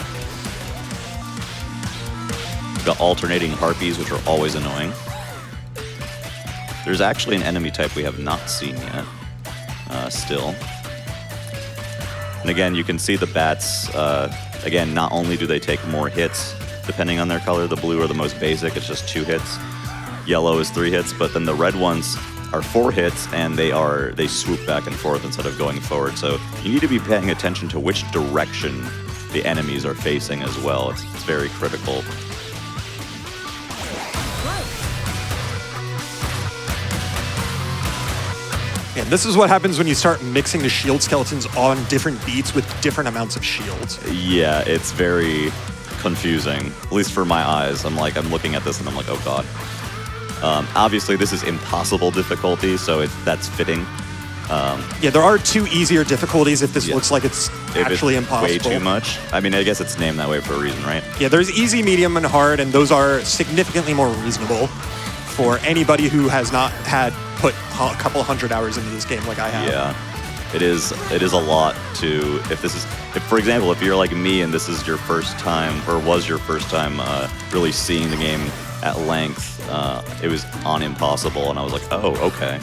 We've got alternating harpies, which are always annoying. There's actually an enemy type we have not seen yet, still. And again, you can see the bats, again, not only do they take more hits, depending on their color, the blue are the most basic, it's just 2 hits. Yellow is 3 hits, but then the red ones are 4 hits, and they swoop back and forth instead of going forward. So you need to be paying attention to which direction the enemies are facing as well. It's very critical. And this is what happens when you start mixing the shield skeletons on different beats with different amounts of shields. Yeah, it's very confusing, at least for my eyes. I'm looking at this and I'm like, oh god. Obviously, this is impossible difficulty, so that's fitting. Yeah, there are 2 easier difficulties if this looks like it's actually impossible. Way too much. I mean, I guess it's named that way for a reason, right? Yeah, there's easy, medium, and hard, and those are significantly more reasonable for anybody who has not put a couple hundred hours into this game like I have. Yeah, it is a lot to, if for example, if you're like me and this is your first time, or was your first time really seeing the game at length, it was on impossible, and I was like, oh, okay.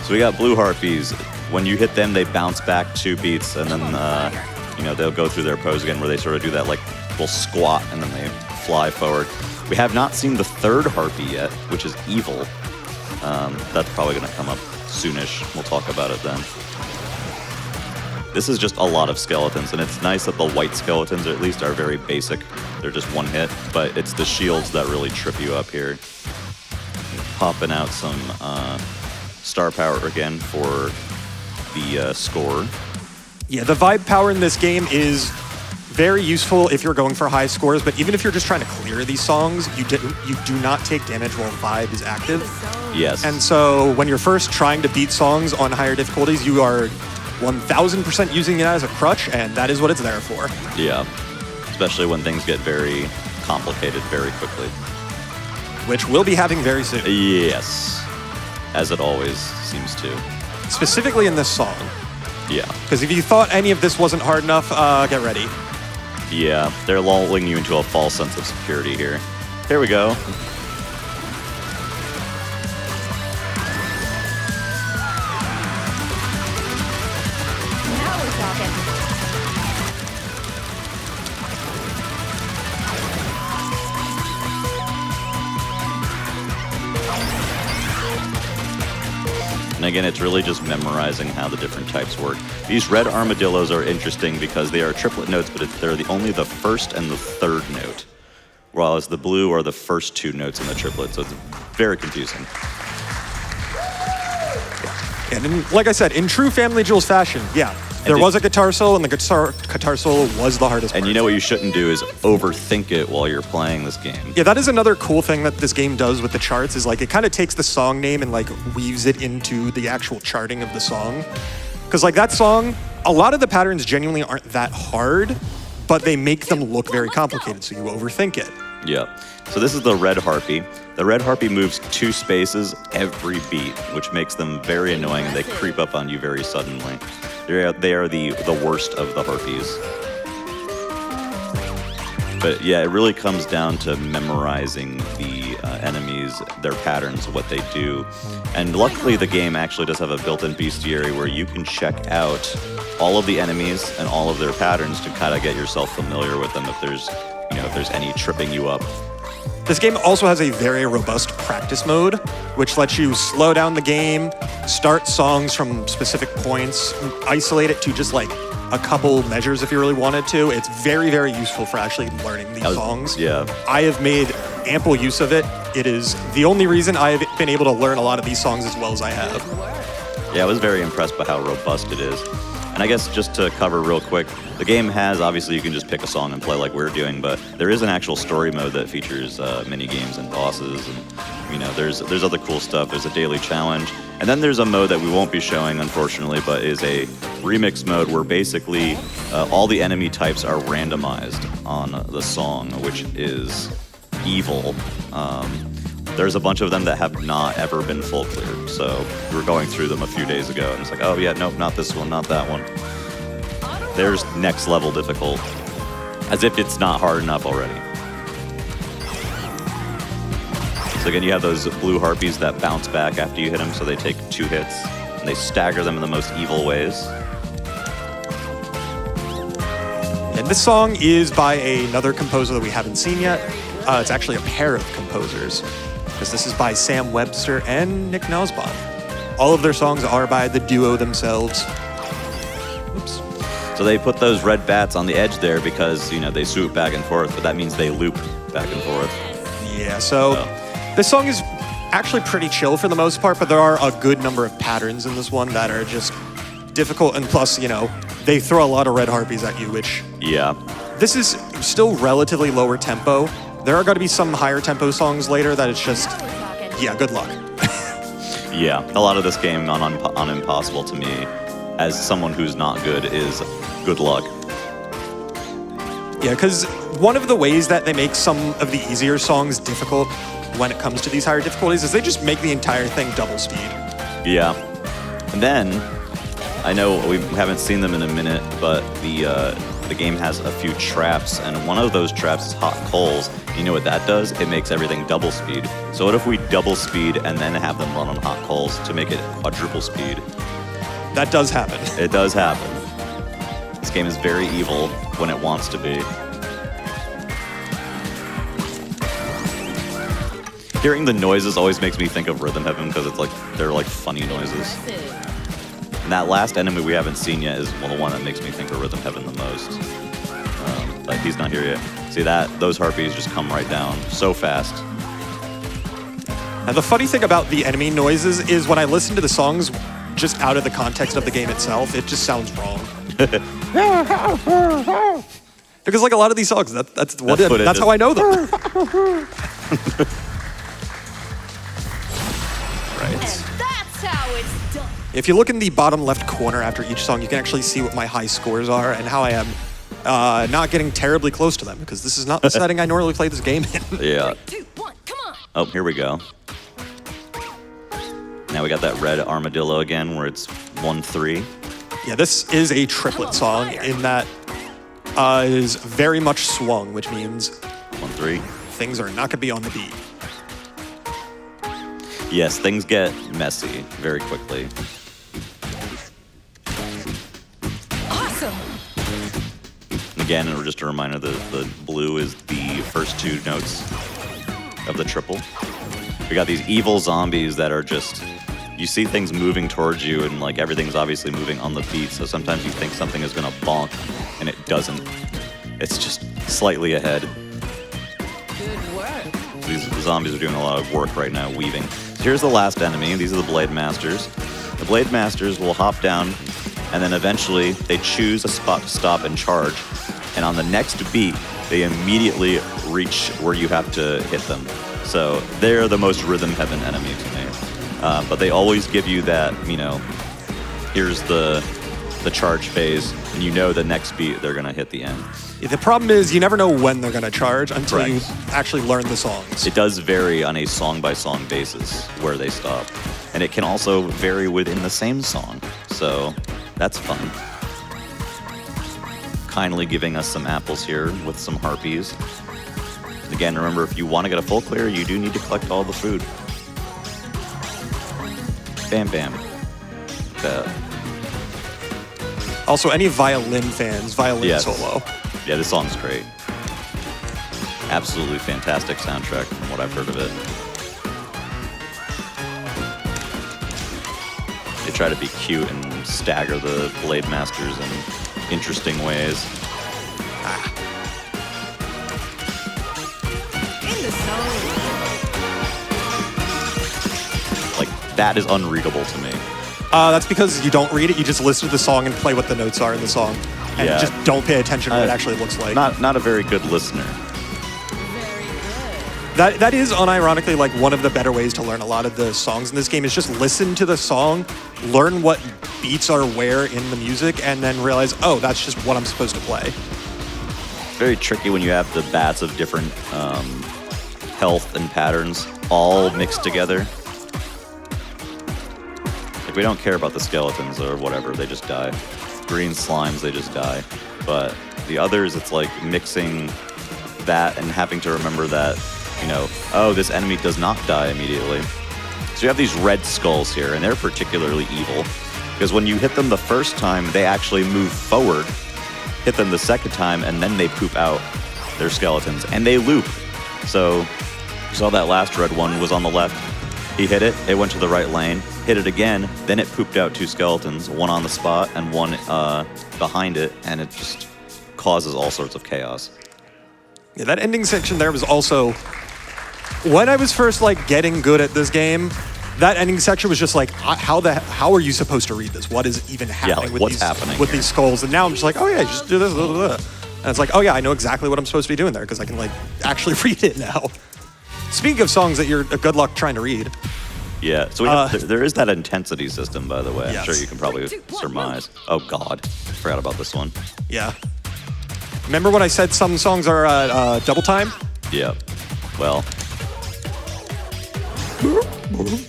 So we got blue harpies. When you hit them, they bounce back 2 beats, and then you know, they'll go through their pose again where they sort of do that like little squat, and then they fly forward. We have not seen the 3rd harpy yet, which is evil. That's probably going to come up soonish. We'll talk about it then. This is just a lot of skeletons, and it's nice that the white skeletons at least are very basic. They're just 1 hit, but it's the shields that really trip you up here. Popping out some star power again for the score. Yeah, the vibe power in this game is very useful if you're going for high scores, but even if you're just trying to clear these songs, you do not take damage while vibe is active. Yes. And so when you're first trying to beat songs on higher difficulties, you are 1000% using it as a crutch, and that is what it's there for. Yeah, especially when things get very complicated very quickly. Which we'll be having very soon. Yes, as it always seems to. Specifically in this song. Yeah. Because if you thought any of this wasn't hard enough, get ready. Yeah, they're lulling you into a false sense of security here. Here we go. Now we're talking. And again, it's really just memorizing how the different types work. These red armadillos are interesting because they are triplet notes, but they're only the 1st and the 3rd note, whereas the blue are the first 2 notes in the triplet, so it's very confusing. And like I said, in true Family Jewels fashion, yeah, There was a guitar solo, and the guitar solo was the hardest part. And you know what you shouldn't do is overthink it while you're playing this game. Yeah, that is another cool thing that this game does with the charts, is like it kind of takes the song name and like weaves it into the actual charting of the song. Because like that song, a lot of the patterns genuinely aren't that hard, but they make them look very complicated, so you overthink it. Yeah. So this is the red harpy. The red harpy moves 2 spaces every beat, which makes them very annoying, and they creep up on you very suddenly. They are the worst of the harpies. But yeah, it really comes down to memorizing the enemies, their patterns, what they do. And luckily the game actually does have a built-in bestiary where you can check out all of the enemies and all of their patterns to kind of get yourself familiar with them if there's any tripping you up. This game also has a very robust practice mode, which lets you slow down the game, start songs from specific points, isolate it to just like a couple measures if you really wanted to. It's very, very useful for actually learning these songs. Yeah. I have made ample use of it. It is the only reason I've been able to learn a lot of these songs as well as I have. Yeah, I was very impressed by how robust it is. And I guess just to cover real quick, the game has, obviously you can just pick a song and play like we're doing, but there is an actual story mode that features mini games and bosses, and there's other cool stuff. There's a daily challenge, and then there's a mode that we won't be showing, unfortunately, but is a remix mode where basically all the enemy types are randomized on the song, which is evil. There's a bunch of them that have not ever been full cleared, so we were going through them a few days ago, and it's like, oh yeah, nope, not this one, not that one. There's next level difficult, as if it's not hard enough already. So again, you have those blue harpies that bounce back after you hit them, so they take 2 hits, and they stagger them in the most evil ways. And this song is by another composer that we haven't seen yet. It's actually a pair of composers, because this is by Sam Webster and Nick Nosbaum. All of their songs are by the duo themselves. Oops. So they put those red bats on the edge there because, they swoop back and forth, but that means they loop back and forth. Yeah, so this song is actually pretty chill for the most part, but there are a good number of patterns in this one that are just difficult, and plus, they throw a lot of red harpies at you, which... Yeah. This is still relatively lower tempo. There are going to be some higher tempo songs later that it's just, yeah, good luck. Yeah, a lot of this game on Impossible to me, as someone who's not good, is good luck. Yeah, because one of the ways that they make some of the easier songs difficult when it comes to these higher difficulties is they just make the entire thing double speed. Yeah. And then, I know we haven't seen them in a minute, but the game has a few traps, and one of those traps is hot coals. You know what that does? It makes everything double speed. So what if we double speed and then have them run on hot coals to make it quadruple speed? That does happen. It does happen. This game is very evil when it wants to be. Hearing the noises always makes me think of Rhythm Heaven because they're like funny noises. And that last enemy we haven't seen yet is the one that makes me think of Rhythm Heaven the most. But he's not here yet. See those harpies just come right down so fast. And the funny thing about the enemy noises is when I listen to the songs just out of the context of the game itself, it just sounds wrong. Because like a lot of these songs, that's how I know them. And that's how it's done. If you look in the bottom left corner after each song, you can actually see what my high scores are and how I am not getting terribly close to them, because this is not the setting I normally play this game in. Yeah. 3, 2, 1, come on. Oh, here we go. Now we got that red armadillo again, where it's 1-3. Yeah, this is a triplet song in that it is very much swung, which means 1-3. Things are not going to be on the beat. Yes, things get messy very quickly. Awesome. Again, just a reminder that the blue is the first 2 notes of the triple. We got these evil zombies that are just, you see things moving towards you and like everything's obviously moving on the beat, so sometimes you think something is gonna bonk and it doesn't. It's just slightly ahead. Good work. These zombies are doing a lot of work right now, weaving. So here's the last enemy. These are the Blade Masters. The Blade Masters will hop down and then eventually they choose a spot to stop and charge, and on the next beat, they immediately reach where you have to hit them. So they're the most rhythm-heaven enemy to me. But they always give you that, you know, here's the charge phase, and you know the next beat they're gonna hit the end. The problem is you never know when they're gonna charge until Correct. you actually learn the songs. It does vary on a song-by-song basis where they stop. And it can also vary within the same song. So that's fun. Kindly giving us some apples here with some harpies. Again, remember, if you want to get a full clear, you do need to collect all the food. Bam, bam. Also, any violin fans, violin solo. Yeah, this song's great. Absolutely fantastic soundtrack from what I've heard of it. They try to be cute and stagger the Blade Masters in interesting ways. In the zone. Like, that is unreadable to me. That's because you don't read it, you just listen to the song and play what the notes are in the song. And Yeah. just don't pay attention to what it actually looks like. Not a very good listener. That is unironically like one of the better ways to learn a lot of the songs in this game is just listen to the song, learn what beats are where in the music, and then realize, oh, that's just what I'm supposed to play. It's very tricky when you have the bats of different health and patterns all mixed together. Like, we don't care about the skeletons or whatever, they just die. Green slimes, they just die. But the others, it's like mixing that and having to remember that, you know, oh, this enemy does not die immediately. So you have these red skulls here, and they're particularly evil. Because when you hit them the first time, they actually move forward. Hit them the second time, and then they poop out their skeletons. And they loop. So you saw that last red one was on the left. He hit it, it went to the right lane, hit it again, then it pooped out two skeletons, one on the spot and one behind it, and it just causes all sorts of chaos. Yeah, that ending section there was also, when I was first like getting good at this game, that ending section was just like, how are you supposed to read this? What is even happening like, with what's these happening with here? these skulls? And now I'm just like, oh yeah, just do this. Blah, blah, blah. And it's like, oh yeah, I know exactly what I'm supposed to be doing there because I can like actually read it now. Speaking of songs that you're good luck trying to read. Yeah, so we have, there is that intensity system, by the way. I'm Yes. sure you can probably surmise. Oh God, forgot about this one. Yeah. Remember when I said some songs are double time? Yeah, well.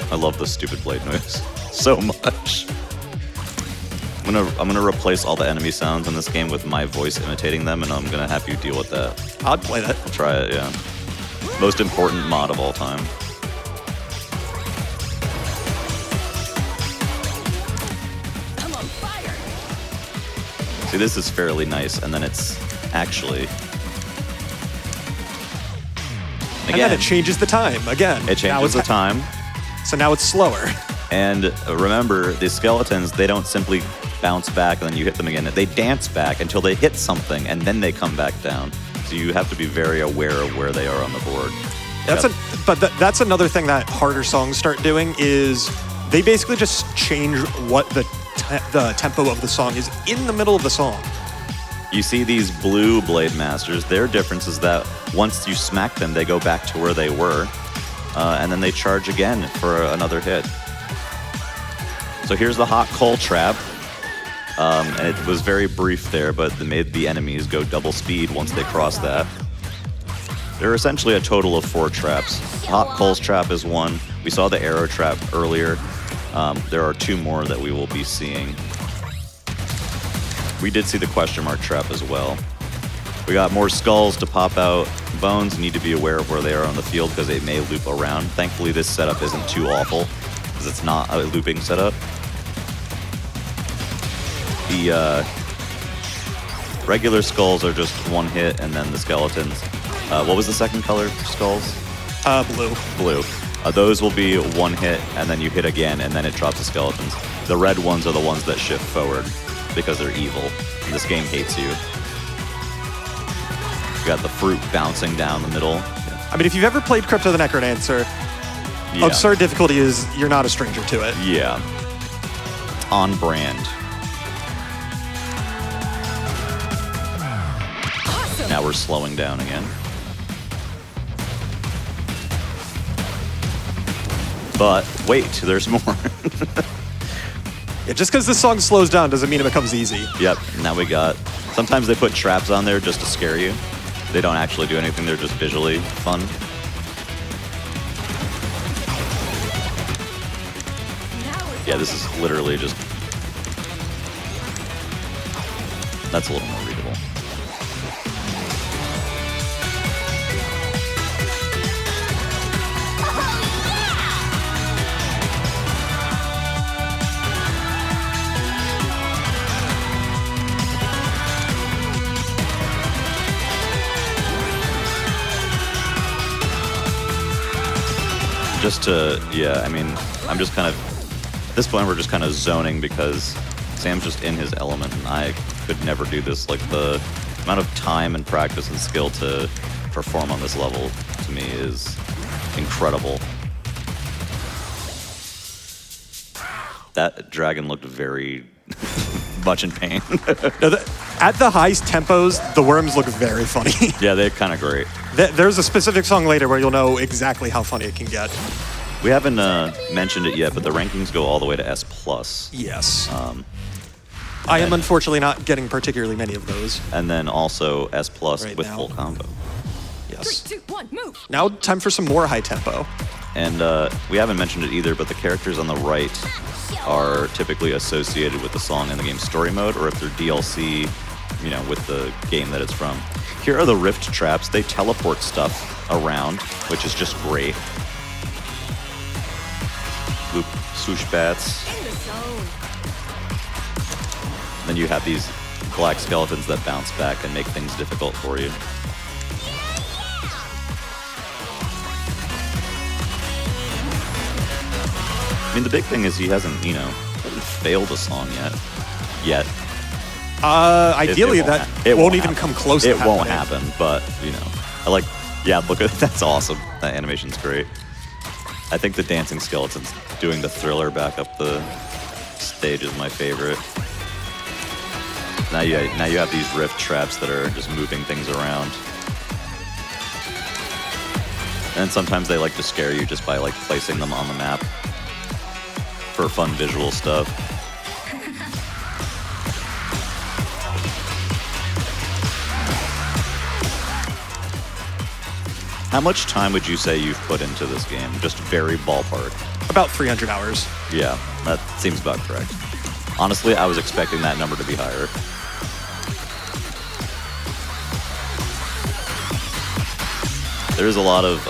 I love the stupid blade noise so much. I'm gonna replace all the enemy sounds in this game with my voice imitating them, and I'm gonna have you deal with that. I'd play that. I'll try it, yeah. Most important mod of all time. I'm on fire. See, this is fairly nice, and then it's actually... And then it changes the time again. It changes the time. So now it's slower. And remember, the skeletons, they don't simply bounce back and then you hit them again. They dance back until they hit something, and then they come back down. So you have to be very aware of where they are on the board. That's another thing that harder songs start doing is they basically just change what the tempo of the song is in the middle of the song. You see these blue Blade Masters, their difference is that once you smack them, they go back to where they were, and then they charge again for another hit. So here's the hot coal trap, and it was very brief there, but it made the enemies go double speed once they cross that. There are essentially a total of 4 traps. Hot coals trap is one. We saw the arrow trap earlier. There are 2 more that we will be seeing. We did see the question mark trap as well. We got more skulls to pop out. Bones, you need to be aware of where they are on the field because they may loop around. Thankfully, this setup isn't too awful because it's not a looping setup. The regular skulls are just one hit, and then the skeletons. What was the second color skulls? Blue. Blue. Those will be one hit, and then you hit again, and then it drops the skeletons. The red ones are the ones that shift forward because they're evil. And this game hates you. You got the fruit bouncing down the middle. I mean, if you've ever played Crypto the Necrodancer, Yeah. absurd difficulty is you're not a stranger to it. Yeah. On brand. Now we're slowing down again. But wait, there's more. Yeah, just because this song slows down doesn't mean it becomes easy. Yep, now we got... Sometimes they put traps on there just to scare you. They don't actually do anything, they're just visually fun. Yeah, this is literally just... That's a little more readable. Just to, yeah, I mean, I'm just kind of, at this point we're just kind of zoning because Sam's just in his element and I could never do this. Like the amount of time and practice and skill to perform on this level to me is incredible. That dragon looked very much in pain. No, at the highest tempos, the worms look very funny. Yeah, they're kind of great. There's a specific song later where you'll know exactly how funny it can get. We haven't mentioned it yet, but the rankings go all the way to S+. Yes. I am unfortunately not getting particularly many of those. And then also S+ Right with now. full combo. Yes. 3, 2, 1, move. Now time for some more high tempo. And we haven't mentioned it either, but the characters on the right are typically associated with the song in the game's story mode, or if they're DLC, you know, with the game that it's from. Here are the rift traps. They teleport stuff around, which is just great. Loop swoosh bats. In the zone. Then you have these black skeletons that bounce back and make things difficult for you. I mean, the big thing is he hasn't, you know, failed a song yet. Ideally, it won't even come close to It won't happening. happen, but, you know, I like, yeah, look at that's awesome. That animation's great. I think the dancing skeletons doing the thriller back up the stage is my favorite. Now you have these rift traps that are just moving things around. And sometimes they like to scare you just by like placing them on the map for fun visual stuff. How much time would you say you've put into this game? Just very ballpark. About 300 hours. Yeah, that seems about correct. Honestly, I was expecting that number to be higher. There's a lot of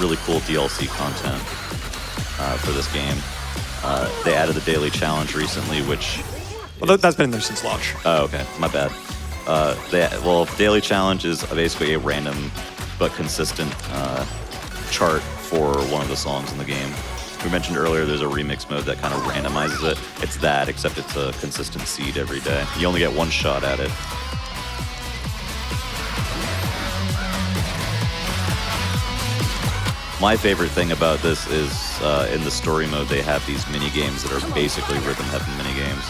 really cool DLC content for this game. They added the daily challenge recently, which... Well, that's been in there since launch. Oh, okay. My bad. Daily challenge is basically a random but consistent chart for one of the songs in the game. We mentioned earlier there's a remix mode that kind of randomizes it. It's that, except it's a consistent seed every day. You only get one shot at it. My favorite thing about this is in the story mode they have these mini games that are basically rhythm heaven mini games.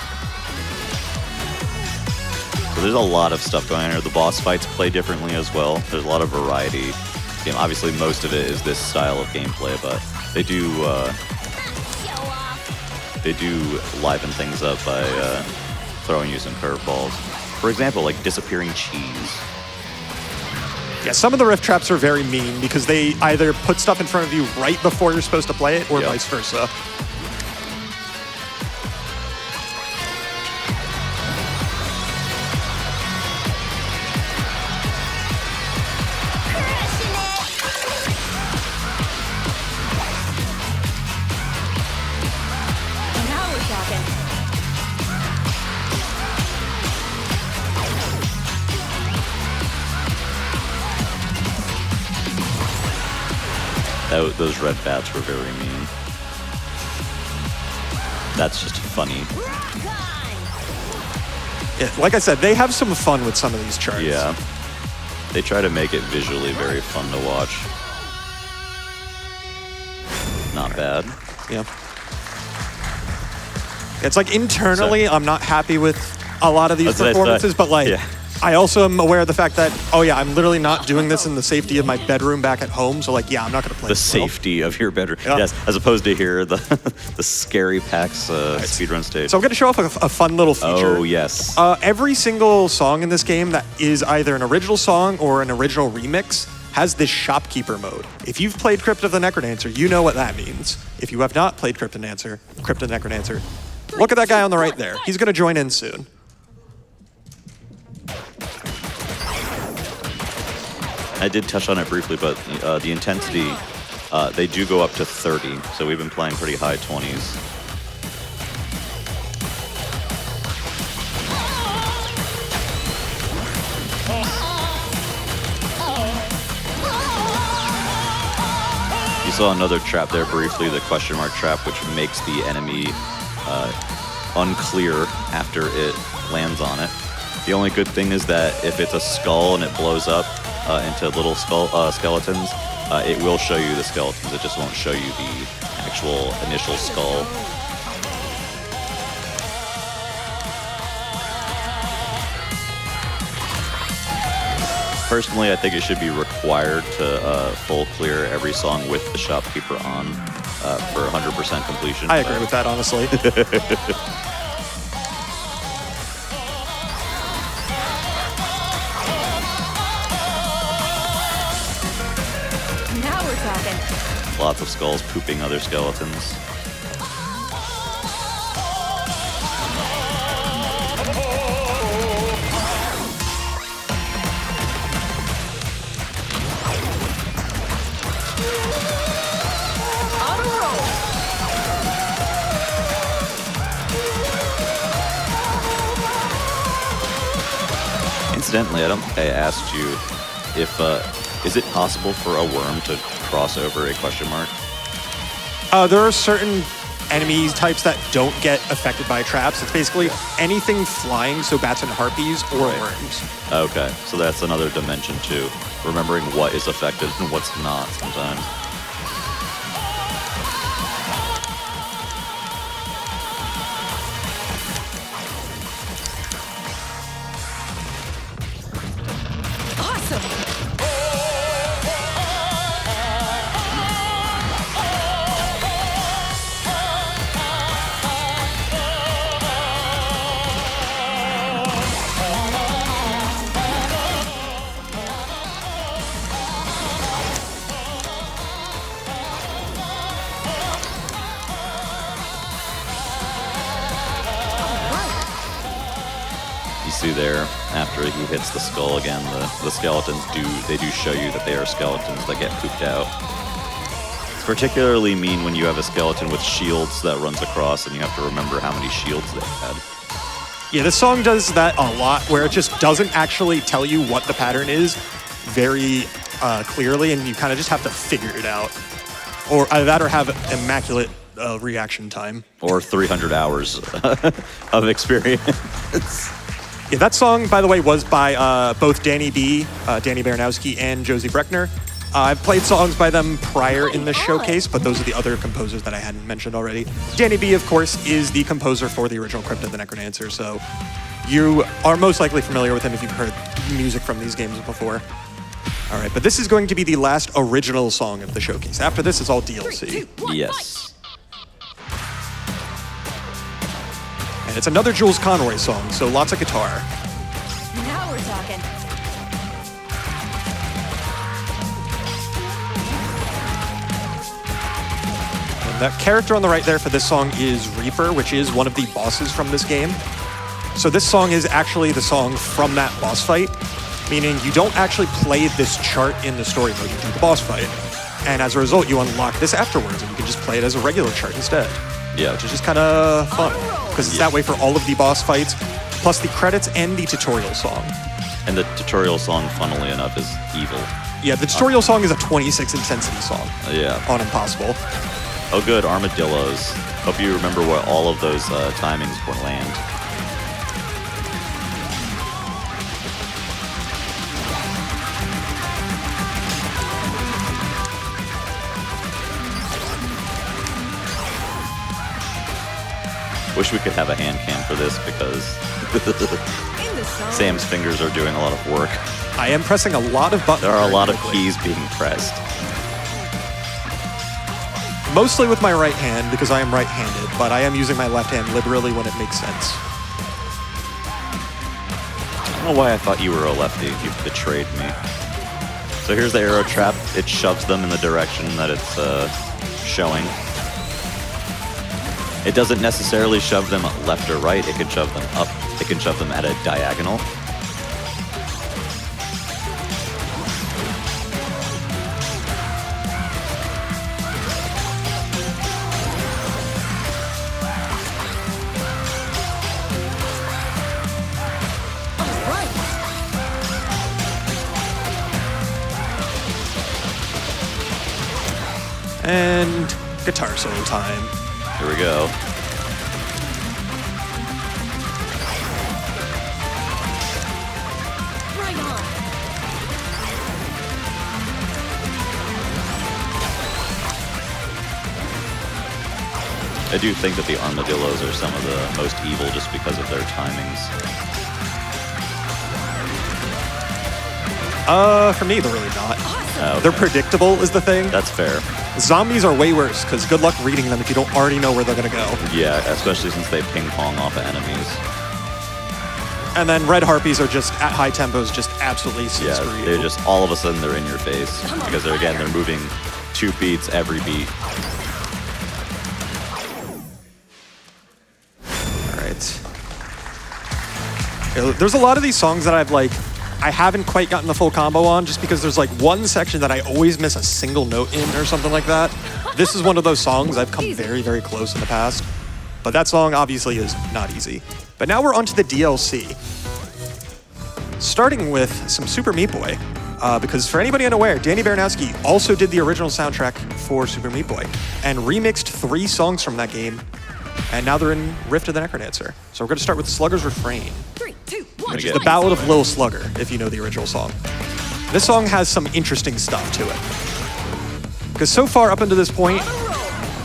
So there's a lot of stuff going on here. The boss fights play differently as well. There's a lot of variety. Obviously most of it is this style of gameplay, but they do liven things up by throwing you some curveballs. For example, like disappearing cheese. Yeah, some of the rift traps are very mean because they either put stuff in front of you right before you're supposed to play it, or vice versa. Now we're talking. Those red bats were very mean. That's just funny. Yeah, like I said, they have some fun with some of these charts. Yeah. They try to make it visually very fun to watch. Not bad. Yeah. It's like internally, I'm not happy with a lot of these performances, but like, I also am aware of the fact that, oh yeah, I'm literally not doing this in the safety of my bedroom back at home. So like, yeah, I'm not going to play the safety of your bedroom. Yeah. Yes, as opposed to here, the scary PAX speedrun stage. So I'm going to show off a fun little feature. Oh, yes. Every single song in this game that is either an original song or an original remix has this shopkeeper mode. If you've played Crypt of the Necrodancer, you know what that means. If you have not played Crypt of the Necrodancer, look at that guy on the right there. He's going to join in soon. I did touch on it briefly, but the intensity, they do go up to 30. So we've been playing pretty high 20s. You saw another trap there briefly, the question mark trap, which makes the enemy unclear after it lands on it. The only good thing is that if it's a skull and it blows up into little skeletons, it will show you the skeletons. It just won't show you the actual initial skull. Personally, I think it should be required to full clear every song with the shopkeeper on for 100% completion. I agree with that, honestly. Now we're talking. Lots of skulls pooping other skeletons. Incidentally, I don't think I asked you if, is it possible for a worm to cross over a question mark? There are certain enemy types that don't get affected by traps. It's basically anything flying, so bats and harpies or worms. Okay, so that's another dimension too. Remembering what is affected and what's not sometimes. See there, after he hits the skull again, the skeletons do show you that they are skeletons that get pooped out. It's particularly mean when you have a skeleton with shields that runs across and you have to remember how many shields they had. Yeah, this song does that a lot, where it just doesn't actually tell you what the pattern is very clearly, and you kind of just have to figure it out. Or either that or have immaculate reaction time. Or 300 hours of experience. Yeah, that song, by the way, was by both Danny B, Danny Baranowski, and Josie Breckner. I've played songs by them prior in the showcase, but those are the other composers that I hadn't mentioned already. Danny B, of course, is the composer for the original Crypt of the Necrodancer, so you are most likely familiar with him if you've heard music from these games before. All right, but this is going to be the last original song of the showcase. After this is all DLC. 3, 2, 1, yes. And it's another Jules Conroy song, so lots of guitar. Now we're talking. And that character on the right there for this song is Reaper, which is one of the bosses from this game. So this song is actually the song from that boss fight, meaning you don't actually play this chart in the story mode, you do the boss fight. And as a result, you unlock this afterwards, and you can just play it as a regular chart instead. Yeah. Which is just kind of fun, because it's that way for all of the boss fights, plus the credits and the tutorial song. And the tutorial song, funnily enough, is evil. Yeah, the tutorial song is a 26 intensity song. Yeah. On Impossible. Oh good, armadillos. Hope you remember what all of those timings will land. Wish we could have a hand cam for this because In the Sam's fingers are doing a lot of work. I am pressing a lot of buttons. There are a lot of keys being pressed. Mostly with my right hand because I am right-handed, but I am using my left hand liberally when it makes sense. I don't know why I thought you were a lefty. You betrayed me. So here's the arrow trap. It shoves them in the direction that it's showing. It doesn't necessarily shove them left or right. It can shove them up. It can shove them at a diagonal. And guitar solo time. Here we go. Right on. I do think that the armadillos are some of the most evil just because of their timings. For me, they're really not. Okay. They're predictable is the thing. That's fair. Zombies are way worse, because good luck reading them if you don't already know where they're going to go. Yeah, especially since they ping pong off of enemies. And then red harpies are just, at high tempos, just absolutely Yeah, screw you. they're just, all of a sudden, they're in your face. Because they're, again, they're moving 2 beats every beat. All right. There's a lot of these songs that I haven't quite gotten the full combo on just because there's like one section that I always miss a single note in or something like that. This is one of those songs I've come very, very close in the past. But that song obviously is not easy. But now we're onto the DLC. Starting with some Super Meat Boy. Because for anybody unaware, Danny Baranowski also did the original soundtrack for Super Meat Boy and remixed 3 songs from that game. And now they're in Rift of the Necrodancer. So we're going to start with Slugger's Refrain. 3, 2, 1. Which is the Ballad of Lil Slugger, if you know the original song. This song has some interesting stuff to it. Because so far up until this point,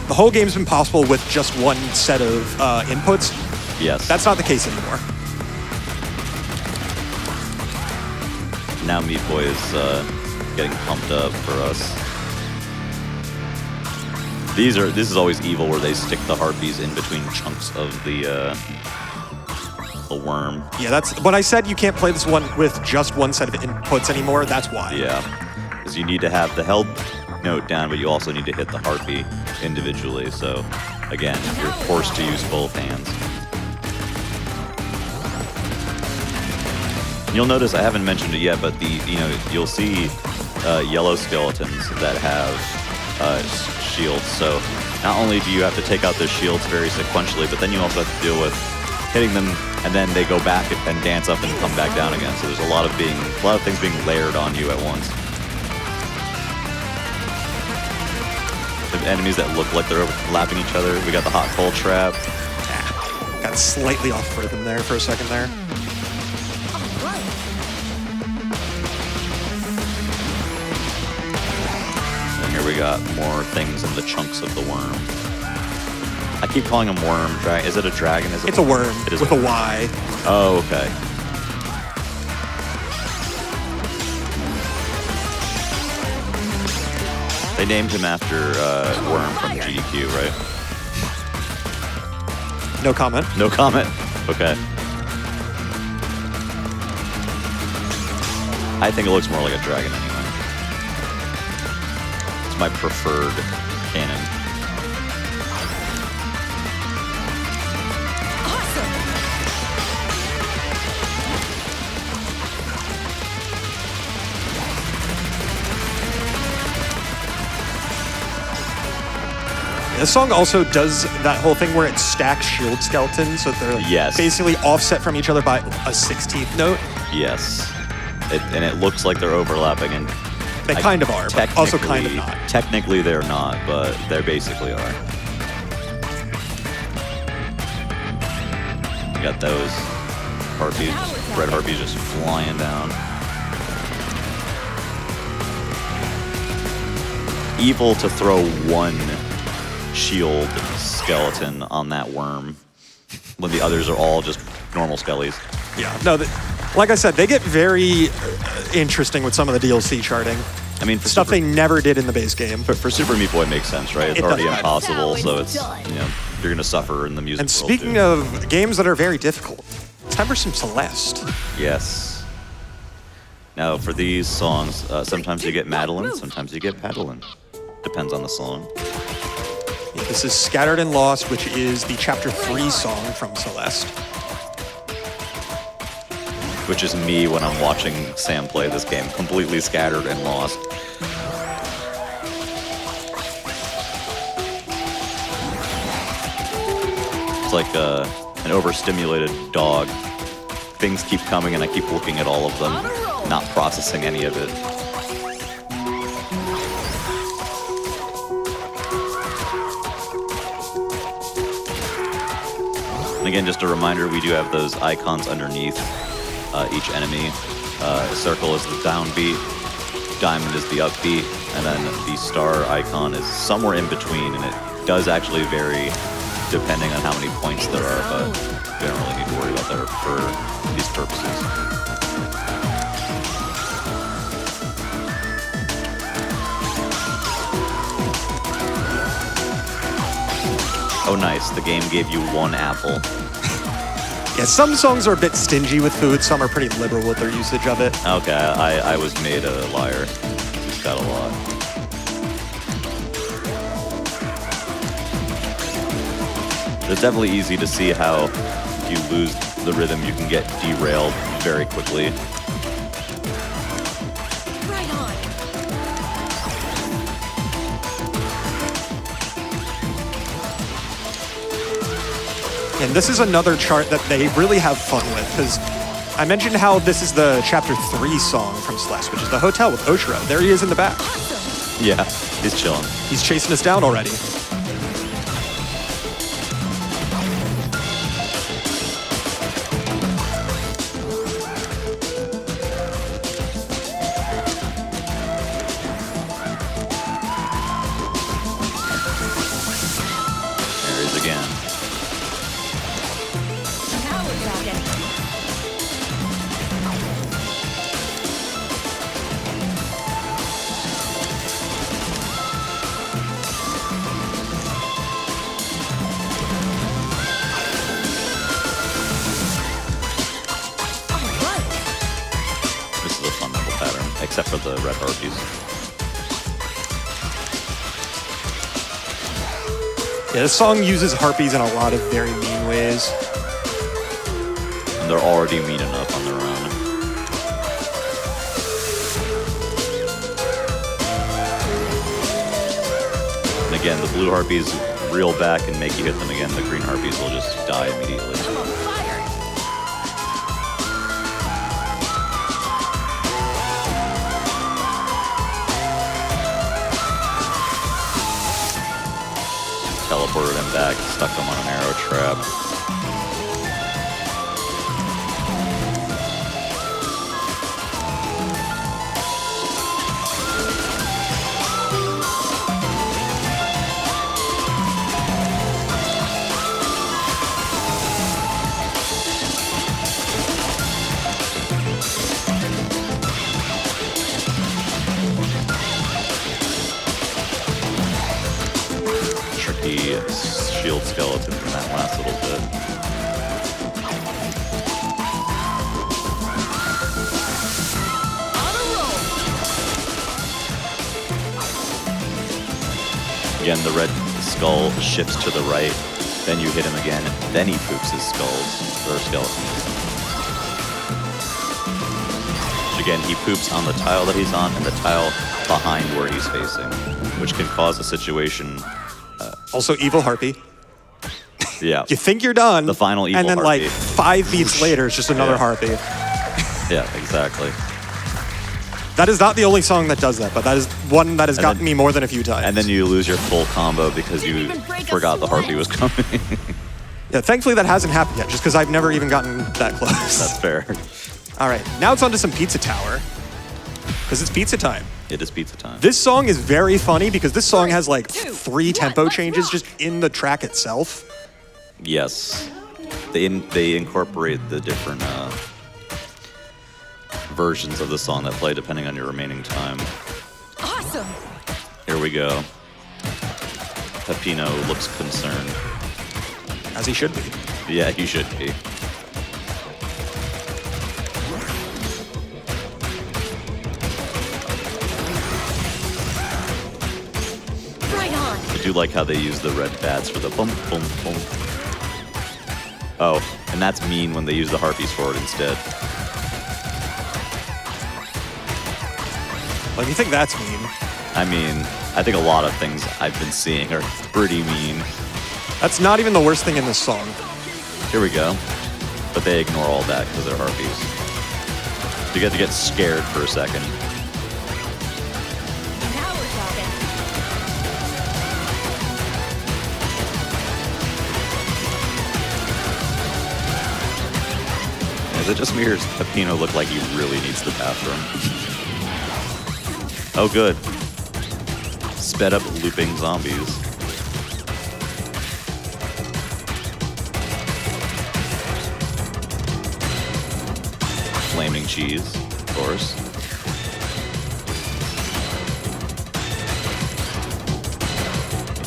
the whole game's been possible with just one set of inputs. Yes. That's not the case anymore. Now Meat Boy is getting pumped up for us. This is always evil where they stick the harpies in between chunks of the worm. Yeah, that's when I said you can't play this one with just one set of inputs anymore. That's why. Yeah, because you need to have the held note down, but you also need to hit the harpy individually. So again, you're forced to use both hands. You'll notice I haven't mentioned it yet, but you'll see yellow skeletons that have shields. So not only do you have to take out the shields very sequentially, but then you also have to deal with hitting them, and then they go back and dance up and come back down again. So there's a lot of things being layered on you at once. The enemies that look like they're overlapping each other. We got the hot coal trap. Got slightly off rhythm there for a second there. And here we got more things in the chunks of the worm. I keep calling them worm. Is it a dragon? It's a worm It is with a Y. Oh, okay. They named him after Worm from GDQ, right? No comment. No comment? Okay. I think it looks more like a dragon anyway. It's my preferred canon. This song also does that whole thing where it stacks shield skeletons, so they're basically offset from each other by a 16th note. Yes. And it looks like they're overlapping, and they kind of are, but also kind of not. Technically they're not, but they basically are. You got those harpies, red harpies just flying down. Evil to throw one shield skeleton on that worm when the others are all just normal skellies. Yeah, no, Like I said, they get very interesting with some of the DLC charting. I mean, for stuff they never did in the base game. For Super Meat Boy, it makes sense, right? It's It already does. impossible, so it's, you know, you're going to suffer in the music And world, speaking too. of games that are very difficult, it's time for some Celeste. Yes. Now, for these songs, sometimes you get Madeline, sometimes you get Padeline. Depends on the song. This is Scattered and Lost, which is the Chapter 3 song from Celeste. Which is me when I'm watching Sam play this game, completely scattered and lost. It's like an overstimulated dog. Things keep coming and I keep looking at all of them, not processing any of it. And again, just a reminder, we do have those icons underneath each enemy. Circle is the downbeat, diamond is the upbeat, and then the star icon is somewhere in between, and it does actually vary depending on how many points there are, but we don't really need to worry about that for these purposes. Oh nice, the game gave you 1 apple. Yeah, some songs are a bit stingy with food, some are pretty liberal with their usage of it. Okay, I was made a liar. He's got a lot. It's definitely easy to see how if you lose the rhythm, you can get derailed very quickly. Right on. And this is another chart that they really have fun with, because I mentioned how this is the Chapter 3 song from Celeste, which is the hotel with Oshra. There he is in the back. Yeah, he's chilling. He's chasing us down already. There he is again. Now we're talking. This is a fun little pattern, except for the red harpies. Yeah, this song uses harpies in a lot of very mean ways. And they're already mean enough on their own. And again, the blue harpies reel back and make you hit them again. The green harpies will just die immediately. I'm on fire. Teleported him back, stuck him on an arrow trap. Tricky shield skeletons in that last little bit. Again, the red skull shifts to the right, then you hit him again, then he poops his skulls, or skeletons. Again, he poops on the tile that he's on and the tile behind where he's facing, which can cause a situation. Also, Evil Harpy. Yeah. You think you're done. The final evil and then harpy. like 5 beats later, it's just another Yeah. harpy. Yeah, exactly. That is not the only song that does that, but that is one that has And gotten then- me more than a few times. And then you lose your full combo because you forgot the harpy was coming. Yeah, thankfully that hasn't happened yet, just because I've never even gotten that close. That's fair. All right, now it's on to some Pizza Tower, because it's pizza time. It is pizza time. This song is very funny because this song has like 3 tempo changes just in the track itself. Yes. They incorporate the different versions of the song that play depending on your remaining time. Awesome. Here we go. Peppino looks concerned. As he should be. Yeah, he should be. Right on. I do like how they use the red bats for the boom, boom, boom. Oh, and that's mean when they use the harpies for it instead. Like, you think that's mean? I mean, I think a lot of things I've been seeing are pretty mean. That's not even the worst thing in this song. Here we go. But they ignore all that because they're harpies. You get to get scared for a second. Now we're talking. Is it just me or does Peppino look like he really needs the bathroom? Oh, good. Sped up looping zombies. Flaming cheese, of course.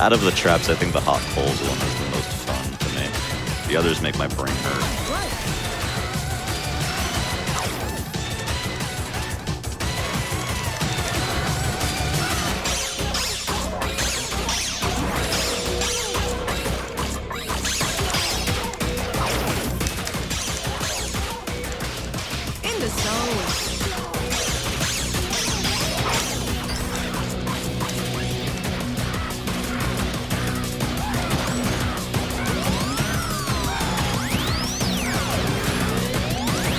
Out of the traps, I think the hot coals one is the most fun to me. The others make my brain hurt. In the zone.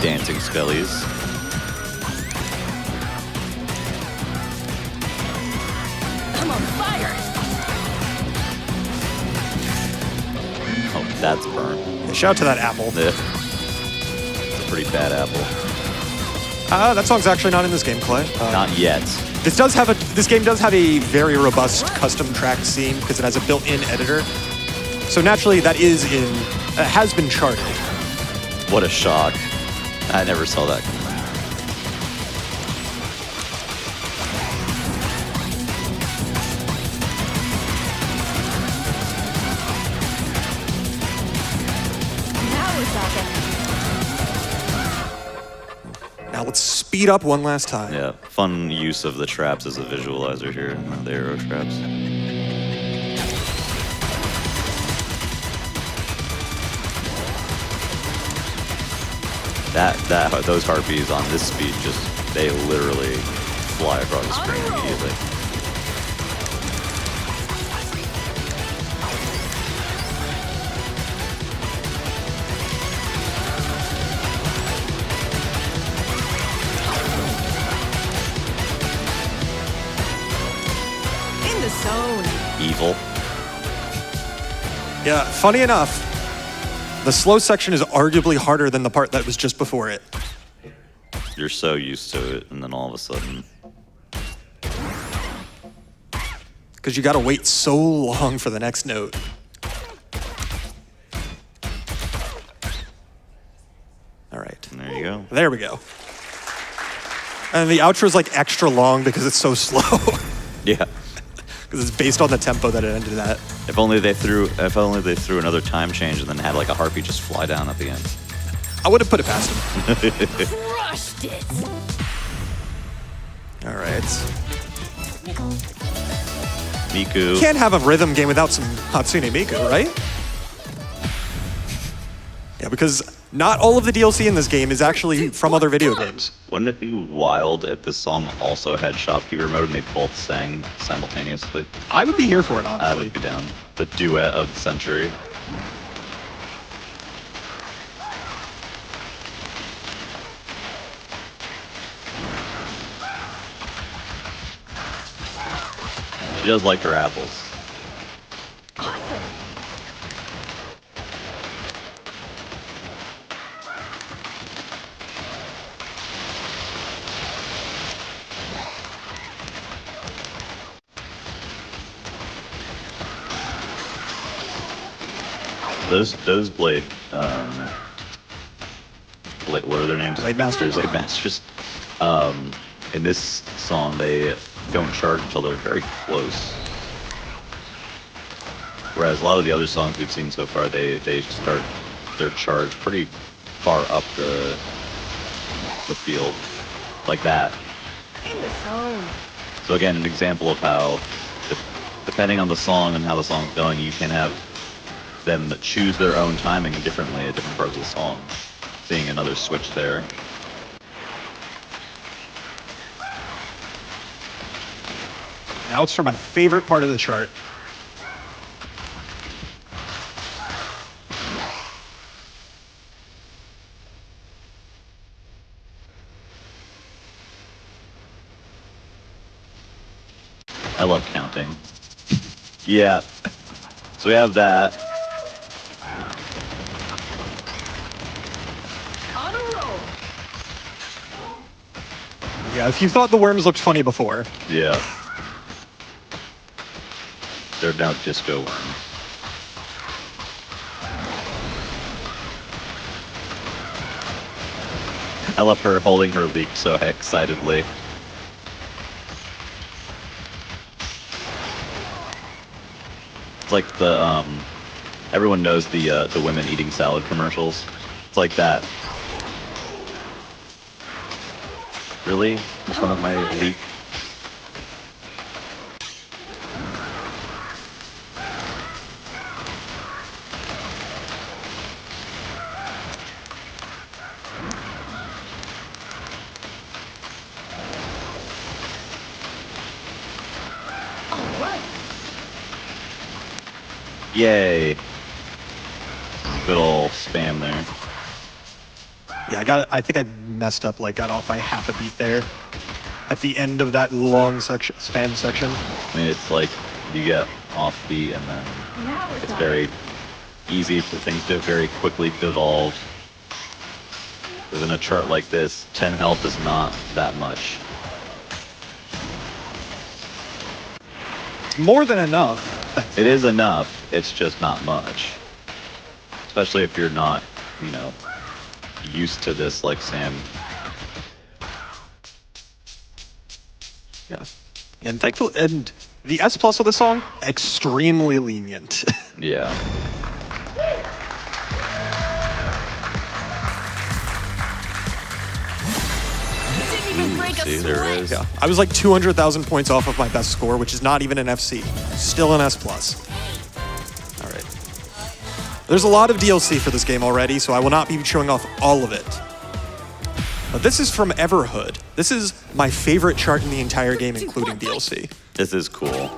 Dancing skellies. I'm on fire. Oh, that's burnt. Shout out to that apple. Yeah. It's a pretty bad apple. That song's actually not in this game, Clay. Not yet. This game does have a very robust custom track scene because it has a built-in editor. So naturally, that has been charted. What a shock. I never saw that. Now we're talking. Now let's speed up one last time. Yeah, fun use of the traps as a visualizer here, the arrow traps. Those harpies on this speed they literally fly across the screen immediately. In the zone. Evil. Yeah, funny enough, the slow section is arguably harder than the part that was just before it. You're so used to it, and then all of a sudden... Because you gotta wait so long for the next note. All right. There you go. There we go. And the outro's like extra long because it's so slow. Yeah. Because it's based on the tempo that it ended at. If only they threw another time change and then had like a harpy just fly down at the end. I would have put it past him. Crushed it. All right. Miku. Can't have a rhythm game without some Hatsune Miku, right? Yeah, because not all of the DLC in this game is actually from other video games. Wouldn't it be wild if this song also had Shopkeeper mode and they both sang simultaneously? I would be here for it, I honestly. would be down. The duet of the century. She does like her apples. Those Blade, what are their names? Blade Masters. Blade Masters. In this song, they don't charge until they're very close. Whereas a lot of the other songs we've seen so far, they start their charge pretty far up the field, like that. In the zone. So again, an example of how, depending on the song and how the song's going, you can have them choose their own timing differently at different parts of the song. Seeing another switch there. Now it's for my favorite part of the chart. I love counting. Yeah. So we have that. On a roll. Yeah, if you thought the worms looked funny before. Yeah. They're now disco worms. I love her holding her leek so excitedly. It's like the everyone knows the women eating salad commercials. It's like that. Really? Which one of my leek? Yay. Good ol' spam there. Yeah, I think I messed up, like got off by half a beat there. At the end of that long section, spam section. I mean, it's like you get off beat and then it's very easy for things to very quickly devolve. Within a chart like this, 10 health is not that much. More than enough. It is enough, it's just not much. Especially if you're not, you know, used to this like Sam. Yeah. And thankfully, and the S plus of the song, extremely lenient. Yeah. See, there it is. Yeah. I was like 200,000 points off of my best score, which is not even an FC. Still an S plus. All right. There's a lot of DLC for this game already, so I will not be showing off all of it. But this is from Everhood. This is my favorite chart in the entire game, including DLC. This is cool.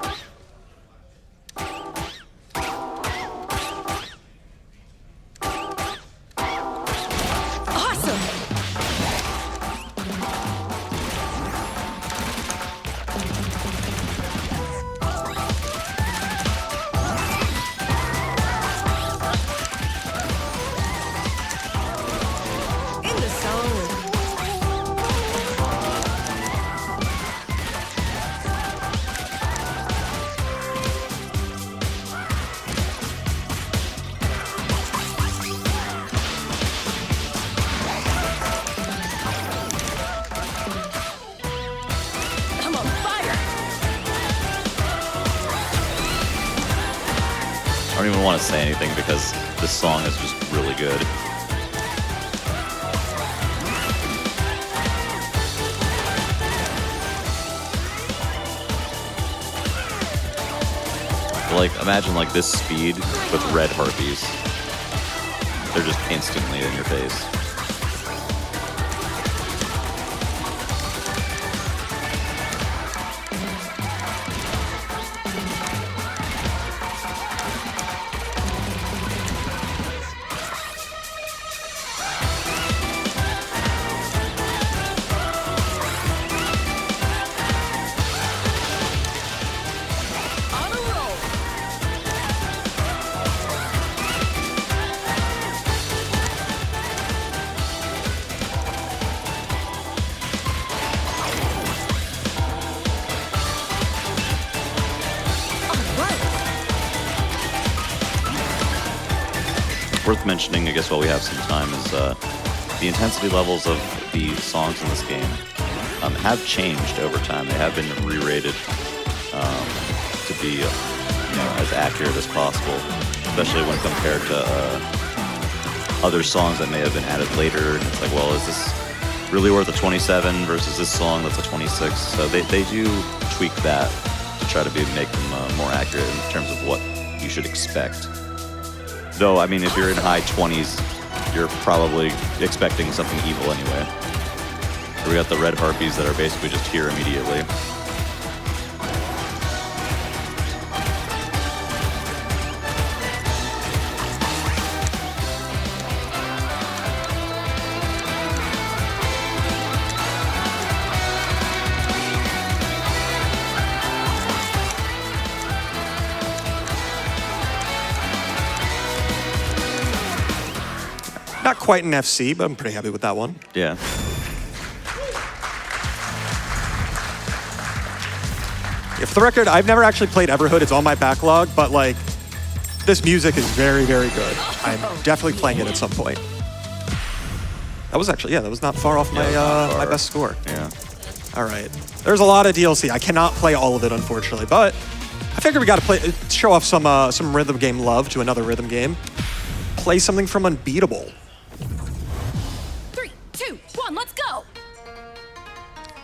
I don't even want to say anything because this song is just really good. Like, imagine like this speed with red harpies. They're just instantly in your face. Worth mentioning, I guess, while we have some time, is the intensity levels of the songs in this game have changed over time. They have been re-rated to be as accurate as possible, especially when compared to other songs that may have been added later. And it's like, well, is this really worth a 27 versus this song that's a 26? So they do tweak that to try to make them more accurate in terms of what you should expect. Though, I mean, if you're in high 20s, you're probably expecting something evil anyway. We got the red harpies that are basically just here immediately. Not quite an FC, but I'm pretty happy with that one. Yeah. Yeah, for the record, I've never actually played Everhood. It's on my backlog, but like, this music is very, very good. I'm definitely playing it at some point. That was actually, that was not far off my my best score. Yeah. All right. There's a lot of DLC. I cannot play all of it, unfortunately, but I figured we got to show off some rhythm game love to another rhythm game. Play something from Unbeatable. 3, 2, 1, let's go.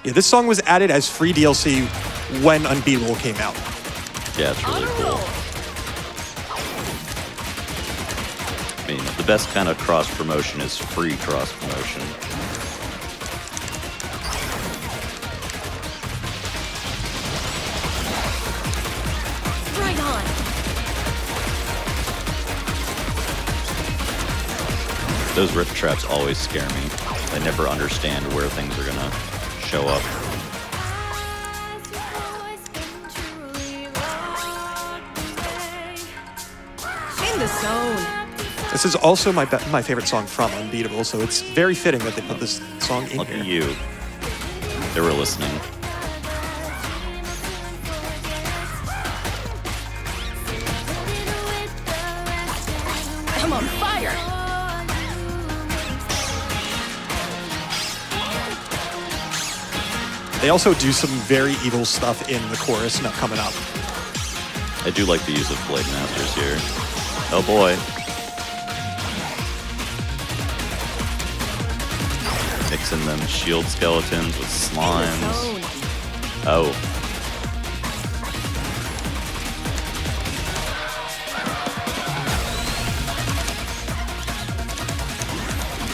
Yeah, this song was added as free DLC when Unbeatable came out. Yeah, it's really cool. I mean, the best kind of cross-promotion is free cross-promotion. Right on. Those rift traps always scare me. I never understand where things are gonna show up. In the zone. This is also my favorite song from Unbeatable, so it's very fitting that they put this song in Look here. at you. They were listening. I'm on fire. They also do some very evil stuff in the chorus not coming up. I do like the use of Blade Masters here. Oh boy. Mixing them shield skeletons with slimes. Oh.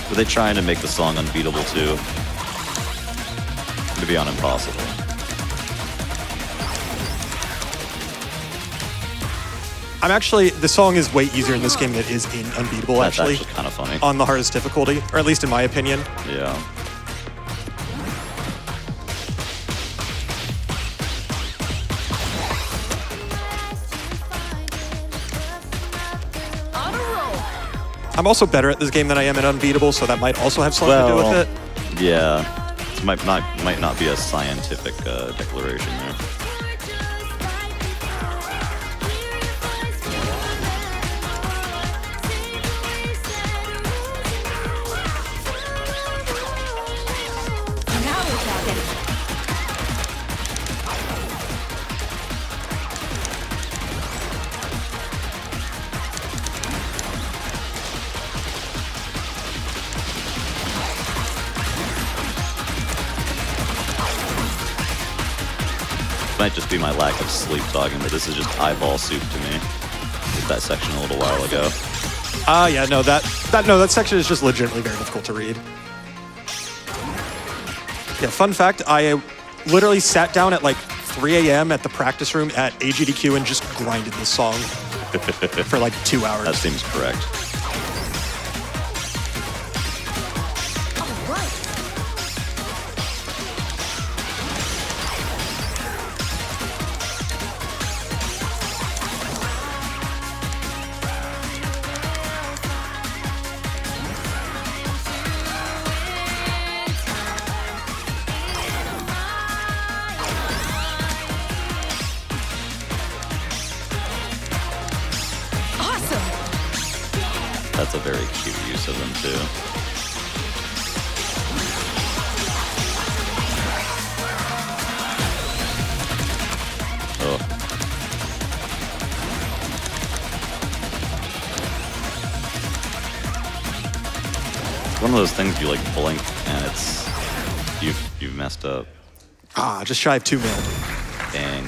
Were they trying to make the song unbeatable too? To be on impossible. The song is way easier in this game than it is in Unbeatable, That's actually. actually kind of funny. On the hardest difficulty, or at least in my opinion. Yeah. On a roll. I'm also better at this game than I am at Unbeatable, so that might also have something to do with it. Yeah. It might not be a scientific declaration there. Now we're talking. Might just be my lack of sleep talking, but this is just eyeball soup to me. Did that section a little while ago. Yeah, no, that section is just legitimately very difficult to read. Yeah, fun fact, I literally sat down at like 3 a.m. at the practice room at AGDQ and just grinded this song for like 2 hours. That seems correct. That's a very cute use of them too. one of those things you like blink and it's you've messed up. Just shy of 2 minutes. Dang.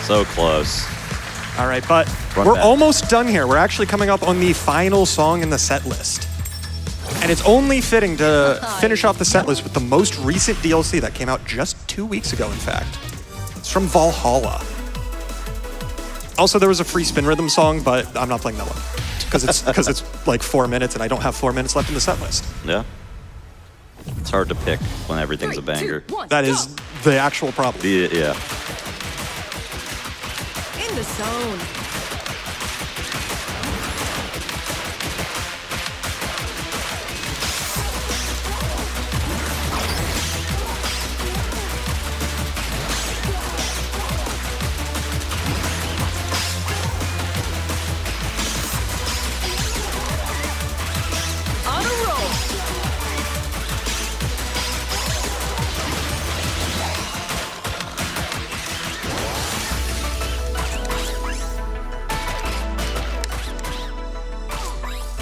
So close. All right, but we're almost done here. We're actually coming up on the final song in the set list. And it's only fitting to finish off the set list with the most recent DLC that came out just 2 weeks ago, in fact. It's from Valhalla. Also, there was a free spin rhythm song, but I'm not playing that one because it's like 4 minutes, and I don't have 4 minutes left in the set list. Yeah. It's hard to pick when everything's a banger. That is the actual problem. Yeah. In the zone.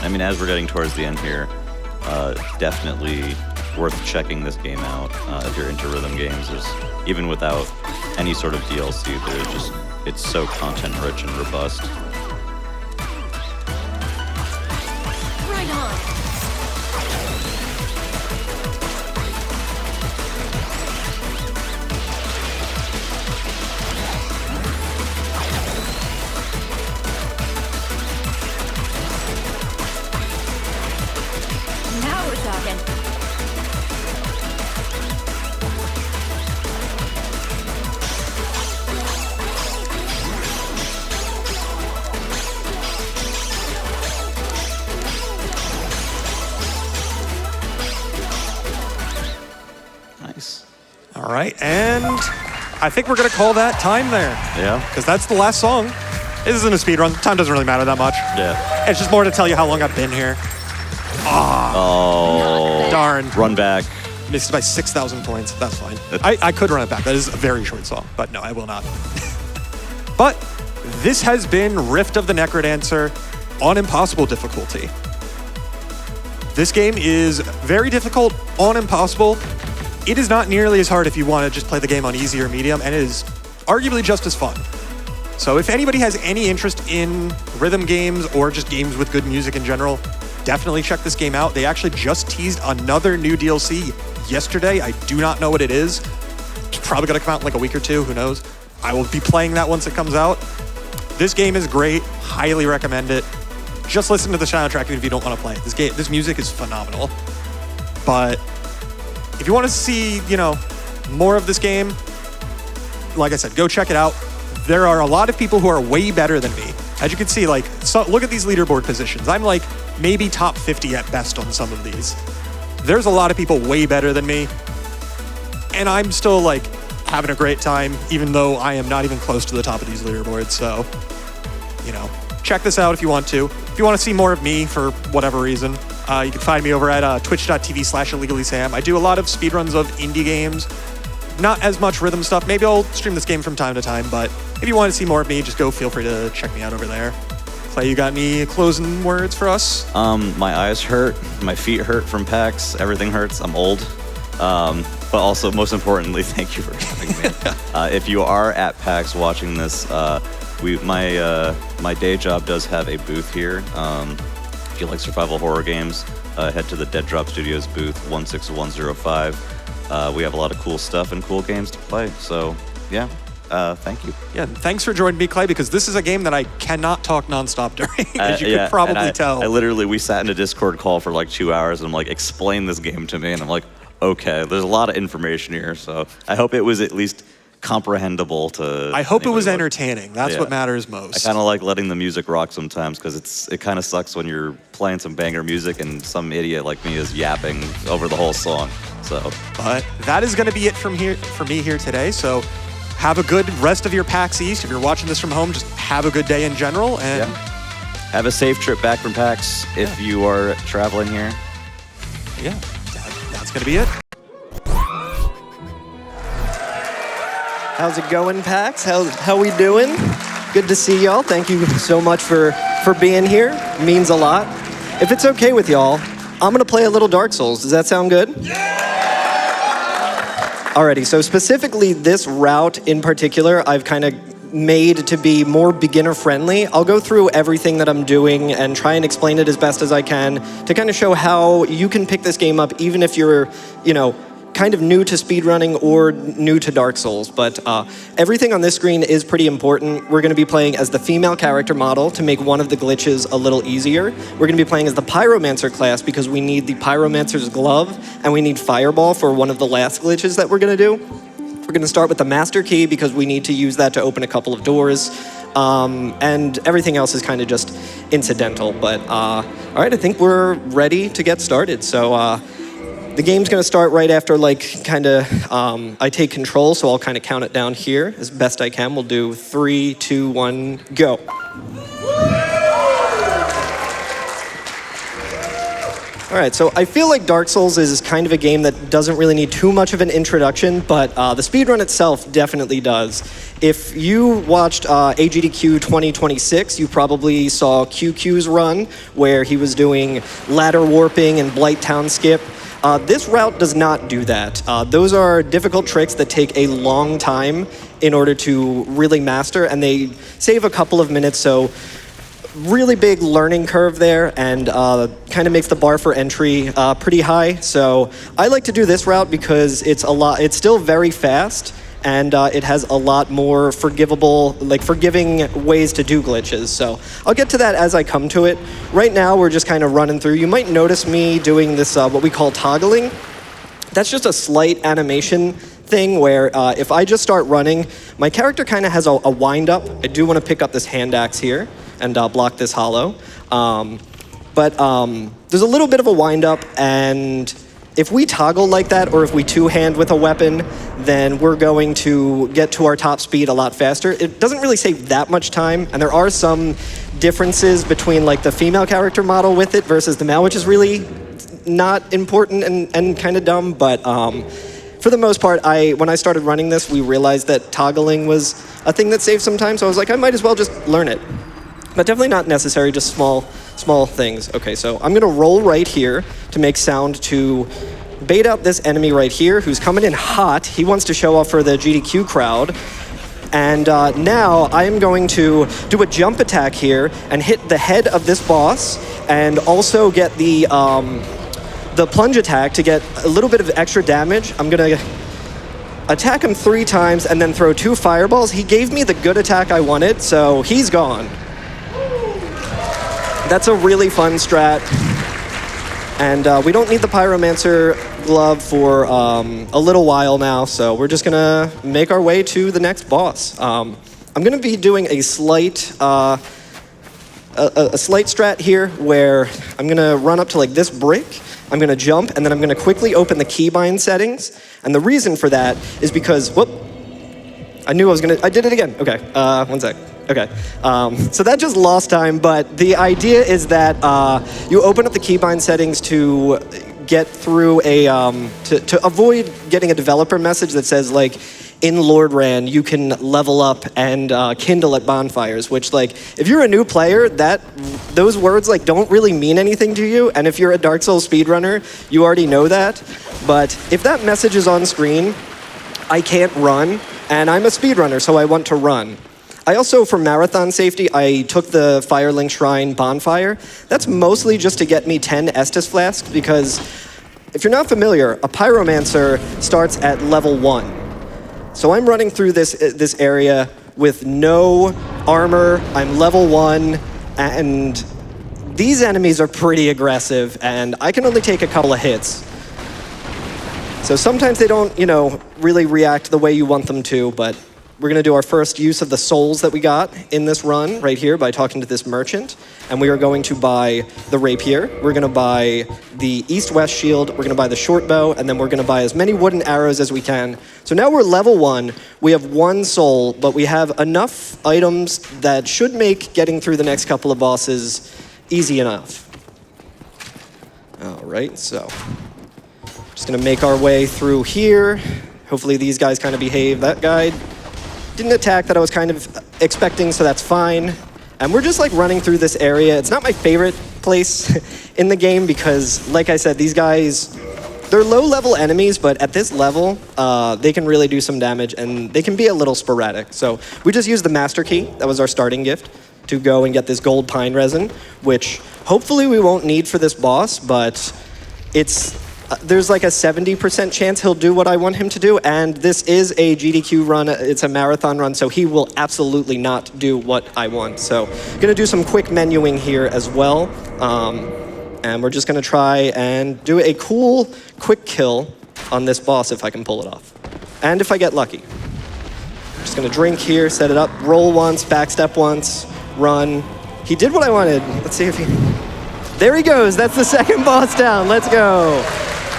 I mean, as we're getting towards the end here, definitely worth checking this game out if you're into rhythm games. Even without any sort of DLC, it's so content rich and robust. Right on. Now we're talking. Nice. All right, and I think we're gonna call that time there. Yeah. Because that's the last song. This isn't a speed run. Time doesn't really matter that much. Yeah. It's just more to tell you how long I've been here. Oh. Darn. Run back. Missed by 6,000 points. That's fine. I could run it back. That is a very short song, but no, I will not. But this has been Rift of the Necrodancer on impossible difficulty. This game is very difficult on impossible. It is not nearly as hard if you want to just play the game on easy or medium, and it is arguably just as fun. So if anybody has any interest in rhythm games or just games with good music in general, definitely check this game out. They actually just teased another new DLC yesterday. I do not know what it is. It's probably going to come out in like a week or two. Who knows? I will be playing that once it comes out. This game is great. Highly recommend it. Just listen to the soundtrack even if you don't want to play it. This music is phenomenal. But if you want to see, more of this game, like I said, go check it out. There are a lot of people who are way better than me. As you can see, look at these leaderboard positions. I'm like maybe top 50 at best on some of these. There's a lot of people way better than me. And I'm still like having a great time, even though I am not even close to the top of these leaderboards. So, check this out if you want to. If you want to see more of me for whatever reason, you can find me over at twitch.tv/illegallysam. I do a lot of speedruns of indie games. Not as much rhythm stuff. Maybe I'll stream this game from time to time, but if you want to see more of me, just feel free to check me out over there. Clay, you got any closing words for us? My eyes hurt, my feet hurt from PAX, everything hurts, I'm old. But also, most importantly, thank you for having me. If you are at PAX watching this, my day job does have a booth here. If you like survival horror games, head to the Dead Drop Studios booth 16105. We have a lot of cool stuff and cool games to play. So, yeah, thank you. Yeah, thanks for joining me, Clay, because this is a game that I cannot talk nonstop during, as you could probably tell. We sat in a Discord call for like 2 hours, and I'm like, explain this game to me. And I'm like, okay, there's a lot of information here. So I hope it was at least comprehensible to. I hope it was entertaining. That's what matters most. I kind of like letting the music rock sometimes because it kind of sucks when you're playing some banger music and some idiot like me is yapping over the whole song. So, but that is going to be it for me here today. So have a good rest of your PAX East. If you're watching this from home, just have a good day in general, and have a safe trip back from PAX if you are traveling here. Yeah, that's going to be it. How's it going, PAX? How we doing? Good to see y'all. Thank you so much for being here. It means a lot. If it's okay with y'all, I'm gonna play a little Dark Souls. Does that sound good? Alrighty, so specifically this route in particular, I've kind of made to be more beginner friendly. I'll go through everything that I'm doing and try and explain it as best as I can to kind of show how you can pick this game up even if you're, you know, kind of new to speedrunning or new to Dark Souls. But everything on this screen is pretty important. We're going to be playing as the female character model to make one of the glitches a little easier. We're going to be playing as the Pyromancer class because we need the Pyromancer's glove and we need Fireball for one of the last glitches that we're going to do. We're going to start with the Master Key because we need to use that to open a couple of doors. And everything else is kind of just incidental. But all right, I think we're ready to get started. So the game's going to start right after, like, kind of I take control, so I'll kind of count it down here as best I can. We'll do 3, 2, 1, go. All right, so I feel like Dark Souls is kind of a game that doesn't really need too much of an introduction, but the speedrun itself definitely does. If you watched AGDQ 2026, you probably saw QQ's run, where he was doing ladder warping and Blight Town skip. This route does not do that. Those are difficult tricks that take a long time in order to really master, and they save a couple of minutes, so really big learning curve there, and kind of makes the bar for entry pretty high. So I like to do this route because it's still very fast, and it has a lot more forgiving ways to do glitches. So I'll get to that as I come to it. Right now, we're just kind of running through. You might notice me doing this, what we call toggling. That's just a slight animation thing where if I just start running, my character kind of has a wind up. I do want to pick up this hand axe here and block this hollow. But there's a little bit of a wind up, and if we toggle like that, or if we two-hand with a weapon, then we're going to get to our top speed a lot faster. It doesn't really save that much time, and there are some differences between, like, the female character model with it versus the male, which is really not important and kind of dumb, but for the most part, when I started running this, we realized that toggling was a thing that saved some time, so I was like, I might as well just learn it. But definitely not necessary, just small things. Okay, so I'm gonna roll right here to make sound to bait out this enemy right here who's coming in hot. He wants to show off for the GDQ crowd. And now I am going to do a jump attack here and hit the head of this boss, and also get the plunge attack to get a little bit of extra damage. I'm gonna attack him 3 times and then throw 2 fireballs. He gave me the good attack I wanted, so he's gone. That's a really fun strat. And we don't need the Pyromancer glove for a little while now, so we're just gonna make our way to the next boss. I'm gonna be doing a slight strat here where I'm gonna run up to, like, this brick, I'm gonna jump, and then I'm gonna quickly open the keybind settings. And the reason for that is because, whoop, I did it again. Okay, 1 sec. Okay, so that just lost time, but the idea is that you open up the keybind settings to get through to avoid getting a developer message that says, like, in Lordran, you can level up and kindle at bonfires, which, like, if you're a new player, those words, like, don't really mean anything to you, and if you're a Dark Souls speedrunner, you already know that. But if that message is on screen, I can't run, and I'm a speedrunner, so I want to run. I also, for marathon safety, I took the Firelink Shrine bonfire. That's mostly just to get me 10 Estus flasks, because if you're not familiar, a Pyromancer starts at level 1. So I'm running through this area with no armor, I'm level 1, and these enemies are pretty aggressive, and I can only take a couple of hits. So sometimes they don't, really react the way you want them to, but we're gonna do our first use of the souls that we got in this run right here by talking to this merchant. And we are going to buy the rapier, we're gonna buy the east-west shield, we're gonna buy the short bow, and then we're gonna buy as many wooden arrows as we can. So now we're level 1, we have 1 soul, but we have enough items that should make getting through the next couple of bosses easy enough. All right, so just gonna make our way through here. Hopefully these guys kind of behave. That guy didn't attack that I was kind of expecting, so that's fine. And we're just, like, running through this area. It's not my favorite place in the game because, like I said, these guys, they're low-level enemies, but at this level, they can really do some damage, and they can be a little sporadic. So we just used the Master Key. That was our starting gift to go and get this gold pine resin, which hopefully we won't need for this boss, but there's like a 70% chance he'll do what I want him to do, and this is a GDQ run, it's a marathon run, so he will absolutely not do what I want. So gonna do some quick menuing here as well, and we're just gonna try and do a cool, quick kill on this boss if I can pull it off, and if I get lucky. Just gonna drink here, set it up, roll once, backstep once, run. He did what I wanted. Let's see if he... There he goes, that's the second boss down, let's go.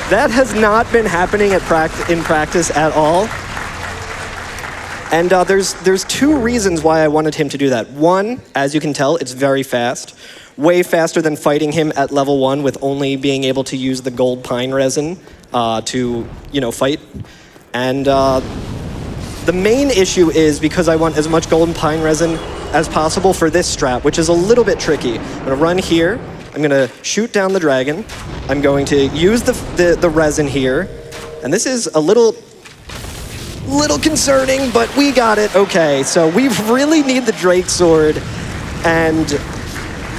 That has not been happening in practice at all. And there's two reasons why I wanted him to do that. One, as you can tell, it's very fast. Way faster than fighting him at level 1 with only being able to use the gold pine resin to, fight. And the main issue is because I want as much golden pine resin as possible for this strat, which is a little bit tricky. I'm gonna run here. I'm gonna shoot down the dragon. I'm going to use the resin here. And this is a little concerning, but we got it. Okay, so we really need the Drake Sword, and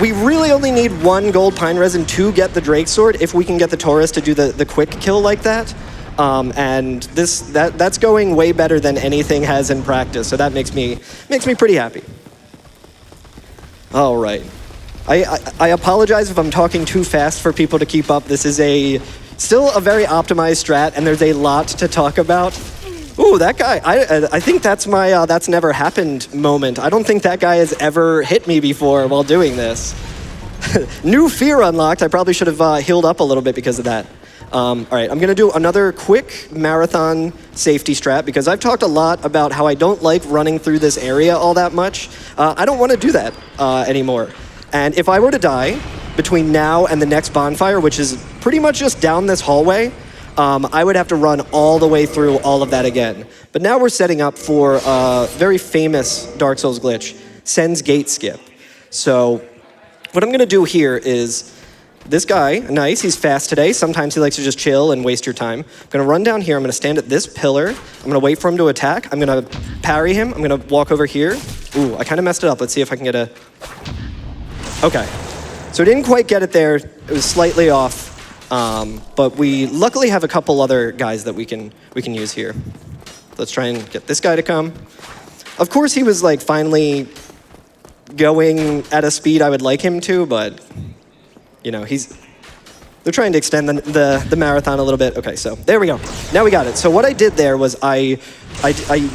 we really only need 1 gold pine resin to get the Drake Sword if we can get the Taurus to do the quick kill like that. And that's going way better than anything has in practice, so that makes me pretty happy. All right. I apologize if I'm talking too fast for people to keep up. This is still a very optimized strat, and there's a lot to talk about. Ooh, that guy, I think that's my that's never happened moment. I don't think that guy has ever hit me before while doing this. New fear unlocked. I probably should have healed up a little bit because of that. All right, I'm gonna do another quick marathon safety strat because I've talked a lot about how I don't like running through this area all that much. I don't wanna do that anymore. And if I were to die between now and the next bonfire, which is pretty much just down this hallway, I would have to run all the way through all of that again. But now we're setting up for a very famous Dark Souls glitch, Sen's Gate Skip. So what I'm gonna do here is, this guy, nice, he's fast today. Sometimes he likes to just chill and waste your time. I'm gonna run down here, I'm gonna stand at this pillar. I'm gonna wait for him to attack. I'm gonna parry him. I'm gonna walk over here. Ooh, I kinda messed it up. Let's see if I can get a... Okay, so I didn't quite get it there. It was slightly off, but we luckily have a couple other guys that we can use here. Let's try and get this guy to come. Of course, he was like finally going at a speed I would like him to, but they're trying to extend the marathon a little bit. Okay, so there we go. Now we got it. So what I did there was I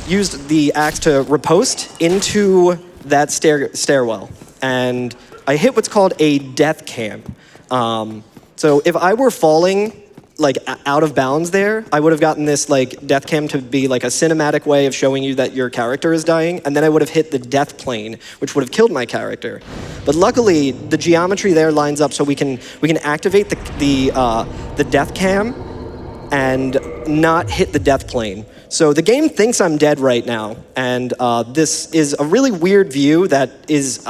used the axe to riposte into that stairwell, and I hit what's called a death cam. So if I were falling like out of bounds there, I would have gotten this like death cam to be like a cinematic way of showing you that your character is dying, and then I would have hit the death plane, which would have killed my character. But luckily, the geometry there lines up so we can activate the death cam and not hit the death plane. So the game thinks I'm dead right now, and this is a really weird view that is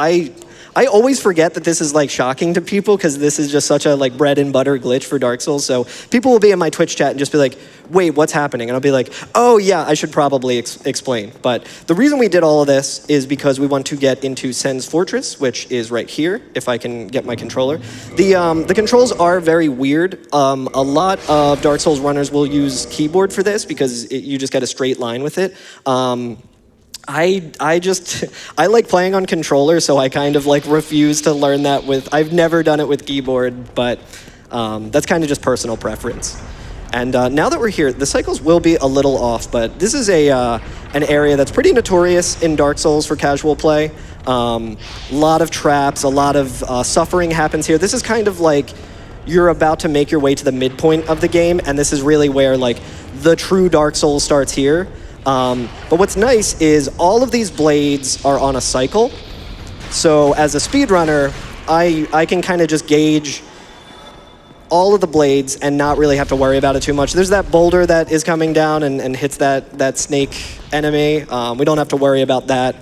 I always forget that this is like shocking to people because this is just such a like bread and butter glitch for Dark Souls. So people will be in my Twitch chat and just be like, wait, what's happening? And I'll be like, oh yeah, I should probably explain. But the reason we did all of this is because we want to get into Sen's Fortress, which is right here, if I can get my controller. The controls are very weird. A lot of Dark Souls runners will use keyboard for this because you just get a straight line with it. I like playing on controller, so I kind of like refuse to learn that I've never done it with keyboard, but that's kind of just personal preference. And now that we're here, the cycles will be a little off, but this is an area that's pretty notorious in Dark Souls for casual play. A lot of traps, a lot of suffering happens here. This is kind of like you're about to make your way to the midpoint of the game, and this is really where like the true Dark Souls starts here. But what's nice is all of these blades are on a cycle. So as a speedrunner, I can kind of just gauge all of the blades and not really have to worry about it too much. There's that boulder that is coming down and hits that snake enemy. We don't have to worry about that.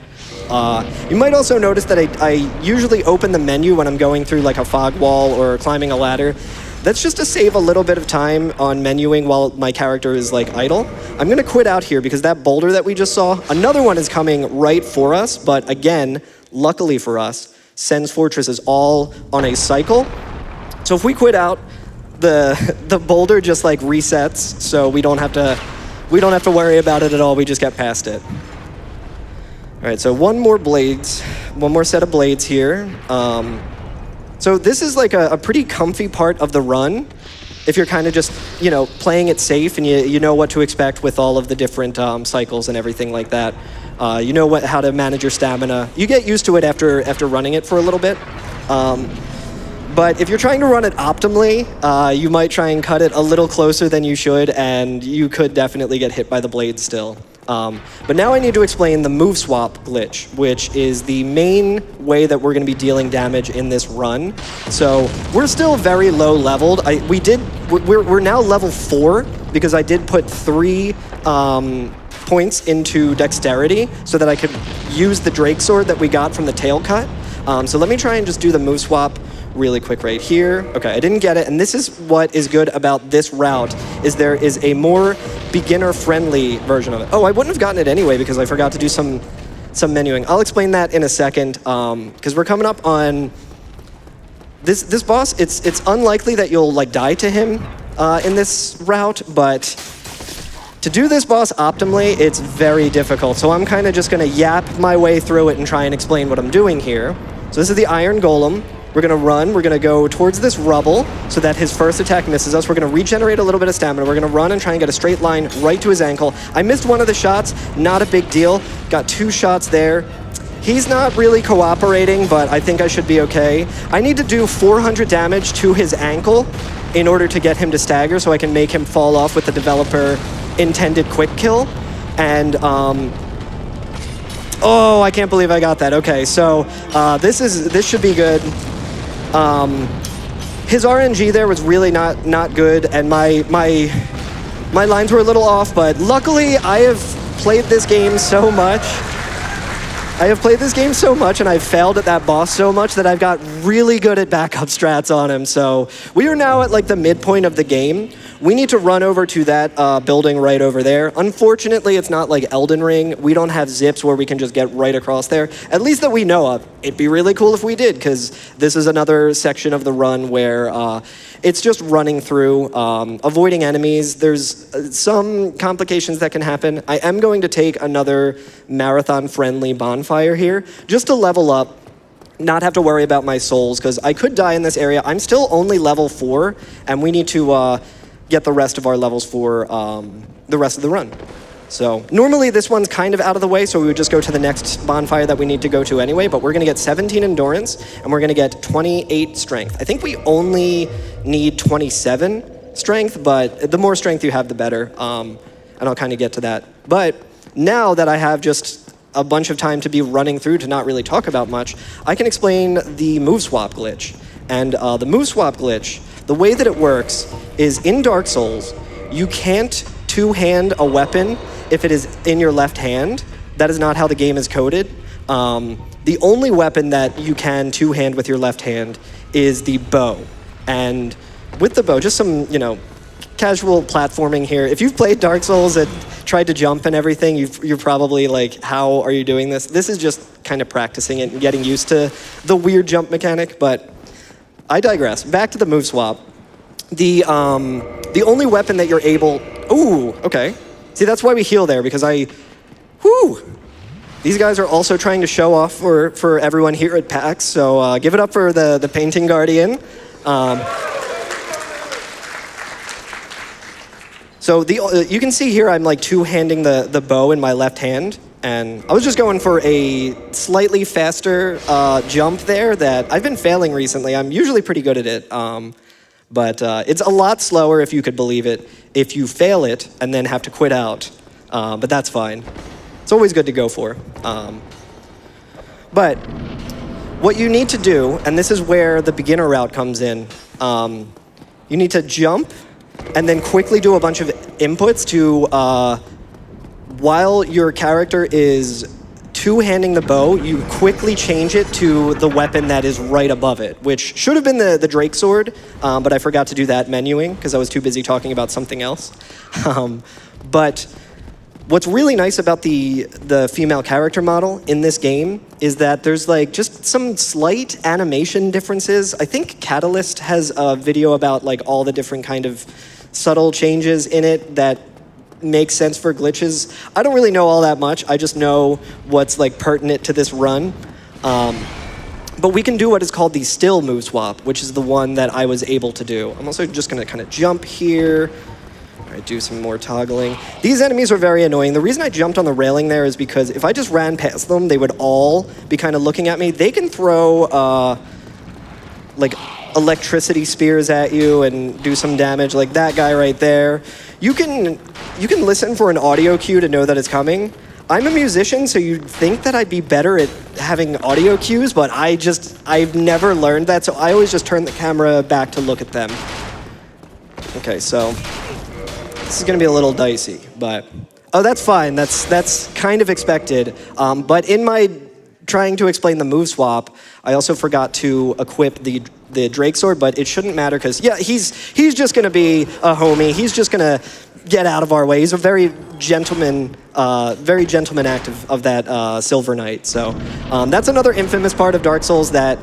You might also notice that I usually open the menu when I'm going through like a fog wall or climbing a ladder. That's just to save a little bit of time on menuing while my character is like idle. I'm gonna quit out here because that boulder that we just saw, another one is coming right for us, but again, luckily for us, Sen's Fortress is all on a cycle. So if we quit out, the boulder just like resets, so we don't have to worry about it at all. We just get past it. All right, so one more set of blades here. So this is like a pretty comfy part of the run, if you're kind of just playing it safe and you know what to expect with all of the different cycles and everything like that. You know how to manage your stamina. You get used to it after running it for a little bit. But if you're trying to run it optimally, you might try and cut it a little closer than you should, and you could definitely get hit by the blade still. But now I need to explain the move swap glitch, which is the main way that we're going to be dealing damage in this run. So we're still very low leveled. We're now level 4 because I did put 3 points into dexterity so that I could use the Drake sword that we got from the tail cut. So let me try and just do the move swap really quick right here. Okay, I didn't get it, and this is what is good about this route, is there is a more beginner-friendly version of it. Oh, I wouldn't have gotten it anyway because I forgot to do some menuing. I'll explain that in a second, because we're coming up on this boss. It's unlikely that you'll like die to him in this route, but to do this boss optimally, it's very difficult. So I'm kind of just gonna yap my way through it and try and explain what I'm doing here. So this is the Iron Golem. We're gonna run, we're gonna go towards this rubble so that his first attack misses us. We're gonna regenerate a little bit of stamina. We're gonna run and try and get a straight line right to his ankle. I missed one of the shots, not a big deal. Got 2 shots there. He's not really cooperating, but I think I should be okay. I need to do 400 damage to his ankle in order to get him to stagger so I can make him fall off with the developer intended quick kill. And oh, I can't believe I got that. Okay, so this should be good. His RNG there was really not good, and my lines were a little off, but luckily I have played this game so much. And I've failed at that boss so much that I've got really good at backup strats on him. So we are now at like the midpoint of the game. We need to run over to that building right over there. Unfortunately, it's not like Elden Ring. We don't have zips where we can just get right across there, at least that we know of. It'd be really cool if we did, because this is another section of the run where it's just running through, avoiding enemies. There's some complications that can happen. I am going to take another marathon-friendly bonfire here, just to level up, not have to worry about my souls, because I could die in this area. I'm still only level 4, and we need to get the rest of our levels for the rest of the run. So normally this one's kind of out of the way, so we would just go to the next bonfire that we need to go to anyway, but we're gonna get 17 endurance, and we're gonna get 28 strength. I think we only need 27 strength, but the more strength you have, the better, and I'll kind of get to that. But now that I have just a bunch of time to be running through to not really talk about much, I can explain the move swap glitch. And the move swap glitch, the way that it works is in Dark Souls, you can't two-hand a weapon if it is in your left hand. That is not how the game is coded. The only weapon that you can two-hand with your left hand is the bow. And with the bow, just some, casual platforming here. If you've played Dark Souls and tried to jump and everything, you're probably like, how are you doing this? This is just kind of practicing it and getting used to the weird jump mechanic, but I digress. Back to the move swap. The only weapon that you're able... Ooh, okay. See, that's why we heal there, because these guys are also trying to show off for everyone here at PAX, so give it up for the Painting Guardian. So you can see here I'm like two-handing the bow in my left hand, and I was just going for a slightly faster jump there that I've been failing recently. I'm usually pretty good at it, but it's a lot slower, if you could believe it, if you fail it and then have to quit out, but that's fine. It's always good to go for. But what you need to do, and this is where the beginner route comes in, you need to jump and then quickly do a bunch of inputs to, while your character is two-handing the bow, you quickly change it to the weapon that is right above it, which should have been the Drake sword, but I forgot to do that menuing because I was too busy talking about something else. But what's really nice about the female character model in this game is that there's like just some slight animation differences. I think Catalyst has a video about like all the different kind of subtle changes in it that makes sense for glitches. I don't really know all that much. I just know what's like pertinent to this run. But we can do what is called the still move swap, which is the one that I was able to do. I'm also just gonna kind of jump here. All right, do some more toggling. These enemies are very annoying. The reason I jumped on the railing there is because if I just ran past them, they would all be kind of looking at me. They can throw like electricity spears at you and do some damage, like that guy right there. You can listen for an audio cue to know that it's coming. I'm a musician, so you'd think that I'd be better at having audio cues, but I've never learned that, so I always just turn the camera back to look at them. Okay, so this is gonna be a little dicey, but oh, that's fine. That's kind of expected. But in my trying to explain the move swap, I also forgot to equip the Drake sword, but it shouldn't matter because yeah, he's just gonna be a homie. He's just gonna get out of our way. He's a very gentleman act of that Silver Knight. So that's another infamous part of Dark Souls that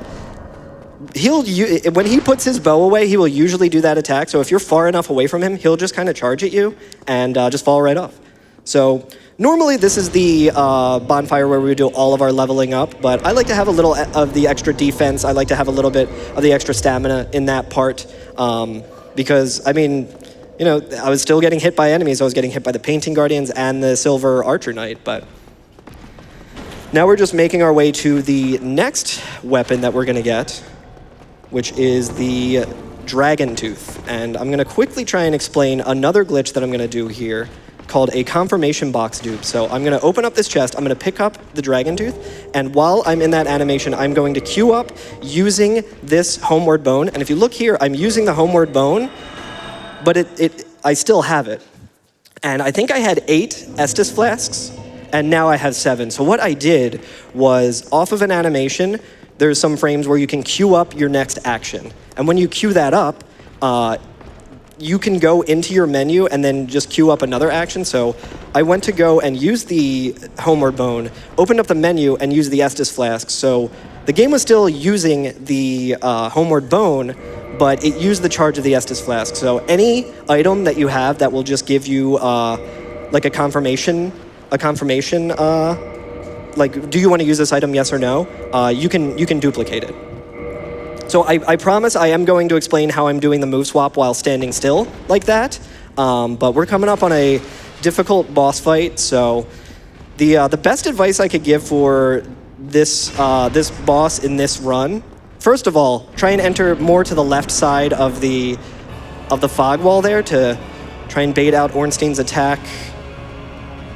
when he puts his bow away, he will usually do that attack. So if you're far enough away from him, he'll just kind of charge at you and just fall right off. So normally this is the bonfire where we do all of our leveling up, but I like to have a little of the extra defense. I like to have a little bit of the extra stamina in that part because, I mean, you know, I was still getting hit by enemies. I was getting hit by the Painting Guardians and the Silver Archer Knight, but now we're just making our way to the next weapon that we're gonna get, which is the Dragon Tooth. And I'm gonna quickly try and explain another glitch that I'm gonna do here called a confirmation box dupe. So I'm gonna open up this chest, I'm gonna pick up the Dragon Tooth, and while I'm in that animation, I'm going to queue up using this Homeward Bone. And if you look here, I'm using the Homeward Bone, but I still have it. And I think I had 8 Estus flasks, and now I have 7. So what I did was, off of an animation, there's some frames where you can queue up your next action. And when you queue that up, you can go into your menu and then just queue up another action. So I went to go and use the Homeward Bone, opened up the menu, and used the Estus Flask. So the game was still using the Homeward Bone, but it used the charge of the Estus Flask. So any item that you have that will just give you like a confirmation, like, do you want to use this item, yes or no? You can duplicate it. So I promise I am going to explain how I'm doing the move swap while standing still like that. But we're coming up on a difficult boss fight, so the best advice I could give for this boss in this run, first of all, try and enter more to the left side of the fog wall there to try and bait out Ornstein's attack.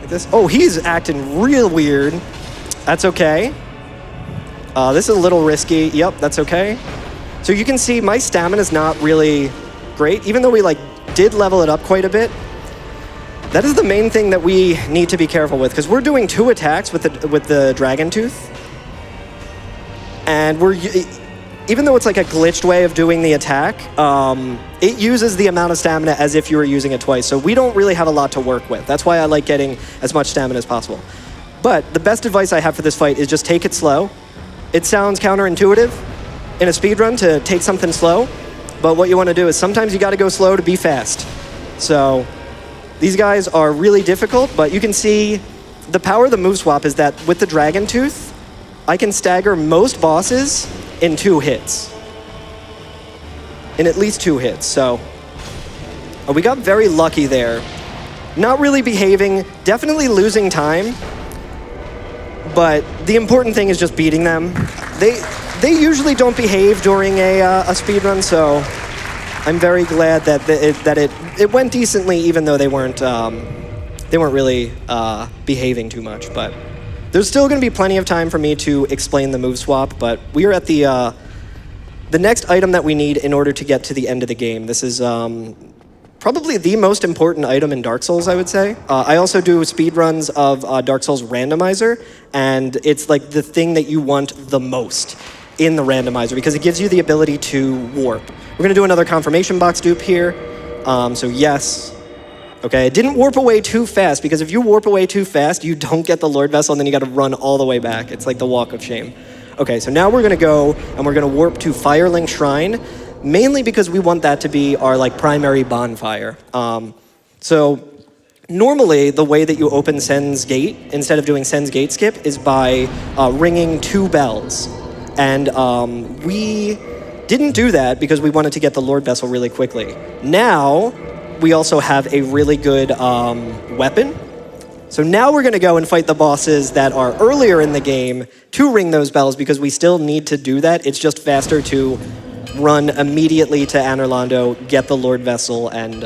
Like this. Oh, he's acting real weird. That's okay. This is a little risky. Yep, that's okay. So you can see my stamina's not really great, even though we did level it up quite a bit. That is the main thing that we need to be careful with, because we're doing 2 attacks with the Dragon Tooth, and even though it's like a glitched way of doing the attack, it uses the amount of stamina as if you were using it twice. So we don't really have a lot to work with. That's why I like getting as much stamina as possible. But the best advice I have for this fight is just take it slow. It sounds counterintuitive in a speedrun to take something slow, but what you want to do is sometimes you got to go slow to be fast. So these guys are really difficult, but you can see the power of the move swap is that with the Dragon Tooth, I can stagger most bosses in 2 hits. In at least 2 hits, so we got very lucky there. Not really behaving, definitely losing time, but the important thing is just beating them. They usually don't behave during a speedrun, so I'm very glad that it went decently, even though they weren't really behaving too much. But there's still going to be plenty of time for me to explain the move swap. But we are at the next item that we need in order to get to the end of the game. This is probably the most important item in Dark Souls, I would say. I also do speedruns of Dark Souls Randomizer, and it's like the thing that you want the most in the randomizer because it gives you the ability to warp. We're gonna do another confirmation box dupe here. So yes. Okay, it didn't warp away too fast because if you warp away too fast, you don't get the Lord Vessel and then you gotta run all the way back. It's like the walk of shame. Okay, so now we're gonna go and we're gonna warp to Firelink Shrine, mainly because we want that to be our like primary bonfire. So normally the way that you open Sen's Gate, instead of doing Sen's Gate skip, is by ringing 2 bells. And we didn't do that because we wanted to get the Lord Vessel really quickly. Now, we also have a really good weapon. So now we're gonna go and fight the bosses that are earlier in the game to ring those bells because we still need to do that. It's just faster to run immediately to Anorlando, get the Lord Vessel, and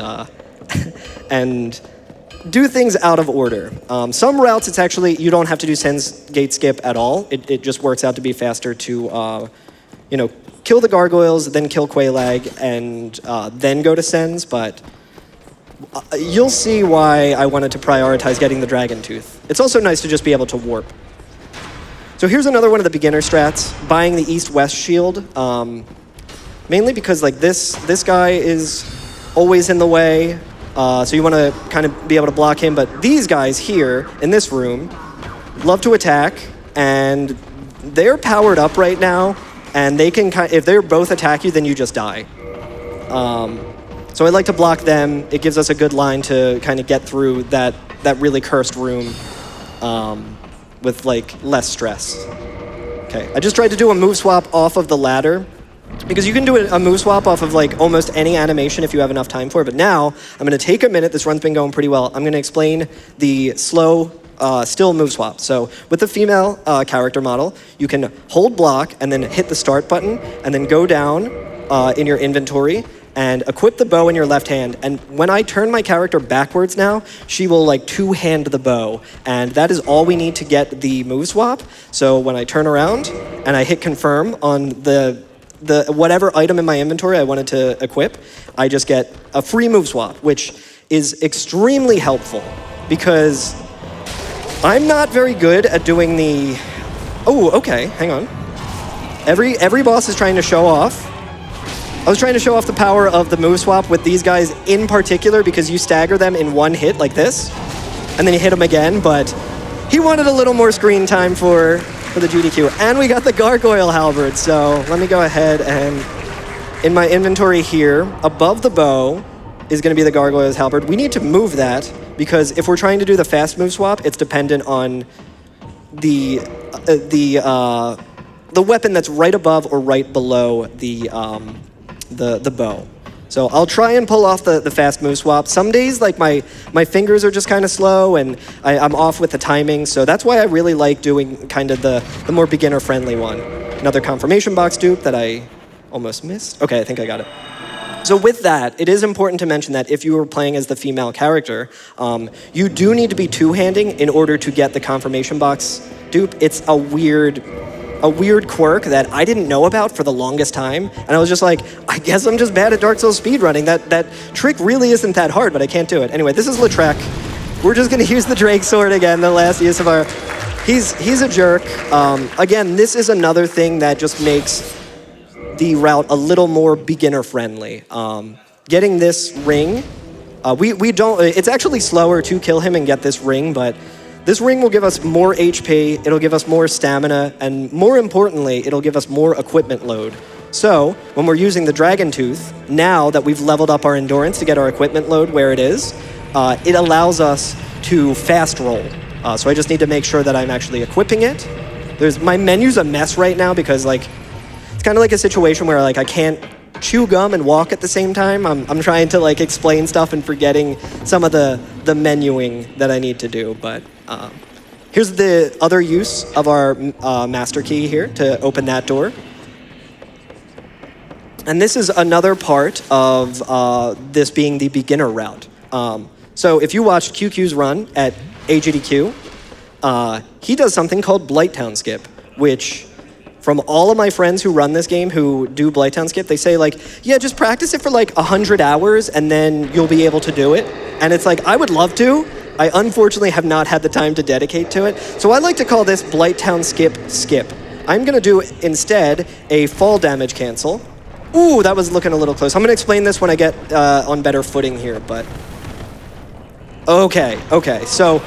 and do things out of order. Some routes, it's actually, you don't have to do Sen's Gate skip at all. It just works out to be faster to, you know, kill the gargoyles, then kill Quelaag, and then go to Sen's, but you'll see why I wanted to prioritize getting the Dragon Tooth. It's also nice to just be able to warp. So here's another one of the beginner strats, buying the East-West shield. Mainly because like this guy is always in the way, so you want to kind of be able to block him, but these guys here in this room love to attack, and they're powered up right now, and they can, if they both attack you, then you just die. So I like to block them. It gives us a good line to kind of get through that really cursed room with like less stress. Okay, I just tried to do a move swap off of the ladder because you can do a move swap off of like almost any animation if you have enough time for it. But now I'm gonna take a minute. This run's been going pretty well. I'm gonna explain the slow still move swap. So with the female character model, you can hold block and then hit the start button and then go down in your inventory and equip the bow in your left hand. And when I turn my character backwards now, she will like two-hand the bow. And that is all we need to get the move swap. So when I turn around and I hit confirm on the whatever item in my inventory I wanted to equip, I just get a free move swap, which is extremely helpful because I'm not very good at doing the, oh, okay, hang on. Every boss is trying to show off. I was trying to show off the power of the move swap with these guys in particular because you stagger them in one hit like this, and then you hit them again, but he wanted a little more screen time for the GDQ. And we got the Gargoyle Halberd, so let me go ahead and in my inventory here, above the bow is gonna be the Gargoyle's Halberd. We need to move that because if we're trying to do the fast move swap, it's dependent on the weapon that's right above or right below the bow. So I'll try and pull off the fast move swap. Some days, like my fingers are just kind of slow and I'm off with the timing. So that's why I really like doing kind of the more beginner-friendly one. Another confirmation box dupe that I almost missed. Okay, I think I got it. So with that, it is important to mention that if you were playing as the female character, you do need to be two-handing in order to get the confirmation box dupe. It's a weird quirk that I didn't know about for the longest time. And I was just like, I guess I'm just bad at Dark Souls speedrunning. That trick really isn't that hard, but I can't do it. Anyway, this is Lautrec. We're just gonna use the Drake Sword again, the last use of our, he's a jerk. Again, this is another thing that just makes the route a little more beginner friendly. Getting this ring, we don't, it's actually slower to kill him and get this ring, but this ring will give us more HP, it'll give us more stamina, and more importantly, it'll give us more equipment load. So, when we're using the Dragon Tooth, now that we've leveled up our endurance to get our equipment load where it is, it allows us to fast roll. So I just need to make sure that I'm actually equipping it. My menu's a mess right now because like, it's kind of like a situation where like I can't chew gum and walk at the same time. I'm trying to like explain stuff and forgetting some of the menuing that I need to do, but here's the other use of our master key here to open that door. And this is another part of this being the beginner route. So if you watched QQ's run at AGDQ, he does something called Blighttown Skip, which from all of my friends who run this game who do Blighttown Skip, they say like, yeah, just practice it for like 100 hours and then you'll be able to do it. And it's like, I would love to. I unfortunately have not had the time to dedicate to it. So I like to call this Blighttown Skip. I'm gonna do instead a fall damage cancel. Ooh, that was looking a little close. I'm gonna explain this when I get on better footing here, but. Okay, so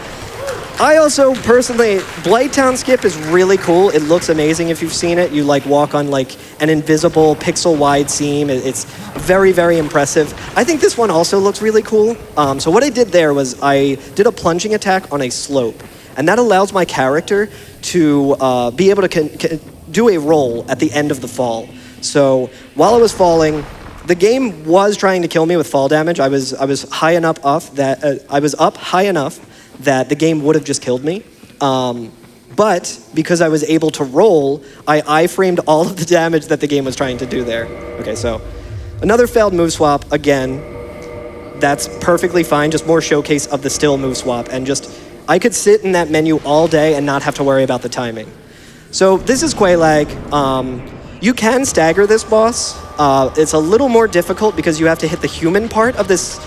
I also personally, Blighttown Skip is really cool. It looks amazing if you've seen it. You like walk on like an invisible pixel-wide seam. It's very, very impressive. I think this one also looks really cool. So what I did there was I did a plunging attack on a slope, and that allows my character to be able to do a roll at the end of the fall. So while I was falling, the game was trying to kill me with fall damage. I was high enough up that I was up high enough that the game would have just killed me. But because I was able to roll, I iframed all of the damage that the game was trying to do there. Okay, so another failed move swap. Again, that's perfectly fine. Just more showcase of the still move swap. And just, I could sit in that menu all day and not have to worry about the timing. So this is Quelaag. You can stagger this boss. It's a little more difficult because you have to hit the human part of this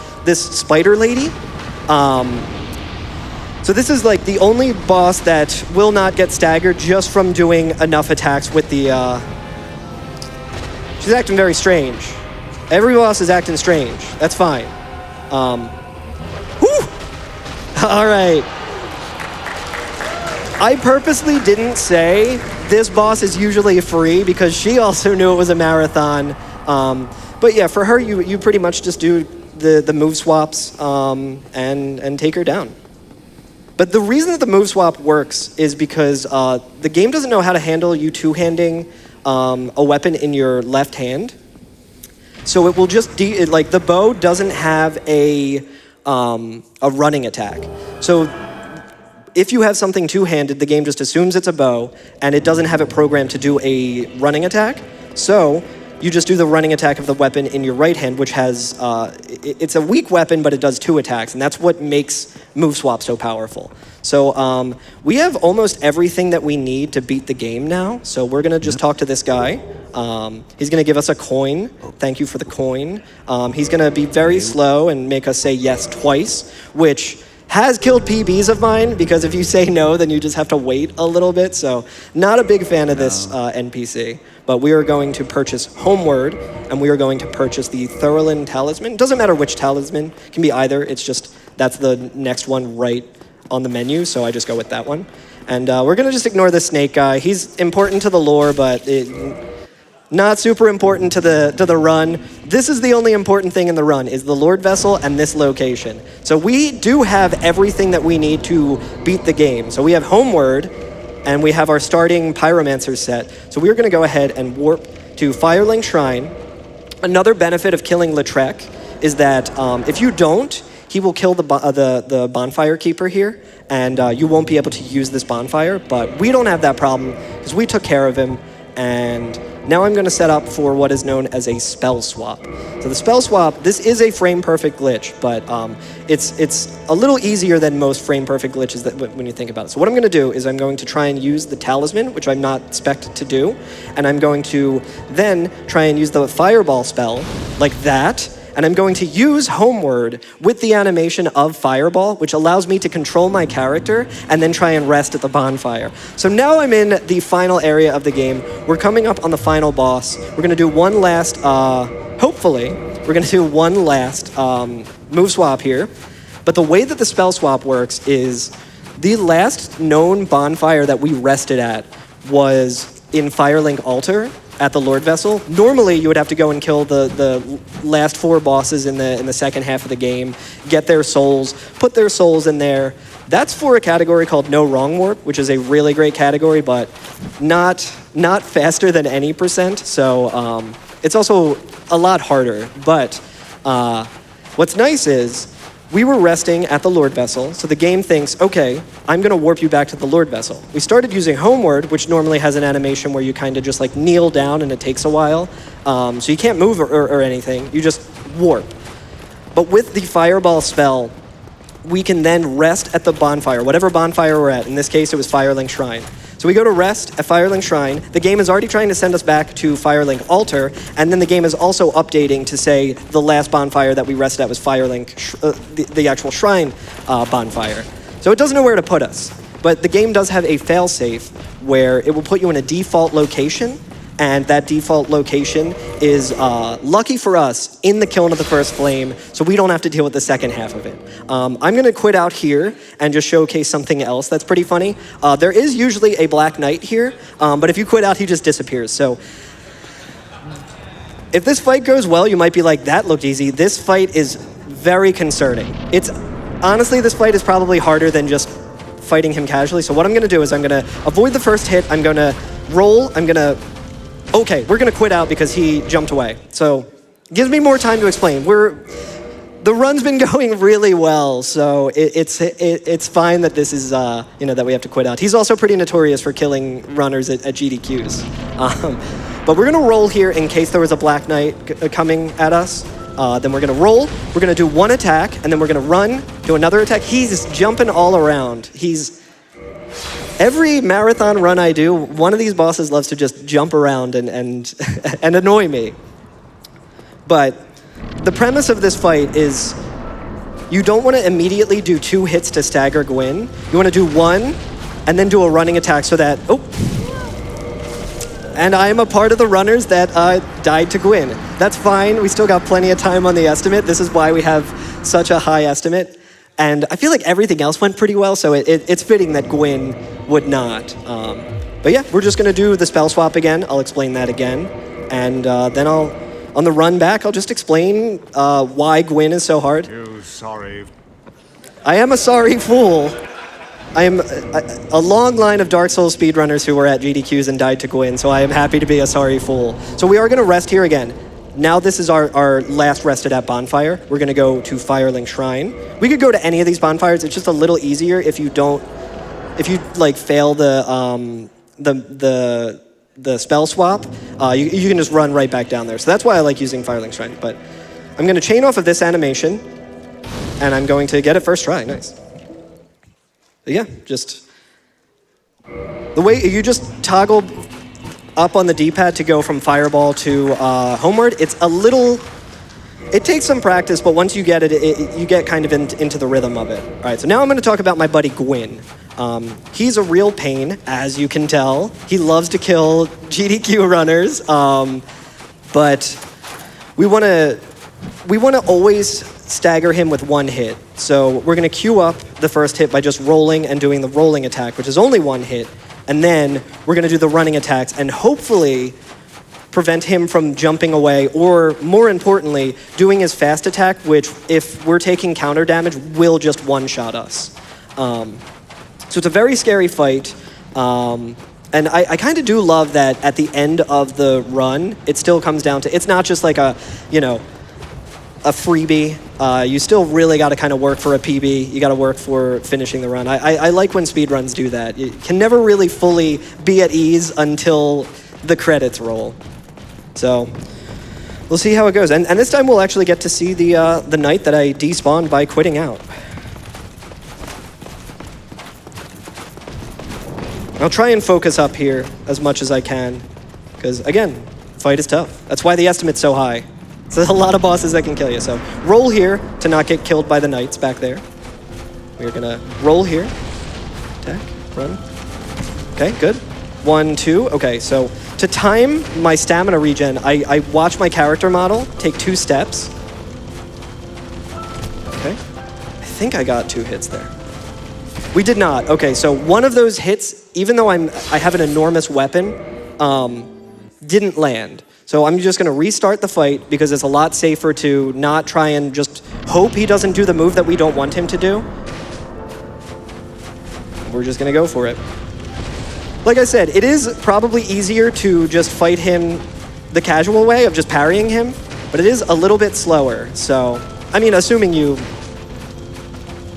spider lady. So this is like the only boss that will not get staggered just from doing enough attacks with the... She's acting very strange. Every boss is acting strange. That's fine. Whew! All right. I purposely didn't say this boss is usually free because she also knew it was a marathon. But yeah, for her, you pretty much just do the move swaps and take her down. But the reason that the move swap works is because the game doesn't know how to handle you two-handing a weapon in your left hand. So it will just, like the bow doesn't have a running attack. So if you have something two-handed, the game just assumes it's a bow, and it doesn't have it programmed to do a running attack. So you just do the running attack of the weapon in your right hand, which has, it's a weak weapon, but it does 2 attacks, and that's what makes move swap so powerful. So we have almost everything that we need to beat the game now, so we're gonna just talk to this guy. He's gonna give us a coin. Thank you for the coin. He's gonna be very slow and make us say yes twice, which has killed PBs of mine, because if you say no, then you just have to wait a little bit. So not a big fan of this NPC. But we are going to purchase Homeward, and we are going to purchase the Thurlin Talisman. Doesn't matter which talisman, it can be either. It's just, that's the next one right on the menu, so I just go with that one. And we're gonna just ignore the snake guy. He's important to the lore, but not super important to the run. This is the only important thing in the run, is the Lord Vessel and this location. So we do have everything that we need to beat the game. So we have Homeward, and we have our starting Pyromancer set. So we're gonna go ahead and warp to Firelink Shrine. Another benefit of killing Lautrec is that if you don't, he will kill the Bonfire Keeper here, and you won't be able to use this bonfire, but we don't have that problem because we took care of him. And now I'm gonna set up for what is known as a spell swap. So the spell swap, this is a frame perfect glitch, but it's a little easier than most frame perfect glitches that when you think about it. So what I'm gonna do is I'm going to try and use the talisman, which I'm not expected to do, and I'm going to then try and use the fireball spell like that, and I'm going to use Homeward with the animation of Fireball, which allows me to control my character and then try and rest at the bonfire. So now I'm in the final area of the game. We're coming up on the final boss. We're gonna do one last, hopefully, we're gonna do one last move swap here. But the way that the spell swap works is the last known bonfire that we rested at was in Firelink Altar at the Lord Vessel. Normally, you would have to go and kill the last 4 bosses in the second half of the game, get their souls, put their souls in there. That's for a category called No Wrong Warp, which is a really great category, but not faster than any %. So it's also a lot harder. But what's nice is we were resting at the Lord Vessel, so the game thinks, okay, I'm gonna warp you back to the Lord Vessel. We started using Homeward, which normally has an animation where you kind of just like kneel down and it takes a while. So you can't move or anything, you just warp. But with the Fireball spell, we can then rest at the bonfire, whatever bonfire we're at. In this case, it was Firelink Shrine. So we go to rest at Firelink Shrine. The game is already trying to send us back to Firelink Altar, and then the game is also updating to say the last bonfire that we rested at was Firelink, the actual shrine bonfire. So it doesn't know where to put us. But the game does have a failsafe where it will put you in a default location, and that default location is, lucky for us, in the Kiln of the First Flame, so we don't have to deal with the second half of it. I'm gonna quit out here and just showcase something else that's pretty funny. There is usually a Black Knight here, but if you quit out, he just disappears. So if this fight goes well, you might be like, that looked easy. This fight is very concerning. Honestly, this fight is probably harder than just fighting him casually. So what I'm gonna do is I'm gonna avoid the first hit, I'm gonna roll, okay, we're gonna quit out because he jumped away. So it gives me more time to explain. The run's been going really well, so it's fine that this is, that we have to quit out. He's also pretty notorious for killing runners at GDQs. But we're gonna roll here in case there was a Black Knight coming at us. Then we're gonna roll, we're gonna do one attack, and then we're gonna run, do another attack. He's jumping all around. Every marathon run I do, one of these bosses loves to just jump around and annoy me. But the premise of this fight is you don't want to immediately do 2 hits to stagger Gwyn. You want to do 1 and then do a running attack so that, and I am a part of the runners that died to Gwyn. That's fine, we still got plenty of time on the estimate. This is why we have such a high estimate. And I feel like everything else went pretty well, so it's fitting that Gwyn would not. But yeah, we're just gonna do the spell swap again. I'll explain that again. And then on the run back, I'll just explain why Gwyn is so hard. I am a sorry fool. I am a long line of Dark Souls speedrunners who were at GDQs and died to Gwyn, so I am happy to be a sorry fool. So we are gonna rest here again. Now this is our last rested at bonfire. We're gonna go to Firelink Shrine. We could go to any of these bonfires. It's just a little easier if you fail the spell swap. You can just run right back down there. So that's why I like using Firelink Shrine. But I'm gonna chain off of this animation, and I'm going to get it first try. Nice. But yeah, just the way you just toggle up on the D-pad to go from Fireball to Homeward, it takes some practice, but once you get it, you get kind of into the rhythm of it. All right, so now I'm gonna talk about my buddy Gwyn. He's a real pain, as you can tell. He loves to kill GDQ runners, but we wanna always stagger him with 1 hit. So we're gonna queue up the first hit by just rolling and doing the rolling attack, which is only 1 hit. And then we're gonna do the running attacks and hopefully prevent him from jumping away, or more importantly, doing his fast attack, which if we're taking counter damage, will just one-shot us. So it's a very scary fight. And I kind of do love that at the end of the run, it still comes down to, it's not just like a freebie. You still really got to kind of work for a PB. You got to work for finishing the run. I like when speedruns do that. You can never really fully be at ease until the credits roll. So we'll see how it goes. And this time we'll actually get to see the knight that I despawned by quitting out. I'll try and focus up here as much as I can, because again, the fight is tough. That's why the estimate's so high. So there's a lot of bosses that can kill you. So roll here to not get killed by the knights back there. We're gonna roll here. Attack, run. Okay, good. 1, 2, okay, so to time my stamina regen, I watch my character model take 2 steps. Okay, I think I got 2 hits there. We did not. Okay, so one of those hits, even though I have an enormous weapon, didn't land. So I'm just gonna restart the fight because it's a lot safer to not try and just hope he doesn't do the move that we don't want him to do. We're just gonna go for it. Like I said, it is probably easier to just fight him the casual way of just parrying him, but it is a little bit slower. So, I mean, assuming you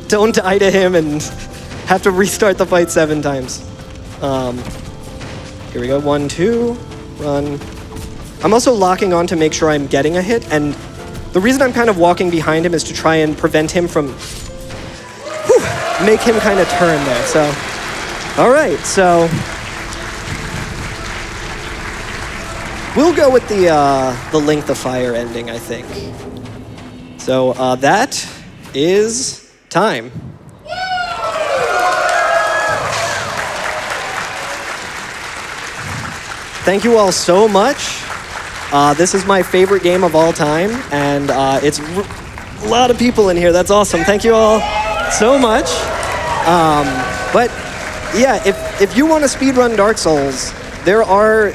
don't die to him and have to restart the fight 7 times. Here we go, 1, 2, run. I'm also locking on to make sure I'm getting a hit, and the reason I'm kind of walking behind him is to try and prevent him from, make him kind of turn there, so. All right, so We'll go with the Length of Fire ending, I think. So that is time. Thank you all so much. This is my favorite game of all time, and it's a lot of people in here. That's awesome. Thank you all so much. But yeah, if you want to speedrun Dark Souls, there are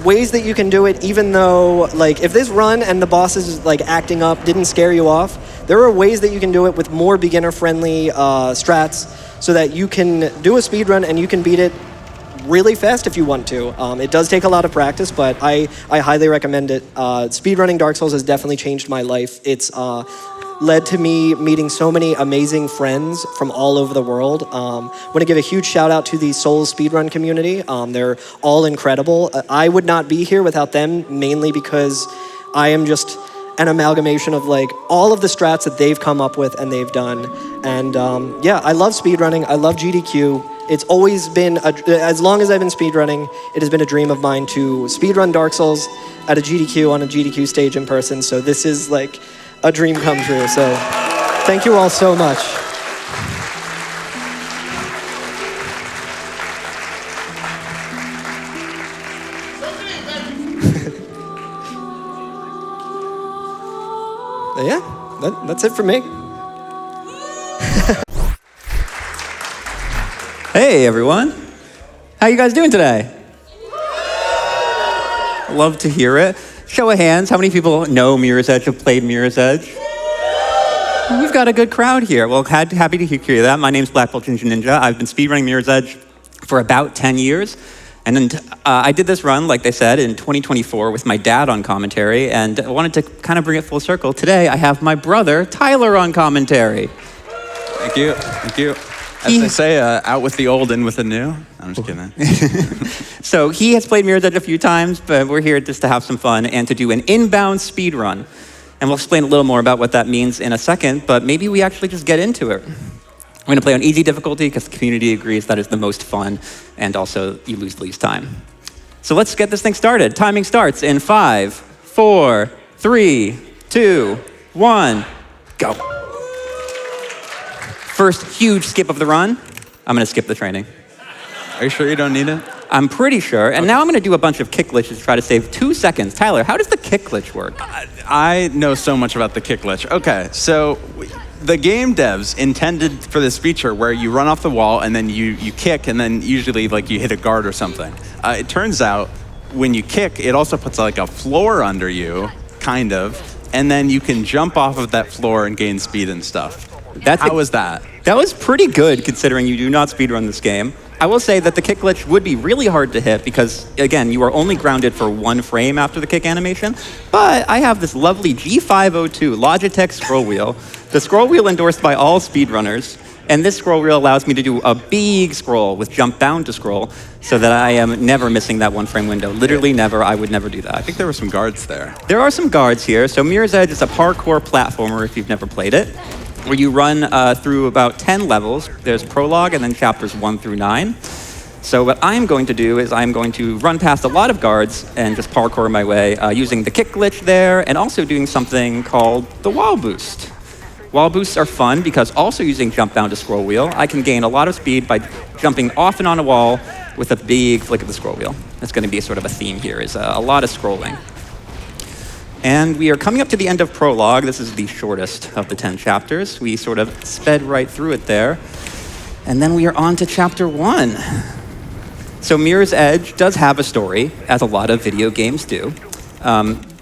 ways that you can do it, even though, like, if this run and the bosses like acting up didn't scare you off, there are ways that you can do it with more beginner-friendly strats so that you can do a speedrun and you can beat it really fast if you want to. It does take a lot of practice, but I highly recommend it. Speedrunning Dark Souls has definitely changed my life. It's led to me meeting so many amazing friends from all over the world. I want to give a huge shout out to the Souls speedrun community. They're all incredible. I would not be here without them, mainly because I am just an amalgamation of like all of the strats that they've come up with and they've done. And yeah, I love speedrunning. I love GDQ. It's always been, as long as I've been speedrunning, it has been a dream of mine to speedrun Dark Souls at a GDQ on a GDQ stage in person. So this is like a dream come true. So thank you all so much. Yeah, that's it for me. Hey everyone, how you guys doing today? Love to hear it. Show of hands, how many people know Mirror's Edge, have played Mirror's Edge? We've got a good crowd here. Well, happy to hear that. My name's Black Belt Ninja. I've been speedrunning Mirror's Edge for about 10 years. And I did this run, like they said, in 2024 with my dad on commentary, and I wanted to kind of bring it full circle. Today, I have my brother, Tyler, on commentary. Thank you, thank you. As they say, out with the old, in with the new. I'm just kidding. So he has played Mirror's Edge a few times, but we're here just to have some fun and to do an inbound speed run. And we'll explain a little more about what that means in a second, but maybe we actually just get into it. We're gonna play on easy difficulty because the community agrees that is the most fun, and also you lose the least time. So let's get this thing started. Timing starts in 5, 4, 3, 2, 1, go. First huge skip of the run. I'm gonna skip the training. Are you sure you don't need it? I'm pretty sure. And now I'm gonna do a bunch of kick glitches to try to save 2 seconds. Tyler, how does the kick glitch work? I know so much about the kick glitch. Okay, so the game devs intended for this feature where you run off the wall and then you kick and then usually like you hit a guard or something. It turns out when you kick, it also puts like a floor under you, kind of, and then you can jump off of that floor and gain speed and stuff. How was that? That was pretty good considering you do not speedrun this game. I will say that the kick glitch would be really hard to hit because, again, you are only grounded for 1 frame after the kick animation. But I have this lovely G502 Logitech scroll wheel, the scroll wheel endorsed by all speedrunners. And this scroll wheel allows me to do a big scroll with jump bound to scroll so that I am never missing that 1 frame window. Literally never. I would never do that. I think there were some guards there. There are some guards here. So Mirror's Edge is a parkour platformer if you've never played it, where you run through about 10 levels. There's prologue and then chapters 1 through 9. So what I'm going to do is I'm going to run past a lot of guards and just parkour my way using the kick glitch there and also doing something called the wall boost. Wall boosts are fun because also using jump down to scroll wheel, I can gain a lot of speed by jumping off and on a wall with a big flick of the scroll wheel. That's going to be sort of a theme here, is a lot of scrolling. And we are coming up to the end of prologue. This is the shortest of the 10 chapters. We sort of sped right through it there. And then we are on to chapter 1. So Mirror's Edge does have a story, as a lot of video games do.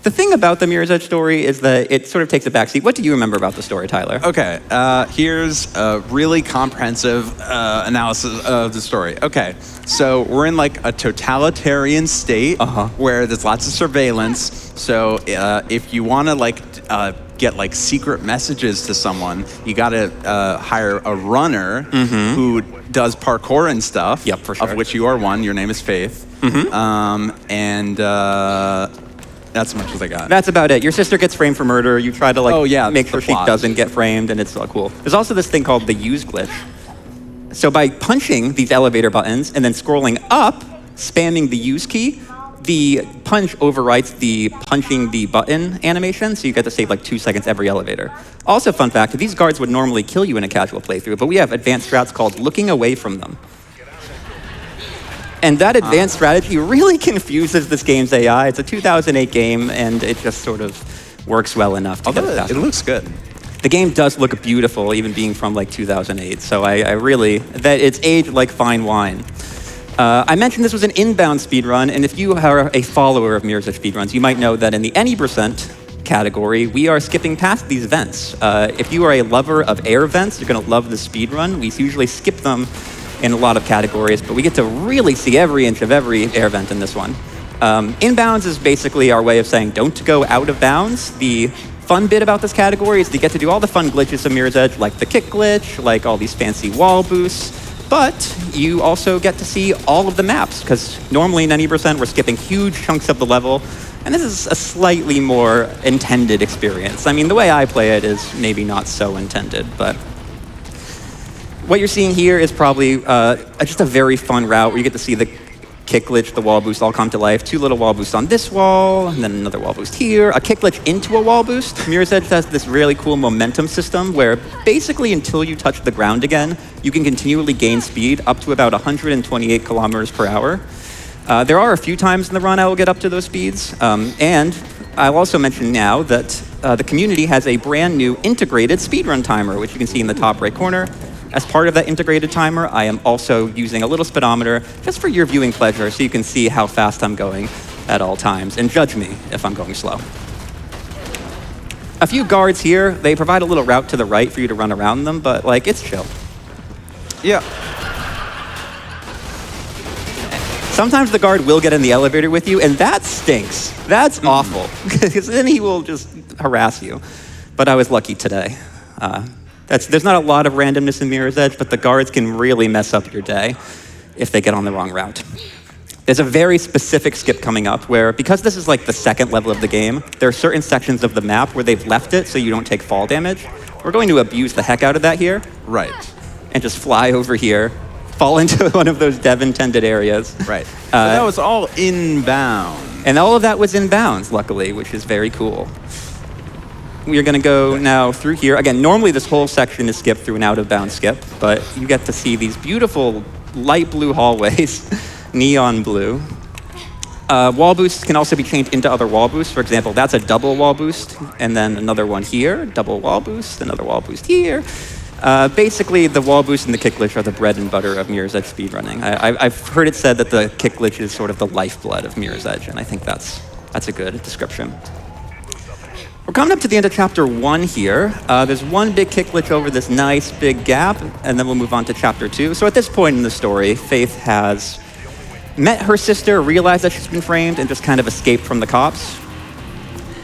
The thing about the Mirror's Edge story is that it sort of takes a backseat. What do you remember about the story, Tyler? Okay, here's a really comprehensive analysis of the story. Okay, so we're in like a totalitarian state where there's lots of surveillance. So if you want to like get like secret messages to someone, you got to hire a runner who does parkour and stuff. Yep, for sure. Of which you are one. Your name is Faith. That's as much as I got. That's about it. Your sister gets framed for murder. You try to like make sure she plot. doesn't get framed, and it's cool. There's also this thing called the use glitch. So by punching these elevator buttons and then scrolling up, spamming the use key, the punch overwrites the punching the button animation, so you get to save like 2 seconds every elevator. Also, fun fact, these guards would normally kill you in a casual playthrough, but we have advanced strats called looking away from them. And that advanced strategy really confuses this game's AI. It's a 2008 game, and it just sort of works well enough to get it faster. It looks good. The game does look beautiful, even being from like 2008. So I really, that it's aged like fine wine. I mentioned this was an inbound speedrun, and if you are a follower of Mirror's Edge speedruns, you might know that in the any percent category, we are skipping past these vents. If you are a lover of air vents, you're going to love the speedrun. We usually skip them in a lot of categories, but we get to really see every inch of every air vent in this one. Inbounds is basically our way of saying don't go out of bounds. The fun bit about this category is you get to do all the fun glitches of Mirror's Edge, like the kick glitch, like all these fancy wall boosts, but you also get to see all of the maps, because normally in 90% we're skipping huge chunks of the level, and this is a slightly more intended experience. I mean, the way I play it is maybe not so intended, but what you're seeing here is probably just a very fun route where you get to see the kick glitch, the wall boost all come to life. 2 little wall boosts on this wall, and then another wall boost here. A kick glitch into a wall boost. Mirror's Edge has this really cool momentum system where basically until you touch the ground again, you can continually gain speed up to about 128 kilometers per hour. There are a few times in the run I will get up to those speeds. And I'll also mention now that the community has a brand new integrated speedrun timer, which you can see in the top right corner. As part of that integrated timer, I am also using a little speedometer just for your viewing pleasure so you can see how fast I'm going at all times and judge me if I'm going slow. A few guards here, they provide a little route to the right for you to run around them, but like, it's chill. Yeah. Sometimes the guard will get in the elevator with you, and that stinks. That's awful, because then he will just harass you. But I was lucky today. There's not a lot of randomness in Mirror's Edge, but the guards can really mess up your day if they get on the wrong route. There's a very specific skip coming up where, because this is like the second level of the game, there are certain sections of the map where they've left it so you don't take fall damage. We're going to abuse the heck out of that here. Right. And just fly over here, fall into one of those dev-intended areas. Right. So that was all inbound. And all of that was inbounds, luckily, which is very cool. We are going to go now through here. Again, normally this whole section is skipped through an out-of-bounds skip, but you get to see these beautiful light blue hallways, neon blue. Wall boosts can also be changed into other wall boosts. For example, that's a double wall boost, and then another one here, double wall boost, another wall boost here. Basically, the wall boost and the kick glitch are the bread and butter of Mirror's Edge speedrunning. I've heard it said that the kick glitch is sort of the lifeblood of Mirror's Edge, and I think that's a good description. We're coming up to the end of chapter 1 here. There's one big kick glitch over this nice big gap, and then we'll move on to chapter 2. So at this point in the story, Faith has met her sister, realized that she's been framed, and just kind of escaped from the cops.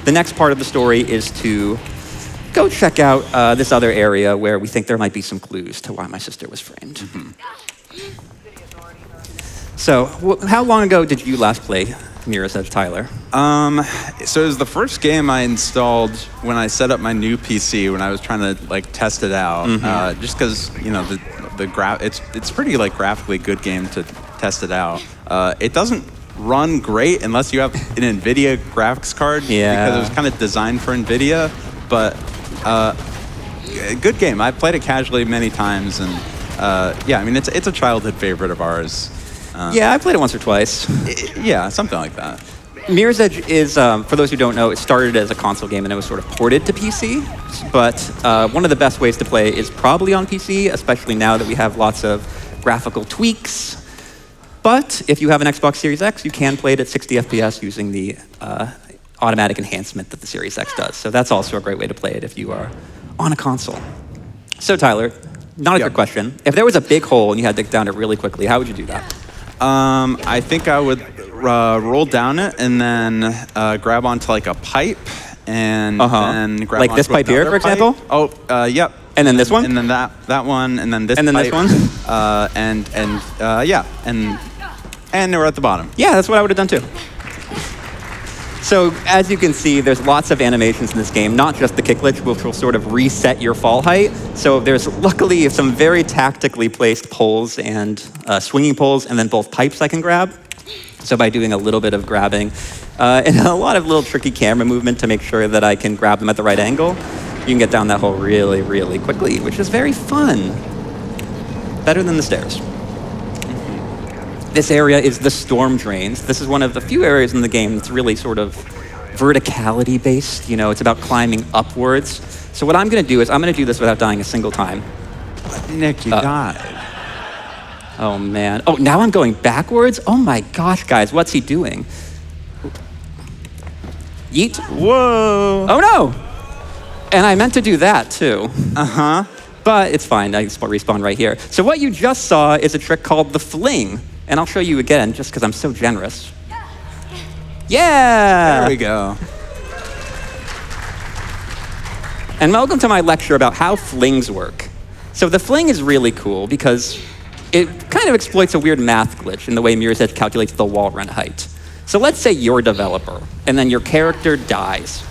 The next part of the story is to go check out this other area where we think there might be some clues to why my sister was framed. Mm-hmm. So how long ago did you last play Mirror's Edge, Tyler? So it was the first game I installed when I set up my new PC when I was trying to like test it out. Mm-hmm. Just because it's pretty like graphically good game to test it out. It doesn't run great unless you have an NVIDIA graphics card. Yeah. Because it was kind of designed for NVIDIA, but good game. I've played it casually many times, and yeah, I mean it's a childhood favorite of ours. Yeah, I played it once or twice. Yeah, something like that. Mirror's Edge is, for those who don't know, it started as a console game and it was sort of ported to PC. But one of the best ways to play is probably on PC, especially now that we have lots of graphical tweaks. But if you have an Xbox Series X, you can play it at 60 FPS using the automatic enhancement that the Series X does. So that's also a great way to play it if you are on a console. So Tyler, not a good question. If there was a big hole and you had to dig down it really quickly, how would you do that? I think I would roll down it and then grab onto like a pipe and then grab like this pipe here, for example? Oh, yep. And then this one? And then that one, and then this and then pipe. This one? Yeah, and we're at the bottom. Yeah, that's what I would have done too. So as you can see, there's lots of animations in this game, not just the kick glitch, which will sort of reset your fall height. So there's luckily some very tactically placed poles and swinging poles, and then both pipes I can grab. So by doing a little bit of grabbing and a lot of little tricky camera movement to make sure that I can grab them at the right angle, you can get down that hole really, really quickly, which is very fun. Better than the stairs. This area is the storm drains. This is one of the few areas in the game that's really sort of verticality based. You know, it's about climbing upwards. So what I'm gonna do is I'm gonna do this without dying a single time. Nick, you died. Oh man. Oh, now I'm going backwards? Oh my gosh, guys, what's he doing? Yeet. Whoa. Oh no! And I meant to do that too. Uh-huh. But it's fine, I respawn right here. So what you just saw is a trick called the fling. And I'll show you again, just because I'm so generous. Yeah! There we go. And welcome to my lecture about how flings work. So the fling is really cool because it kind of exploits a weird math glitch in the way Mirror's Edge calculates the wall run height. So let's say you're a developer, and then your character dies.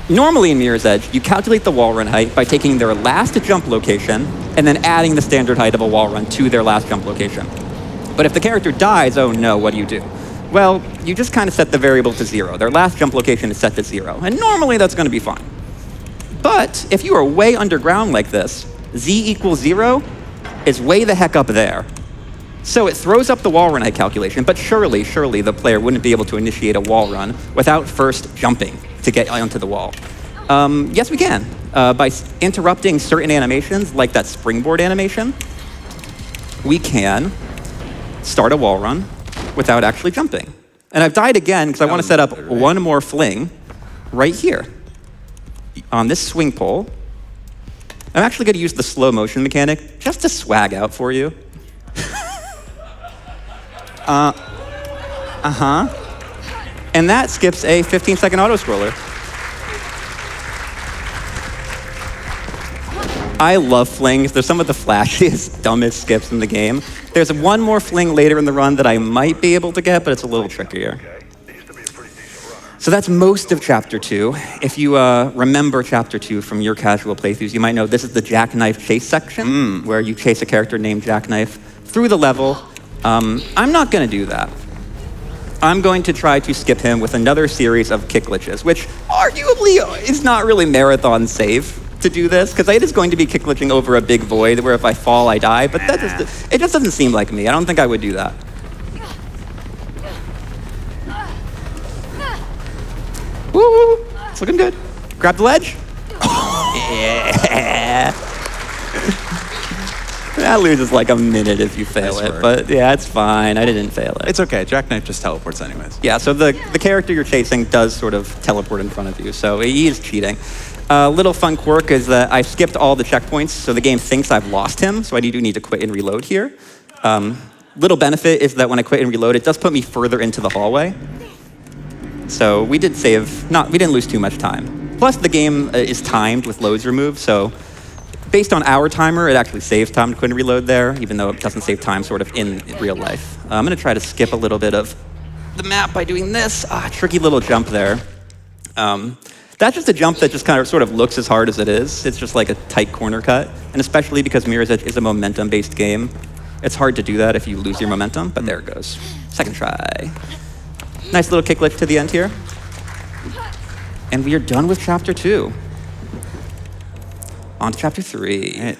Normally in Mirror's Edge, you calculate the wall run height by taking their last jump location and then adding the standard height of a wall run to their last jump location. But if the character dies, oh no, what do? Well, you just kind of set the variable to 0. Their last jump location is set to 0, and normally that's going to be fine. But if you are way underground like this, z equals 0 is way the heck up there. So it throws up the wall run height calculation, but surely the player wouldn't be able to initiate a wall run without first jumping to get onto the wall. Yes, we can. By interrupting certain animations, like that springboard animation, we can start a wall run without actually jumping. And I've died again because I want to set up one more fling right here on this swing pole. I'm actually going to use the slow motion mechanic just to swag out for you. And that skips a 15-second auto-scroller. I love flings. They're some of the flashiest, dumbest skips in the game. There's one more fling later in the run that I might be able to get, but it's a little trickier. So that's most of Chapter 2. If you remember Chapter 2 from your casual playthroughs, you might know this is the Jackknife chase section, where you chase a character named Jackknife through the level. I'm not going to do that. I'm going to try to skip him with another series of kick glitches, which arguably is not really marathon safe to do this, because it is going to be kick glitching over a big void where if I fall, I die, but it just doesn't seem like me. I don't think I would do that. Woo! It's looking good. Grab the ledge. Yeah. That loses like a minute if you fail it, but yeah, it's fine. I didn't fail it. It's okay. Jackknife just teleports anyways. Yeah, so the character you're chasing does sort of teleport in front of you, so he is cheating. A little fun quirk is that I skipped all the checkpoints, so the game thinks I've lost him, so I do need to quit and reload here. Little benefit is that when I quit and reload, it does put me further into the hallway. So we did save, we didn't lose too much time. Plus the game is timed with loads removed, so based on our timer, it actually saves time to quit and reload there, even though it doesn't save time sort of in real life. I'm gonna try to skip a little bit of the map by doing this. Tricky little jump there. That's just a jump that just kind of sort of looks as hard as it is. It's just like a tight corner cut. And especially because Mirror's Edge is a momentum-based game, it's hard to do that if you lose your momentum, but there it goes. Second try. Nice little kick glitch to the end here. And we are done with Chapter 2. On to Chapter 3.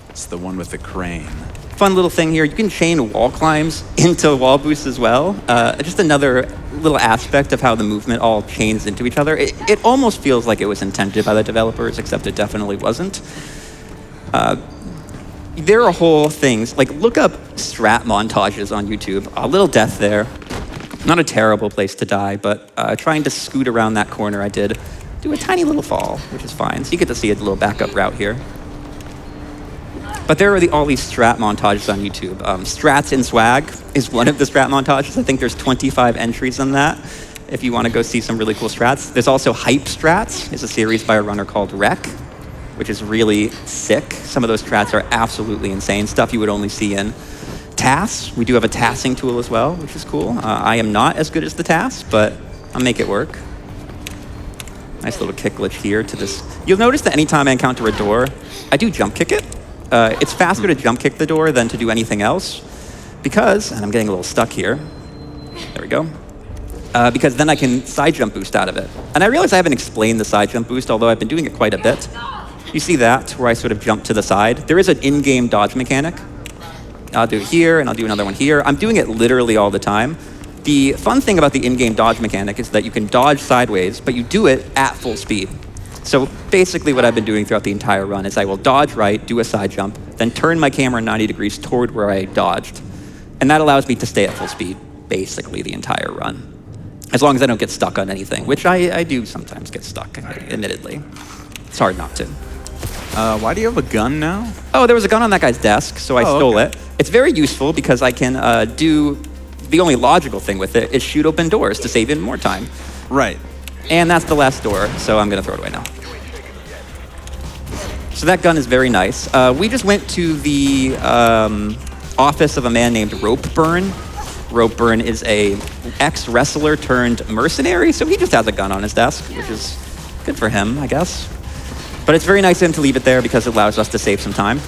It's the one with the crane. Fun little thing here, you can chain wall climbs into wall boosts as well. Just another little aspect of how the movement all chains into each other. It almost feels like it was intended by the developers, except it definitely wasn't. There are whole things, like look up strat montages on YouTube. A little death there. Not a terrible place to die, but trying to scoot around that corner, I did do a tiny little fall, which is fine. So you get to see a little backup route here. But there are all these strat montages on YouTube. Strats in Swag is one of the strat montages. I think there's 25 entries in that if you want to go see some really cool strats. There's also Hype Strats. It's a series by a runner called Rec, which is really sick. Some of those strats are absolutely insane, stuff you would only see in TAS. We do have a TASing tool as well, which is cool. I am not as good as the TAS, but I'll make it work. Nice little kick glitch here to this. You'll notice that anytime I encounter a door, I do jump kick it. It's faster to jump kick the door than to do anything else. because, and I'm getting a little stuck here. There we go. Because then I can side jump boost out of it. And I realize I haven't explained the side jump boost, although I've been doing it quite a bit. You see that, where I sort of jump to the side? There is an in-game dodge mechanic. I'll do it here, and I'll do another one here. I'm doing it literally all the time. The fun thing about the in-game dodge mechanic is that you can dodge sideways, but you do it at full speed. So basically what I've been doing throughout the entire run is I will dodge right, do a side jump, then turn my camera 90 degrees toward where I dodged. And that allows me to stay at full speed, basically the entire run. As long as I don't get stuck on anything, which I do sometimes get stuck, admittedly. It's hard not to. Why do you have a gun now? Oh, there was a gun on that guy's desk, so I stole it. It's very useful because I can do, the only logical thing with it is shoot open doors to save even more time. Right. And that's the last door, so I'm gonna throw it away now. So that gun is very nice. We just went to the office of a man named Ropeburn. Ropeburn is a ex-wrestler turned mercenary, so he just has a gun on his desk, which is good for him, I guess. But it's very nice of him to leave it there because it allows us to save some time.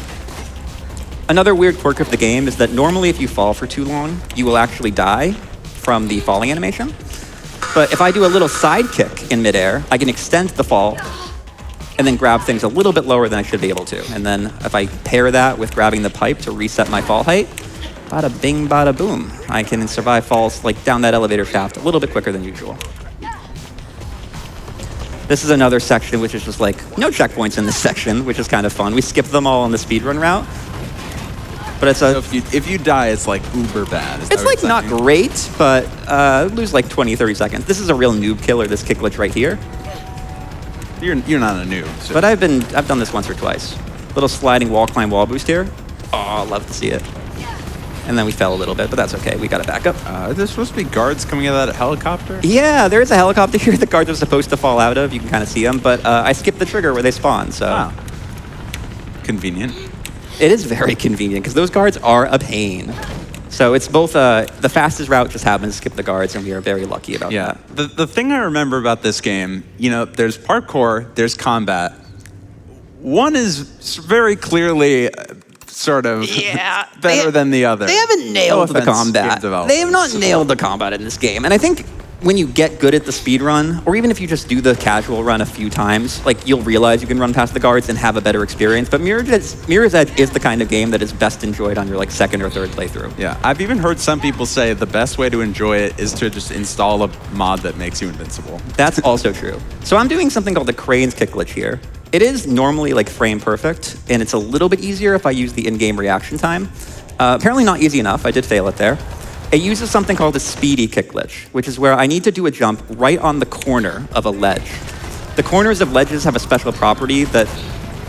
Another weird quirk of the game is that normally if you fall for too long, you will actually die from the falling animation. But if I do a little side kick in midair, I can extend the fall and then grab things a little bit lower than I should be able to. And then if I pair that with grabbing the pipe to reset my fall height, bada bing, bada boom. I can survive falls like down that elevator shaft a little bit quicker than usual. This is another section which is just like no checkpoints in this section, which is kind of fun. We skip them all on the speedrun route. But it's a, so if you die, it's like uber bad. It's like not great, but lose like 20, 30 seconds. This is a real noob killer, this kick glitch right here. You're not a noob. So. But I've done this once or twice. Little sliding wall climb wall boost here. Oh, love to see it. And then we fell a little bit, but that's okay. We got it back up. Is there supposed to be guards coming out of that helicopter? Yeah, there is a helicopter here the guards are supposed to fall out of. You can kind of see them, but I skipped the trigger where they spawn, so. Wow. Convenient. It is very convenient, because those guards are a pain. So it's both, the fastest route just happens to skip the guards, and we are very lucky about that. The thing I remember about this game, you know, there's parkour, there's combat. One is very clearly sort of better than the other. They haven't nailed the combat. They have not nailed the combat in this game. And I think when you get good at the speed run, or even if you just do the casual run a few times, like you'll realize you can run past the guards and have a better experience. But Mirror's Edge is the kind of game that is best enjoyed on your like second or third playthrough. Yeah, I've even heard some people say the best way to enjoy it is to just install a mod that makes you invincible. That's also true. So I'm doing something called the Crane's Kick Glitch here. It is normally like frame perfect, and it's a little bit easier if I use the in-game reaction time. Apparently not easy enough, I did fail it there. It uses something called a speedy kick glitch, which is where I need to do a jump right on the corner of a ledge. The corners of ledges have a special property that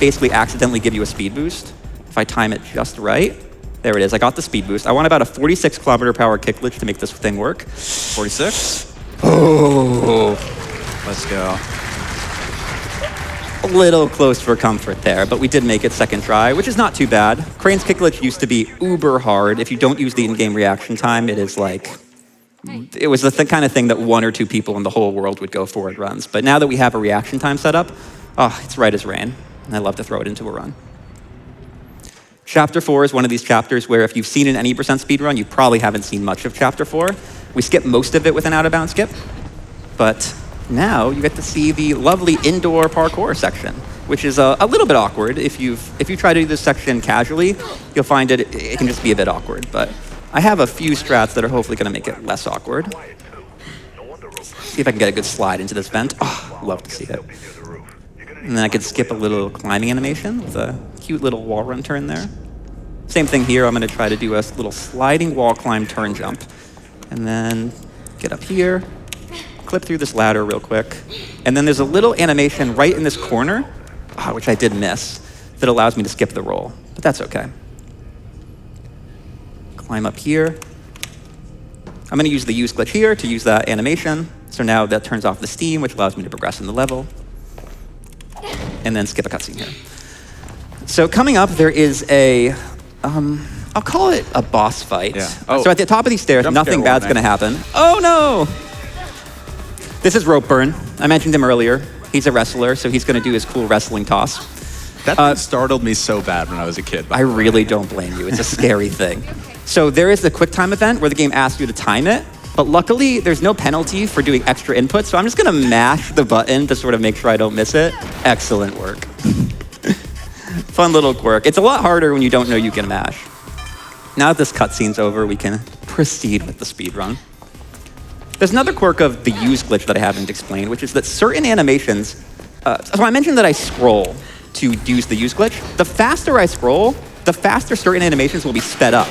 basically accidentally give you a speed boost. If I time it just right, there it is, I got the speed boost. I want about a 46 km/h kick glitch to make this thing work. 46? Oh. Let's go. A little close for comfort there, but we did make it second try, which is not too bad. Crane's Kick Glitch used to be uber hard. If you don't use the in-game reaction time, it is like, it was the kind of thing that 1 or 2 people in the whole world would go for in runs. But now that we have a reaction time set up, it's right as rain, and I love to throw it into a run. Chapter 4 is one of these chapters where if you've seen an any % speedrun, you probably haven't seen much of Chapter 4. We skip most of it with an out-of-bounds skip, but now you get to see the lovely indoor parkour section, which is a little bit awkward. If you try to do this section casually, you'll find it can just be a bit awkward. But I have a few strats that are hopefully going to make it less awkward. See if I can get a good slide into this vent. Oh, love to see it. And then I could skip a little climbing animation with a cute little wall run turn there. Same thing here. I'm going to try to do a little sliding wall climb turn jump. And then get up here. Clip through this ladder real quick. And then there's a little animation right in this corner, which I did miss, that allows me to skip the roll. But that's okay. Climb up here. I'm going to use the use glitch here to use that animation. So now that turns off the steam, which allows me to progress in the level. And then skip a cutscene here. So coming up, there is a, I'll call it a boss fight. Yeah. So at the top of these stairs, nothing bad's going to happen. Oh no! This is Ropeburn. I mentioned him earlier. He's a wrestler, so he's going to do his cool wrestling toss. That thing startled me so bad when I was a kid. I really don't blame you. It's a scary thing. So there is the quick time event where the game asks you to time it, but luckily there's no penalty for doing extra input, so I'm just gonna mash the button to sort of make sure I don't miss it. Excellent work. Fun little quirk. It's a lot harder when you don't know you can mash. Now that this cutscene's over, we can proceed with the speedrun. There's another quirk of the use glitch that I haven't explained, which is that certain animations, so I mentioned that I scroll to use the use glitch. The faster I scroll, the faster certain animations will be sped up.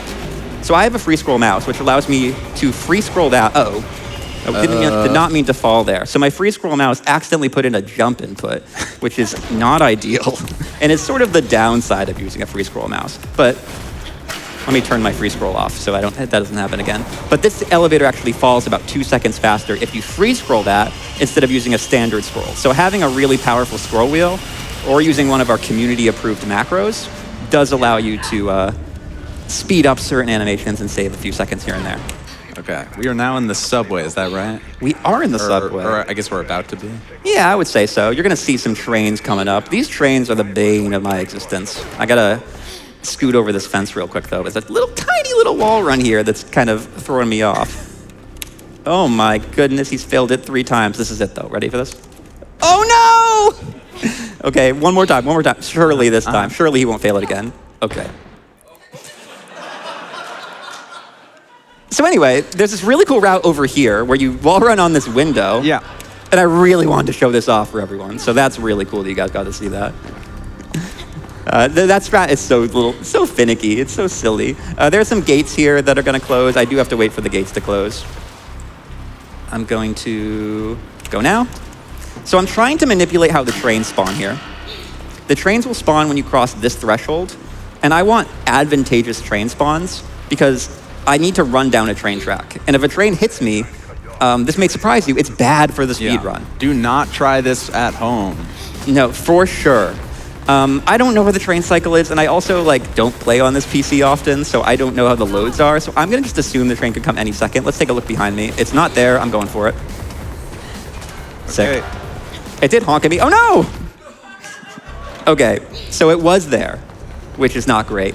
So I have a free scroll mouse, which allows me to free scroll that. Did not mean to fall there. So my free scroll mouse accidentally put in a jump input, which is not ideal. And it's sort of the downside of using a free scroll mouse. But let me turn my free scroll off so that doesn't happen again. But this elevator actually falls about 2 seconds faster if you free scroll that instead of using a standard scroll. So having a really powerful scroll wheel or using one of our community approved macros does allow you to speed up certain animations and save a few seconds here and there. Okay, we are now in the subway, is that right? We are in the subway. Or I guess we're about to be. Yeah, I would say so. You're gonna see some trains coming up. These trains are the bane of my existence. I gotta scoot over this fence real quick though. There's a tiny little wall run here that's kind of throwing me off. Oh my goodness, he's failed it 3 times. This is it though. Ready for this? Oh no! Okay, one more time. Surely this time. Surely he won't fail it again. Okay. So anyway, there's this really cool route over here where you wall run on this window. Yeah. And I really wanted to show this off for everyone. So that's really cool that you guys got to see that. That strat is so finicky. It's so silly. There are some gates here that are going to close. I do have to wait for the gates to close. I'm going to go now. So I'm trying to manipulate how the trains spawn here. The trains will spawn when you cross this threshold. And I want advantageous train spawns because I need to run down a train track. And if a train hits me, this may surprise you, it's bad for the speed run. Do not try this at home. No, for sure. I don't know where the train cycle is, and I also don't play on this PC often, so I don't know how the loads are. So I'm gonna just assume the train could come any second. Let's take a look behind me. It's not there, I'm going for it. Sick. It did honk at me, oh no! Okay, so it was there, which is not great.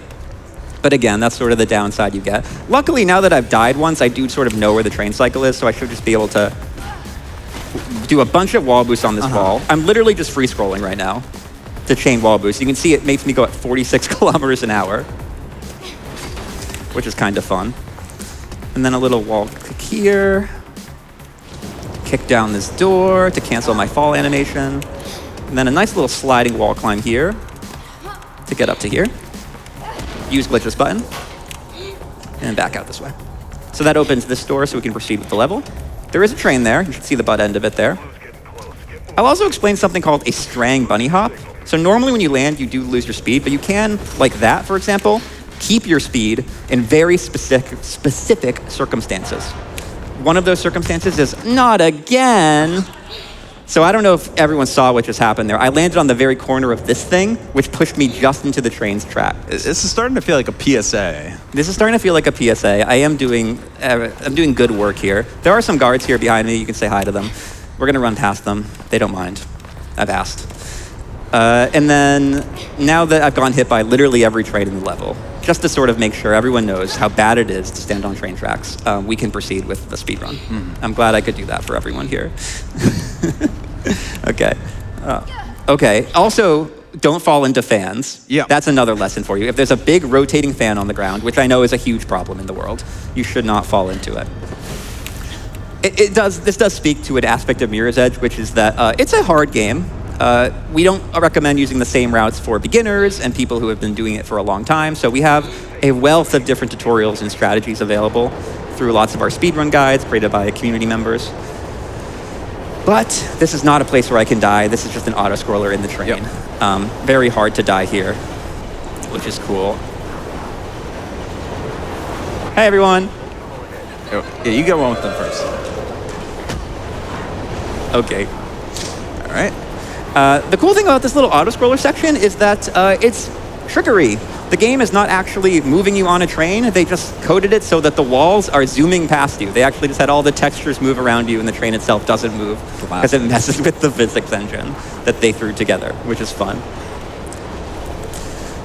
But again, that's sort of the downside you get. Luckily, now that I've died once, I do sort of know where the train cycle is, so I should just be able to do a bunch of wall boosts on this wall. I'm literally just free scrolling right now to chain wall boosts. You can see it makes me go at 46 kilometers an hour, which is kind of fun. And then a little wall kick here. Kick down this door to cancel my fall animation. And then a nice little sliding wall climb here to get up to here. Use glitch this button, and back out this way. So that opens this door so we can proceed with the level. There is a train there. You should see the butt end of it there. I'll also explain something called a straying bunny hop. So normally when you land, you do lose your speed, but you can, like that, for example, keep your speed in very specific circumstances. One of those circumstances is not again. So I don't know if everyone saw what just happened there. I landed on the very corner of this thing, which pushed me just into the train's track. This is starting to feel like a PSA. This is starting to feel like a PSA. I'm doing good work here. There are some guards here behind me. You can say hi to them. We're gonna run past them. They don't mind. I've asked. And then now that I've gone hit by literally every train in the level, just to sort of make sure everyone knows how bad it is to stand on train tracks, we can proceed with the speed run. I'm glad I could do that for everyone here. Okay. Okay. Also, don't fall into fans. Yeah. That's another lesson for you. If there's a big rotating fan on the ground, which I know is a huge problem in the world, you should not fall into it. This does speak to an aspect of Mirror's Edge, which is that it's a hard game. We don't recommend using the same routes for beginners and people who have been doing it for a long time. So we have a wealth of different tutorials and strategies available through lots of our speedrun guides created by community members. But this is not a place where I can die. This is just an auto-scroller in the train. Yep. Very hard to die here, which is cool. Hey, everyone. Yeah, you get one with them first. Okay. All right. The cool thing about this little auto-scroller section is that it's trickery. The game is not actually moving you on a train. They just coded it so that the walls are zooming past you. They actually just had all the textures move around you and the train itself doesn't move because it messes with the physics engine that they threw together, which is fun.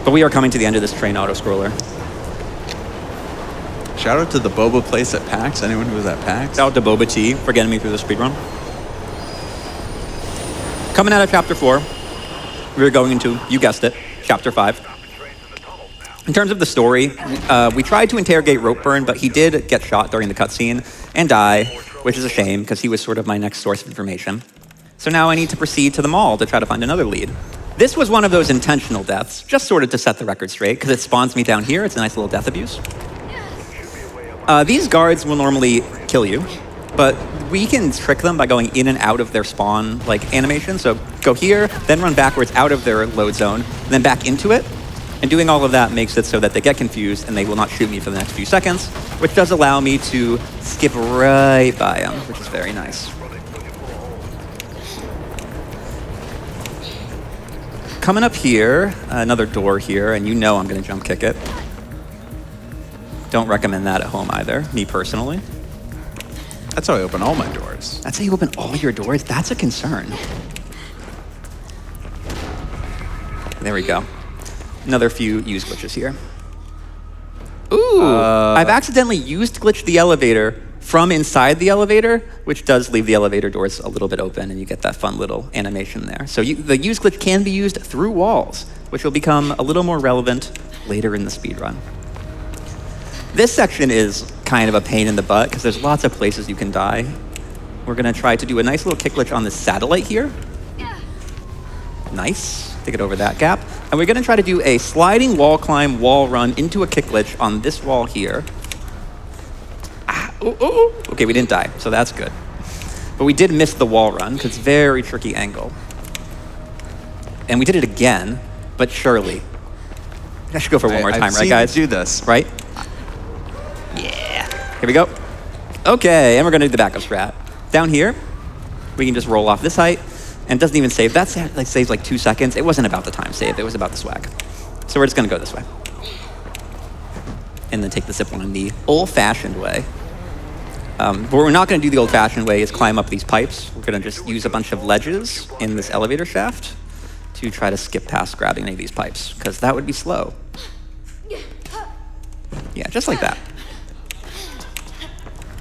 But we are coming to the end of this train auto-scroller. Shout out to the boba place at PAX. Anyone who was at PAX? Shout out to Boba T for getting me through the speedrun. Coming out of Chapter 4, we're going into, you guessed it, Chapter 5. In terms of the story, we tried to interrogate Ropeburn, but he did get shot during the cutscene and die, which is a shame because he was sort of my next source of information. So now I need to proceed to the mall to try to find another lead. This was one of those intentional deaths, just sort of to set the record straight, because it spawns me down here. It's a nice little death abuse. These guards will normally kill you, but we can trick them by going in and out of their spawn animation. So go here, then run backwards out of their load zone, and then back into it. And doing all of that makes it so that they get confused and they will not shoot me for the next few seconds, which does allow me to skip right by them, which is very nice. Coming up here, another door here, and you know I'm going to jump kick it. Don't recommend that at home either, me personally. That's how I open all my doors. That's how you open all your doors? That's a concern. There we go. Another few use glitches here. Ooh, I've accidentally used glitch the elevator from inside the elevator, which does leave the elevator doors a little bit open, and you get that fun little animation there. So the use glitch can be used through walls, which will become a little more relevant later in the speedrun. This section is kind of a pain in the butt, because there's lots of places you can die. We're going to try to do a nice little kick glitch on this satellite here. Nice. To get over that gap. And we're going to try to do a sliding wall climb, wall run into a kick glitch on this wall here. Okay, we didn't die, so that's good. But we did miss the wall run, because it's a very tricky angle. And we did it again, but surely. I should go for one more time, right, guys? Do this. Right? Yeah. Here we go. Okay, and we're going to do the backup strat. Down here, we can just roll off this height. And it doesn't even save. That saves like 2 seconds. It wasn't about the time save. It was about the swag. So we're just going to go this way. And then take the zip line the old-fashioned way. What we're not going to do the old-fashioned way is climb up these pipes. We're going to just use a bunch of ledges in this elevator shaft to try to skip past grabbing any of these pipes, because that would be slow. Yeah, just like that.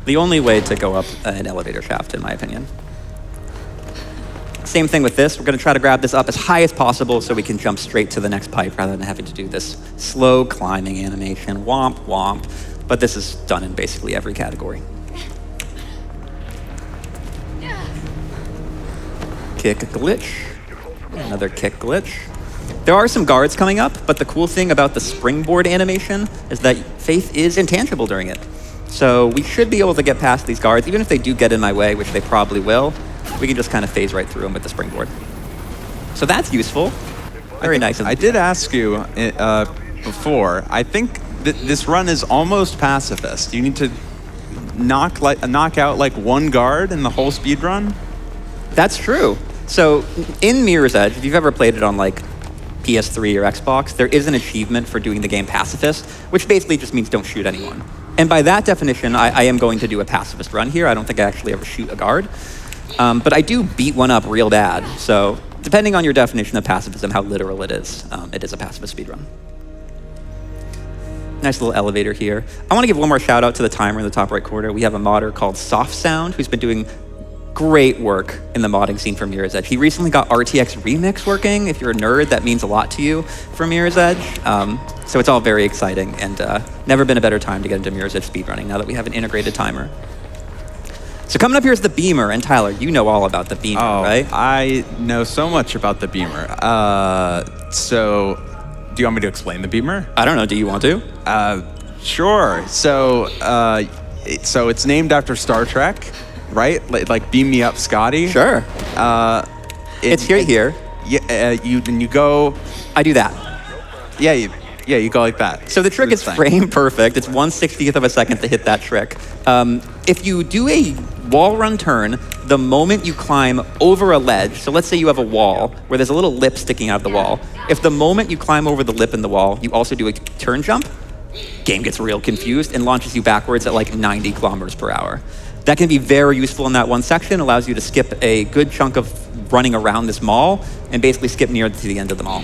The only way to go up an elevator shaft, in my opinion. Same thing with this. We're going to try to grab this up as high as possible so we can jump straight to the next pipe rather than having to do this slow climbing animation. Womp, womp. But this is done in basically every category. Kick glitch. Another kick glitch. There are some guards coming up, but the cool thing about the springboard animation is that Faith is intangible during it. So we should be able to get past these guards, even if they do get in my way, which they probably will. We can just kind of phase right through them with the springboard. So that's useful. Very nice. I did ask you before. I think that this run is almost pacifist. You need to knock out like one guard in the whole speed run. That's true. So in Mirror's Edge, if you've ever played it on like PS3 or Xbox, there is an achievement for doing the game pacifist, which basically just means don't shoot anyone. And by that definition, I am going to do a pacifist run here. I don't think I actually ever shoot a guard. But I do beat one up real bad. So depending on your definition of pacifism, how literal it is a pacifist speedrun. Nice little elevator here. I want to give one more shout out to the timer in the top right corner. We have a modder called Soft Sound who's been doing great work in the modding scene for Mirror's Edge. He recently got RTX Remix working. If you're a nerd, that means a lot to you for Mirror's Edge. So it's all very exciting, and never been a better time to get into Mirror's Edge speedrunning now that we have an integrated timer. So coming up here is the Beamer, and Tyler, you know all about the Beamer, right? I know so much about the Beamer. So do you want me to explain the Beamer? I don't know, do you want to? Sure. So it's named after Star Trek, right? Like Beam Me Up, Scotty. Sure. It's here. Yeah, you go. I do that. Yeah, you go like that. So the trick is frame perfect. It's 1/60th of a second to hit that trick. If you do a wall run turn, the moment you climb over a ledge, so let's say you have a wall where there's a little lip sticking out of the wall. If the moment you climb over the lip in the wall, you also do a turn jump, game gets real confused and launches you backwards at like 90 kilometers per hour. That can be very useful in that one section, allows you to skip a good chunk of running around this mall and basically skip near to the end of the mall.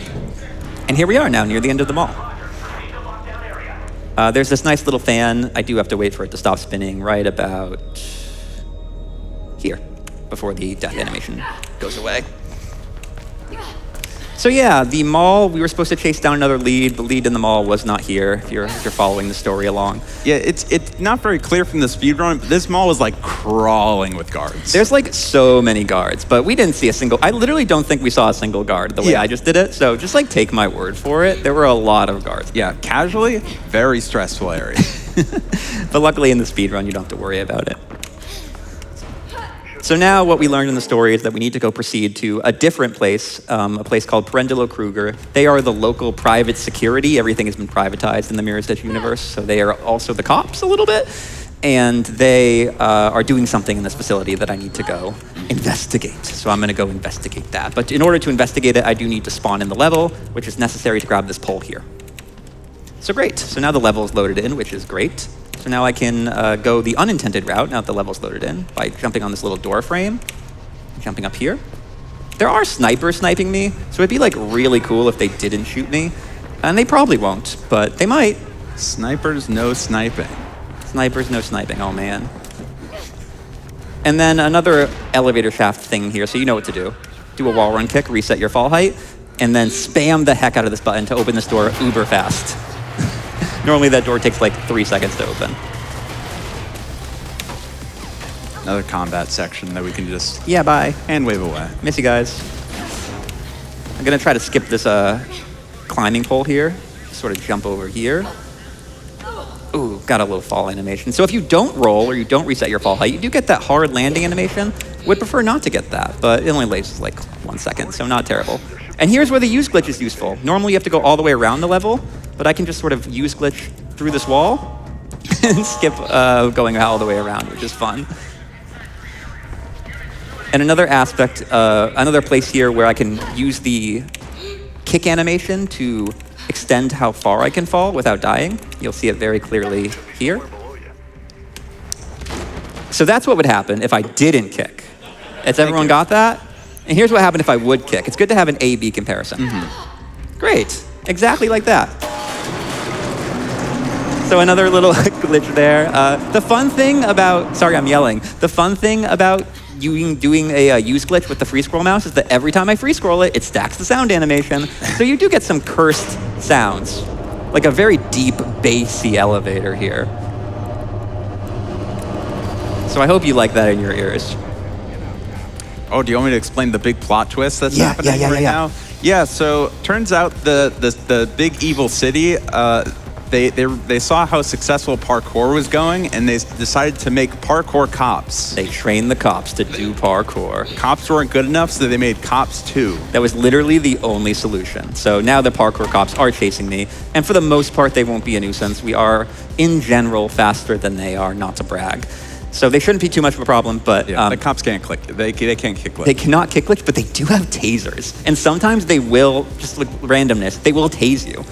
And here we are now, near the end of the mall. There's this nice little fan. I do have to wait for it to stop spinning right about here before the death animation goes away. So yeah, the mall, we were supposed to chase down another lead. The lead in the mall was not here, if you're following the story along. Yeah, it's not very clear from the speedrun, but this mall was like crawling with guards. There's like so many guards, but we didn't see a single, I literally don't think we saw a single guard the way I just did it. So just like take my word for it, there were a lot of guards. Yeah, casually, very stressful area. But luckily in the speedrun, you don't have to worry about it. So now what we learned in the story is that we need to go proceed to a different place, a place called Prendello Kruger. They are the local private security. Everything has been privatized in the Mirror's Edge universe, so they are also the cops a little bit. And they are doing something in this facility that I need to go investigate. So I'm going to go investigate that. But in order to investigate it, I do need to spawn in the level, which is necessary to grab this pole here. So great. So now the level is loaded in, which is great. So now I can go the unintended route, now that the level's loaded in, by jumping on this little door frame, jumping up here. There are snipers sniping me, so it'd be like really cool if they didn't shoot me. And they probably won't, but they might. Snipers, no sniping. Snipers, no sniping, oh man. And then another elevator shaft thing here, so you know what to do. Do a wall run kick, reset your fall height, and then spam the heck out of this button to open this door uber fast. Normally that door takes like 3 seconds to open. Another combat section that we can just bye. Hand wave away. Miss you guys. I'm gonna try to skip this climbing pole here. Just sort of jump over here. Ooh, got a little fall animation. So if you don't roll or you don't reset your fall height, you do get that hard landing animation. Would prefer not to get that, but it only lasts like 1 second, so not terrible. And here's where the use glitch is useful. Normally you have to go all the way around the level, but I can just sort of use glitch through this wall and skip going all the way around, which is fun. And another aspect, another place here where I can use the kick animation to extend how far I can fall without dying. You'll see it very clearly here. So that's what would happen if I didn't kick. Has everyone got that? And here's what happened if I would kick. It's good to have an A-B comparison. Great, exactly like that. So another little glitch there. The fun thing about, sorry I'm yelling, the fun thing about doing a use glitch with the free scroll mouse is that every time I free scroll it, it stacks the sound animation. So you do get some cursed sounds, like a very deep, bassy elevator here. So I hope you like that in your ears. Oh, do you want me to explain the big plot twist that's happening right now? Yeah, so turns out the big evil city, they saw how successful parkour was going, and they decided to make parkour cops. They trained the cops to do parkour. Cops weren't good enough, so they made cops 2. That was literally the only solution. So now the parkour cops are chasing me, and for the most part, they won't be a nuisance. We are, in general, faster than they are, not to brag. So they shouldn't be too much of a problem, but... Yeah, the cops can't click. They can't kick glitch. They cannot kick glitch, but they do have tasers. And sometimes they will, just like randomness, they will tase you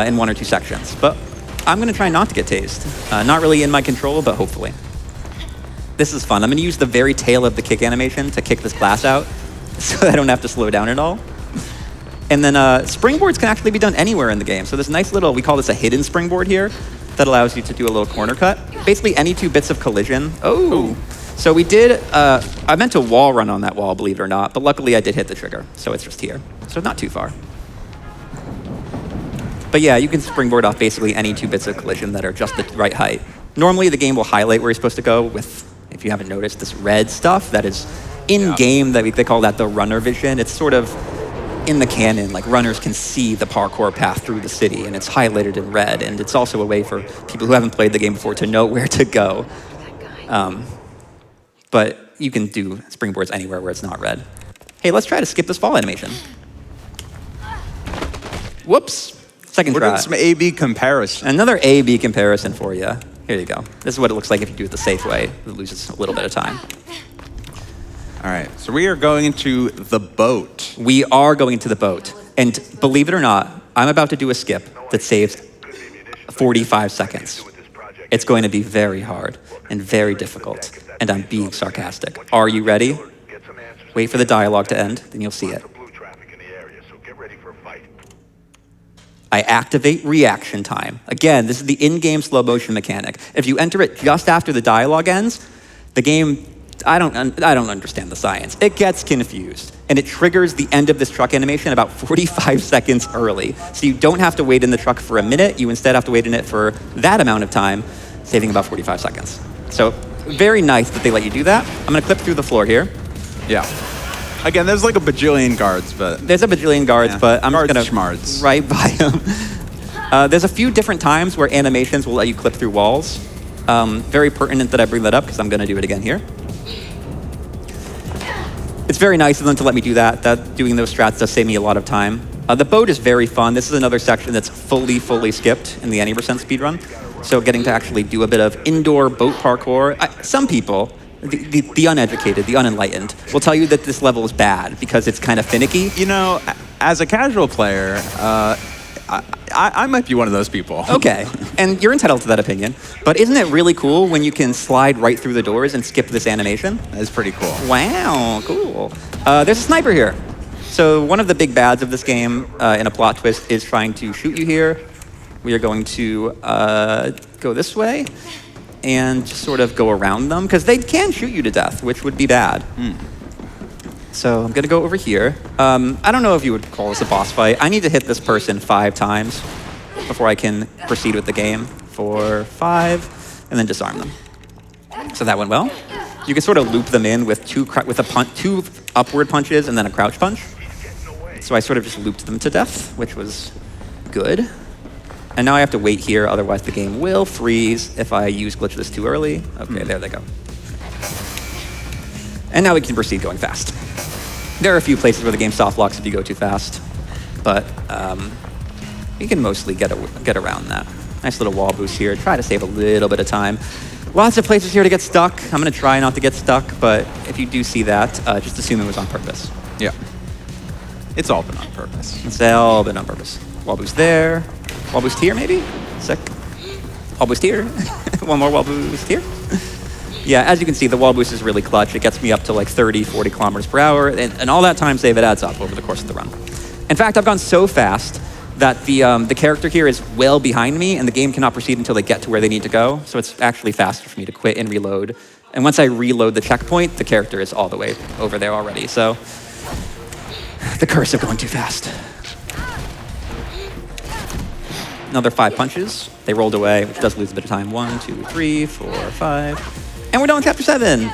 in 1 or 2 sections. But I'm going to try not to get tased. Not really in my control, but hopefully. This is fun. I'm going to use the very tail of the kick animation to kick this glass out so I don't have to slow down at all. And then springboards can actually be done anywhere in the game. So this nice little, we call this a hidden springboard here, that allows you to do a little corner cut. Basically any 2 bits of collision. Oh. So we did, I meant to wall run on that wall, believe it or not, but luckily I did hit the trigger. So it's just here. So not too far. But yeah, you can springboard off basically any 2 bits of collision that are just the right height. Normally the game will highlight where you're supposed to go with, if you haven't noticed, this red stuff that is in-game, that they call that the runner vision. It's sort of in the canon, like runners can see the parkour path through the city, and it's highlighted in red, and it's also a way for people who haven't played the game before to know where to go. But you can do springboards anywhere where it's not red. Hey, let's try to skip this fall animation. Whoops, second try. We're doing some A-B comparison. Another A-B comparison for you. Here you go. This is what it looks like if you do it the safe way. It loses a little bit of time. All right, so we are going into the boat. We are going to the boat. And believe it or not, I'm about to do a skip that saves 45 seconds. It's going to be very hard and very difficult, and I'm being sarcastic. Are you ready? Wait for the dialogue to end, then you'll see it. I activate reaction time. Again, this is the in-game slow motion mechanic. If you enter it just after the dialogue ends, the game, I don't understand the science. It gets confused, and it triggers the end of this truck animation about 45 seconds early. So you don't have to wait in the truck for a minute. You instead have to wait in it for that amount of time, saving about 45 seconds. So very nice that they let you do that. I'm gonna clip through the floor here. Yeah. Again, there's like a bajillion guards, but... There's a bajillion guards, but I'm guards just gonna schmards. right by them. There's a few different times where animations will let you clip through walls. Very pertinent that I bring that up because I'm gonna do it again here. It's very nice of them to let me do that. Doing those strats does save me a lot of time. The boat is very fun. This is another section that's fully skipped in the any % speedrun. So getting to actually do a bit of indoor boat parkour. Some people, the uneducated, the unenlightened, will tell you that this level is bad because it's kind of finicky. You know, as a casual player, I might be one of those people. Okay, and you're entitled to that opinion. But isn't it really cool when you can slide right through the doors and skip this animation? That's pretty cool. Wow, cool. There's a sniper here. So one of the big bads of this game in a plot twist is trying to shoot you here. We are going to go this way and just sort of go around them, because they can shoot you to death, which would be bad. So I'm gonna go over here. I don't know if you would call this a boss fight. I need to hit this person 5 times before I can proceed with the game. 4, 5, and then disarm them. So that went well. You can sort of loop them in with two upward punches and then a crouch punch. So I sort of just looped them to death, which was good. And now I have to wait here, otherwise the game will freeze if I use glitch this too early. Okay, there they go. And now we can proceed going fast. There are a few places where the game soft locks if you go too fast, but you can mostly get around that. Nice little wall boost here. Try to save a little bit of time. Lots of places here to get stuck. I'm gonna try not to get stuck, but if you do see that, just assume it was on purpose. Yeah. It's all been on purpose. It's all been on purpose. Wall boost there. Wall boost here, maybe? Sick. Wall boost here. One more wall boost here. Yeah, as you can see, the wall boost is really clutch. It gets me up to like 30, 40 kilometers per hour, and all that time save, it adds up over the course of the run. In fact, I've gone so fast that the character here is well behind me, and the game cannot proceed until they get to where they need to go, so it's actually faster for me to quit and reload. And once I reload the checkpoint, the character is all the way over there already, so the curse of going too fast. Another 5 punches. They rolled away, which does lose a bit of time. 1, 2, 3, 4, 5. And we're done with chapter 7.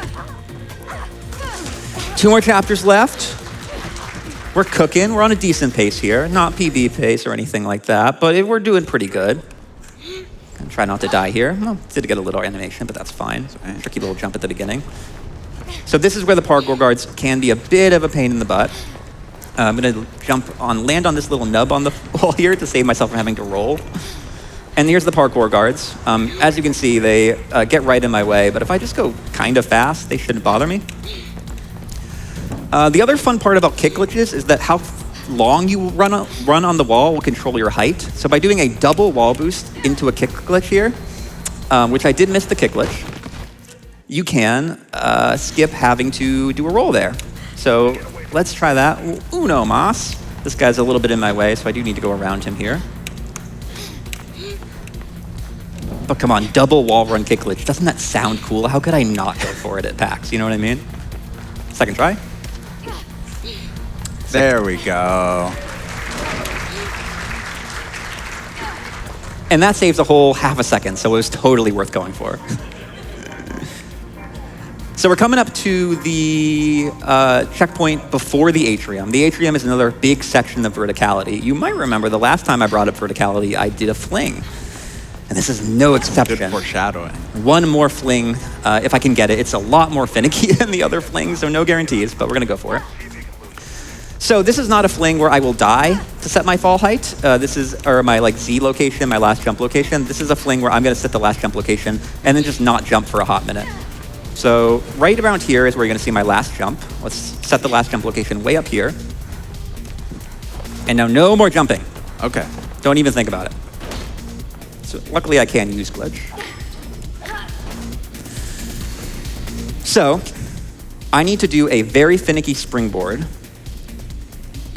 2 more chapters left. We're cooking. We're on a decent pace here. Not PB pace or anything like that, but we're doing pretty good. And try not to die here. Well, did get a little animation, but that's fine. Tricky little jump at the beginning. So this is where the parkour guards can be a bit of a pain in the butt. I'm gonna land on this little nub on the wall here to save myself from having to roll. And here's the parkour guards. As you can see, they get right in my way, but if I just go kind of fast, they shouldn't bother me. The other fun part about kick glitches is that how long you run on the wall will control your height. So by doing a double wall boost into a kick glitch here, which I did miss the kick glitch, you can skip having to do a roll there. So let's try that. Uno mas. This guy's a little bit in my way, so I do need to go around him here. But come on, double wall run kick glitch. Doesn't that sound cool? How could I not go for it at PAX? You know what I mean? Second try. There we go. And that saves a whole half a second, so it was totally worth going for. So we're coming up to the checkpoint before the atrium. The atrium is another big section of verticality. You might remember the last time I brought up verticality, I did a fling. And this is no exception. Good foreshadowing. One more fling, if I can get it. It's a lot more finicky than the other flings, so no guarantees, but we're gonna go for it. So this is not a fling where I will die to set my fall height. Or my Z location, my last jump location. This is a fling where I'm gonna set the last jump location and then just not jump for a hot minute. So right around here is where you're gonna see my last jump. Let's set the last jump location way up here. And now no more jumping. Okay. Don't even think about it. So luckily I can use glitch. So I need to do a very finicky springboard,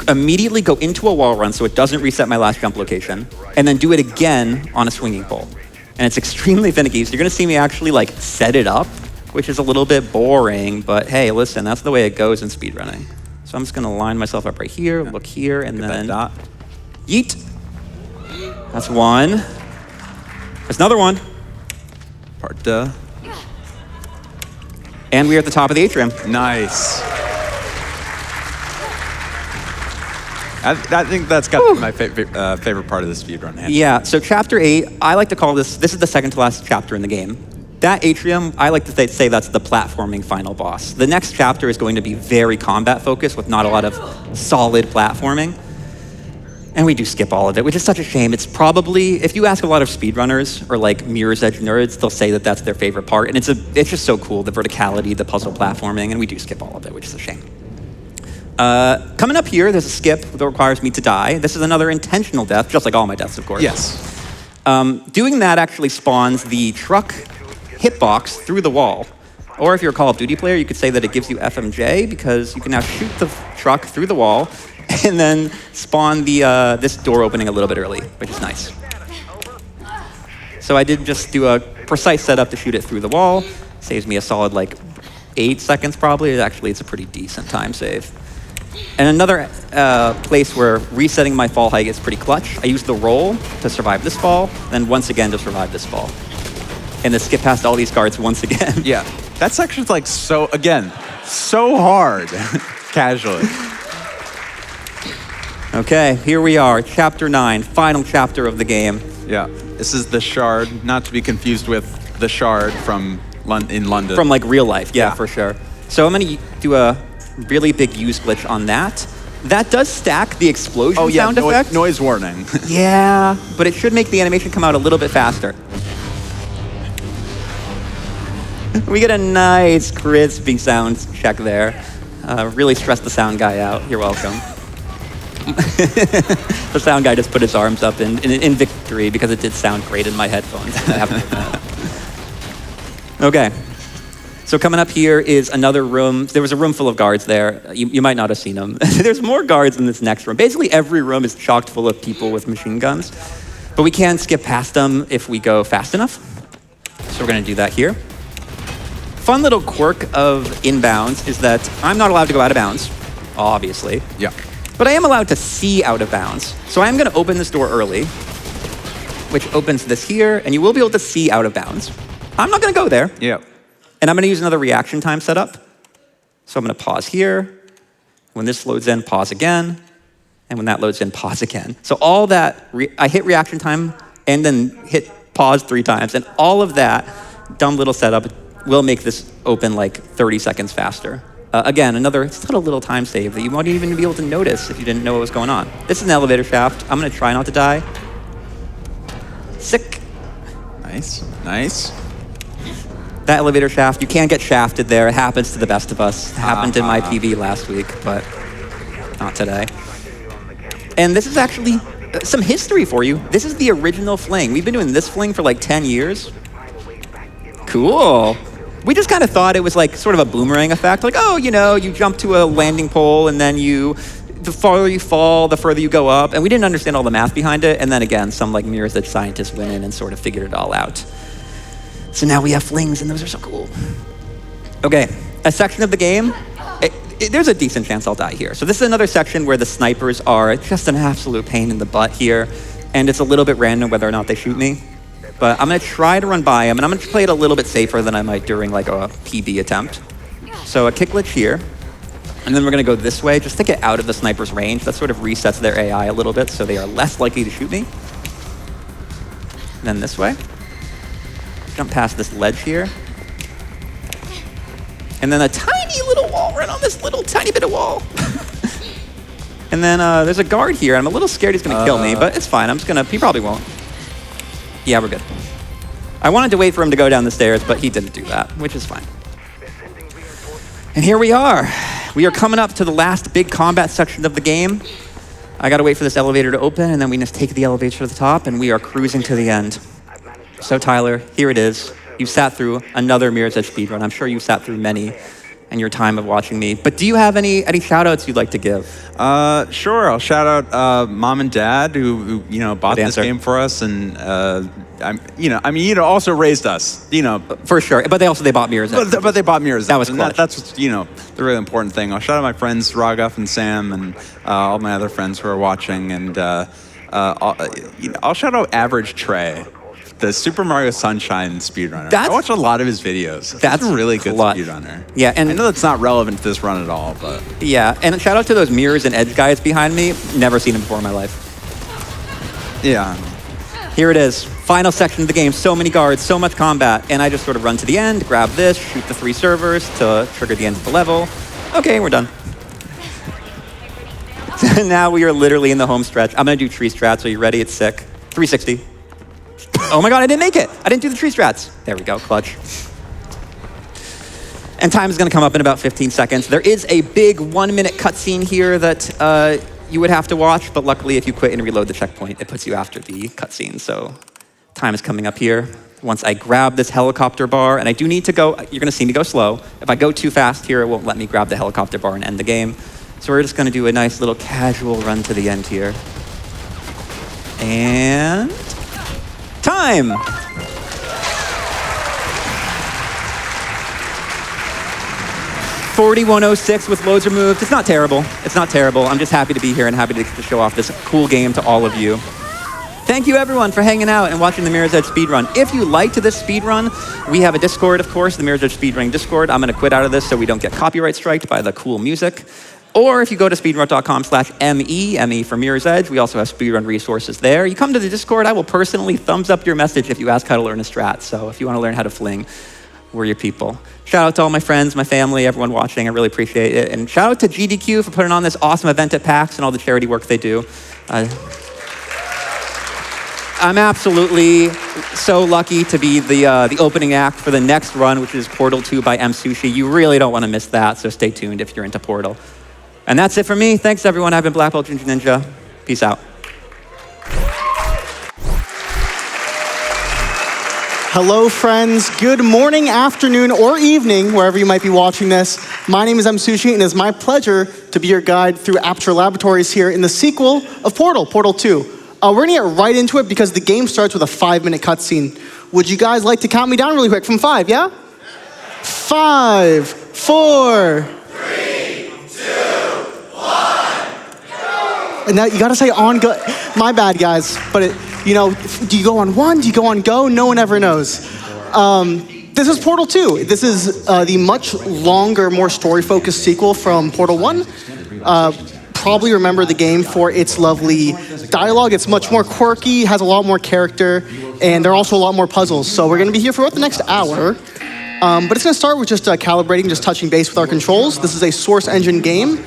immediately go into a wall run so it doesn't reset my last jump location, and then do it again on a swinging pole. And it's extremely finicky, so you're gonna see me actually like set it up, which is a little bit boring, but hey, listen, that's the way it goes in speedrunning. So I'm just gonna line myself up right here, look here, and then yeet. That's one. There's another one. And we're at the top of the atrium. Nice. I think that's got to be my favorite part of the speedrun. Yeah, so chapter 8, I like to call this is the second to last chapter in the game. That atrium, I like to say that's the platforming final boss. The next chapter is going to be very combat focused with not a lot of solid platforming. And we do skip all of it, which is such a shame. It's probably, if you ask a lot of speedrunners or like Mirror's Edge nerds, they'll say that that's their favorite part. And it's just so cool, the verticality, the puzzle platforming, and we do skip all of it, which is a shame. Coming up here, there's a skip that requires me to die. This is another intentional death, just like all my deaths, of course. Yes. Doing that actually spawns the truck hitbox through the wall. Or if you're a Call of Duty player, you could say that it gives you FMJ because you can now shoot the truck through the wall and then spawn this door opening a little bit early, which is nice. So I did just do a precise setup to shoot it through the wall. Saves me a solid like 8 seconds probably. Actually, it's a pretty decent time save. And another place where resetting my fall height is pretty clutch. I use the roll to survive this fall, then once again to survive this fall. And then skip past all these guards once again. Yeah, that section's like so hard, casually. Okay, here we are, chapter 9, final chapter of the game. Yeah, this is the shard, not to be confused with the shard from in London. From like real life, yeah, for sure. So I'm gonna do a really big use glitch on that. That does stack the explosion sound effect. Noise warning. Yeah, but it should make the animation come out a little bit faster. We get a nice crispy sound check there. Really stressed the sound guy out. You're welcome. The sound guy just put his arms up in victory because it did sound great in my headphones. Okay. So coming up here is another room. There was a room full of guards there. You might not have seen them. There's more guards in this next room. Basically, every room is chocked full of people with machine guns. But we can skip past them if we go fast enough. So we're going to do that here. Fun little quirk of inbounds is that I'm not allowed to go out of bounds, obviously. Yeah. But I am allowed to see out of bounds. So I am going to open this door early, which opens this here, and you will be able to see out of bounds. I'm not going to go there. Yeah. And I'm going to use another reaction time setup. So I'm going to pause here. When this loads in, pause again. And when that loads in, pause again. So all that, I hit reaction time and then hit pause 3 times. And all of that dumb little setup will make this open like 30 seconds faster. Again, another subtle little time save that you won't even be able to notice if you didn't know what was going on. This is an elevator shaft. I'm going to try not to die. Sick. Nice, nice. That elevator shaft, you can't get shafted there. It happens to the best of us. It happened in my PB last week, but not today. And this is actually some history for you. This is the original fling. We've been doing this fling for like 10 years. Cool. We just kind of thought it was like sort of a boomerang effect. Like, oh, you know, you jump to a landing pole and then the farther you fall, the further you go up. And we didn't understand all the math behind it. And then again, some like Mirror's Edge scientists went in and sort of figured it all out. So now we have flings, and those are so cool. Okay, a section of the game, there's a decent chance I'll die here. So this is another section where the snipers are just an absolute pain in the butt here, and it's a little bit random whether or not they shoot me. But I'm gonna try to run by them, and I'm gonna play it a little bit safer than I might during like a PB attempt. So a kick glitch here, and then we're gonna go this way just to get out of the sniper's range. That sort of resets their AI a little bit, so they are less likely to shoot me. And then this way. Jump past this ledge here. And then a tiny little wall right on this little tiny bit of wall. And then there's a guard here. I'm a little scared he's gonna kill me, but it's fine. he probably won't. Yeah, we're good. I wanted to wait for him to go down the stairs, but he didn't do that, which is fine. And here we are. We are coming up to the last big combat section of the game. I gotta wait for this elevator to open, and then we just take the elevator to the top, and we are cruising to the end. So Tyler, here it is. You sat through another Mirror's Edge speedrun. I'm sure you sat through many. and your time of watching me. But do you have any shout outs you'd like to give? Sure. I'll shout out Mom and Dad who bought this game for us, and also raised us. For sure. But they bought Mirror's Edge. But they bought Mirror's Edge. That was clutch. That's the really important thing. I'll shout out my friends Raghav and Sam and all my other friends who are watching, and I'll shout out Average Trey, the Super Mario Sunshine speedrunner. I watch a lot of his videos. That's a really good speedrunner. Yeah, and I know that's not relevant to this run at all, but yeah, and shout out to those Mirrors and Edge guys behind me. Never seen them before in my life. Yeah. Here it is. Final section of the game. So many guards, so much combat, and I just sort of run to the end, grab this, shoot the 3 servers to trigger the end of the level. Okay, we're done. Now we are literally in the home stretch. I'm gonna do tree strats. Are you ready? It's sick. 360. Oh my God, I didn't make it. I didn't do the tree strats. There we go, clutch. And time is gonna come up in about 15 seconds. There is a big 1-minute cutscene here that you would have to watch, but luckily if you quit and reload the checkpoint, it puts you after the cutscene. So time is coming up here. Once I grab this helicopter bar, and I do need to go, you're gonna see me go slow. If I go too fast here, it won't let me grab the helicopter bar and end the game. So we're just gonna do a nice little casual run to the end here. And time! $41.06 with loads removed. It's not terrible. It's not terrible. I'm just happy to be here and happy to show off this cool game to all of you. Thank you everyone for hanging out and watching the Mirror's Edge speedrun. If you liked this speedrun, we have a Discord, of course, the Mirror's Edge speedrunning Discord. I'm gonna quit out of this so we don't get copyright striked by the cool music. Or if you go to speedrun.com/ME, ME for Mirror's Edge, we also have speedrun resources there. You come to the Discord, I will personally thumbs up your message if you ask how to learn a strat. So if you want to learn how to fling, we're your people. Shout out to all my friends, my family, everyone watching. I really appreciate it. And shout out to GDQ for putting on this awesome event at PAX and all the charity work they do. I'm absolutely so lucky to be the opening act for the next run, which is Portal 2 by M Sushi. You really don't want to miss that, so stay tuned if you're into Portal. And that's it for me. Thanks, everyone. I've been Black Belt Ginger Ninja. Peace out. Hello, friends. Good morning, afternoon, or evening, wherever you might be watching this. My name is M Sushi, and it is my pleasure to be your guide through Aperture Laboratories here in the sequel of Portal, Portal 2. We're gonna get right into it because the game starts with a 5-minute cutscene. Would you guys like to count me down really quick from 5, yeah? 5, 4, 3, 2, 1, go! And now you gotta say on go. My bad, guys. But do you go on 1? Do you go on go? No one ever knows. This is Portal 2. This is the much longer, more story-focused sequel from Portal 1. Probably remember the game for its lovely dialogue. It's much more quirky, has a lot more character, and there are also a lot more puzzles. So we're gonna be here for about the next hour. But it's gonna start with just calibrating, just touching base with our controls. This is a Source Engine game,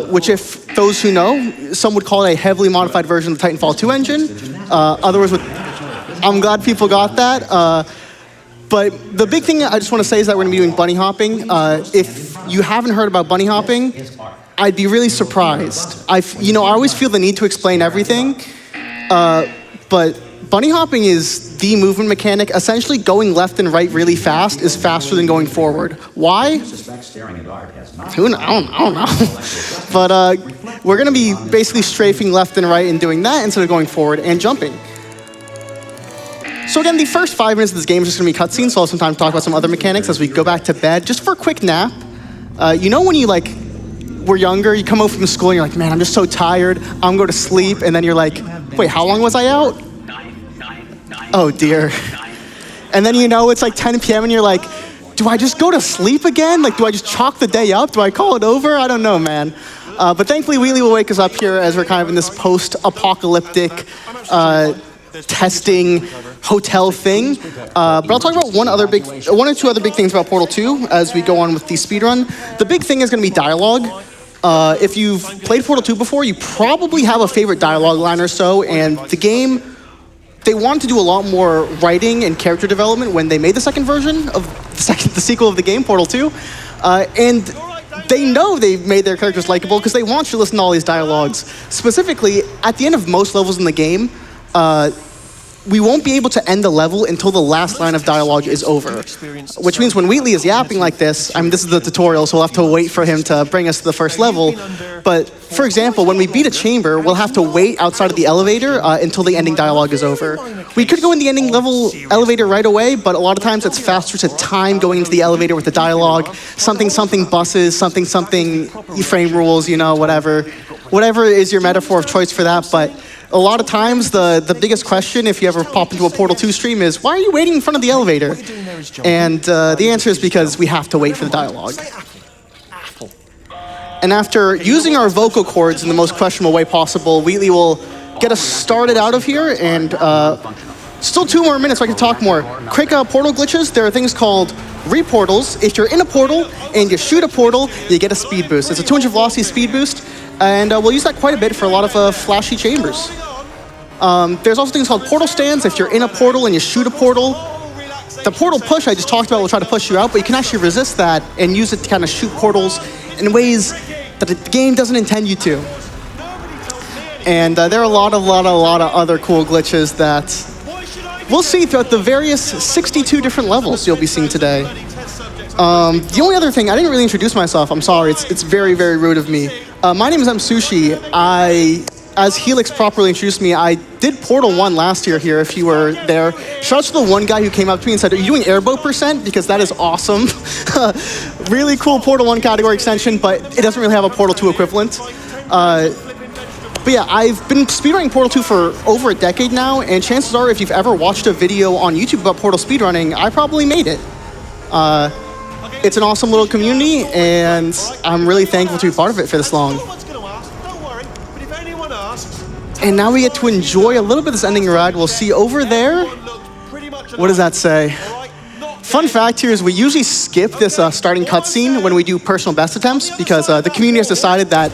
which if those who know, some would call it a heavily modified version of the Titanfall 2 engine. Others would, I'm glad people got that. But the big thing I just wanna say is that we're gonna be doing bunny hopping. If you haven't heard about bunny hopping, I'd be really surprised. I always feel the need to explain everything, but bunny hopping is the movement mechanic. Essentially, going left and right really fast is faster than going forward. Why? Who knows? I don't know. But we're gonna be basically strafing left and right and doing that instead of going forward and jumping. So again, the first 5 minutes of this game is just gonna be cutscenes, so I'll sometimes talk about some other mechanics as we go back to bed, just for a quick nap. When you were younger, you come home from school and you're like, man, I'm just so tired, I'm gonna go to sleep, and then you're like, wait, how long was I out? Oh dear. And then it's like 10 p.m. and you're like, do I just go to sleep again? Do I just chalk the day up? Do I call it over? I don't know, man. But thankfully, Wheatley will wake us up here as we're kind of in this post-apocalyptic testing hotel thing. But I'll talk about one or two other big things about Portal 2 as we go on with the speedrun. The big thing is gonna be dialogue. If you've played Portal 2 before, you probably have a favorite dialogue line or so, and the game, they wanted to do a lot more writing and character development when they made the second version of the sequel of the game, Portal 2. And they know they've made their characters likable because they want you to listen to all these dialogues. Specifically, at the end of most levels in the game, we won't be able to end the level until the last line of dialogue is over. Which means when Wheatley is yapping like this, I mean, this is the tutorial, so we'll have to wait for him to bring us to the first level. But for example, when we beat a chamber, we'll have to wait outside of the elevator until the ending dialogue is over. We could go in the ending level elevator right away, but a lot of times it's faster to time going into the elevator with the dialogue. Something buses, something frame rules, you know, whatever. Whatever is your metaphor of choice for that, but a lot of times, the biggest question, if you ever pop into a Portal 2 stream, is why are you waiting in front of the elevator? And the answer is because we have to wait for the dialogue. And after using our vocal cords in the most questionable way possible, Wheatley will get us started out of here, and still 2 more minutes so I can talk more. Quick portal glitches, there are things called reportals. If you're in a portal and you shoot a portal, you get a speed boost. It's a 200 velocity speed boost. And we'll use that quite a bit for a lot of flashy chambers. There's also things called portal stands. If you're in a portal and you shoot a portal, the portal push I just talked about will try to push you out, but you can actually resist that and use it to kind of shoot portals in ways that the game doesn't intend you to. And there are a lot of other cool glitches that we'll see throughout the various 62 different levels you'll be seeing today. The only other thing, I didn't really introduce myself. I'm sorry, it's very, very rude of me. My name is Sushi. As Helix properly introduced me, I did Portal 1 last year here, if you were there. Shout out to the one guy who came up to me and said, are you doing airboat %? Because that is awesome. Really cool Portal 1 category extension, but it doesn't really have a Portal 2 equivalent. But yeah, I've been speedrunning Portal 2 for over a decade now, and chances are if you've ever watched a video on YouTube about Portal speedrunning, I probably made it. It's an awesome little community, and I'm really thankful to be part of it for this long. And now we get to enjoy a little bit of this ending ride. We'll see over there. What does that say? Fun fact here is we usually skip this starting cutscene when we do personal best attempts because the community has decided that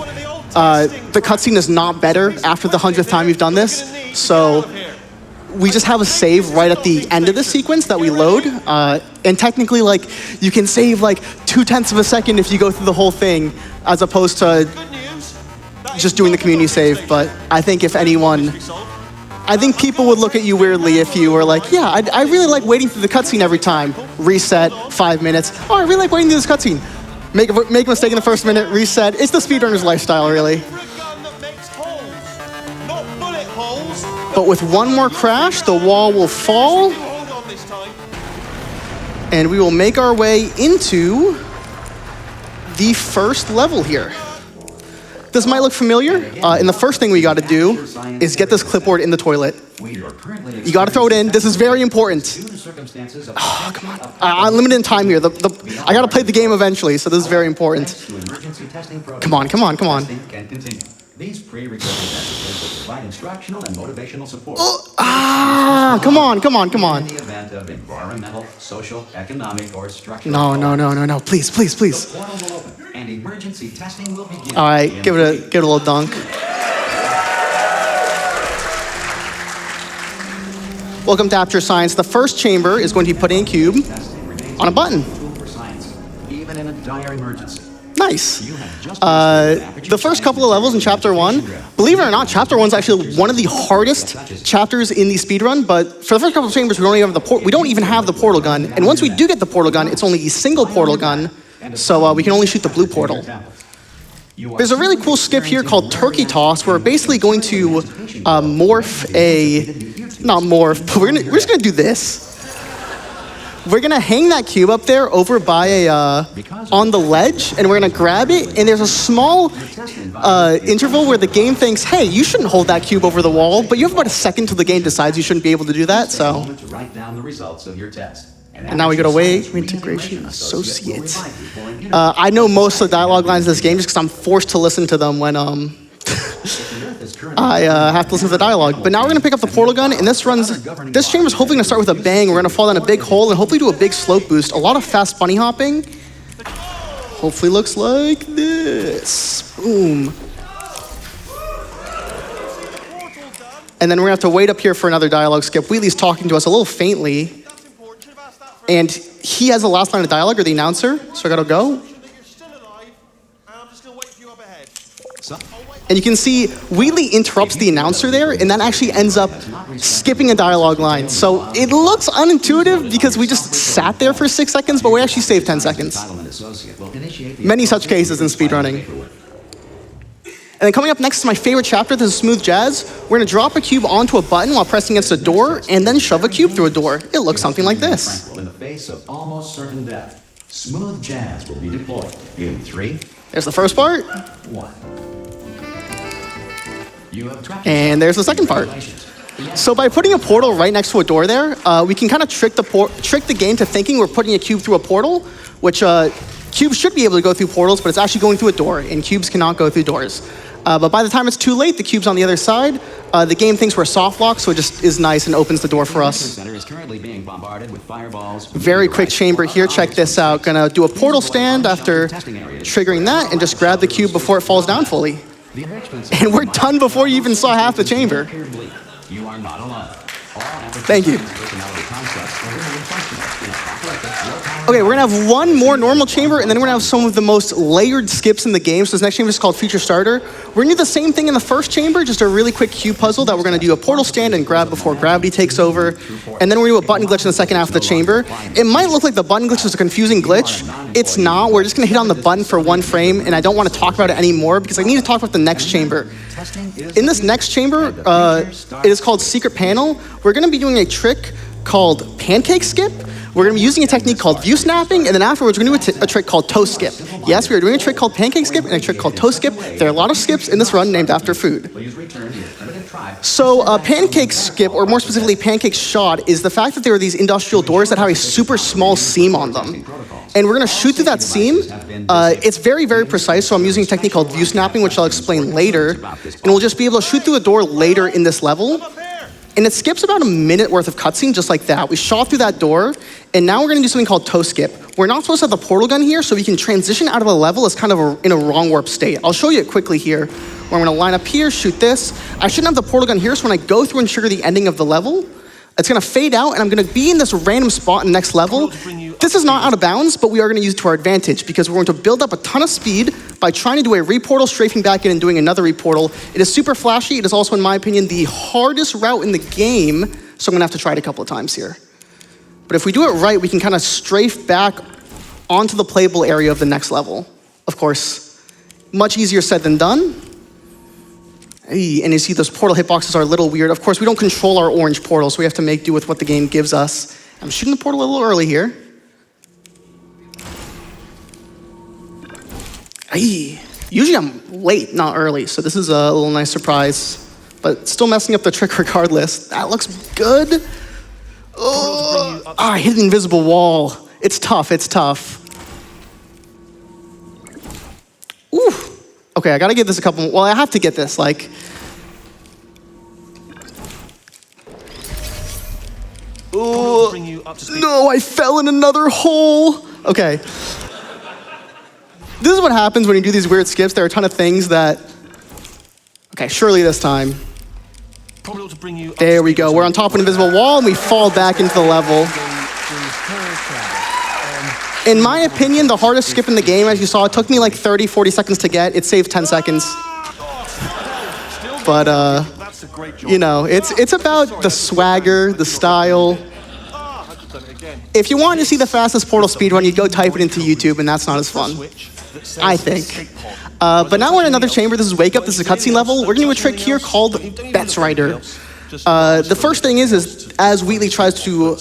the cutscene is not better after the 100th time you've done this. So we just have a save right at the end of the sequence that we load. And technically, like, you can save like 0.2 of a second if you go through the whole thing, as opposed to just doing the community save. But I think if anyone, I think people would look at you weirdly if you were like, yeah, I really like waiting through the cutscene every time. Reset, 5 minutes. Oh, I really like waiting through this cutscene. Make a mistake in the first minute, reset. It's the speedrunner's lifestyle, really. But with one more crash, the wall will fall. And we will make our way into the first level here. This might look familiar. And the first thing we got to do is get this clipboard in the toilet. You got to throw it in. This is very important. Oh, come on. I'm limited in time here. I got to play the game eventually, so this is very important. Come on. These pre-recorded messages will provide instructional and motivational support. Come on. In the event of environmental, social, economic, or structural. No. Please. The portal will open and emergency testing will begin. All right, give it a little dunk. Welcome to Aperture Science. The first chamber is going to be putting a cube on a button. Even in a dire emergency. Nice. The first couple of levels in Chapter 1, believe it or not, Chapter 1 is actually one of the hardest chapters in the speedrun, but for the first couple of chambers, we don't even have the portal gun, and once we do get the portal gun, it's only a single portal gun, so we can only shoot the blue portal. There's a really cool skip here called Turkey Toss, where we're basically going to we're just going to do this. We're gonna hang that cube up there over by on the ledge, and we're gonna grab it, and there's a small interval where the game thinks, hey, you shouldn't hold that cube over the wall, but you have about a second till the game decides you shouldn't be able to do that, so. And now we go to Wave Integration Associate. I know most of the dialogue lines in this game just because I'm forced to listen to them when I have to listen to the dialogue. But now we're going to pick up the portal gun, and this chamber's hopefully going to start with a bang. We're going to fall down a big hole and hopefully do a big slope boost. A lot of fast bunny hopping. Hopefully looks like this. Boom. And then we're going to have to wait up here for another dialogue skip. Wheatley's talking to us a little faintly. And he has the last line of dialogue, or the announcer, so I got to go. And you can see Wheatley interrupts the announcer there, and that actually ends up skipping a dialogue line. So it looks unintuitive because we just sat there for 6 seconds, but we actually saved 10 seconds. Many such cases in speedrunning. And then coming up next is my favorite chapter. This is Smooth Jazz. We're gonna drop a cube onto a button while pressing against a door, and then shove a cube through a door. It looks something like this. In the face of almost certain death, Smooth Jazz will be deployed in 3. There's the first part. 1. And there's the second part. So by putting a portal right next to a door there, we can kind of trick the game to thinking we're putting a cube through a portal, which cubes should be able to go through portals, but it's actually going through a door, and cubes cannot go through doors. But by the time it's too late, the cube's on the other side. The game thinks we're soft locked, so it just is nice and opens the door for us. Very quick chamber here, check this out. Gonna do a portal stand after triggering that, and just grab the cube before it falls down fully. And we're done before you even saw half the chamber. Thank you. Okay, we're gonna have one more normal chamber, and then we're gonna have some of the most layered skips in the game. So this next chamber is called Future Starter. We're gonna do the same thing in the first chamber, just a really quick cube puzzle that we're gonna do a portal stand and grab before gravity takes over. And then we're gonna do a button glitch in the second half of the chamber. It might look like the button glitch is a confusing glitch. It's not. We're just gonna hit on the button for 1 frame, and I don't wanna talk about it anymore because I need to talk about the next chamber. In this next chamber, it is called Secret Panel. We're gonna be doing a trick called Pancake Skip. We're gonna be using a technique called view snapping, and then afterwards we're gonna do a trick called Toe Skip. Yes, we are doing a trick called Pancake Skip and a trick called Toe Skip. There are a lot of skips in this run named after food. So Pancake Skip, or more specifically Pancake Shot, is the fact that there are these industrial doors that have a super small seam on them. And we're gonna shoot through that seam. It's very, very precise, so I'm using a technique called view snapping, which I'll explain later. And we'll just be able to shoot through a door later in this level. And it skips about a minute worth of cutscene just like that. We shot through that door, and now we're gonna do something called Toe Skip. We're not supposed to have the portal gun here, so we can transition out of a level as kind of in a wrong warp state. I'll show you it quickly here, where I'm gonna line up here, shoot this. I shouldn't have the portal gun here, so when I go through and trigger the ending of the level, it's gonna fade out, and I'm gonna be in this random spot in the next level. This is not out of bounds, but we are gonna use it to our advantage because we're going to build up a ton of speed by trying to do a reportal, strafing back in, and doing another reportal. It is super flashy. It is also, in my opinion, the hardest route in the game, so I'm gonna have to try it a couple of times here. But if we do it right, we can kind of strafe back onto the playable area of the next level. Of course, much easier said than done. Hey, and you see those portal hitboxes are a little weird. Of course, we don't control our orange portal, so we have to make do with what the game gives us. I'm shooting the portal a little early here. Hey, usually I'm late, not early, so this is a little nice surprise. But still messing up the trick regardless. That looks good. Oh, I hit an invisible wall. It's tough, it's tough. Ooh. Okay, I gotta give this a couple, well, I have to get this, like. Oh, no, I fell in another hole. Okay. This is what happens when you do these weird skips. There are a ton of things that, okay, surely this time. There we go. We're on top of an invisible wall, and we fall back into the level. In my opinion, the hardest skip in the game, as you saw, it took me like 30, 40 seconds to get. It saved 10 seconds. But, you know, it's about the swagger, the style. If you want to see the fastest Portal speedrun, you'd go type it into YouTube, and that's not as fun, I think. But now we're in another chamber. This is Wake Up. This is a cutscene level. We're going to do a trick here called Bets Rider. The first thing is as Wheatley tries to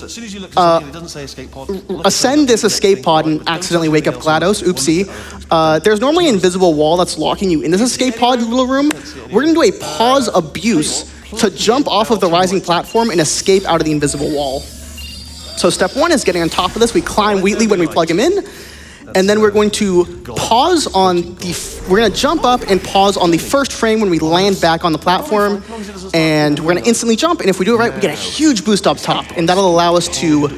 ascend this escape pod and accidentally wake up GLaDOS, oopsie, there's normally an invisible wall that's locking you in this escape pod little room. We're going to do a pause abuse to jump off of the rising platform and escape out of the invisible wall. So step one is getting on top of this. We climb Wheatley when we plug him in. And then we're going to pause on we're going to jump up and pause on the first frame when we land back on the platform. And we're going to instantly jump. And if we do it right, we get a huge boost up top. And that'll allow us to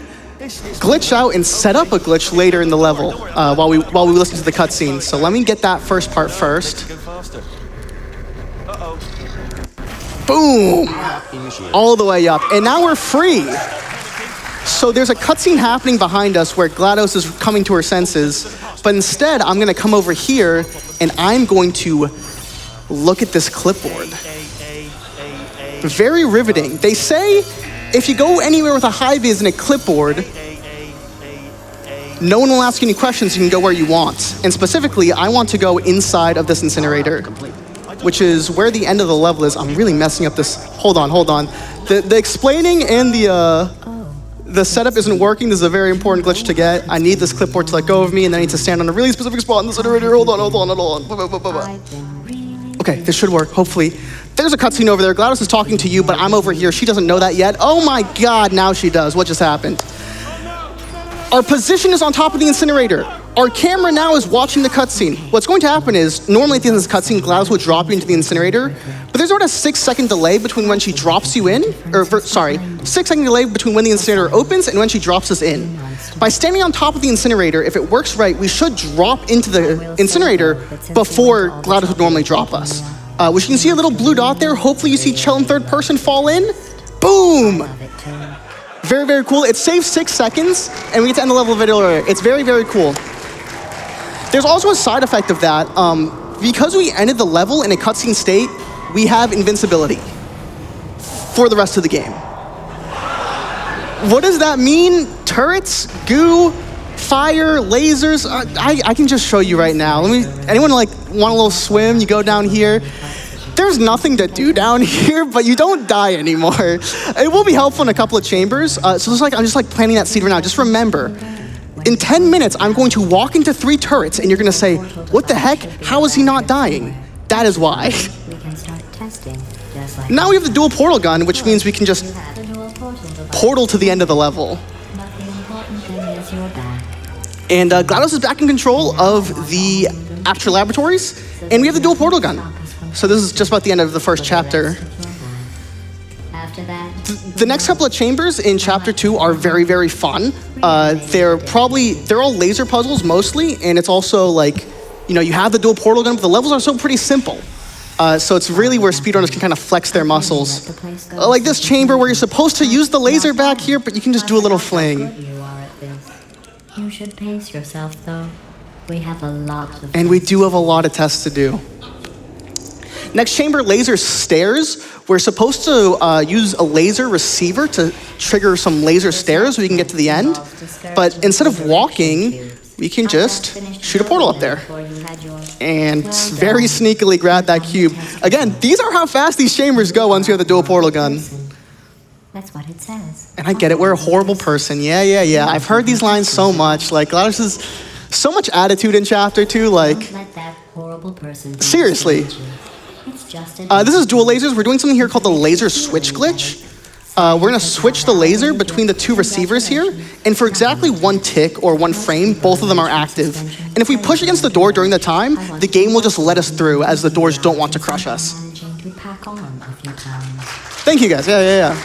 glitch out and set up a glitch later in the level while we listen to the cutscene. So let me get that first part first. Boom! All the way up. And now we're free. So there's a cutscene happening behind us where GLaDOS is coming to her senses, but instead I'm gonna come over here and I'm going to look at this clipboard. Very riveting. They say if you go anywhere with a high vis and a clipboard, no one will ask you any questions, you can go where you want. And specifically, I want to go inside of this incinerator, which is where the end of the level is. I'm really messing up this. Hold on. The explaining and the setup isn't working. This is a very important glitch to get. I need this clipboard to let go of me, and then I need to stand on a really specific spot in the incinerator. Hold on. Okay, this should work, hopefully. There's a cutscene over there. GLaDOS is talking to you, but I'm over here. She doesn't know that yet. Oh my God, now she does. What just happened? Our position is on top of the incinerator. Our camera now is watching the cutscene. What's going to happen is, normally at the end of this cutscene, GLaDOS would drop you into the incinerator, but there's about a 6-second delay between when she drops you in, 6-second delay between when the incinerator opens and when she drops us in. By standing on top of the incinerator, if it works right, we should drop into the incinerator before GLaDOS would normally drop us. Which you can see a little blue dot there. Hopefully you see Chell in third person fall in. Boom! Very, very cool. It saves 6 seconds, and we get to end the level a bit earlier. It's very, very cool. There's also a side effect of that. Because we ended the level in a cutscene state, we have invincibility for the rest of the game. What does that mean? Turrets, goo, fire, lasers. I can just show you right now. Anyone like want a little swim? You go down here. There's nothing to do down here, but you don't die anymore. It will be helpful in a couple of chambers. So it's like I'm just like planting that seed right now. Just remember, in 10 minutes, I'm going to walk into 3 turrets, and you're going to say, "What the heck? How is he not dying?" That is why. Now we have the dual portal gun, which means we can just portal to the end of the level. And GLaDOS is back in control of the Aperture Laboratories, and we have the dual portal gun. So this is just about the end of the first chapter. The next couple of chambers in chapter 2 are very, very fun. They're all laser puzzles mostly, and it's also like, you have the dual portal gun, but the levels are so pretty simple. So it's really where speedrunners can kind of flex their muscles. Like this chamber where you're supposed to use the laser back here, but you can just do a little fling. You should pace yourself, though. We have a lot of... And we do have a lot of tests to do. Next chamber, laser stairs. We're supposed to use a laser receiver to trigger some laser stairs so we can get to the end. But instead of walking, we can just shoot a portal up there. And very sneakily grab that cube. Again, these are how fast these chambers go once you have the dual portal gun. That's what it says. And I get it, we're a horrible person. Yeah. I've heard these lines so much. Like, GLaDOS is so much attitude in chapter 2, like... Don't let that horrible person seriously. It's just this is dual lasers. We're doing something here called the laser switch glitch. We're gonna switch the laser between the 2 receivers here, and for exactly 1 tick or 1 frame, both of them are active. And if we push against the door during the time, the game will just let us through, as the doors don't want to crush us. Thank you guys, yeah.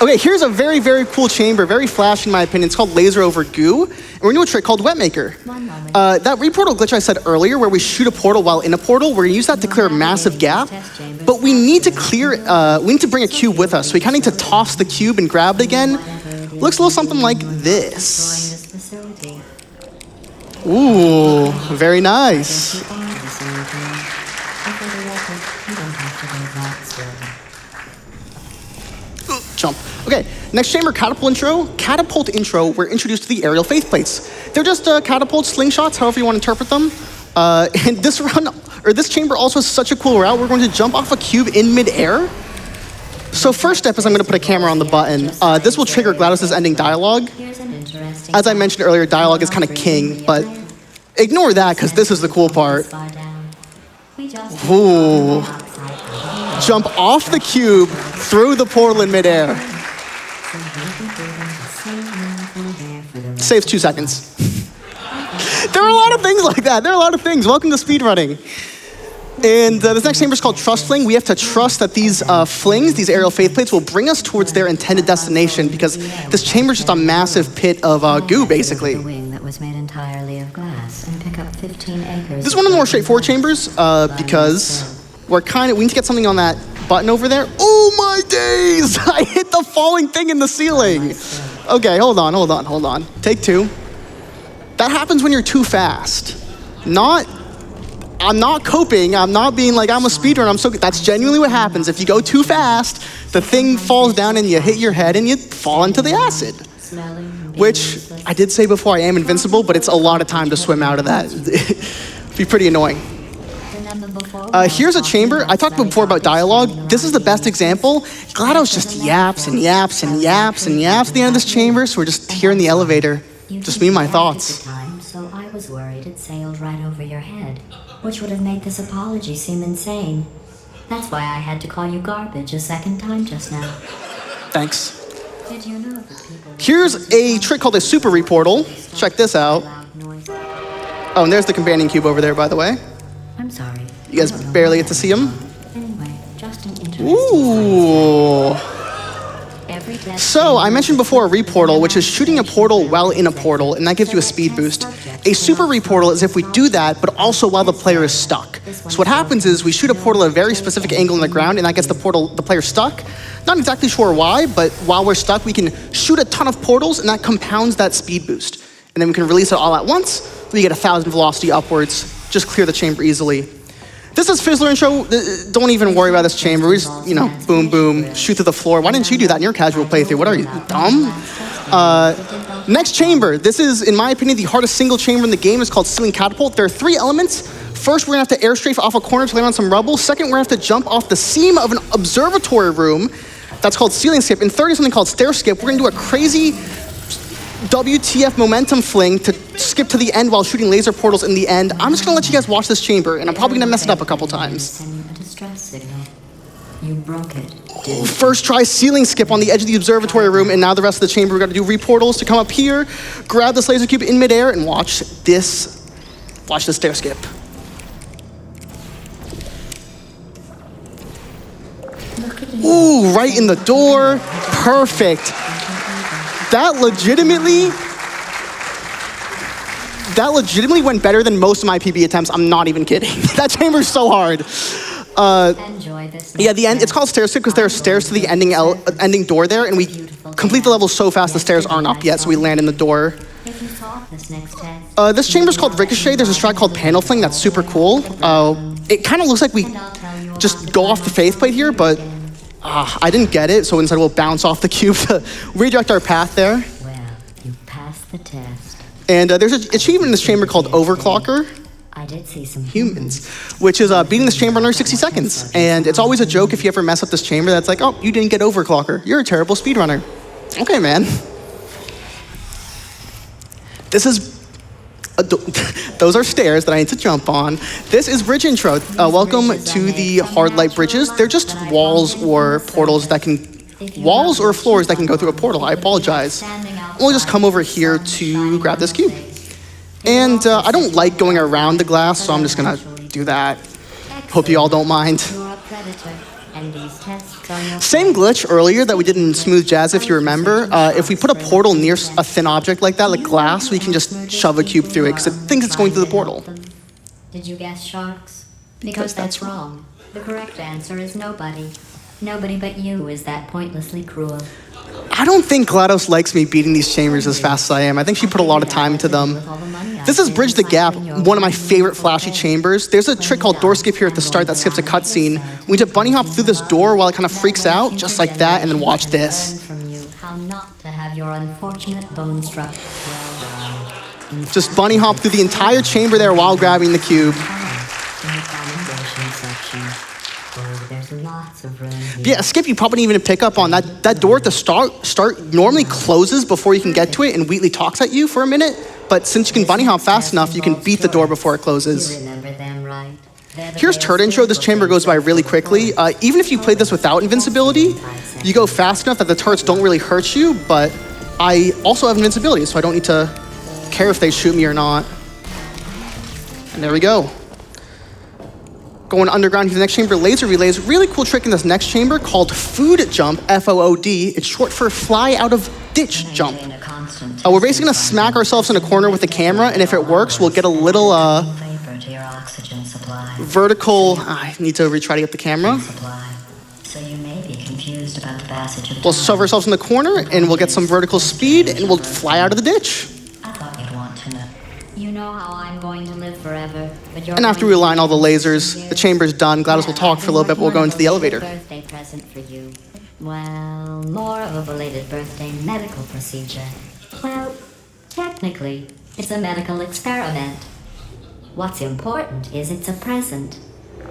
Okay, here's a very, very cool chamber, very flashy in my opinion. It's called Laser Over Goo, and we're gonna do a trick called Wet Maker. That reportal glitch I said earlier, where we shoot a portal while in a portal, we're gonna use that to clear a massive gap, but we need to bring a cube with us, so we kinda need to toss the cube and grab it again. Looks a little something like this. Ooh, very nice. Jump. Okay, next chamber, catapult intro. We're introduced to the aerial faith plates. They're just catapult slingshots, however you want to interpret them. And this chamber also has such a cool route. We're going to jump off a cube in midair. So first step is I'm going to put a camera on the button. This will trigger GLaDOS' ending dialogue. As I mentioned earlier, dialogue is kind of king, but ignore that because this is the cool part. Ooh. Jump off the cube through the portal in midair. Saves 2 seconds. There are a lot of things like that. There are a lot of things. Welcome to speedrunning. And this next chamber is called Trust Fling. We have to trust that these flings, these aerial faith plates, will bring us towards their intended destination because this chamber is just a massive pit of goo, basically. That was made entirely of glass and pick up 15 acres. This is one of the more straightforward chambers because we need to get something on that button over there. Oh my days! I hit the falling thing in the ceiling. Okay, hold on. Take 2. That happens when you're too fast. Not I'm not coping. I'm not being like, I'm a speedrunner. I'm so good. That's genuinely what happens. If you go too fast, the thing falls down and you hit your head and you fall into the acid. Which, I did say before, I am invincible, but it's a lot of time to swim out of that. It'd be pretty annoying. Here's a chamber. I talked before about dialogue. This is the best example. GLaDOS just yaps and yaps and yaps and yaps at the end of this chamber, so we're just here in the elevator. Just me and my thoughts. So I was worried it sailed right over your head, which would have made this apology seem insane. That's why I had to call you garbage a second time just now. Thanks. Did you know that people... Here's a trick called a super reportal. Check this out. Oh, and there's the companion cube over there, by the way. I'm sorry. You guys barely get to see him. Anyway, just an interesting Ooh. So, I mentioned before a reportal, which is shooting a portal while in a portal, and that gives you a speed boost. A super reportal is if we do that, but also while the player is stuck. So what happens is we shoot a portal at a very specific angle in the ground, and that gets the player stuck. Not exactly sure why, but while we're stuck, we can shoot a ton of portals, and that compounds that speed boost. And then we can release it all at once. We get 1,000 velocity upwards. Just clear the chamber easily. This is Fizzler Intro. Don't even worry about this chamber. We just, boom, boom, shoot through the floor. Why didn't you do that in your casual playthrough? What are you, dumb? Next chamber. This is, in my opinion, the hardest single chamber in the game. It's called Ceiling Catapult. There are 3 elements. First, we're gonna have to air strafe off a corner to land on some rubble. Second, we're gonna have to jump off the seam of an observatory room. That's called Ceiling Skip. And third is something called Stair Skip. We're gonna do a crazy WTF momentum fling to skip to the end while shooting laser portals in the end. I'm just gonna let you guys watch this chamber, and I'm probably gonna mess it up a couple times. You broke it. First try ceiling skip on the edge of the observatory room, and now the rest of the chamber, we gotta do reportals to come up here, grab this laser cube in midair, and watch this stair skip. Ooh, right in the door. Perfect. That legitimately went better than most of my PB attempts. I'm not even kidding. That chamber's so hard. Yeah, the end. It's called stair skip because there are stairs to the ending door there, and we complete the level so fast the stairs aren't up yet, so we land in the door. This chamber's called Ricochet. There's a strat called Panel Fling that's super cool. It kind of looks like we just go off the faith plate here, but I didn't get it, so instead we'll bounce off the cube to redirect our path there. Well, you passed the test. And there's an achievement in this chamber called Overclocker. I did see some humans, which is beating this chamber in under 60 seconds. And it's always a joke if you ever mess up this chamber that's like, oh, you didn't get Overclocker. You're a terrible speedrunner. Okay, man. This is... those are stairs that I need to jump on. This is Bridge Intro. Welcome to the hard light bridges. They're just walls or portals that can... walls or floors that can go through a portal. I apologize. We'll just come over here to grab this cube. And I don't like going around the glass, so I'm just gonna do that. Hope you all don't mind. Same glitch earlier that we did in Smooth Jazz, if you remember. If we put a portal near a thin object like that, like glass, we can just shove a cube through it because it thinks it's going through the portal. Did you guess sharks? Because that's wrong. The correct answer is nobody. Nobody but you is that pointlessly cruel. I don't think GLaDOS likes me beating these chambers as fast as I am. I think she put a lot of time into them. This is Bridge the Gap, one of my favorite flashy chambers. There's a trick called Door Skip here at the start that skips a cutscene. We just bunny hop through this door while it kind of freaks out, just like that, and then watch this. How not to have your unfortunate bone struck. Just bunny hop through the entire chamber there while grabbing the cube. There's lots of room here. Yeah, a skip you probably didn't even pick up on. That door at the start normally closes before you can get to it, and Wheatley talks at you for a minute. But since you can bunny hop fast enough, you can beat the door before it closes. Here's Turd Intro. This chamber goes by really quickly. Even if you played this without invincibility, you go fast enough that the turrets don't really hurt you, but I also have invincibility, so I don't need to care if they shoot me or not. And there we go. Going underground to the next chamber, laser relays. Really cool trick in this next chamber called Food Jump, F-O-O-D. It's short for Fly Out of Ditch Jump. We're basically gonna smack ourselves in a corner with the camera, and if it works, we'll get a little vertical. I need to retry to get the camera. So you may be confused about the passage of We'll shove ourselves in the corner, and we'll get some vertical speed, and we'll fly out of the ditch. I thought you'd want to know. You know how I'm I'm going to live forever, but you're And after we align all the lasers, the chamber's done. GLaDOS will talk for a little bit, but we'll go into the elevator. Birthday present for you. Well, more of a belated birthday medical procedure. Well, technically, it's a medical experiment. What's important is it's a present.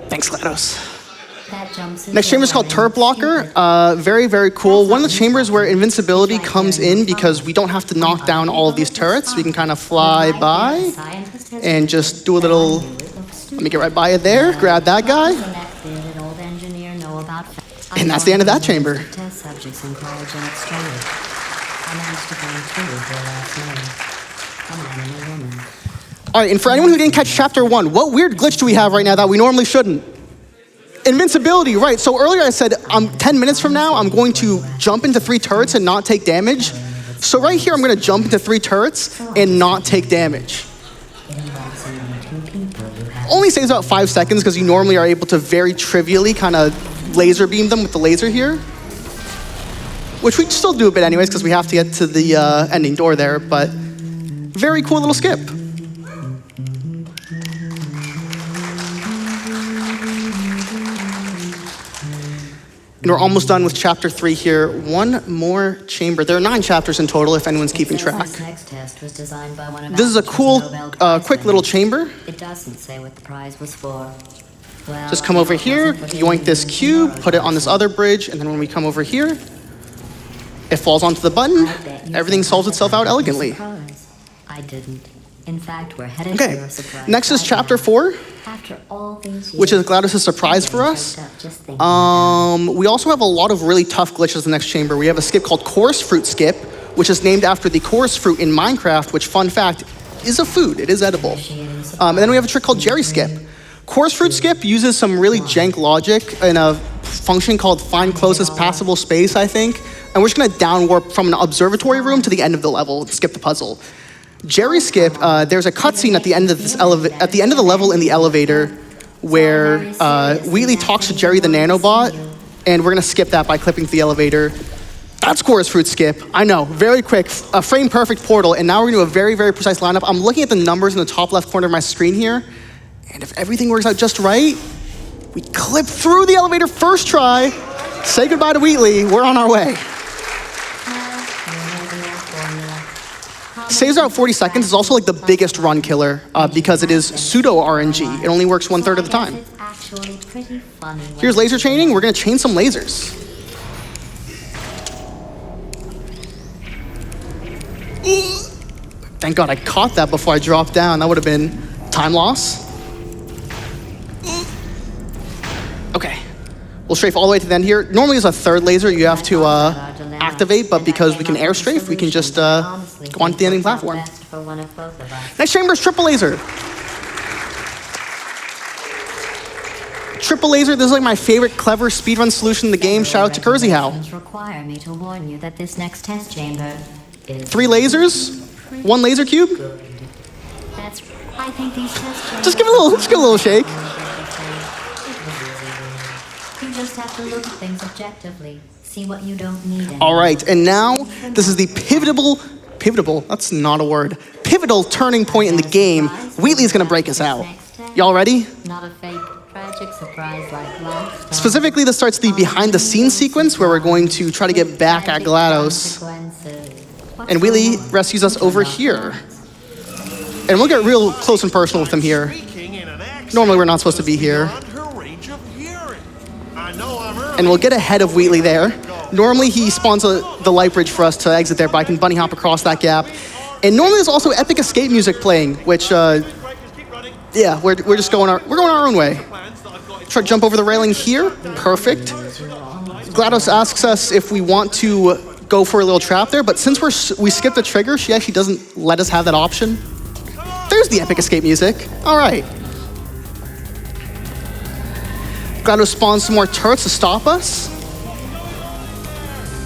Thanks, GLaDOS. That jumpsuit Next chamber is called Turret Blocker. Very, very cool. One of the chambers where invincibility comes in because we don't have to knock down all of these turrets. We can kind of fly by and just do a little, let me get right by it there, grab that guy. And that's the end of that chamber. Test subjects in college and extended. I managed to find 2 with your last name. A man and a woman. All right, and for anyone who didn't catch chapter 1, what weird glitch do we have right now that we normally shouldn't? Invincibility, right. So earlier I said 10 minutes from now, I'm going to jump into 3 turrets and not take damage. So right here, I'm going to jump into 3 turrets and not take damage. Only saves about 5 seconds because you normally are able to very trivially kind of laser beam them with the laser here. Which we still do a bit anyways because we have to get to the ending door there, but very cool little skip. And we're almost done with chapter 3 here. One more chamber. There are 9 chapters in total if anyone's keeping track. This next test was designed by one of This is a cool, quick little chamber. It doesn't say what the prize was for. Well, Just come over here, yoink this cube, put it on this other bridge, and then when we come over here, it falls onto the button. Everything solves itself out elegantly. I didn't. In fact, we're headed Okay, for a surprise. next is chapter 4, After all these which years, is GLaDOS' surprise for us. We also have a lot of really tough glitches in the next chamber. We have a skip called Chorus Fruit Skip, which is named after the chorus fruit in Minecraft, which, fun fact, is a food. It is edible. And then we have a trick called Jerry Skip. Chorus Fruit Skip uses some really jank logic in a function called find closest passable space, I think. And we're just gonna down warp from an observatory room to the end of the level and skip the puzzle. Jerry Skip, there's a cutscene at the end of at the end of the level in the elevator where Wheatley talks to Jerry the nanobot, and we're gonna skip that by clipping to the elevator. That's Chorus Fruit Skip. I know, very quick, a frame perfect portal, and now we're gonna do a very, very precise lineup. I'm looking at the numbers in the top left corner of my screen here, and if everything works out just right, we clip through the elevator first try. Say goodbye to Wheatley. We're on our way. Saves out 40 seconds. Is also like the biggest run killer because it is pseudo RNG. It only works 1/3 of the time. Here's laser chaining. We're gonna chain some lasers. Thank God I caught that before I dropped down. That would have been time loss. Okay, we'll strafe all the way to the end here. Normally there's a 3rd laser you have to activate, but because we can air strafe, we can just go on to the ending platform. Next chamber is triple laser. Triple laser, this is like my favorite clever speedrun solution in the game. Shout out to Kersey How. require me to warn you that this next test chamber is 3 lasers, 1 laser cube. That's I think these test chambers Just give it a little shake. You just have to look at things objectively. See what you don't need. All right, and now this is the pivotal, that's not a word, pivotal turning point in the game. Wheatley's gonna break us out. Y'all ready? Not a fake, tragic surprise like last time. Specifically, this starts the behind the scenes sequence where we're going to try to get back at GLaDOS. And Wheatley rescues us over here. And we'll get real close and personal with him here. Normally we're not supposed to be here. And we'll get ahead of Wheatley there. Normally he spawns the light bridge for us to exit there, but I can bunny hop across that gap. And normally there's also epic escape music playing, which, yeah, we're just going our own way. Try to jump over the railing here. Perfect. GLaDOS asks us if we want to go for a little trap there, but since we skipped the trigger, she actually doesn't let us have that option. There's the epic escape music. All right. GLaDOS spawns some more turrets to stop us,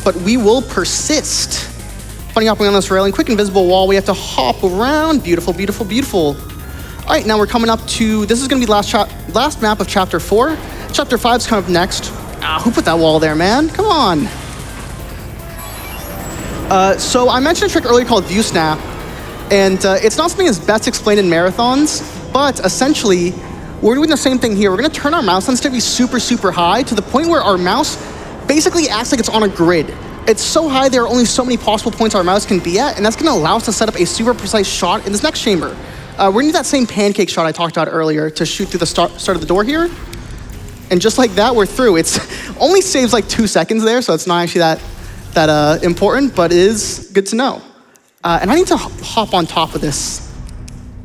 but we will persist. Bunny hopping on this railing, quick invisible wall. We have to hop around. Beautiful, beautiful, beautiful. All right, now we're coming up to, this is gonna be the last map of chapter 4. Chapter 5's coming up next. Ah, who put that wall there, man? Come on. So I mentioned a trick earlier called View Snap. And it's not something that's best explained in marathons, but essentially, we're doing the same thing here. We're gonna turn our mouse sensitivity super, super high to the point where our mouse basically acts like it's on a grid. It's so high there are only so many possible points our mouse can be at, and that's gonna allow us to set up a super precise shot in this next chamber. We're gonna do that same pancake shot I talked about earlier to shoot through the start of the door here. And just like that, we're through. It's only saves like 2 seconds there, so it's not actually that important, but it is good to know. And I need to hop on top of this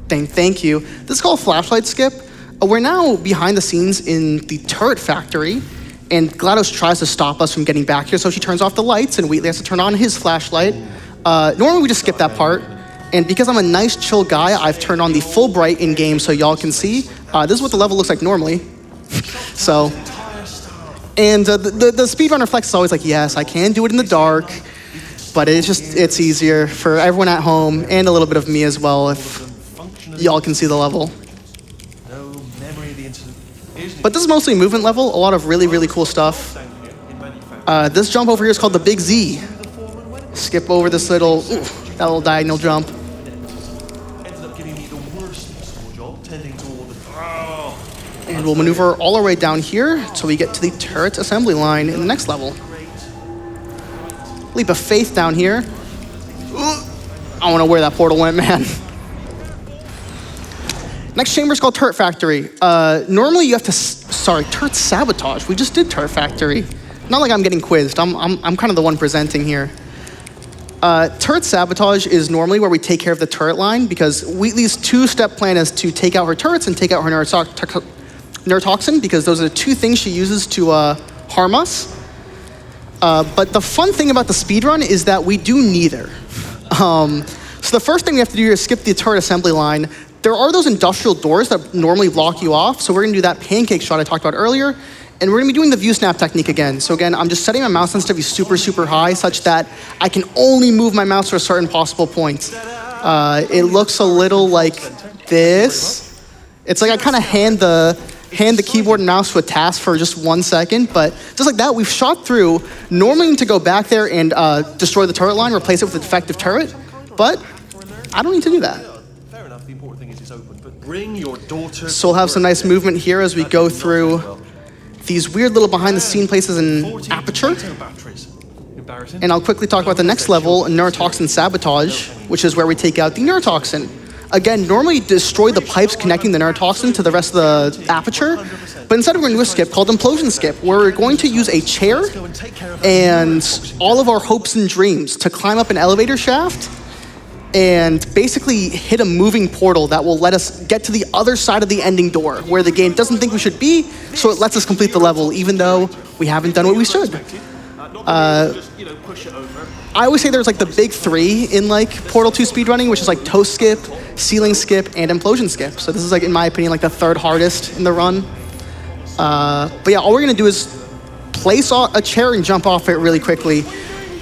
thing, thank you. This is called Flashlight Skip. We're now behind the scenes in the turret factory, and GLaDOS tries to stop us from getting back here, so she turns off the lights, and Wheatley has to turn on his flashlight. Normally we just skip that part, and because I'm a nice, chill guy, I've turned on the full bright in-game so y'all can see. This is what the level looks like normally. So, and the speedrunner flex is always like, yes, I can do it in the dark, but it's easier for everyone at home, and a little bit of me as well, if y'all can see the level. But this is mostly movement level, a lot of really, really cool stuff. This jump over here is called the Big Z. Skip over this that little diagonal jump. And we'll maneuver all our way down here till we get to the turret assembly line in the next level. Leap of faith down here. I don't know where that portal went, man. Next chamber is called Turret Factory. Normally you have to, Turret Sabotage. We just did Turret Factory. Not like I'm getting quizzed. I'm kind of the one presenting here. Turret Sabotage is normally where we take care of the turret line because Wheatley's 2-step plan is to take out her turrets and take out her neurotoxin because those are the 2 things she uses to harm us. But the fun thing about the speedrun is that we do neither. So the first thing we have to do here is skip the turret assembly line. There are those industrial doors that normally block you off, so we're gonna do that pancake shot I talked about earlier, and we're gonna be doing the view snap technique again. So again, I'm just setting my mouse sensitivity super, super high such that I can only move my mouse to a certain possible point. It looks a little like this. It's like I kind of hand the keyboard and mouse to a task for just 1 second, but just like that, we've shot through. Normally need to go back there and destroy the turret line, replace it with a defective turret, but I don't need to do that. So we'll have some nice movement here as we go through these weird little behind-the-scene places in Aperture. And I'll quickly talk about the next level, Neurotoxin Sabotage, which is where we take out the neurotoxin. Again, normally destroy the pipes connecting the neurotoxin to the rest of the Aperture, but instead we're going to do a skip called Implosion Skip, where we're going to use a chair and all of our hopes and dreams to climb up an elevator shaft and basically hit a moving portal that will let us get to the other side of the ending door, where the game doesn't think we should be, so it lets us complete the level, even though we haven't done what we should. I always say there's like the big 3 in like Portal 2 speedrunning, which is like Toast Skip, Ceiling Skip, and Implosion Skip. So this is like, in my opinion, like the 3rd hardest in the run. But yeah, all we're gonna do is place a chair and jump off it really quickly.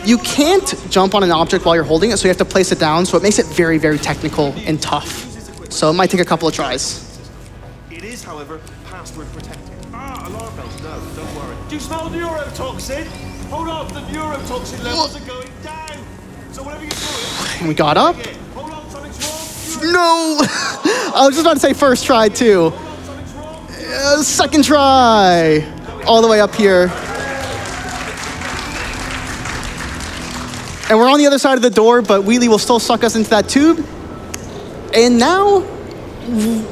You can't jump on an object while you're holding it, so you have to place it down, so it makes it very, very technical and tough. So it might take a couple of tries. It is, however, password protected. Alarm bells, no, don't worry. Do you smell neurotoxin? Hold up, the neurotoxin levels are going down. So whatever you're doing... And we got up. Hold on, something's wrong. No! I was just about to say first try, too. Second try. All the way up here. And we're on the other side of the door, but Wheatley will still suck us into that tube. And now,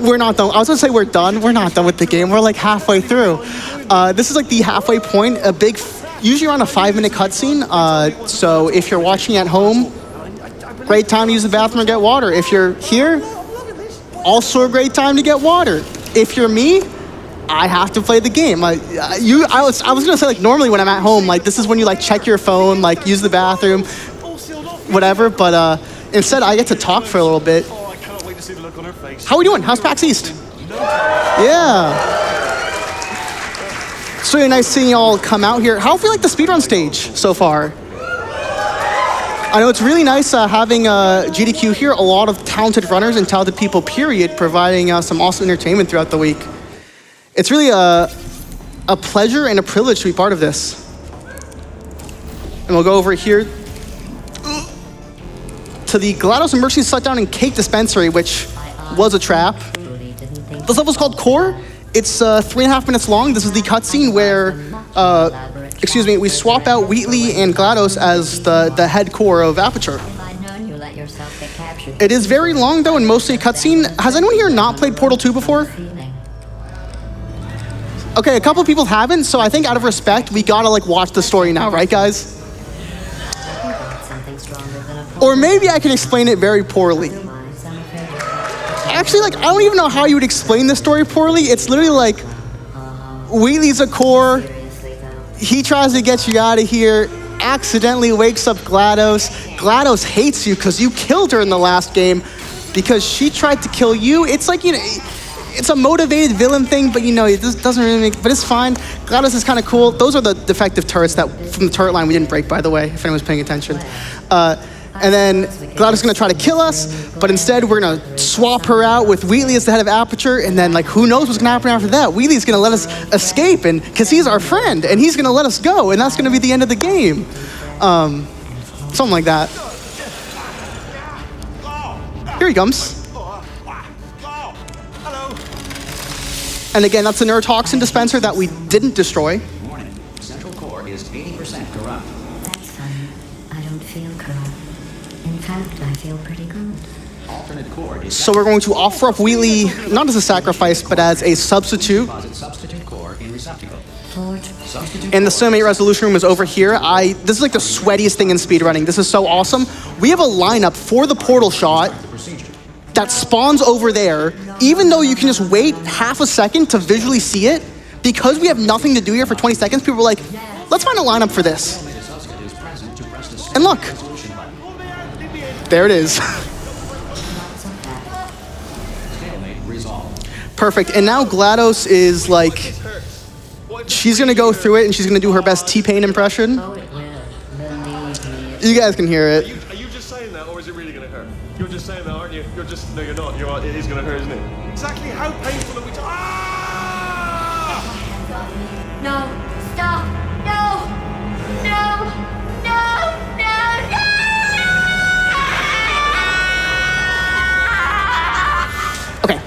we're not done. I was gonna say we're done. We're not done with the game. We're like halfway through. This is like the halfway point, usually around a 5-minute cutscene. So if you're watching at home, great time to use the bathroom or get water. If you're here, also a great time to get water. If you're me, I have to play the game. I was gonna say like normally when I'm at home, like this is when you like check your phone, like use the bathroom, whatever. But instead, I get to talk for a little bit. How are we doing? How's PAX East? Yeah. It's really nice seeing y'all come out here. How do you like the speedrun stage so far? I know it's really nice having GDQ here. A lot of talented runners and talented people, period, providing some awesome entertainment throughout the week. It's really a pleasure and a privilege to be part of this. And we'll go over here to to the GLaDOS Emergency Shutdown and Cake Dispensary, which was a trap. This level's called Core. It's 3.5 minutes long. This is the cutscene where, we swap out Wheatley and GLaDOS as the head core of Aperture. It is very long though, and mostly a cutscene. Has anyone here not played Portal 2 before? Okay, a couple people haven't, so I think out of respect, we gotta like watch the story now, right guys? Or maybe I can explain it very poorly. Actually, like, I don't even know how you would explain the story poorly. It's literally like, Wheatley's a core, he tries to get you out of here, accidentally wakes up GLaDOS. GLaDOS hates you because you killed her in the last game because she tried to kill you. It's like, you know, it's a motivated villain thing, but you know, it just doesn't really make, but it's fine. GLaDOS is kind of cool. Those are the defective turrets that, from the turret line we didn't break, by the way, if anyone's paying attention. And then GLaDOS is gonna try to kill us, but instead we're gonna swap her out with Wheatley as the head of Aperture, and then like who knows what's gonna happen after that. Wheatley's gonna let us escape, and because he's our friend, and he's gonna let us go, and that's gonna be the end of the game. Something like that. Here he comes. And again, that's a neurotoxin dispenser that we didn't destroy. Warning. Central core is 80% corrupt. That's fine. I don't feel corrupt. In fact, I feel pretty good. Alternate core is So we're going to offer up Wheatley, not as a sacrifice, but as a substitute. substitute core in receptacle. And the Cinemate Resolution Room is over here. This is like the sweatiest thing in speedrunning. This is so awesome. We have a lineup for the portal shot that spawns over there, even though you can just wait half a second to visually see it. Because we have nothing to do here for 20 seconds, people were like, let's find a lineup for this. And look, there it is. Perfect, and now GLaDOS is like, she's gonna go through it and she's gonna do her best T-Pain impression. You guys can hear it. Are you just saying that, or is it really going to hurt? You're just saying that, aren't you? You're just, no, you're not. You're right, it is going to hurt, isn't it? Exactly how painful are we talking? Ah! No, stop, no, no, no, no, no! Okay.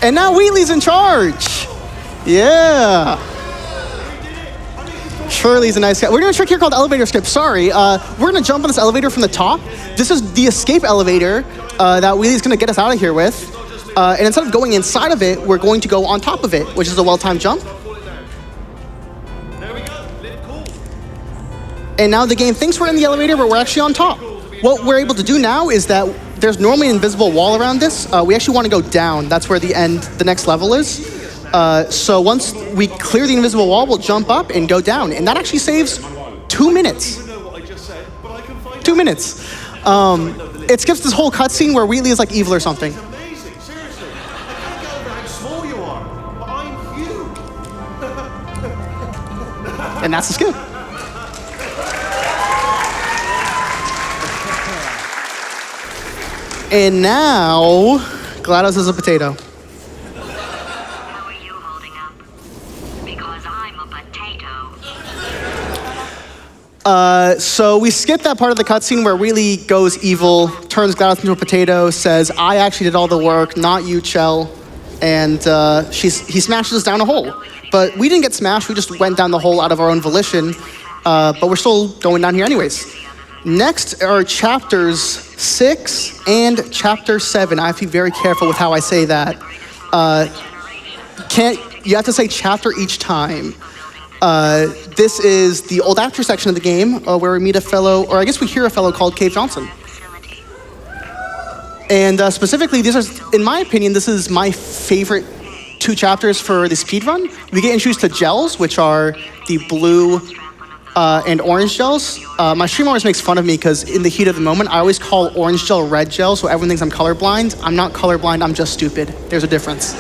And now Wheatley's in charge. Yeah. Shirley's a nice guy. We're doing a trick here called elevator skip. Sorry. We're gonna jump on this elevator from the top. This is the escape elevator that Wheatley's gonna get us out of here with. And instead of going inside of it, we're going to go on top of it, which is a well-timed jump. And now the game thinks we're in the elevator, but we're actually on top. What we're able to do now is that there's normally an invisible wall around this. We actually want to go down. That's where the next level is. So once we clear the invisible wall, we'll jump up and go down. And that actually saves 2 minutes. 2 minutes. It skips this whole cutscene where Wheatley is like evil or something. And that's the skip. And now, GLaDOS is a potato. So we skipped that part of the cutscene where Wheatley goes evil, turns GLaDOS into a potato, says, I actually did all the work, not you, Chell. And he smashes us down a hole. But we didn't get smashed, we just went down the hole out of our own volition. But we're still going down here anyways. Next are chapters 6 and chapter 7. I have to be very careful with how I say that. You have to say chapter each time. This is the old actor section of the game where we meet a fellow, or I guess we hear a fellow called Cave Johnson. And specifically, these are, in my opinion, this is my favorite 2 chapters for the speedrun. We get introduced to gels, which are the blue and orange gels. My stream always makes fun of me because in the heat of the moment, I always call orange gel red gel, so everyone thinks I'm colorblind. I'm not colorblind, I'm just stupid. There's a difference.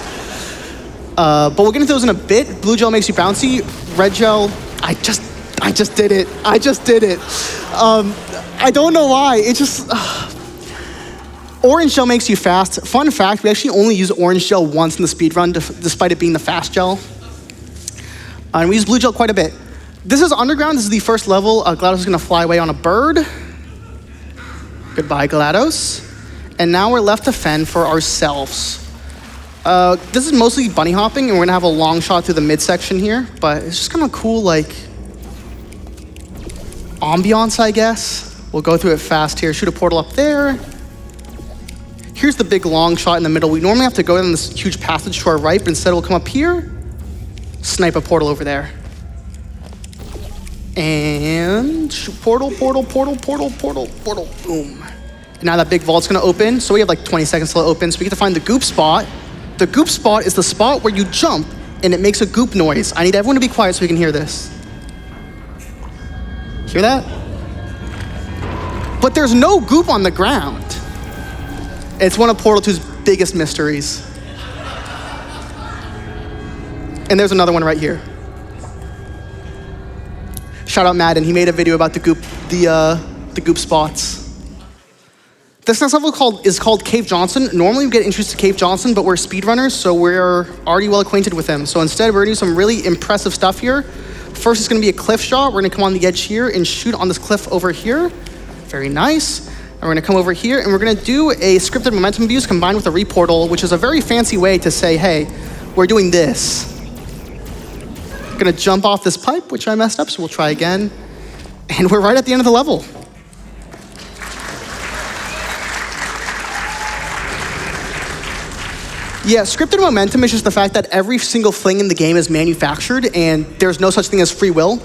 But we'll get into those in a bit. Blue gel makes you bouncy. Red gel, I just did it. I just did it. I don't know why. It just... Orange gel makes you fast. Fun fact, we actually only use orange gel once in the speedrun, despite it being the fast gel. And we use blue gel quite a bit. This is underground. This is the first level. GLaDOS is going to fly away on a bird. Goodbye, GLaDOS. And now we're left to fend for ourselves. This is mostly bunny hopping, and we're gonna have a long shot through the midsection here, but it's just kind of cool, like, ambiance, I guess. We'll go through it fast here. Shoot a portal up there. Here's the big long shot in the middle. We normally have to go down this huge passage to our right, but instead we'll come up here, snipe a portal over there. And shoot portal, portal, portal, portal, portal, portal, boom. And now that big vault's gonna open, so we have like 20 seconds till it opens. So we get to find the goop spot. The goop spot is the spot where you jump and it makes a goop noise. I need everyone to be quiet so we can hear this. Hear that? But there's no goop on the ground. It's one of Portal 2's biggest mysteries. And there's another one right here. Shout out Madden, he made a video about the goop spots. This next level is called Cave Johnson. Normally we get introduced to Cave Johnson, but we're speedrunners, so we're already well acquainted with him. So instead we're gonna do some really impressive stuff here. First it's gonna be a cliff shot. We're gonna come on the edge here and shoot on this cliff over here. Very nice. And we're gonna come over here and we're gonna do a scripted momentum abuse combined with a reportal, which is a very fancy way to say, hey, we're doing this. Gonna jump off this pipe, which I messed up, so we'll try again. And we're right at the end of the level. Yeah, scripted momentum is just the fact that every single fling in the game is manufactured and there's no such thing as free will.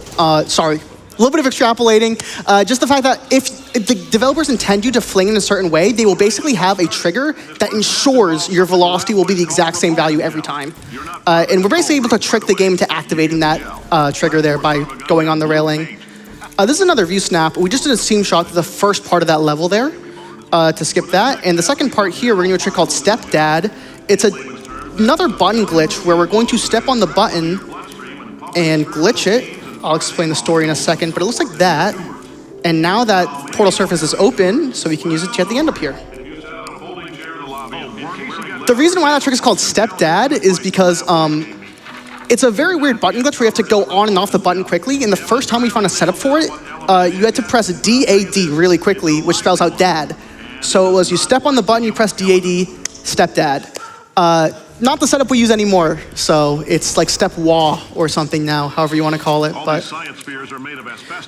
Sorry, a little bit of extrapolating. Just the fact that if the developers intend you to fling in a certain way, they will basically have a trigger that ensures your velocity will be the exact same value every time. And we're basically able to trick the game to activating that trigger there by going on the railing. This is another view snap. We just did a seam shot to the first part of that level there to skip that. And the second part here, we're gonna do a trick called Stepdad. It's another button glitch where we're going to step on the button and glitch it. I'll explain the story in a second, but it looks like that. And now that portal surface is open, so we can use it to get the end up here. The reason why that trick is called Stepdad is because it's a very weird button glitch where you have to go on and off the button quickly. And the first time we found a setup for it, you had to press DAD really quickly, which spells out dad. So it was you step on the button, you press DAD, Stepdad. Not the setup we use anymore, so it's like Step Wah or something now, however you want to call it. But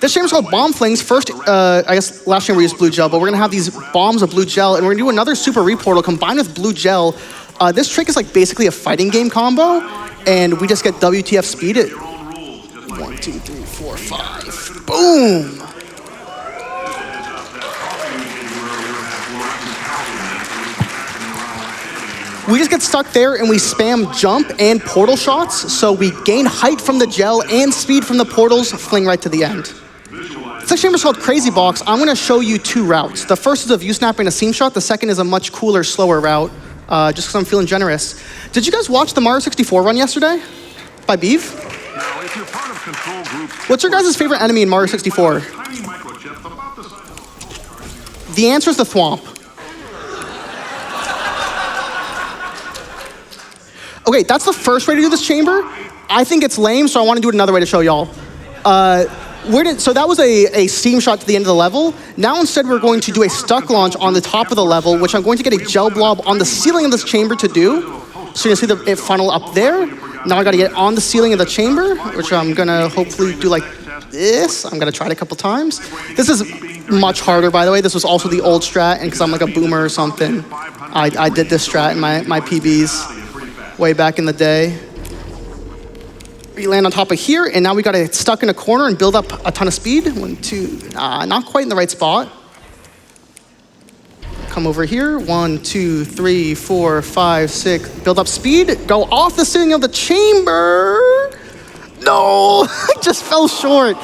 this chamber's called Bomb Flings. First, I guess last chamber we used blue gel, but we're gonna have these bombs of blue gel, and we're gonna do another super reportal combined with blue gel. This trick is like basically a fighting game combo, and we just get WTF speed it. 1, 2, 3, 4, 5. Boom! We just get stuck there and we spam jump and portal shots, so we gain height from the gel and speed from the portals, fling right to the end. This chamber's called Crazy Box. I'm gonna show you two routes. The first is a view snap and a seam shot. The second is a much cooler, slower route, just because I'm feeling generous. Did you guys watch the Mario 64 run yesterday by Beeve? What's your guys' favorite enemy in Mario 64? The answer is the Thwomp. Okay, that's the first way to do this chamber. I think it's lame, so I want to do it another way to show y'all. So that was a steam shot to the end of the level. Now instead we're going to do a stuck launch on the top of the level, which I'm going to get a gel blob on the ceiling of this chamber to do. So you can see it funnel up there. Now I gotta get on the ceiling of the chamber, which I'm gonna hopefully do like this. I'm gonna try it a couple times. This is much harder, by the way. This was also the old strat, and because I'm like a boomer or something, I did this strat in my PBs. Way back in the day. We land on top of here, and now we got it stuck in a corner and build up a ton of speed. 1, 2, not quite in the right spot. Come over here. 1, 2, 3, 4, 5, 6. Build up speed. Go off the ceiling of the chamber. No, I just fell short.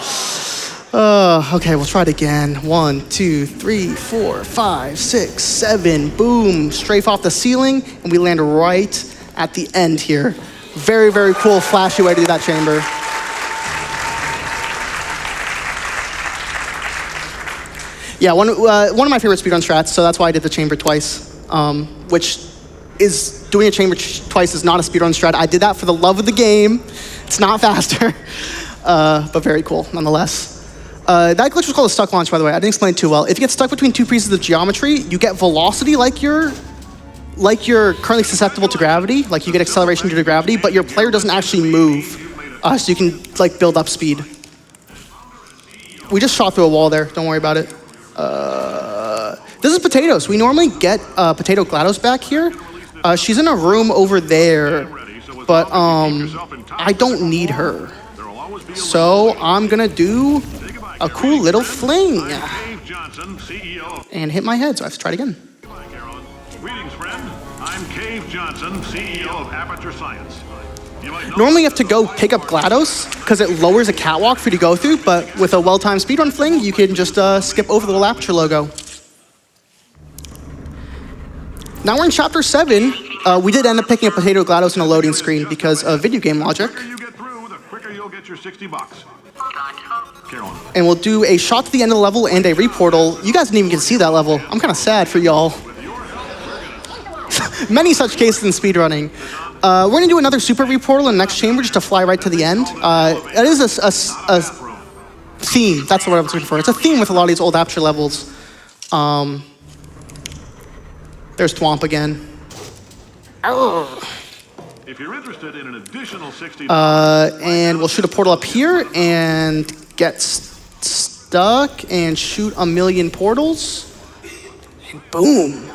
Okay, we'll try it again. 1, 2, 3, 4, 5, 6, 7. Boom, strafe off the ceiling, and we land right at the end here. Very, very cool, flashy way to do that chamber. Yeah, one of my favorite speedrun strats, so that's why I did the chamber twice, which is, doing a chamber twice is not a speedrun strat. I did that for the love of the game. It's not faster, but very cool nonetheless. That glitch was called a stuck launch, by the way. I didn't explain it too well. If you get stuck between two pieces of geometry, you get velocity like you're currently susceptible to gravity, like you get acceleration due to gravity, but your player doesn't actually move, so you can like build up speed. We just shot through a wall there. Don't worry about it. This is Potatoes. We normally get Potato GLaDOS back here. She's in a room over there, but I don't need her. So I'm gonna do a cool little fling and hit my head. So I have to try it again. Greetings, friend. I'm Cave Johnson, CEO of Aperture Science. Normally you have to go pick up GLaDOS because it lowers a catwalk for you to go through, but with a well-timed speedrun fling, you can just skip over the little Aperture logo. Now we're in Chapter 7. We did end up picking up Potato GLaDOS in a loading screen because of video game logic. The quicker you get through, the quicker you'll get your $60. And we'll do a shot to the end of the level and a reportal. You guys didn't even get to see that level. I'm kind of sad for y'all. Many such cases in speedrunning. We're going to do another super reportal in the next chamber just to fly right to the end. It is a theme. That's what I was looking for. It's a theme with a lot of these old Aperture levels. There's Thwomp again. If you're interested in an additional $60, and we'll shoot a portal up here and get stuck and shoot a million portals. And boom.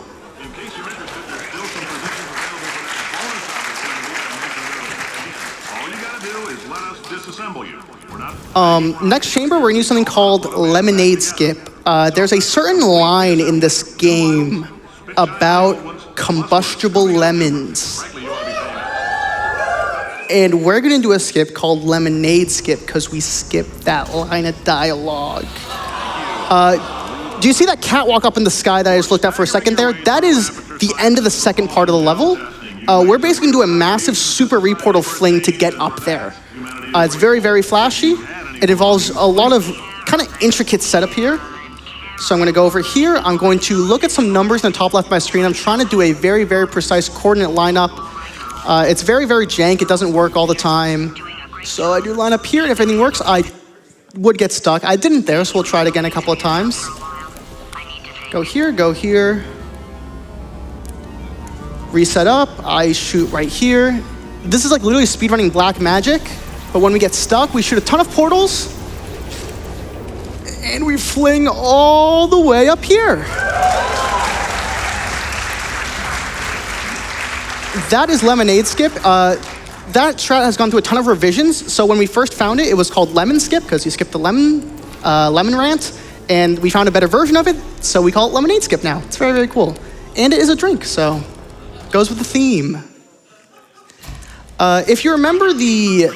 Next chamber, we're gonna use something called Lemonade Skip. There's a certain line in this game about combustible lemons. And we're gonna do a skip called Lemonade Skip because we skipped that line of dialogue. Do you see that catwalk up in the sky that I just looked at for a second there? That is the end of the second part of the level. We're basically gonna do a massive super reportal fling to get up there. It's very, very flashy. It involves a lot of kind of intricate setup here. So I'm gonna go over here. I'm going to look at some numbers in the top left of my screen. I'm trying to do a very, very precise coordinate lineup. It's very, very jank. It doesn't work all the time. So I do line up here, and if anything works, I would get stuck. I didn't there, so we'll try it again a couple of times. Go here, go here. Reset up, I shoot right here. This is like literally speedrunning black magic, but when we get stuck, we shoot a ton of portals, and we fling all the way up here. That is Lemonade Skip. That strat has gone through a ton of revisions. So when we first found it, it was called Lemon Skip because you skipped the lemon rant, and we found a better version of it, so we call it Lemonade Skip now. It's very, very cool. And it is a drink, so goes with the theme. If you remember the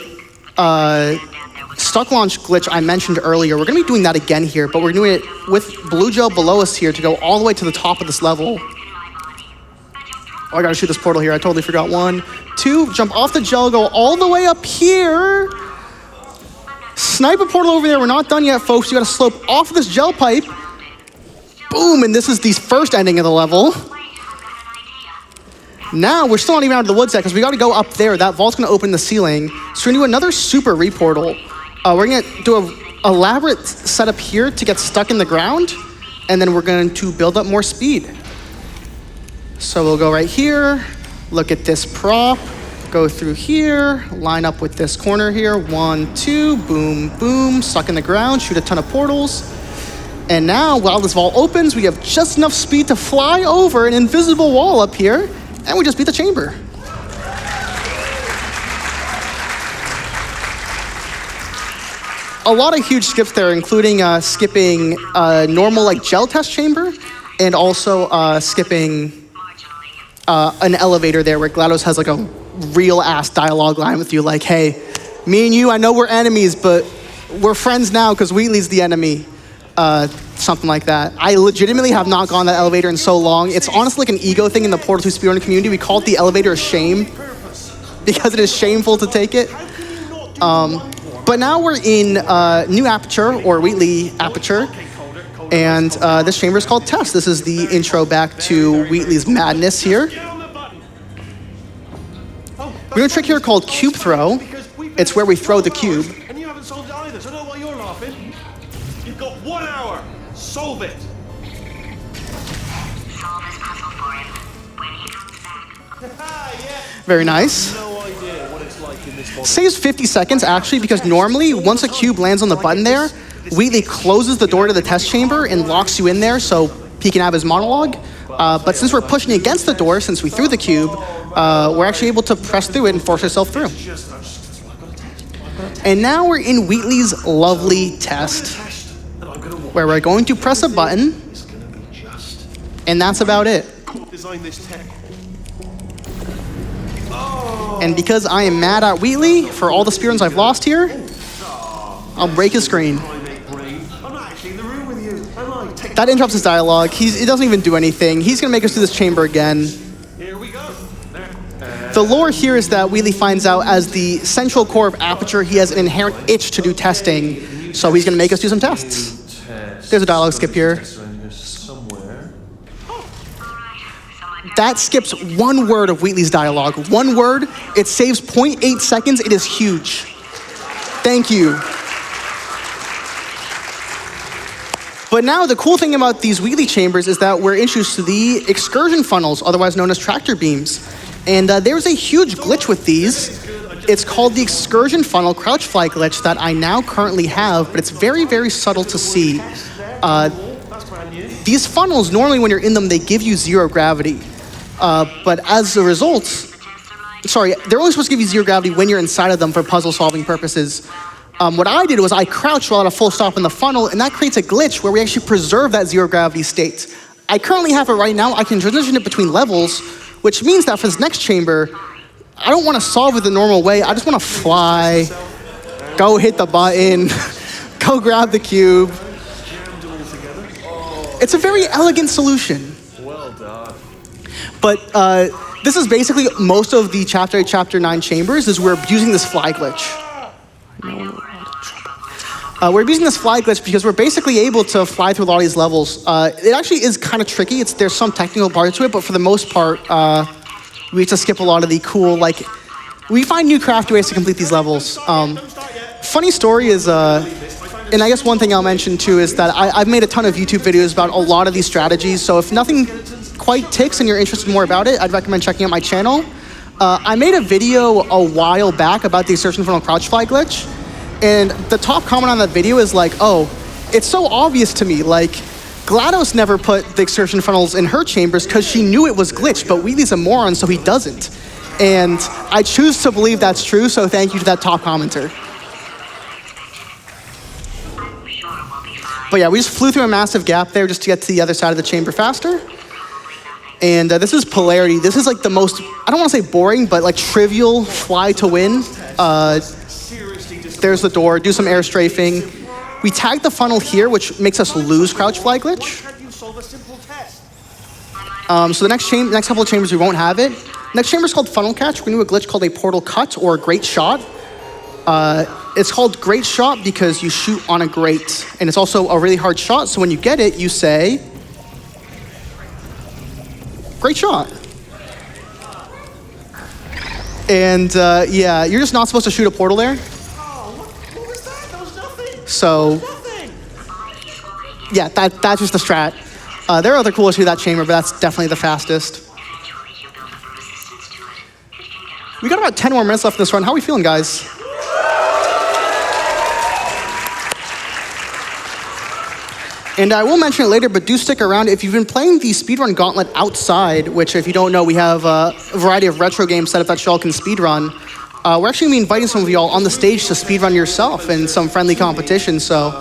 stuck launch glitch I mentioned earlier, we're gonna be doing that again here, but we're doing it with blue gel below us here to go all the way to the top of this level. Oh, I gotta shoot this portal here. I totally forgot. 1, 2, jump off the gel, go all the way up here. Snipe a portal over there. We're not done yet, folks. You gotta slope off of this gel pipe. Boom, and this is the first ending of the level. Now, we're still not even out of the woods yet because we gotta go up there. That vault's gonna open the ceiling. So we're gonna do another super reportal. We're gonna do an elaborate setup here to get stuck in the ground, and then we're going to build up more speed. So we'll go right here, look at this prop, go through here, line up with this corner here. 1, 2, boom, boom, stuck in the ground, shoot a ton of portals. And now, while this vault opens, we have just enough speed to fly over an invisible wall up here, and we just beat the chamber. A lot of huge skips there, including skipping normal like gel test chamber, and also skipping an elevator there where GLaDOS has like a real ass dialogue line with you, like, hey, me and you, I know we're enemies, but we're friends now because Wheatley's the enemy. Something like that. I legitimately have not gone that elevator in so long. It's honestly like an ego thing in the Portal 2 speedrunning community. We call it the elevator of shame because it is shameful to take it. But now we're in new Aperture, or Wheatley Aperture, and this chamber is called Test. This is the intro back to Wheatley's madness here. We do a trick here called Cube Throw. It's where we throw the cube. And you haven't solved it either, so I don't know why you're laughing. Solve it. Very nice. No idea what it's like in this model. Saves 50 seconds, actually, because normally, once a cube lands on the button there, Wheatley closes the door to the test chamber and locks you in there so he can have his monologue. But since we're pushing against the door, since we threw the cube, we're actually able to press through it and force ourselves through. And now we're in Wheatley's lovely test, where we're going to press a button, and that's about it. Design this tech. And because I am mad at Wheatley for all the speedruns I've lost here, I'll break his screen. That interrupts his dialogue. It doesn't even do anything. He's gonna make us do this chamber again. Here we go. The lore here is that Wheatley finds out as the central core of Aperture, he has an inherent itch to do testing, so he's gonna make us do some tests. There's a dialogue skip here. That skips one word of Wheatley's dialogue. One word, it saves 0.8 seconds, it is huge. Thank you. But now the cool thing about these Wheatley chambers is that we're introduced to the excursion funnels, otherwise known as tractor beams. And there's a huge glitch with these. It's called the excursion funnel crouch fly glitch that I now currently have, but it's very, very subtle to see. These funnels, normally when you're in them, they give you 0 gravity. But as a result, sorry, they're only supposed to give you 0 gravity when you're inside of them for puzzle solving purposes. What I did was I crouched while at a full stop in the funnel, and that creates a glitch where we actually preserve that 0 gravity state. I currently have it right now. I can transition it between levels, which means that for this next chamber, I don't want to solve it the normal way. I just want to fly, go hit the button, go grab the cube. It's a very elegant solution. Well done. But this is basically most of the Chapter 8, Chapter 9 chambers is we're using this fly glitch. We're using this fly glitch because we're basically able to fly through a lot of these levels. It actually is kind of tricky. There's some technical parts to it, but for the most part, we have to skip a lot of the cool, we find new crafty ways to complete these levels. Funny story is, and I guess one thing I'll mention too is that I've made a ton of YouTube videos about a lot of these strategies, so if nothing quite ticks and you're interested more about it, I'd recommend checking out my channel. I made a video a while back about the excursion funnel crouch fly glitch, and the top comment on that video is like, oh, it's so obvious to me, GLaDOS never put the excursion funnels in her chambers because she knew it was glitched, but Wheatley's a moron, so he doesn't. And I choose to believe that's true, so thank you to that top commenter. But yeah, we just flew through a massive gap there just to get to the other side of the chamber faster. And this is Polarity. This is the most, I don't want to say boring, but trivial fly to win. There's the door, do some air strafing. We tag the funnel here, which makes us lose crouch fly glitch. So the next couple of chambers, we won't have it. Next chamber is called Funnel Catch. We're going to do a glitch called a Portal Cut or a Great Shot. It's called Great Shot because you shoot on a grate. And it's also a really hard shot, so when you get it, you say, Great Shot. And yeah, you're just not supposed to shoot a portal there. So, yeah, that's just the strat. There are other cool ways to do that chamber, but that's definitely the fastest. We got about 10 more minutes left in this run. How are we feeling, guys? And I will mention it later, but do stick around. If you've been playing the Speedrun Gauntlet outside, which if you don't know, we have a variety of retro games set up that y'all can speedrun. We're actually going to be inviting some of y'all on the stage to speedrun yourself in some friendly competition, so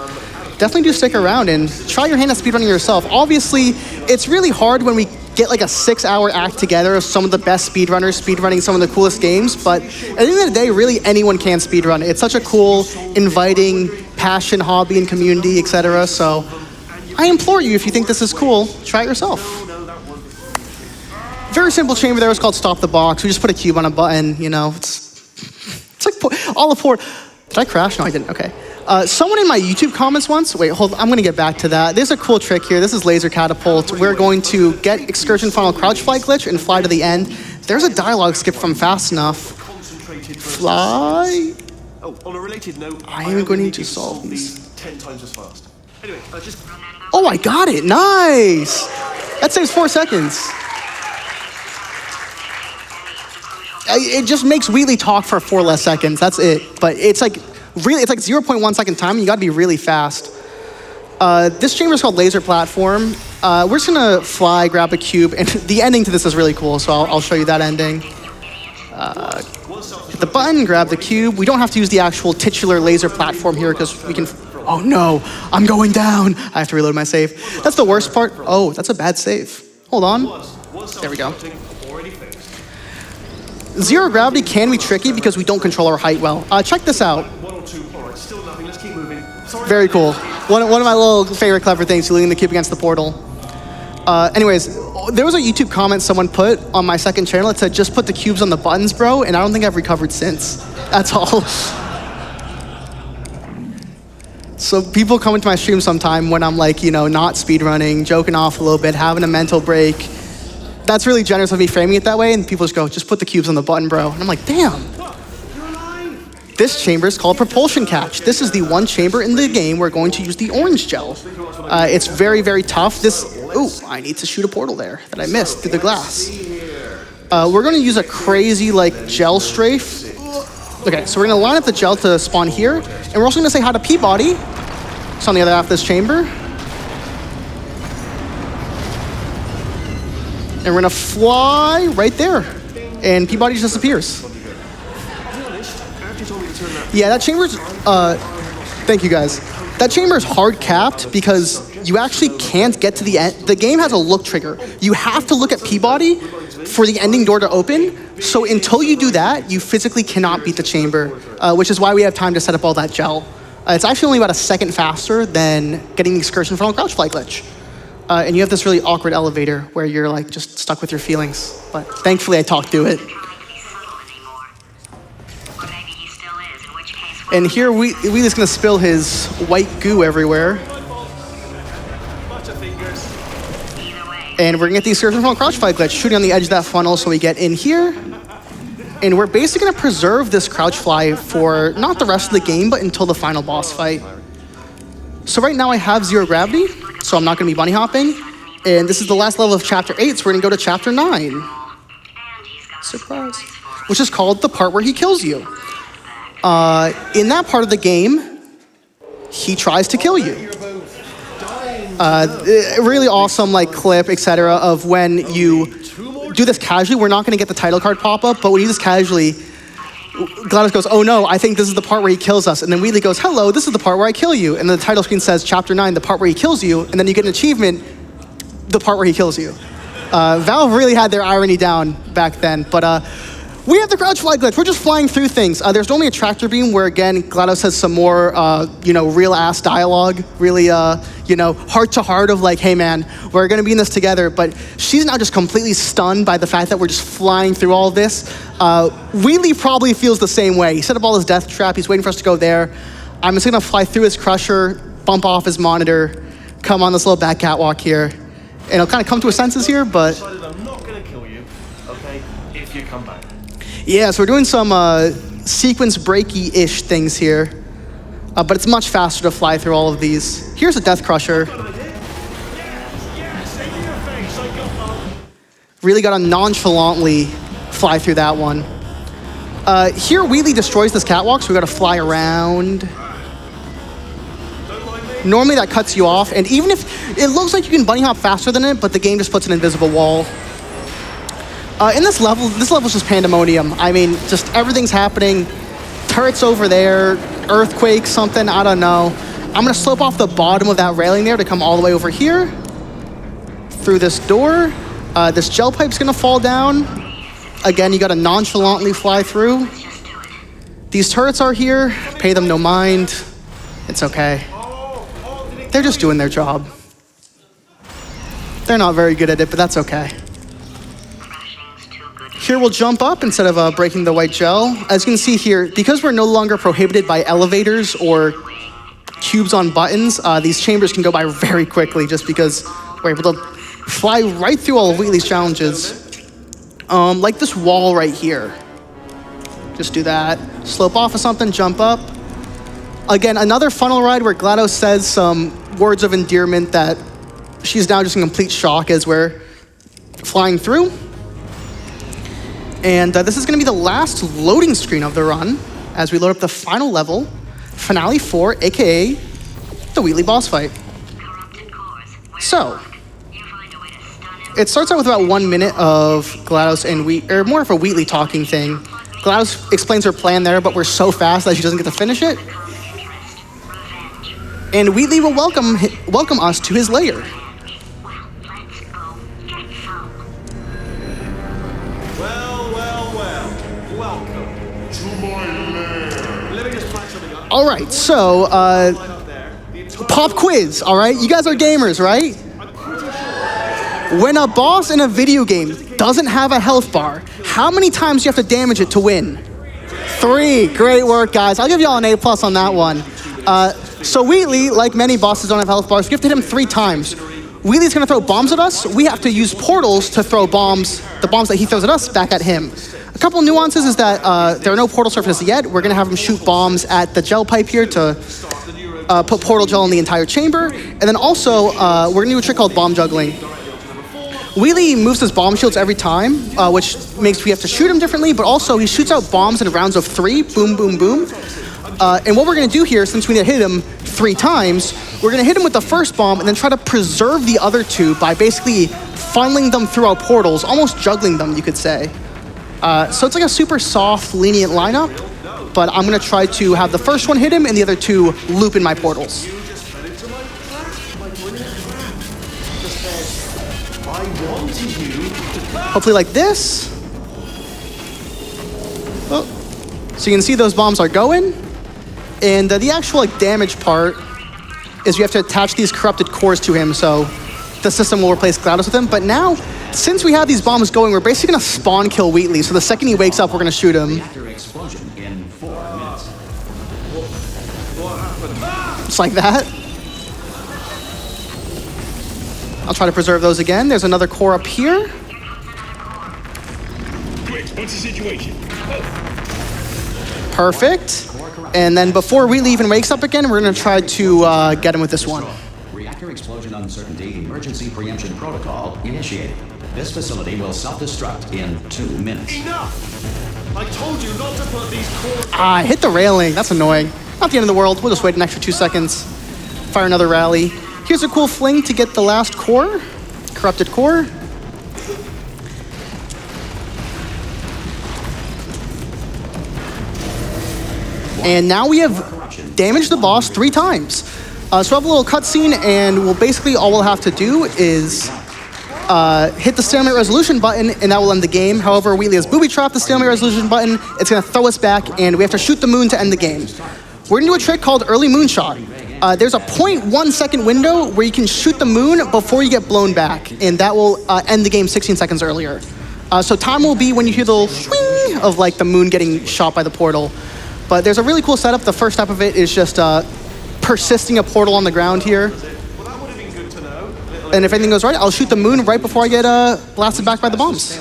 definitely do stick around and try your hand at speedrunning yourself. Obviously, it's really hard when we get a 6-hour act together of some of the best speedrunners speedrunning some of the coolest games, but at the end of the day, really anyone can speedrun. It's such a cool, inviting, passion, hobby, and community, etc. So I implore you, if you think this is cool, try it yourself. Very simple chamber there. It's called Stop the Box. We just put a cube on a button, it's all the poor. Did I crash? No, I didn't. Okay. Someone in my YouTube comments once, wait, hold on, I'm going to get back to that. There's a cool trick here. This is Laser Catapult. We're going to get Excursion Funnel Crouch Fly glitch and fly to the end. There's a dialogue skip from Fast Enough. Fly. Oh, on a related note, I am going to solve these 10 times as fast. Anyway, just... Oh, I got it. Nice. That saves 4 seconds. It just makes Wheatley talk for 4 less seconds. That's it. But it's like really, it's like 0.1 second time. You got to be really fast. This chamber is called Laser Platform. We're just gonna fly, grab a cube, and the ending to this is really cool. So I'll show you that ending. Hit the button, grab the cube. We don't have to use the actual titular laser platform here because we can. Oh no, I'm going down. I have to reload my save. That's the worst part. Oh, that's a bad save. Hold on. There we go. Zero gravity can be tricky because we don't control our height well. Check this out. Very cool. One of my little favorite clever things, leaning the cube against the portal. Anyways, there was a YouTube comment someone put on my second channel that said, just put the cubes on the buttons, bro, and I don't think I've recovered since. That's all. So people come into my stream sometime when I'm like, you know, not speedrunning, joking off a little bit, having a mental break. That's really generous of me framing it that way, and people just go, just put the cubes on the button, bro. And I'm like, damn. This chamber is called Propulsion Catch. This is the one chamber in the game we're going to use the orange gel. It's very, very tough. Ooh, I need to shoot a portal there that I missed through the glass. We're gonna use a crazy like gel strafe. Okay, so we're gonna line up the gel to spawn here, and we're also gonna say hi to Peabody. It's on the other half of this chamber. And we're gonna fly right there, and Peabody just disappears. Yeah, that chamber's, thank you guys. That chamber is hard capped because you actually can't get to the end. The game has a look trigger. You have to look at Peabody for the ending door to open. So until you do that, you physically cannot beat the chamber, which is why we have time to set up all that gel. It's actually only about a second faster than getting the excursion funnel crouch fly glitch. And you have this really awkward elevator where you're like just stuck with your feelings. But thankfully I talked through it. And here Wheatley's gonna spill his white goo everywhere. And we're gonna get the excursion funnel crouch fly glitch, shooting on the edge of that funnel so we get in here. And we're basically gonna preserve this crouch fly for not the rest of the game, but until the final boss fight. So right now I have zero gravity, so I'm not gonna be bunny hopping. And this is the last level of chapter 8, so we're gonna go to chapter 9. Surprise. Which is called the part where he kills you. In that part of the game, he tries to kill you. Really awesome like clip, etc. of when you do this casually. We're not going to get the title card pop up, but when you do this casually, GLaDOS goes, oh no, I think this is the part where he kills us. And then Wheatley goes, hello, this is the part where I kill you. And the title screen says chapter 9, the part where he kills you. And then you get an achievement, the part where he kills you. Valve really had their irony down back then, but we have the crouch fly glitch. We're just flying through things. There's only a tractor beam where, again, GLaDOS has some more, real-ass dialogue, really, heart-to-heart of like, hey, man, we're going to be in this together. But she's now just completely stunned by the fact that we're just flying through all of this. Wheatley probably feels the same way. He set up all his death trap. He's waiting for us to go there. I'm just going to fly through his crusher, bump off his monitor, come on this little back catwalk here. And he'll kind of come to his senses here, but... I'm not going to kill you, okay, if you come back. Yeah, so we're doing some sequence breaky-ish things here, but it's much faster to fly through all of these. Here's a Death Crusher. Really got to nonchalantly fly through that one. Here, Wheatley destroys this catwalk, so we got to fly around. Normally that cuts you off, and even if it looks like you can bunny hop faster than it, but the game just puts an invisible wall. In this level's just pandemonium. I mean, just everything's happening. Turrets over there, earthquake, something, I don't know. I'm gonna slope off the bottom of that railing there to come all the way over here. Through this door. This gel pipe's gonna fall down. Again, you gotta nonchalantly fly through. These turrets are here, pay them no mind. It's okay. They're just doing their job. They're not very good at it, but that's okay. Here we'll jump up instead of breaking the white gel. As you can see here, because we're no longer prohibited by elevators or cubes on buttons, these chambers can go by very quickly just because we're able to fly right through all of Wheatley's challenges. Like this wall right here. Just do that. Slope off of something, jump up. Again, another funnel ride where GLaDOS says some words of endearment that she's now just in complete shock as we're flying through. And this is going to be the last loading screen of the run as we load up the final level, Finale 4, aka the Wheatley boss fight. So, it starts out with about 1 minute of GLaDOS and or more of a Wheatley talking thing. GLaDOS explains her plan there, but we're so fast that she doesn't get to finish it. And Wheatley will welcome us to his lair. Welcome to my lair. Let me just find something up. All right, so pop quiz. All right, you guys are gamers, right? When a boss in a video game doesn't have a health bar, how many times do you have to damage it to win? 3. Great work, guys. I'll give y'all an A+ on that one. So Wheatley, like many bosses, don't have health bars. We have to hit him 3 times. Wheatley's gonna throw bombs at us. We have to use portals to throw bombs, the bombs that he throws at us, back at him. A couple nuances is that there are no portal surfaces yet. We're gonna have him shoot bombs at the gel pipe here to put portal gel in the entire chamber. And then also, we're gonna do a trick called bomb juggling. Wheatley moves his bomb shields every time, which makes we have to shoot him differently, but also he shoots out bombs in rounds of 3, boom, boom, boom. And what we're gonna do here, since we need to hit him 3 times, we're gonna hit him with the first bomb and then try to preserve the other 2 by basically funneling them through our portals, almost juggling them, you could say. So it's like a super soft, lenient lineup, but I'm gonna try to have the first one hit him and the other 2 loop in my portals. Hopefully like this. Oh. So you can see those bombs are going. And the actual damage part is you have to attach these corrupted cores to him, so the system will replace GLaDOS with him. But now, since we have these bombs going, we're basically gonna spawn kill Wheatley. So the second he wakes up, we're gonna shoot him. Just like that. I'll try to preserve those again. There's another core up here. What's the situation? Perfect. And then before Wheatley even wakes up again, we're gonna try to get him with this one. Reactor explosion uncertainty emergency preemption protocol initiated. This facility will self-destruct in 2 minutes. Enough! I told you not to put these cores... I hit the railing. That's annoying. Not the end of the world. We'll just wait an extra 2 seconds. Fire another rally. Here's a cool fling to get the last core. Corrupted core. And now we have damaged the boss 3 times. So we'll have a little cutscene, and all we'll have to do is hit the stalemate resolution button, and that will end the game. However, Wheatley has booby-trapped the stalemate resolution button. It's gonna throw us back, and we have to shoot the moon to end the game. We're gonna do a trick called early moonshot. There's a 0.1 second window where you can shoot the moon before you get blown back, and that will end the game 16 seconds earlier. So time will be when you hear the little swing of like the moon getting shot by the portal. But there's a really cool setup. The first step of it is just persisting a portal on the ground here. And if anything goes right, I'll shoot the moon right before I get blasted back by the bombs.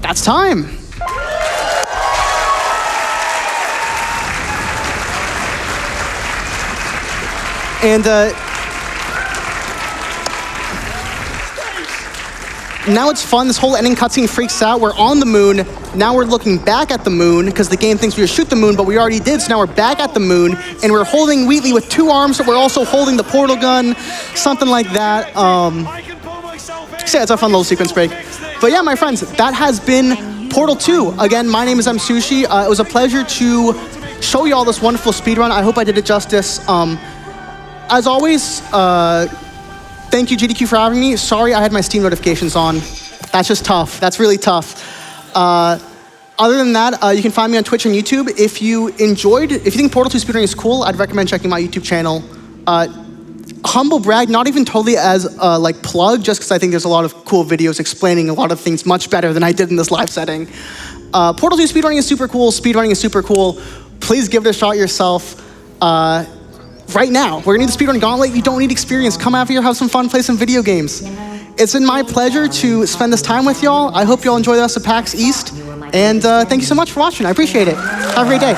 That's time. And now it's fun. This whole ending cutscene freaks out. We're on the moon. Now we're looking back at the moon because the game thinks we should shoot the moon, but we already did. So now we're back at the moon, and we're holding Wheatley with 2 arms, but we're also holding the portal gun, something like that. So yeah, it's a fun little sequence break. But yeah, my friends, that has been Portal 2. Again, my name is Sushi. It was a pleasure to show you all this wonderful speedrun. I hope I did it justice. As always, thank you, GDQ, for having me. Sorry I had my Steam notifications on. That's just tough. That's really tough. Other than that, you can find me on Twitch and YouTube. If you think Portal 2 speedrunning is cool, I'd recommend checking my YouTube channel. Humble brag, not even totally as like plug, just because I think there's a lot of cool videos explaining a lot of things much better than I did in this live setting. Portal 2 speedrunning is super cool. Speedrunning is super cool. Please give it a shot yourself. Right now, we're gonna do the Speedrun Gauntlet. You don't need experience. Come out here, have some fun, play some video games. It's been my pleasure to spend this time with y'all. I hope y'all enjoy the rest of PAX East. And thank you so much for watching. I appreciate it. Have a great day.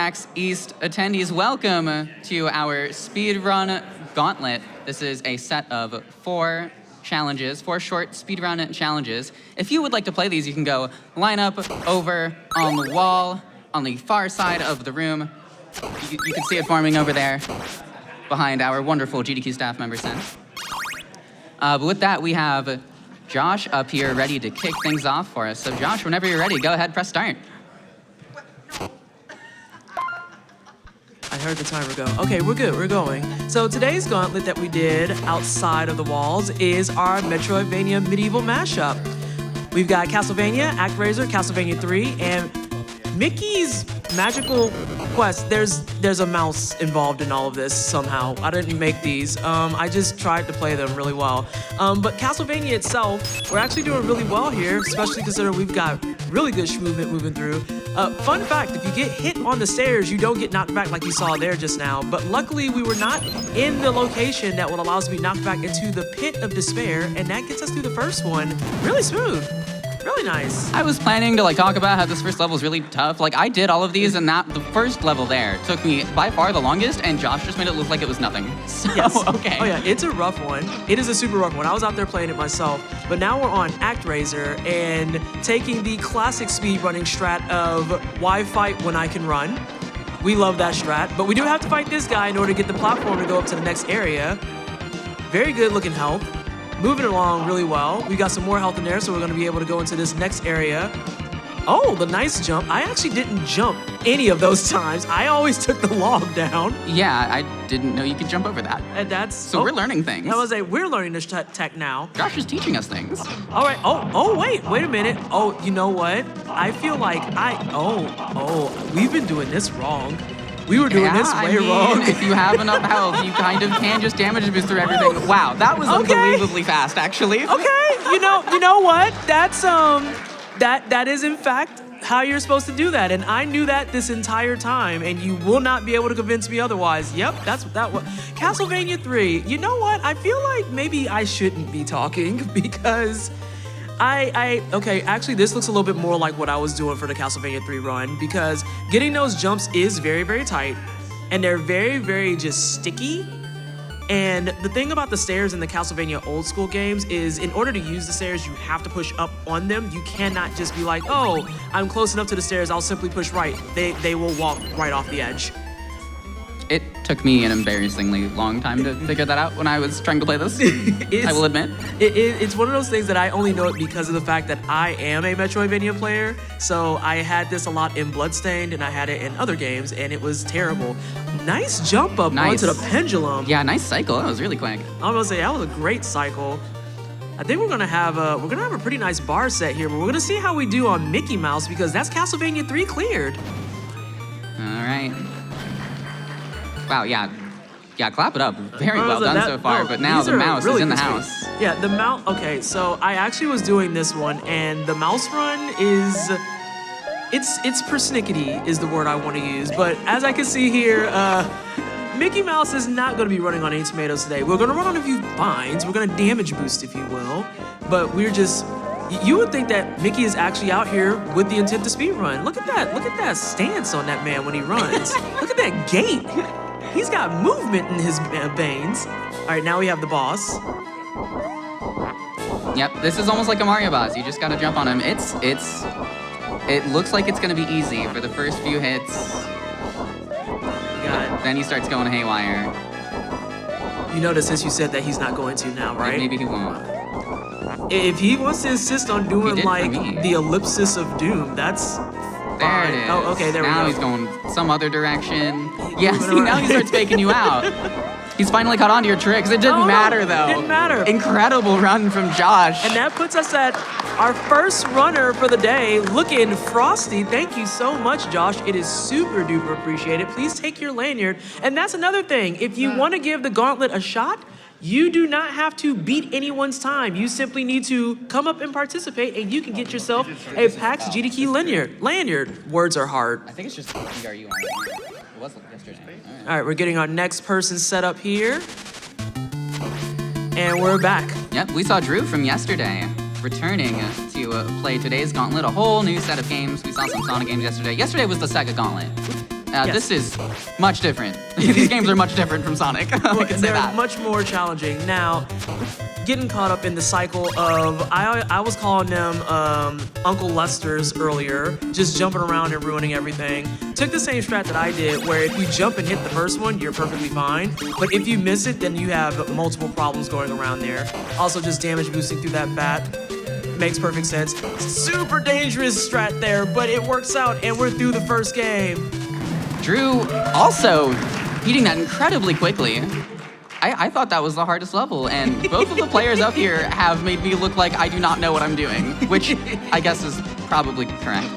PAX East attendees, welcome to our Speedrun Gauntlet. This is a set of 4 challenges, 4 short speedrun challenges. If you would like to play these, you can go line up over on the wall on the far side of the room. You can see it forming over there behind our wonderful GDQ staff member, Sen. But with that, we have Josh up here ready to kick things off for us. So Josh, whenever you're ready, go ahead, press start. I heard the timer go. Okay, we're good, we're going. So today's gauntlet that we did outside of the walls is our Metroidvania medieval mashup. We've got Castlevania, ActRaiser, Castlevania 3, and Mickey's Magical Quest. There's a mouse involved in all of this somehow. I didn't make these. I just tried to play them really well. But Castlevania itself, we're actually doing really well here, especially considering we've got really good movement moving through. Fun fact, if you get hit on the stairs, you don't get knocked back like you saw there just now. But luckily, we were not in the location that will allow us to be knocked back into the pit of despair, and that gets us through the first one. Really smooth. Really nice. I was planning to talk about how this first level is really tough. I did all of these, and the first level there took me by far the longest, and Josh just made it look like it was nothing. So, yes. Okay. Oh yeah, it's a rough one. It is a super rough one. I was out there playing it myself, but now we're on ActRaiser and taking the classic speedrunning strat of why fight when I can run. We love that strat, but we do have to fight this guy in order to get the platform to go up to the next area. Very good looking health. Moving along really well. We got some more health in there, so we're gonna be able to go into this next area. Oh, the nice jump. I actually didn't jump any of those times. I always took the log down. Yeah, I didn't know you could jump over that. And that's... So we're learning things. I was like, we're learning this tech now. Josh is teaching us things. All right, wait a minute. Oh, you know what? I feel like we've been doing this wrong. We were doing this way wrong. If you have enough health, you kind of can just damage boost through everything. Wow, that was unbelievably fast, actually. Okay, you know what? That's that is in fact how you're supposed to do that, and I knew that this entire time, and you will not be able to convince me otherwise. Yep, that's what that was. Castlevania 3. You know what? I feel like maybe I shouldn't be talking because. Okay, actually this looks a little bit more like what I was doing for the Castlevania 3 run, because getting those jumps is very, very tight, and they're very, very just sticky. And the thing about the stairs in the Castlevania old school games is in order to use the stairs, you have to push up on them. You cannot just be like, oh, I'm close enough to the stairs, I'll simply push right. They will walk right off the edge. It took me an embarrassingly long time to figure that out when I was trying to play this, I will admit. It's one of those things that I only know it because of the fact that I am a Metroidvania player, so I had this a lot in Bloodstained, and I had it in other games, and it was terrible. Nice jump up onto the pendulum. Yeah, nice cycle, that was really quick. I'm gonna say, that was a great cycle. I think we're gonna have a pretty nice bar set here, but we're gonna see how we do on Mickey Mouse, because that's Castlevania 3 cleared. All right. Wow, yeah, clap it up. Very well done so far, but now the mouse is in the house. Yeah, the mouse, okay, so I actually was doing this one, and the mouse run is, it's persnickety is the word I want to use, but as I can see here, Mickey Mouse is not gonna be running on any tomatoes today. We're gonna run on a few vines, we're gonna damage boost, if you will, but we're just, you would think that Mickey is actually out here with the intent to speedrun. Look at that stance on that man when he runs. Look at that gait. He's got movement in his veins. All right, now we have the boss. Yep, this is almost like a Mario boss. You just gotta jump on him. It looks like it's gonna be easy for the first few hits. Then he starts going haywire. You notice since you said that he's not going to now, right? Maybe he won't. If he wants to insist on doing like the ellipsis of doom, that's There it is. Oh, okay, there we go. Now he's going some other direction. Yeah, see, now he starts faking you out. He's finally caught on to your tricks. It didn't matter, though. It didn't matter. Incredible run from Josh. And that puts us at our first runner for the day, looking frosty. Thank you so much, Josh. It is super duper appreciated. Please take your lanyard. And that's another thing. If you want to give the gauntlet a shot, you do not have to beat anyone's time. You simply need to come up and participate, and you can get yourself a PAX GDQ lanyard. Words are hard. I think it's just PRU on it. It was yesterday. All right, we're getting our next person set up here. And we're back. Yep, we saw Drew from yesterday returning to play today's Gauntlet, a whole new set of games. We saw some Sonic games yesterday. Yesterday was the Sega Gauntlet. Yes. This is much different. These games are much different from Sonic. I can say They're that. much more challenging. Now, getting caught up in the cycle of, I was calling them Uncle Lester's earlier, just jumping around and ruining everything. Took the same strat that I did, where if you jump and hit the first one, you're perfectly fine. But if you miss it, then you have multiple problems going around there. Also, just damage boosting through that bat. Makes perfect sense. Super dangerous strat there, but it works out, and we're through the first game. Drew also beating that incredibly quickly. I thought that was the hardest level, and both of the players up here have made me look like I do not know what I'm doing, which I guess is probably correct.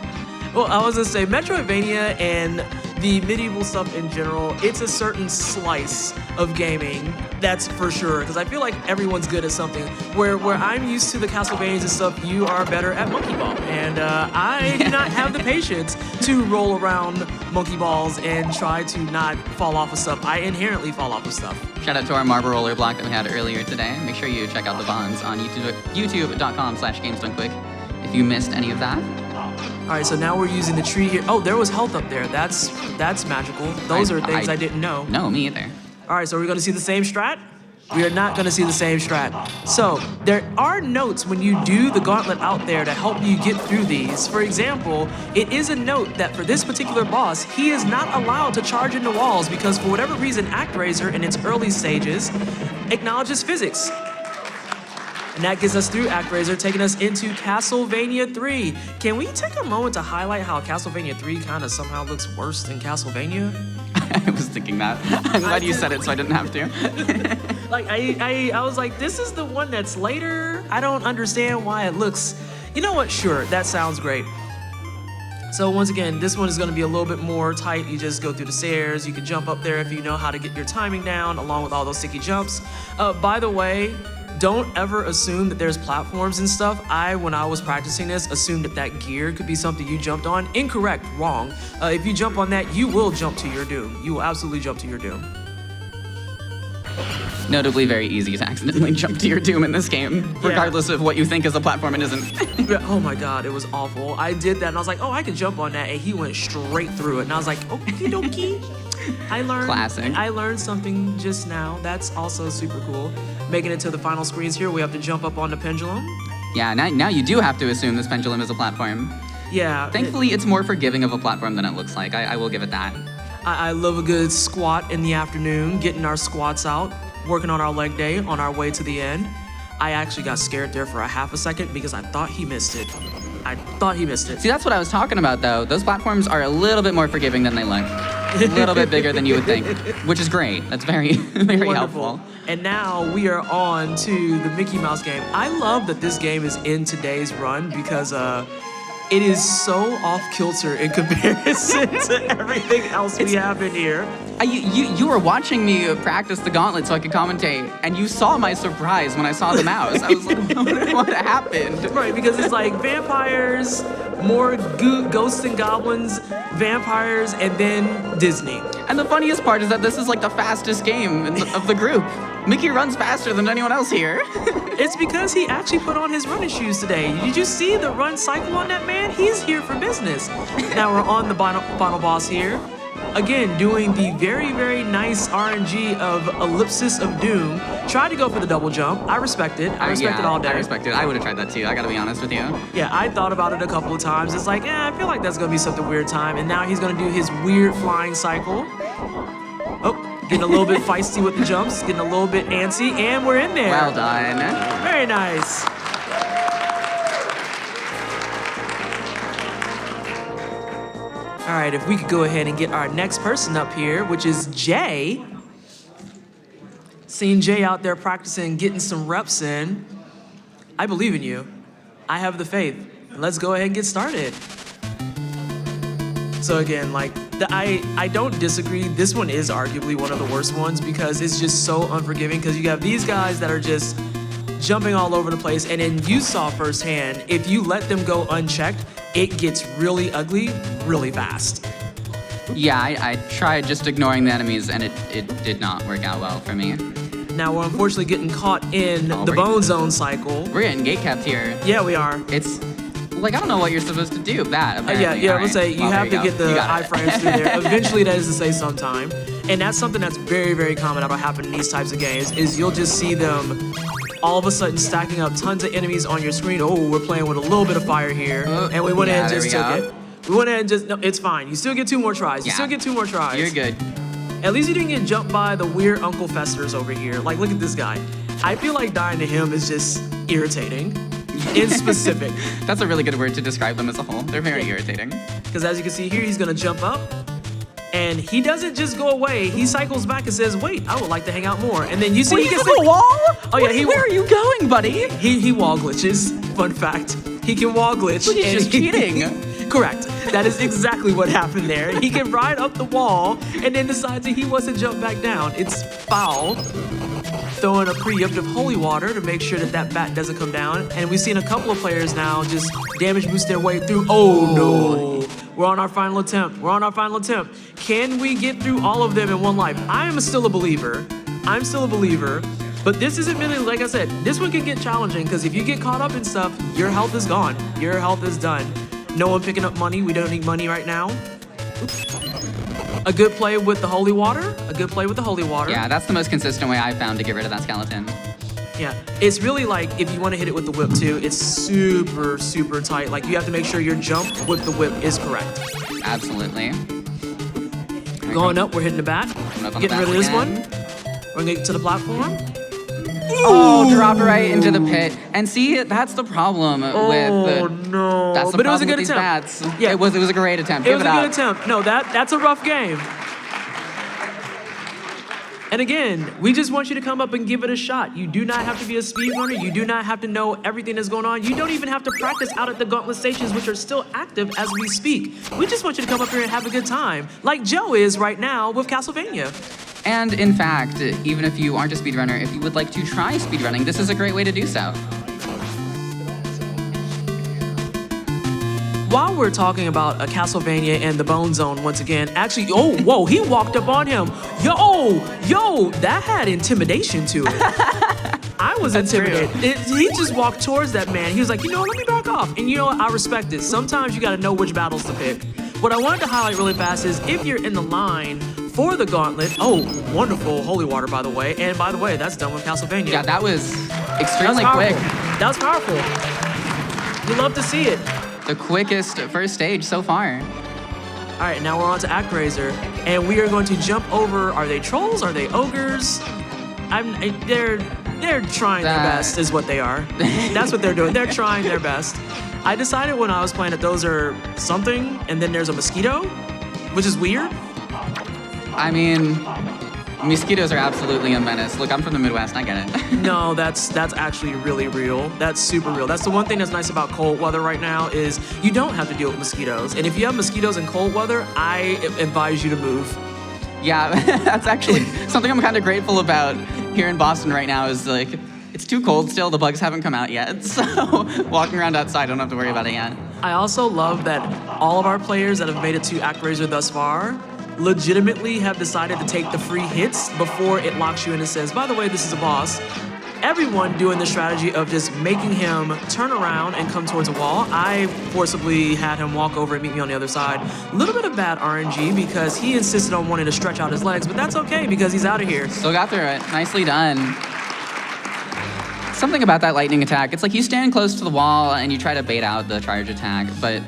Well, I was gonna say, Metroidvania and the medieval stuff in general, it's a certain slice of gaming, that's for sure, because I feel like everyone's good at something. Where I'm used to the Castlevanias and stuff, you are better at Monkey Ball, and I do not have the patience to roll around Monkey Balls and try to not fall off of stuff. I inherently fall off of stuff. Shout out to our marble roller block that we had earlier today. Make sure you check out the VODs on youtube.com/GamesDoneQuick if you missed any of that. All right, so now we're using the tree here. Oh, there was health up there. That's magical. Those are things I didn't know. No, me either. All right, so we're gonna see the same strat? We are not gonna see the same strat. So there are notes when you do the gauntlet out there to help you get through these. For example, it is a note that for this particular boss, he is not allowed to charge into walls because for whatever reason, ActRaiser in its early stages acknowledges physics. And that gets us through ActRaiser, taking us into Castlevania 3. Can we take a moment to highlight how Castlevania 3 kind of somehow looks worse than Castlevania? I was thinking that. I'm glad you said it so I didn't have to. Like, I was like, this is the one that's later? I don't understand why it looks... You know what? Sure, that sounds great. So once again, this one is going to be a little bit more tight. You just go through the stairs. You can jump up there if you know how to get your timing down, along with all those sticky jumps. By the way, don't ever assume that there's platforms and stuff. When I was practicing this, assumed that gear could be something you jumped on. Incorrect, wrong. If you jump on that, you will jump to your doom. You will absolutely jump to your doom. Notably very easy to accidentally jump to your doom in this game, regardless of what you think is a platform and isn't. Oh my God, it was awful. I did that and I was like, oh, I can jump on that, and he went straight through it. And I was like, okie dokie. Classic. I learned something just now. That's also super cool. Making it to the final screens here, we have to jump up on the pendulum. Yeah, now you do have to assume this pendulum is a platform. Yeah. Thankfully, it's more forgiving of a platform than it looks like. I will give it that. I love a good squat in the afternoon, getting our squats out, working on our leg day on our way to the end. I actually got scared there for a half a second because I thought he missed it. See, that's what I was talking about, though. Those platforms are a little bit more forgiving than they look. A little bit bigger than you would think, which is great. That's very, very helpful. And now we are on to the Mickey Mouse game. I love that this game is in today's run because it is so off-kilter in comparison to everything else we have in here. You were watching me practice the gauntlet so I could commentate, and you saw my surprise when I saw the mouse. I was like, what happened? Right, because it's like vampires, more ghosts and goblins, vampires, and then Disney. And the funniest part is that this is like the fastest game of the group. Mickey runs faster than anyone else here. It's because he actually put on his running shoes today. Did you see the run cycle on that man? He's here for business. Now we're on the final boss here. Again, doing the very, very nice RNG of Ellipsis of Doom. Tried to go for the double jump. I respect it. I respect it all day. I respect it. I would have tried that too. I gotta be honest with you. Yeah, I thought about it a couple of times. It's like, I feel like that's gonna be something weird time. And now he's gonna do his weird flying cycle. Oh, getting a little bit feisty with the jumps, getting a little bit antsy, and we're in there. Well done. Very nice. All right, if we could go ahead and get our next person up here, which is Jay. Seeing Jay out there practicing, getting some reps in. I believe in you. I have the faith. Let's go ahead and get started. So again, like, I don't disagree. This one is arguably one of the worst ones because it's just so unforgiving because you have these guys that are just jumping all over the place, and then you saw firsthand, if you let them go unchecked, it gets really ugly really fast. Yeah, I tried just ignoring the enemies, and it did not work out well for me. Now we're unfortunately getting caught in the Bone Zone cycle. We're getting gate capped here. Yeah, we are. Like, I don't know what you're supposed to do. That, apparently. I would say you have to get the iframes through there. Eventually, that is to say sometime. And that's something that's very, very common that'll happen in these types of games, is you'll just see them all of a sudden stacking up tons of enemies on your screen. Oh, we're playing with a little bit of fire here. And we went ahead and just took it. We went ahead and just, no, it's fine. You still get 2 more tries. You still get 2 more tries. You're good. At least you didn't get jumped by the weird Uncle Festers over here. Like, look at this guy. I feel like dying to him is just irritating. In specific. That's a really good word to describe them as a whole. They're very irritating. Because as you can see here, he's gonna jump up, and he doesn't just go away. He cycles back and says, "Wait, I would like to hang out more." And then you see he gets the wall. Oh yeah, where are you going, buddy? He wall glitches. Fun fact: he can wall glitch. But he's just cheating. Correct. That is exactly what happened there. He can ride up the wall and then decides that he wants to jump back down. It's foul. Throwing a preemptive holy water to make sure that that bat doesn't come down. And we've seen a couple of players now just damage boost their way through. Oh no. We're on our final attempt. We're on our final attempt. Can we get through all of them in one life? I am still a believer. I'm still a believer. But this isn't really, like I said, this one can get challenging because if you get caught up in stuff, your health is gone. Your health is done. No one picking up money. We don't need money right now. Oops. A good play with the holy water. A good play with the holy water. Yeah, that's the most consistent way I've found to get rid of that skeleton. Yeah, it's really like if you want to hit it with the whip too, it's super, super tight. Like you have to make sure your jump with the whip is correct. Absolutely. Going up, we're hitting the bat. Getting rid of this one. We're gonna get to the platform. Oh, dropped right into the pit. And see, that's the problem with the... no. That's the But it was a problem good with these attempt. bats. Yeah, it was a great attempt. It was a good attempt. No, that's a rough game. And again, we just want you to come up and give it a shot. You do not have to be a speedrunner. You do not have to know everything that's going on. You don't even have to practice out at the Gauntlet stations, which are still active as we speak. We just want you to come up here and have a good time, like Joe is right now with Castlevania. And in fact, even if you aren't a speedrunner, if you would like to try speedrunning, this is a great way to do so. While we're talking about a Castlevania and the Bone Zone once again, actually, oh, whoa, he walked up on him. Yo, that had intimidation to it. I was intimidated. He just walked towards that man. He was like, you know, let me back off. And you know what, I respect it. Sometimes you gotta know which battles to pick. What I wanted to highlight really fast is if you're in the line for the Gauntlet, oh, wonderful holy water, by the way. And by the way, that's done with Castlevania. Yeah, that was extremely quick. That was powerful. You love to see it. The quickest first stage so far. All right, now we're on to ActRaiser, and we are going to jump over. Are they trolls? Are they ogres? They're trying their best, is what they are. That's what they're doing. They're trying their best. I decided when I was playing that those are something, and then there's a mosquito, which is weird. I mean, mosquitoes are absolutely a menace. Look, I'm from the Midwest, I get it. No, that's actually really real. That's super real. That's the one thing that's nice about cold weather right now is you don't have to deal with mosquitoes. And if you have mosquitoes in cold weather, I advise you to move. Yeah, that's actually something I'm kind of grateful about here in Boston right now is like, it's too cold still, the bugs haven't come out yet. So walking around outside, I don't have to worry about it yet. I also love that all of our players that have made it to ActRaiser thus far legitimately have decided to take the free hits before it locks you in and says, by the way, this is a boss. Everyone doing the strategy of just making him turn around and come towards a wall. I forcibly had him walk over and meet me on the other side. A little bit of bad RNG because he insisted on wanting to stretch out his legs, but that's okay because he's out of here. Still got through it. Nicely done. Something about that lightning attack, it's like you stand close to the wall and you try to bait out the charge attack, but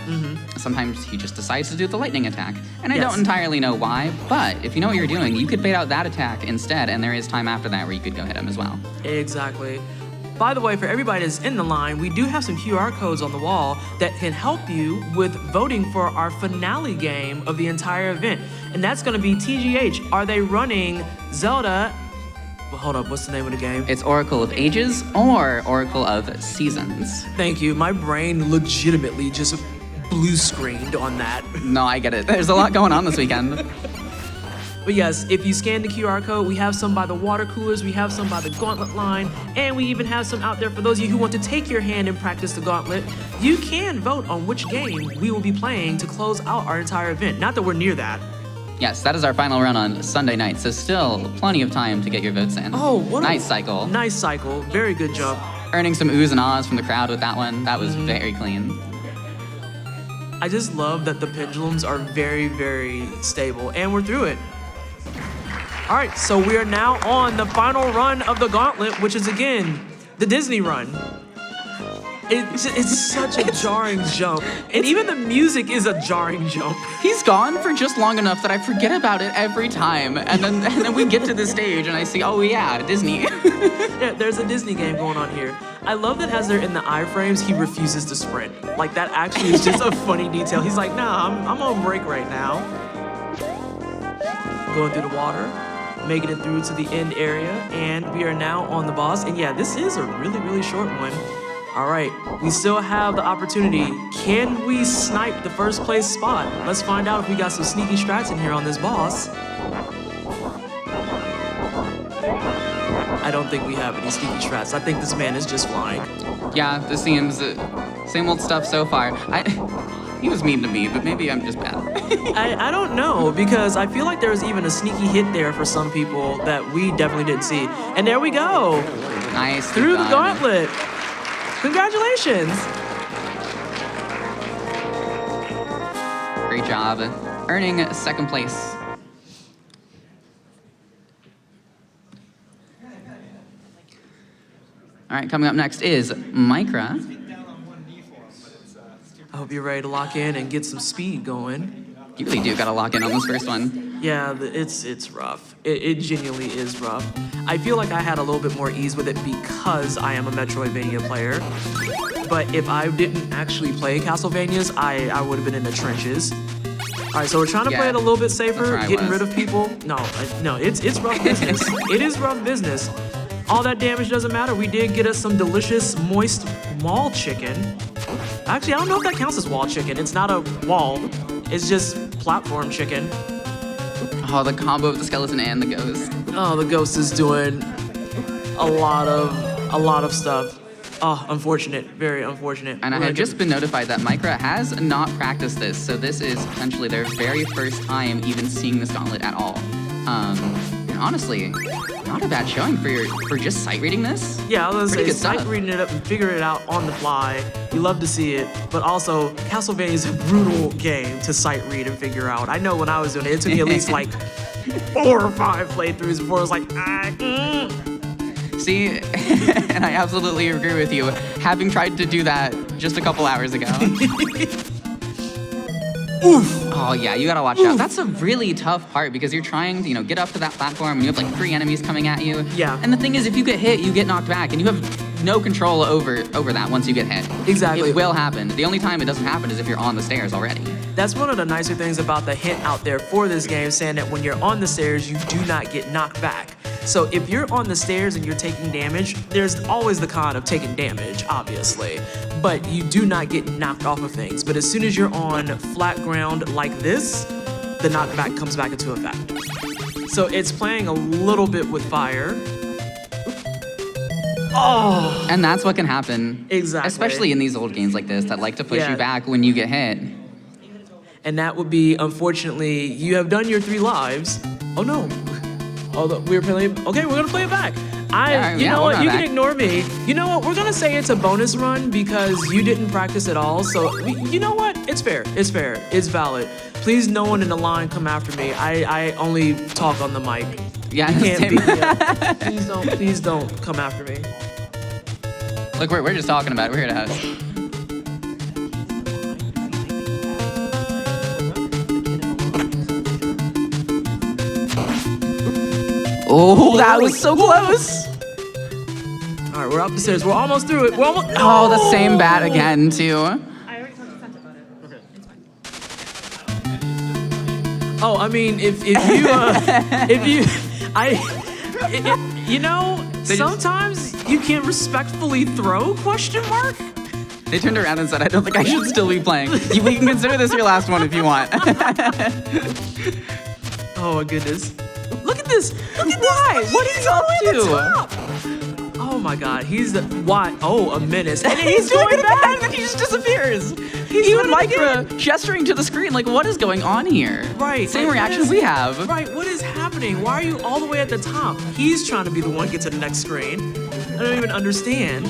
sometimes he just decides to do the lightning attack. And I don't entirely know why, but if you know what you're doing, you could bait out that attack instead, and there is time after that where you could go hit him as well. Exactly. By the way, for everybody that's in the line, we do have some QR codes on the wall that can help you with voting for our finale game of the entire event. And that's gonna be TGH. Are they running Zelda? Well, hold up, what's the name of the game? It's Oracle of Ages or Oracle of Seasons. Thank you. My brain legitimately just blue screened on that. No, I get it. There's a lot going on this weekend. But yes, if you scan the QR code, we have some by the water coolers, we have some by the Gauntlet line, and we even have some out there for those of you who want to take your hand and practice the Gauntlet. You can vote on which game we will be playing to close out our entire event. Not that we're near that. Yes, that is our final run on Sunday night, so still plenty of time to get your votes in. Oh, what nice cycle. Nice cycle. Very good jump. Earning some oohs and ahs from the crowd with that one. That was very clean. I just love that the pendulums are very, very stable, and we're through it. All right, so we are now on the final run of the gauntlet, which is again, the Disney run. It's such a jarring jump, and even the music is a jarring jump. He's gone for just long enough that I forget about it every time, and then we get to the stage and I see, oh yeah, Disney. Yeah, there's a Disney game going on here. I love that as they're in the iframes, he refuses to sprint. Like that actually is just a funny detail. He's like, nah, I'm on break right now. Going through the water, making it through to the end area, and we are now on the boss. And yeah, this is a really, really short one. All right, we still have the opportunity. Can we snipe the first place spot? Let's find out if we got some sneaky strats in here on this boss. I don't think we have any sneaky strats. I think this man is just flying. Yeah, this seems same old stuff so far. He was mean to me, but maybe I'm just bad. I don't know, because I feel like there was even a sneaky hit there for some people that we definitely didn't see. And there we go. Nice. Through the gauntlet. Congratulations. Great job. Earning second place. All right, coming up next is Micra. I hope you're ready to lock in and get some speed going. You really do gotta lock in on this first one. Yeah, it's rough. It genuinely is rough. I feel like I had a little bit more ease with it because I am a Metroidvania player. But if I didn't actually play Castlevanias, I would have been in the trenches. All right, so we're trying to play it a little bit safer, getting rid of people. No, it's rough business. It is rough business. All that damage doesn't matter. We did get us some delicious, moist wall chicken. Actually, I don't know if that counts as wall chicken. It's not a wall. It's just platform chicken. Oh, the combo of the skeleton and the ghost. Oh, the ghost is doing a lot of stuff. Oh, unfortunate, very unfortunate. And I had just been notified that Micra has not practiced this, so this is potentially their very first time even seeing this gauntlet at all. And honestly, not a bad showing for just sight reading this. Yeah, I was Pretty gonna good say, sight stuff. reading it up and figuring it out on the fly. You love to see it, but also Castlevania is a brutal game to sight read and figure out. I know when I was doing it, it took me at least like 4 or 5 playthroughs before I was like, See, and I absolutely agree with you, having tried to do that just a couple hours ago. Oof. Oh yeah, you gotta watch out. That's a really tough part because you're trying to, get up to that platform and you have like 3 enemies coming at you. Yeah. And the thing is, if you get hit, you get knocked back, and you have no control over that once you get hit. Exactly. It will happen. The only time it doesn't happen is if you're on the stairs already. That's one of the nicer things about the hint out there for this game, saying that when you're on the stairs, you do not get knocked back. So if you're on the stairs and you're taking damage, there's always the con of taking damage, obviously. But you do not get knocked off of things. But as soon as you're on flat ground like this, the knockback comes back into effect. So it's playing a little bit with fire. Oh! And that's what can happen. Exactly. Especially in these old games like this that like to push you back when you get hit. And that would be, unfortunately, you have done your 3 lives. Oh no. Although we're playing, okay, we're gonna play it back. You know what, you can ignore me. You know what, we're gonna say it's a bonus run because you didn't practice at all. So, you know what, it's fair, it's valid. Please, no one in the line come after me. I only talk on the mic. Yeah, you can't beat me up. Please don't come after me. Look, we're just talking about it, we're here to have. Oh, that was so close. All right, we're up the stairs. We're almost through it. We're almost. Oh, the same bat again, too. Oh, I mean, sometimes you can't respectfully throw, question mark? They turned around and said, I don't think I should still be playing. We can consider this your last one if you want. Oh, my goodness. Look at this. Look at this. What is up to? Oh, my God. Why? Oh, a menace. And he's going back, and then he just disappears. Even Micra gesturing to the screen, like, what is going on here? Right. Same reaction we have. Right, what is happening? Why are you all the way at the top? He's trying to be the one to get to the next screen. I don't even understand.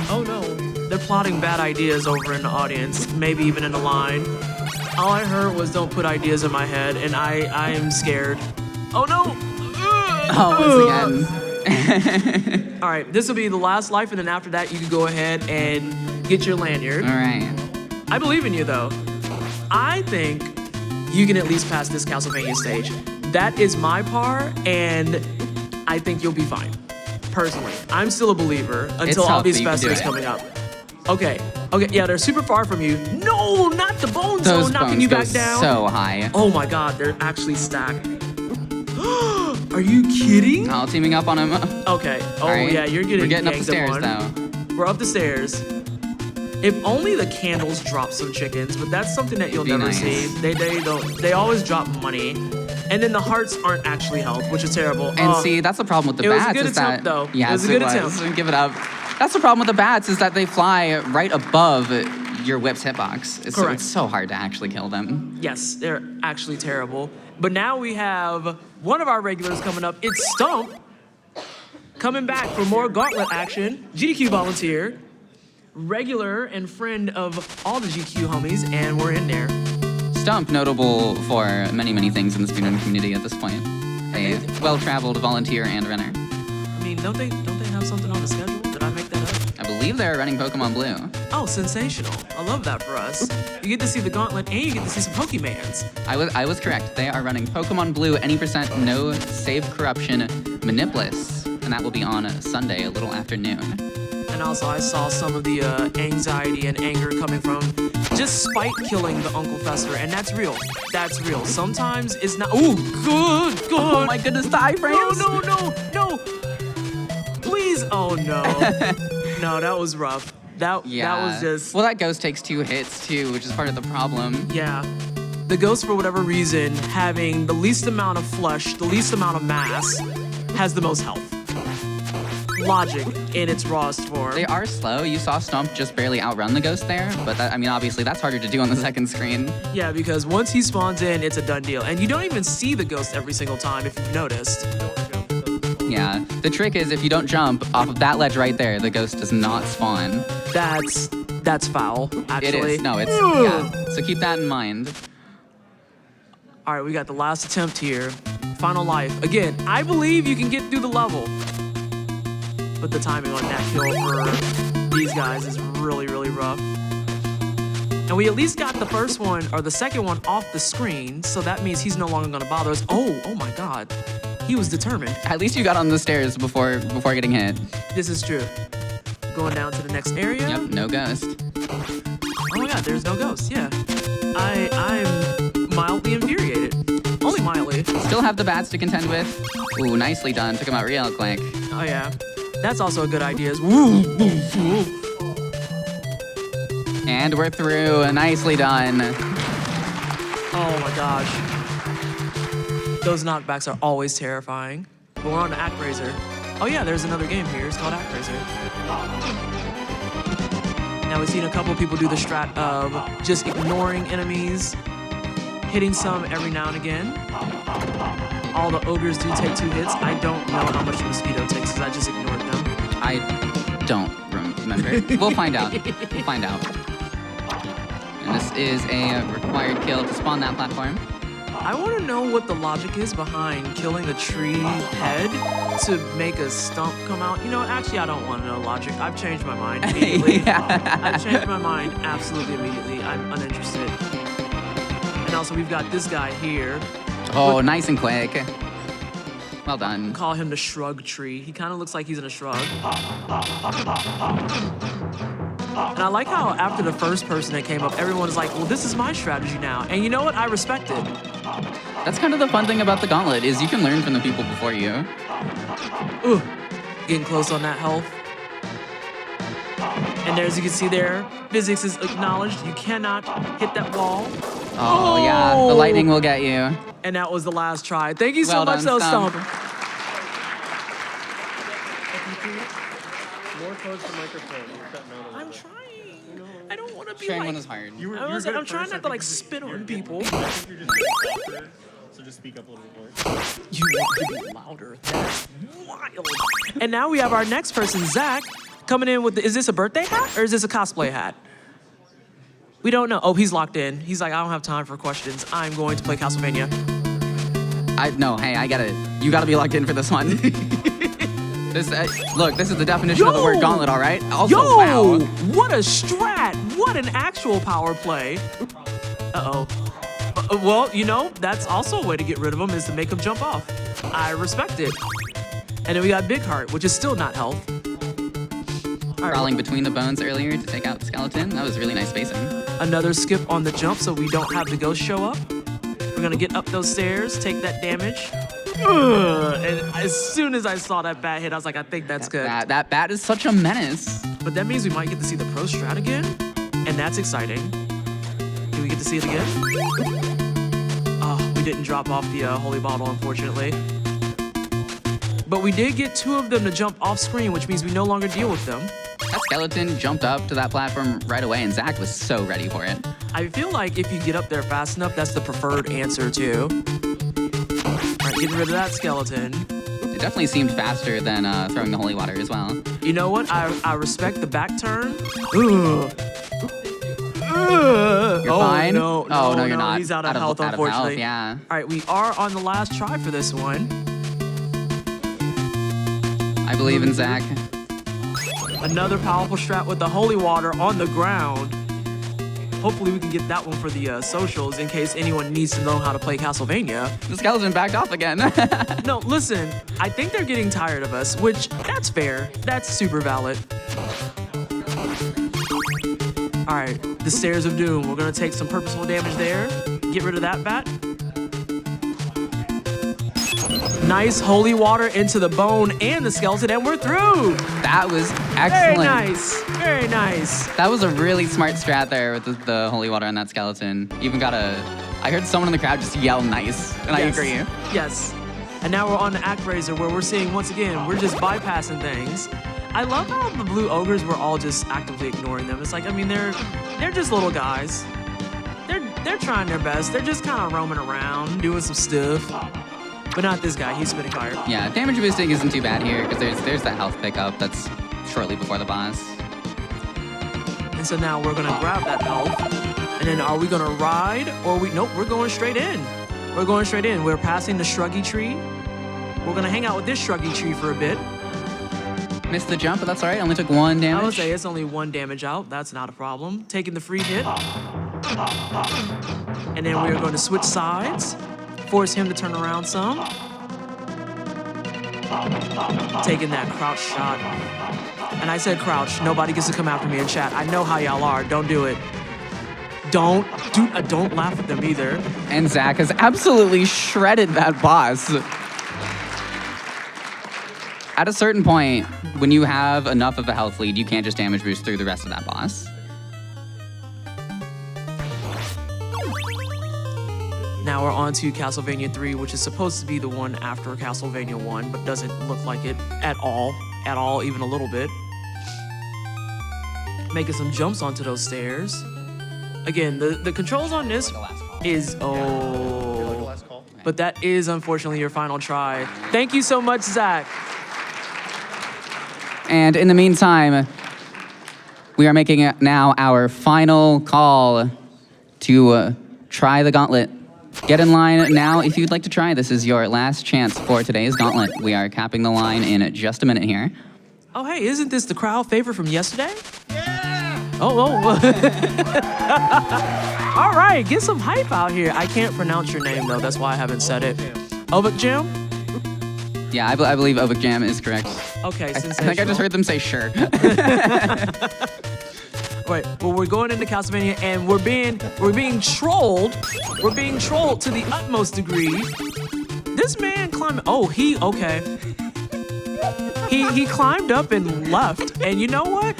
Oh, no. They're plotting bad ideas over in the audience, maybe even in the line. All I heard was don't put ideas in my head, and I am scared. Oh no! Oh, once again. All right, this will be the last life, and then after that, you can go ahead and get your lanyard. All right. I believe in you, though. I think you can at least pass this Castlevania stage. That is my par, and I think you'll be fine. Personally, I'm still a believer until all these festivals coming up. Okay, yeah, they're super far from you. No, not the bone zone knocking you back down. So high. Oh my God, they're actually stacked. Are you kidding? Oh, teaming up on him. Okay. Oh right. Yeah, you're getting. We're getting up the stairs on. though. We're up the stairs. If only the candles drop some chickens, but that's something that you'll never see. They don't. They always drop money, and then the hearts aren't actually health, which is terrible. And see, that's the problem with the bats. It was a good attempt, though. Yes, it was a good attempt. Give it up. That's the problem with the bats is that they fly right above your whip's hitbox. So it's so hard to actually kill them. Yes, they're actually terrible. But now we have one of our regulars coming up. It's Stump coming back for more Gauntlet action. GDQ volunteer, regular and friend of all the GQ homies, and we're in there. Stump, notable for many, many things in the speedrun community at this point. A well-traveled volunteer and runner. I mean, don't they have something on the schedule? Did I make that up? I believe they're running Pokemon Blue. Oh, sensational. I love that for us. You get to see the Gauntlet and you get to see some Pokemans. I was correct. They are running Pokemon Blue, any percent, no save corruption, Manipulus. And that will be on Sunday, a little after noon. And also, I saw some of the anxiety and anger coming from just spite killing the Uncle Fester, and that's real. That's real. Sometimes it's not. Ooh, good. Oh my goodness, the iframes. No. Please. Oh no. No, that was rough. That was just. Well, that ghost takes 2 hits too, which is part of the problem. Yeah. The ghost, for whatever reason, having the least amount of flesh, the least amount of mass, has the most health. Logic in its rawest form. They are slow. You saw Stomp just barely outrun the ghost there, but that, I mean, obviously that's harder to do on the second screen. Yeah, because once he spawns in, it's a done deal. And you don't even see the ghost every single time, if you've noticed. Yeah, the trick is if you don't jump off of that ledge right there, the ghost does not spawn. That's foul, actually. It is. No, it's, yeah. So keep that in mind. All right, we got the last attempt here. Final life. Again, I believe you can get through the level. But the timing on that kill for these guys is really, really rough. And we at least got the first one, or the second one, off the screen, so that means he's no longer gonna bother us. Oh my God. He was determined. At least you got on the stairs before getting hit. This is true. Going down to the next area. Yep, no ghost. Oh my God, there's no ghost, yeah. I'm mildly infuriated. Only mildly. Still have the bats to contend with. Ooh, nicely done. Took him out real quick. Oh yeah. That's also a good idea. Woo. And we're through. Nicely done. Oh my gosh. Those knockbacks are always terrifying. But we're on to ActRaiser. Oh yeah, there's another game here. It's called ActRaiser. Now we've seen a couple people do the strat of just ignoring enemies, hitting some every now and again. All the ogres do take 2 hits. I don't know how much the mosquito takes because I just ignored them. I don't remember. We'll find out. We'll find out. And this is a required kill to spawn that platform. I want to know what the logic is behind killing a tree head to make a stump come out. You know, actually, I don't want to know logic. I've changed my mind immediately. I've changed my mind absolutely immediately. I'm uninterested. And also, we've got this guy here. Oh, nice and quick. Well done. Call him the shrug tree. He kind of looks like he's in a shrug. And I like how after the first person that came up, everyone is like, well, this is my strategy now. And you know what? I respect it. That's kind of the fun thing about the Gauntlet, is you can learn from the people before you. Ooh, getting close on that health. And there, as you can see there, physics is acknowledged. You cannot hit that wall. Oh, yeah, the lightning will get you. And that was the last try. Thank you so much, though, Stump. More towards the microphone. I'm trying. I don't want to be Sharing like... one is hard. I'm trying not to like spit on people. I think you're just louder, so just speak up a little more. You want to be louder. That's wild. And now we have our next person, Zach, coming in with, is this a birthday hat or is this a cosplay hat? We don't know. Oh, he's locked in. He's like, I don't have time for questions. I'm going to play Castlevania. No, hey, I get it. You gotta be locked in for this one. Look, this is the definition of the word gauntlet, all right? Also, wow. What a strat. What an actual power play. Uh-oh. Well, you know, that's also a way to get rid of him is to make him jump off. I respect it. And then we got Big Heart, which is still not health. Crawling between the bones earlier to take out the skeleton. That was really nice spacing. Another skip on the jump so we don't have the ghost show up. We're gonna get up those stairs, take that damage. And as soon as I saw that bat hit, I was like, I think that's good. That bat is such a menace. But that means we might get to see the pro strat again, and that's exciting. Do we get to see it again? Oh, we didn't drop off the holy bottle, unfortunately. But we did get 2 of them to jump off screen, which means we no longer deal with them. That skeleton jumped up to that platform right away, and Zach was so ready for it. I feel like if you get up there fast enough, that's the preferred answer, too. All right, getting rid of that skeleton. It definitely seemed faster than throwing the holy water as well. You know what? I respect the back turn. You're fine? No, you're not. He's out of health, unfortunately. Yeah. All right, we are on the last try for this one. I believe in Zach. Another powerful strat with the holy water on the ground. Hopefully we can get that one for the socials in case anyone needs to know how to play Castlevania. The skeleton backed off again. No, listen, I think they're getting tired of us, which that's fair. That's super valid. All right, the Stairs of Doom. We're gonna take some purposeful damage there. Get rid of that bat. Nice holy water into the bone and the skeleton, and we're through. That was excellent. Very nice, very nice. That was a really smart strat there with the holy water on that skeleton. Even got I heard someone in the crowd just yell nice, and I agree. Yes. And now we're on the Act Raiser where we're seeing, once again, we're just bypassing things. I love how the blue ogres, we're all just actively ignoring them. It's like, I mean, they're just little guys. They're trying their best. They're just kind of roaming around, doing some stuff. But not this guy, he's spitting fire. Yeah, damage boosting isn't too bad here because there's that health pickup that's shortly before the boss. And so now we're gonna grab that health. And then are we gonna ride or nope, we're going straight in. We're going straight in. We're passing the Shruggy Tree. We're gonna hang out with this Shruggy Tree for a bit. Missed the jump, but that's all right. Only took 1 damage. I would say it's only 1 damage out. That's not a problem. Taking the free hit. And then we're going to switch sides. Force him to turn around some. Taking that crouch shot. And I said crouch. Nobody gets to come after me in chat. I know how y'all are. Don't do it. Don't laugh at them either. And Zach has absolutely shredded that boss. At a certain point, when you have enough of a health lead, you can't just damage boost through the rest of that boss. Now we're on to Castlevania 3, which is supposed to be the one after Castlevania 1, but doesn't look like it at all, even a little bit. Making some jumps onto those stairs. Again, the controls on this is, but that is unfortunately your final try. Thank you so much, Zach. And in the meantime, we are making now our final call to try the gauntlet. Get in line now if you'd like to try. This is your last chance for today's gauntlet. We are capping the line in just a minute here. Oh, hey, isn't this the crowd favorite from yesterday? Yeah! Oh. All right, get some hype out here. I can't pronounce your name, though. That's why I haven't said it. Ovik Jam? Yeah, I believe Ovik Jam is correct. Okay, I think I just heard them say sure. Right, well, we're going into Castlevania, and we're being trolled. We're being trolled to the utmost degree. This man climbed. Oh, okay. He climbed up and left, and you know what?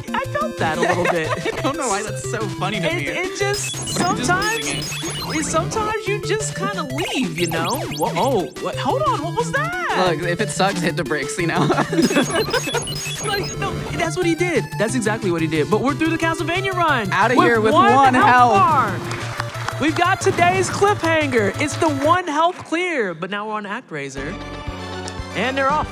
I felt that a little bit. I don't know why that's so funny to me. It just sometimes you just kind of leave, you know. Whoa, hold on, what was that? Look, if it sucks, hit the brakes, you know. No, that's what he did. That's exactly what he did. But we're through the Castlevania run. Out of here with 1 health. Bar. We've got today's cliffhanger. It's the 1 health clear, but now we're on Act Raiser. And they're off.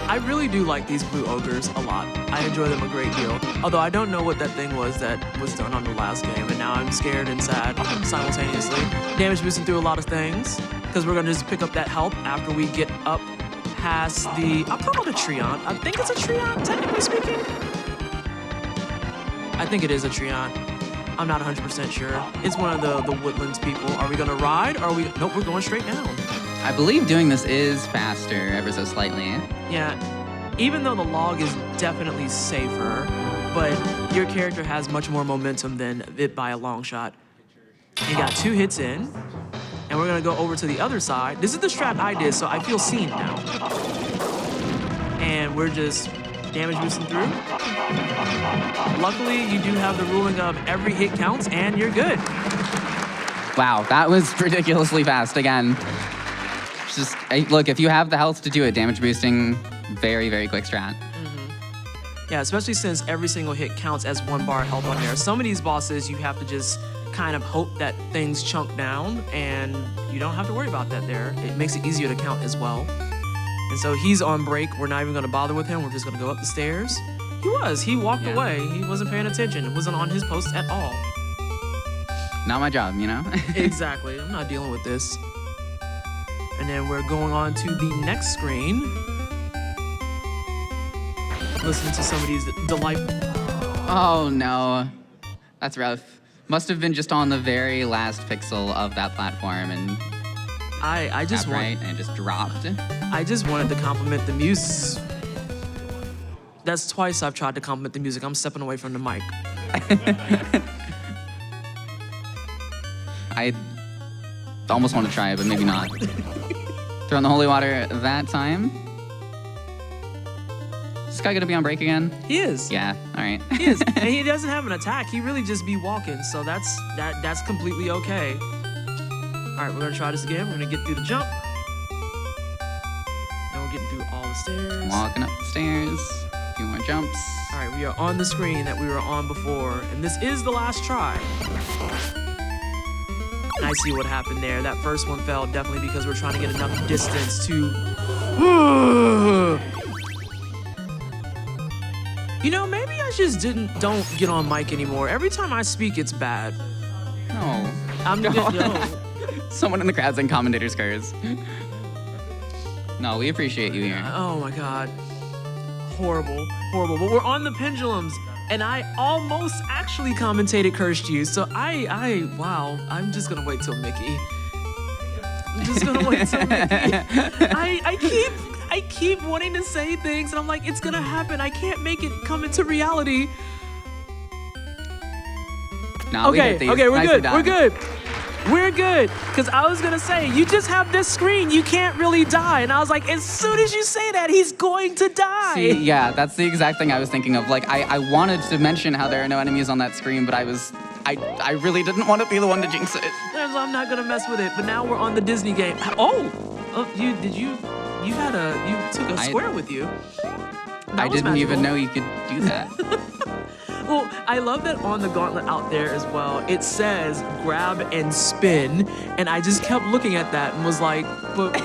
I really do like these blue ogres a lot. I enjoy them a great deal. Although I don't know what that thing was that was done on the last game, and now I'm scared and sad simultaneously. Damage boosting through a lot of things, because we're gonna just pick up that health after we get up past the, I'll call it a Treant. I think it's a Treant, technically speaking. I think it is a Treant. I'm not 100% sure. It's one of the Woodlands people. Are we gonna ride, or are we, nope, we're going straight down. I believe doing this is faster, ever so slightly. Yeah, even though the log is definitely safer, but your character has much more momentum than it by a long shot. You got 2 hits in, and we're gonna go over to the other side. This is the strat I did, so I feel seen now. And we're just damage boosting through. Luckily, you do have the ruling of every hit counts, and you're good. Wow, that was ridiculously fast again. Just, look, if you have the health to do it, damage boosting, very, very quick strat. Yeah, especially since every single hit counts as 1 bar health on there. Some of these bosses, you have to just kind of hope that things chunk down, and you don't have to worry about that there. It makes it easier to count as well. And so he's on break. We're not even gonna bother with him. We're just gonna go up the stairs. He walked away. He wasn't paying attention. It wasn't on his post at all. Not my job, you know? Exactly, I'm not dealing with this. And then we're going on to the next screen. Listening to some of these delightful. Oh no, that's rough. Must have been just on the very last pixel of that platform, and I just right, and it just dropped. I just wanted to compliment the music. That's twice I've tried to compliment the music. I'm stepping away from the mic. I almost want to try it, but maybe not. Throwing the holy water that time. Is this guy gonna be on break again? He is. Yeah, all right. He is, and he doesn't have an attack. He really just be walking, so that's completely okay. All right, we're gonna try this again. We're gonna get through the jump. And we're getting through all the stairs. Walking up the stairs, a few more jumps. All right, we are on the screen that we were on before, and this is the last try. And I see what happened there. That first one fell definitely because we're trying to get enough distance to... You know, maybe I just don't get on mic anymore. Every time I speak, it's bad. No. No. Someone in the crowd's in commentator's curse. No, we appreciate you here. Oh my God. Horrible, horrible. But we're on the pendulums, and I almost actually commentated Cursed You, so wow, I'm just gonna wait till Mickey. I'm just gonna wait till Mickey. I keep wanting to say things, and I'm like, it's gonna happen. I can't make it come into reality. Nah, okay, we're good, done. we're good. We're good, because I was gonna say, you just have this screen, you can't really die. And I was like, as soon as you say that, he's going to die. See, yeah, that's the exact thing I was thinking of. Like, I wanted to mention how there are no enemies on that screen, but I really didn't want to be the one to jinx it. I'm not gonna mess with it, but now we're on the Disney game. Oh, you took a square with you. I didn't even know you could do that. Well, I love that on the gauntlet out there as well, it says grab and spin, and I just kept looking at that and was like, but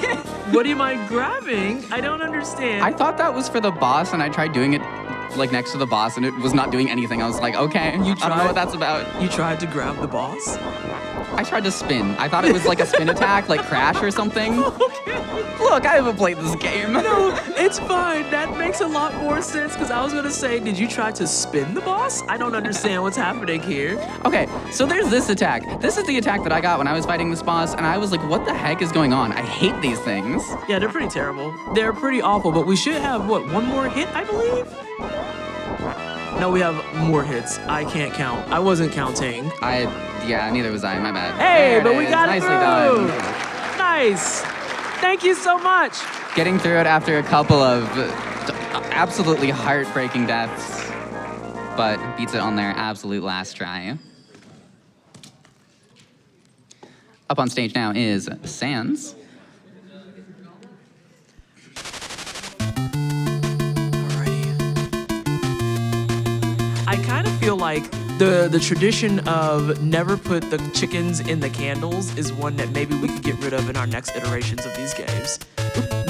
what am I grabbing? I don't understand. I thought that was for the boss, and I tried doing it like next to the boss, and it was not doing anything. I was like, okay, I don't know what that's about. You tried to grab the boss? I tried to spin. I thought it was like a spin attack, like Crash or something. Okay. Look, I haven't played this game. No, it's fine. That makes a lot more sense, because I was gonna say, did you try to spin the boss? I don't understand what's happening here. Okay, so there's this attack. This is the attack that I got when I was fighting this boss, and I was like, what the heck is going on? I hate these things. Yeah, they're pretty terrible. They're pretty awful, but we should have, what, one more hit, I believe? No, we have more hits. I can't count. I wasn't counting. Yeah, neither was I. My bad. Hey, but we got it Nicely through. done. Nice. Thank you so much. Getting through it after a couple of absolutely heartbreaking deaths, but beats it on their absolute last try. Up on stage now is Sans. I kind of feel like The tradition of never put the chickens in the candles is one that maybe we could get rid of in our next iterations of these games.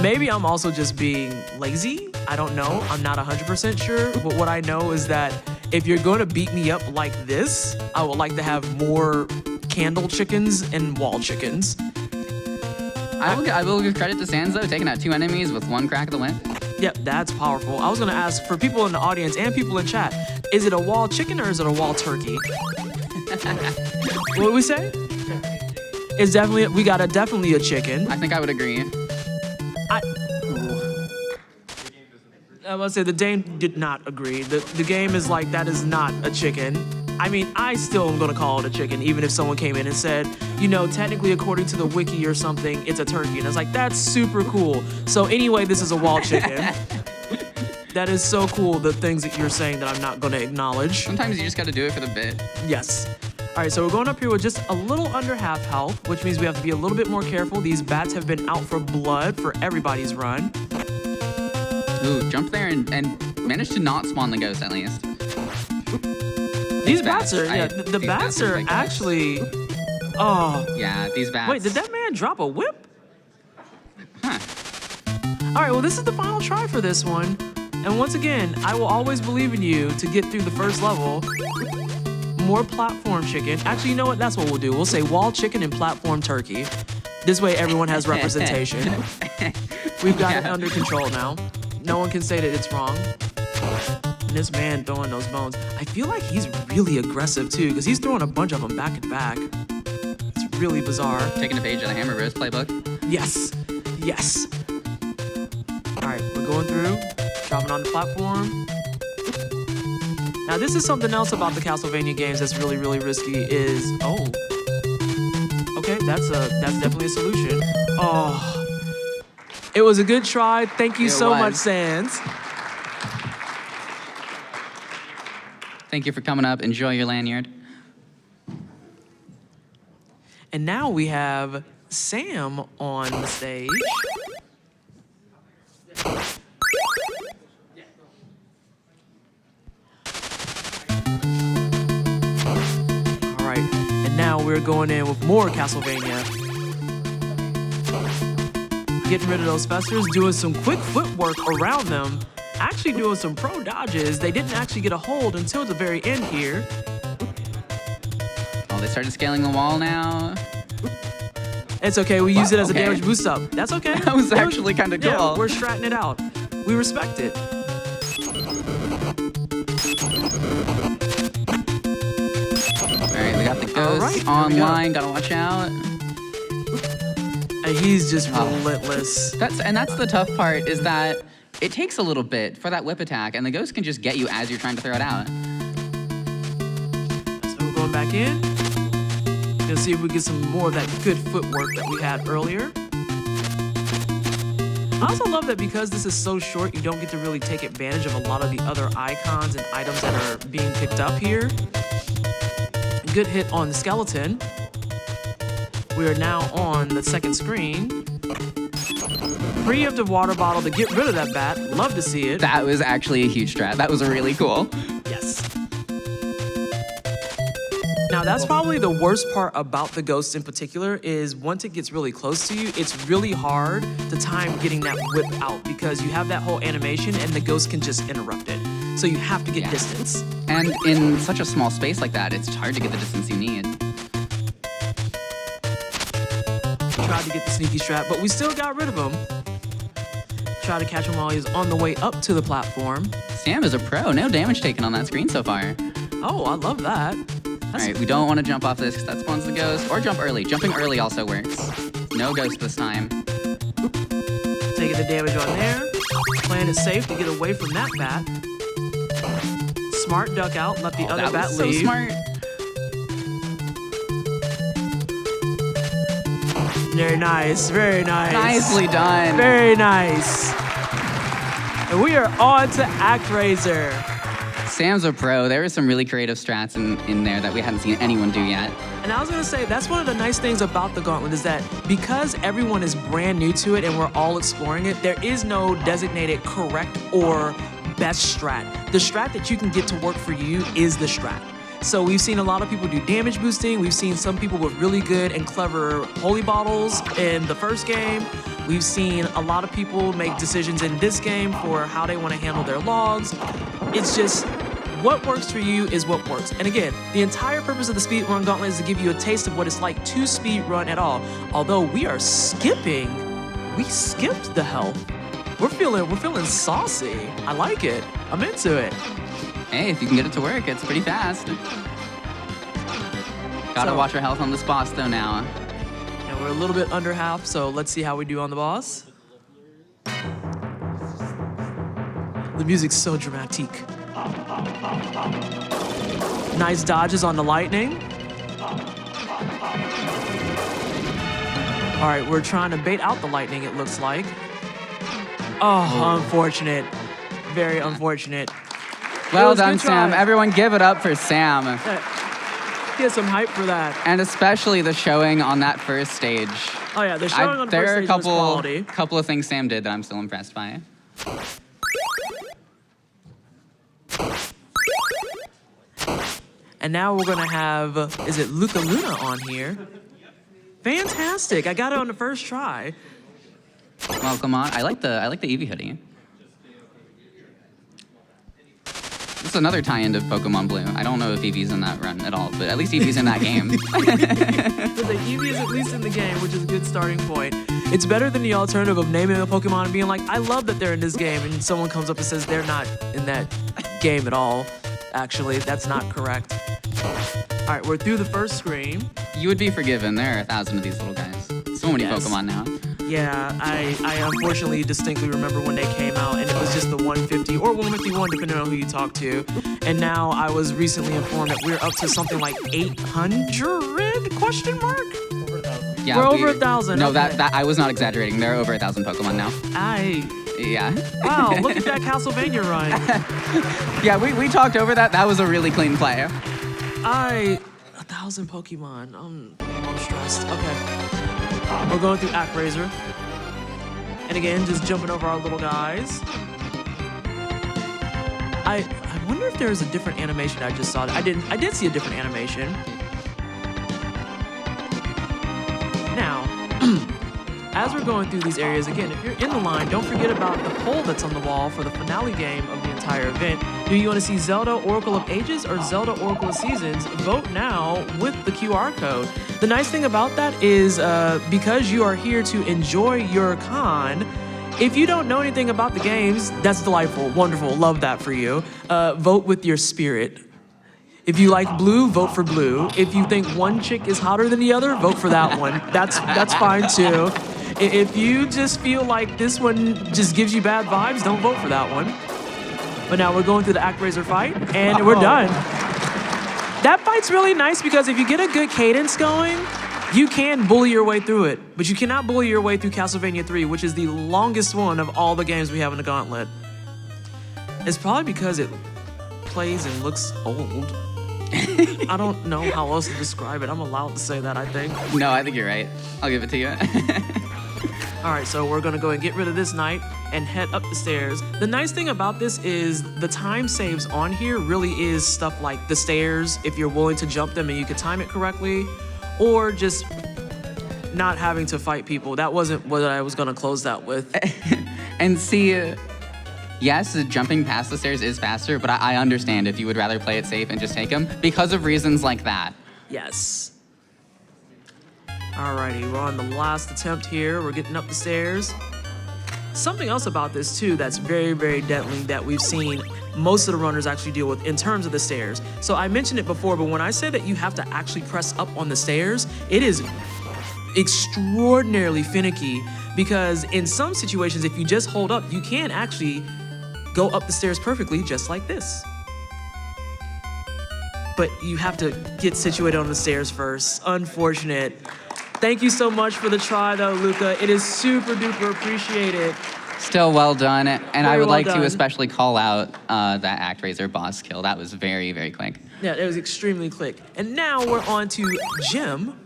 Maybe I'm also just being lazy. I don't know. I'm not 100% sure. But what I know is that if you're going to beat me up like this, I would like to have more candle chickens and wall chickens. I will give credit to Sans, though, taking out 2 enemies with 1 crack of the whip. Yep, that's powerful. I was going to ask for people in the audience and people in chat, is it a wall chicken or is it a wall turkey? What did we say? It's definitely, we got definitely a chicken. I think I would agree. I must say, the Dane did not agree. The game is like, that is not a chicken. I mean, I still am gonna call it a chicken, even if someone came in and said, you know, technically according to the wiki or something, it's a turkey. And I was like, that's super cool. So anyway, this is a wall chicken. That is so cool, the things that you're saying that I'm not gonna acknowledge. Sometimes you just gotta do it for the bit. Yes. All right, so we're going up here with just a little under half health, which means we have to be a little bit more careful. These bats have been out for blood for everybody's run. Ooh, jump there and manage to not spawn the ghost at least. These bats are, yeah, the bats are actually, oh. Yeah, these bats. Wait, did that man drop a whip? Huh. All right, well, this is the final try for this one. And once again, I will always believe in you to get through the first level. More platform chicken. Actually, you know what? That's what we'll do. We'll say wall chicken and platform turkey. This way, everyone has representation. We've got it under control now. No one can say that it's wrong. And this man throwing those bones. I feel like he's really aggressive too, because he's throwing a bunch of them back and back. It's really bizarre. Taking a page of the Hammer Bros playbook. Yes. Yes. All right, we're going through, dropping on the platform. Now, this is something else about the Castlevania games that's really, really risky is, oh. Okay, that's definitely a solution. Oh. It was a good try. Thank you so much, Sans. Thank you for coming up. Enjoy your lanyard. And now we have Sam on the stage. All right, and now we're going in with more Castlevania. Getting rid of those festers, doing some quick footwork around them, actually doing some pro dodges. They didn't actually get a hold until the very end here. Oh, they started scaling the wall now. It's okay, we use it as a damage boost up. That's okay. That was actually kind of cool. Yeah, we're stratting it out. We respect it. All right, we got the ghost online, gotta watch out. And he's just relentless. That's the tough part, is that it takes a little bit for that whip attack, and the ghost can just get you as you're trying to throw it out. So we're going back in. Gonna see if we get some more of that good footwork that we had earlier. I also love that because this is so short, you don't get to really take advantage of a lot of the other icons and items that are being picked up here. Good hit on the skeleton. We are now on the second screen. Preemptive water bottle to get rid of that bat. Love to see it. That was actually a huge strat. That was really cool. Yes. Now, that's probably the worst part about the ghost in particular is once it gets really close to you, it's really hard to time getting that whip out because you have that whole animation and the ghost can just interrupt it. So you have to get distance. And in such a small space like that, it's hard to get the distance you need. Tried to get the sneaky strat, but we still got rid of him. Try to catch him while he's on the way up to the platform. Sam is a pro. No damage taken on that screen so far. Oh, I love that. All right, we don't want to jump off this because that spawns the ghost. Or jump early. Jumping early also works. No ghost this time. Taking the damage on there. Playing it safe to get away from that bat. Smart duck out, let the other bat leave. So smart. Very nice, very nice. Nicely done. Very nice. And we are on to ActRaiser. Sam's a pro. There are some really creative strats in there that we hadn't seen anyone do yet. And I was gonna say, that's one of the nice things about the Gauntlet is that because everyone is brand new to it and we're all exploring it, there is no designated correct or best strat. The strat that you can get to work for you is the strat. So we've seen a lot of people do damage boosting. We've seen some people with really good and clever holy bottles in the first game. We've seen a lot of people make decisions in this game for how they want to handle their logs. It's just what works for you is what works. And again, the entire purpose of the Speedrun Gauntlet is to give you a taste of what it's like to speedrun at all. Although we skipped the health. We're feeling saucy. I like it. I'm into it. Hey, if you can get it to work, it's pretty fast. Gotta watch our health on this boss though now. And we're a little bit under half, so let's see how we do on the boss. The music's so dramatic. Nice dodges on the lightning. All right, we're trying to bait out the lightning, it looks like. Oh, unfortunate. Very unfortunate. Well done, Sam. Everyone give it up for Sam. Get some hype for that. And especially the showing on that first stage. Oh yeah, the showing on the first stage was quality. There are a couple of things Sam did that I'm still impressed by. And now we're gonna have, is it Luca Luna on here? Fantastic, I got it on the first try. Welcome on. I like the Eevee hoodie. This is another tie-in to Pokemon Blue. I don't know if Eevee's in that run at all, but at least Eevee's in that game. The Eevee is at least in the game, which is a good starting point. It's better than the alternative of naming a Pokemon and being like, I love that they're in this game, and someone comes up and says they're not in that game at all. Actually, that's not correct. All right, we're through the first screen. You would be forgiven. There are 1,000 of these little guys. So many Pokemon now. Yeah, I unfortunately distinctly remember when they came out, and it was just the 150 or 151, depending on who you talk to. And now I was recently informed that we're up to something like 800 question mark? Yeah, we're over 1,000. No, okay. that I was not exaggerating. There are over 1,000 Pokemon now. Yeah. Wow, look at that Castlevania run. Yeah, we talked over that. That was a really clean play. 1,000 Pokemon. I'm stressed. Okay. We're going through Actraiser. And again, just jumping over our little guys. I wonder if there's a different animation I just saw. I did see a different animation. Now, as we're going through these areas, again, if you're in the line, don't forget about the poll that's on the wall for the finale game of the entire event. Do you want to see Zelda Oracle of Ages or Zelda Oracle of Seasons? Vote now with the QR code. The nice thing about that is because you are here to enjoy your con, if you don't know anything about the games, that's delightful, wonderful, love that for you. Vote with your spirit. If you like blue, vote for blue. If you think one chick is hotter than the other, vote for that one. That's fine too. If you just feel like this one just gives you bad vibes, don't vote for that one. But now we're going through the Actraiser fight, and we're done. That fight's really nice because if you get a good cadence going, you can bully your way through it. But you cannot bully your way through Castlevania 3, which is the longest one of all the games we have in the Gauntlet. It's probably because it plays and looks old. I don't know how else to describe it. I'm allowed to say that, I think. No, I think you're right. I'll give it to you. All right, so we're gonna go and get rid of this knight and head up the stairs. The nice thing about this is the time saves on here really is stuff like the stairs, if you're willing to jump them and you can time it correctly, or just not having to fight people. That wasn't what I was gonna close that with. And see, yes, jumping past the stairs is faster, but I understand if you would rather play it safe and just take them because of reasons like that. Yes. Alrighty, we're on the last attempt here. We're getting up the stairs. Something else about this too that's very, very deadly that we've seen most of the runners actually deal with in terms of the stairs. So I mentioned it before, but when I say that you have to actually press up on the stairs, it is extraordinarily finicky because in some situations, if you just hold up, you can actually go up the stairs perfectly just like this. But you have to get situated on the stairs first. Unfortunate. Thank you so much for the try though, Luca. It is super duper appreciated. Still well done, and Very I would well like done. to especially call out that Actraiser boss kill. That was very, very quick. Yeah, it was extremely quick. And now we're on to Jim.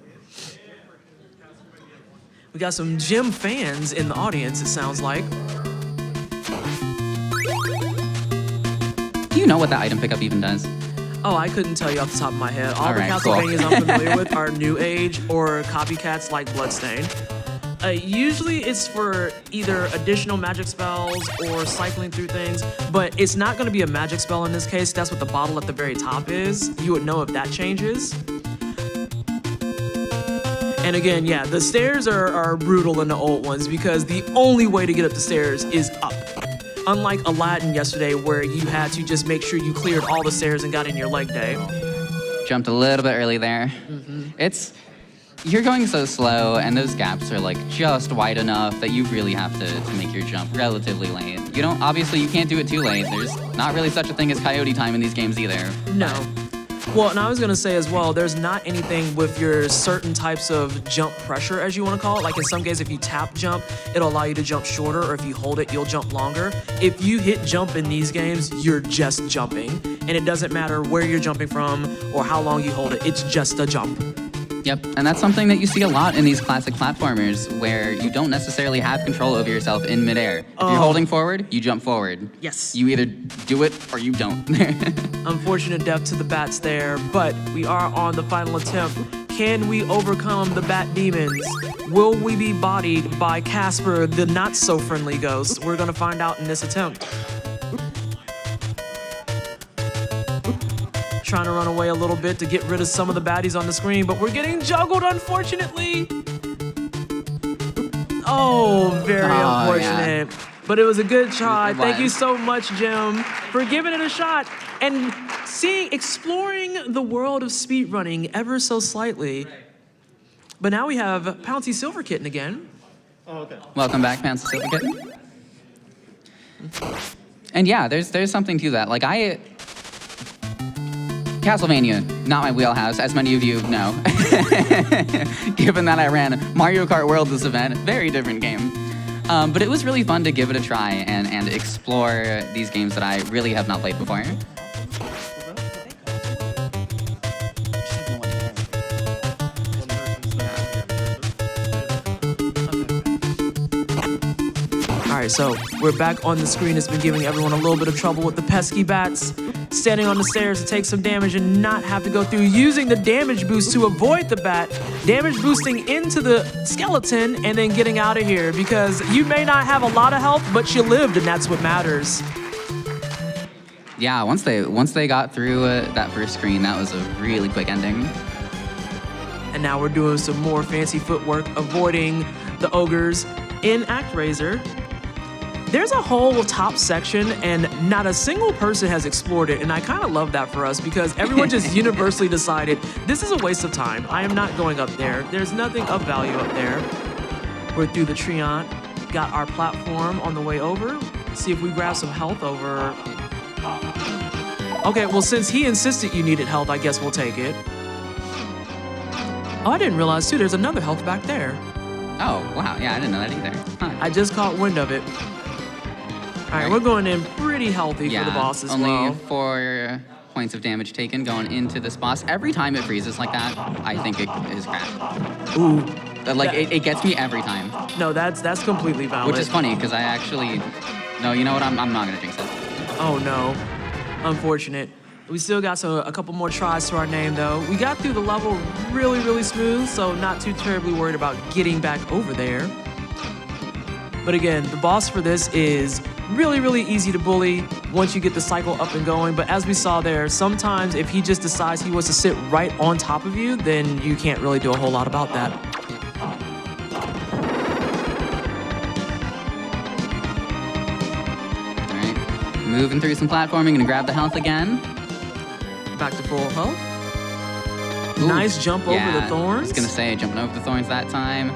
We got some Jim fans in the audience, it sounds like. Do you know what that item pickup even does? Oh, I couldn't tell you off the top of my head. All the right, Castlevanias cool. I'm familiar with are New Age or copycats like Bloodstained. Usually it's for either additional magic spells or cycling through things, but it's not going to be a magic spell in this case. That's what the bottle at the very top is. You would know if that changes. And again, yeah, the stairs are brutal in the old ones because the only way to get up the stairs is up. Unlike Aladdin yesterday where you had to just make sure you cleared all the stairs and got in your leg day. Jumped a little bit early there. You're going so slow, and those gaps are like just wide enough that you really have to make your jump relatively late. Obviously you can't do it too late. There's not really such a thing as coyote time in these games either. No. Well, and I was gonna say as well, there's not anything with your certain types of jump pressure, as you wanna call it. Like in some cases, if you tap jump, it'll allow you to jump shorter, or if you hold it, you'll jump longer. If you hit jump in these games, you're just jumping. And it doesn't matter where you're jumping from or how long you hold it, it's just a jump. Yep, and that's something that you see a lot in these classic platformers where you don't necessarily have control over yourself in midair. If you're holding forward, you jump forward. Yes. You either do it or you don't. Unfortunate death to the bats there, but we are on the final attempt. Can we overcome the bat demons? Will we be bodied by Casper, the not-so-friendly ghost? We're gonna find out in this attempt. Trying to run away a little bit to get rid of some of the baddies on the screen, but we're getting juggled, unfortunately. Oh, very unfortunate. Yeah. But it was a good try. Thank you so much, Jim, for giving it a shot and exploring the world of speedrunning ever so slightly. But now we have Pouncy Silver Kitten again. Oh, okay. Welcome back, Pouncy Silver Kitten. And yeah, there's something to that. Like Castlevania, not my wheelhouse, as many of you know. Given that I ran Mario Kart World this event, very different game. But it was really fun to give it a try and explore these games that I really have not played before. All right, so we're back on the screen. It's been giving everyone a little bit of trouble with the pesky bats. Standing on the stairs to take some damage and not have to go through using the damage boost to avoid the bat, damage boosting into the skeleton, and then getting out of here because you may not have a lot of health, but you lived, and that's what matters. Yeah, once they got through that first screen, that was a really quick ending. And now we're doing some more fancy footwork, avoiding the ogres in ActRaiser. There's a whole top section and not a single person has explored it, and I kind of love that for us because everyone just universally decided this is a waste of time. I am not going up there. There's nothing of value up there. We're through the Treant, got our platform on the way over. See if we grab some health over. Okay, well since he insisted you needed health, I guess we'll take it. Oh, I didn't realize too, there's another health back there. Oh, wow, yeah, I didn't know that either. Huh. I just caught wind of it. All right, we're going in pretty healthy for the boss as well. Only 4 points of damage taken going into this boss. Every time it freezes like that, I think it is crap. Ooh. It gets me every time. No, that's completely valid. Which is funny, because I actually... No, you know what? I'm not going to jinx it. Oh, no. Unfortunate. We still got a couple more tries to our name, though. We got through the level really, really smooth, so not too terribly worried about getting back over there. But again, the boss for this is really, really easy to bully once you get the cycle up and going. But as we saw there, sometimes if he just decides he wants to sit right on top of you, then you can't really do a whole lot about that. All right, moving through some platforming, gonna grab the health again. Back to full health. Ooh, nice jump over the thorns. I was gonna say, jumping over the thorns that time.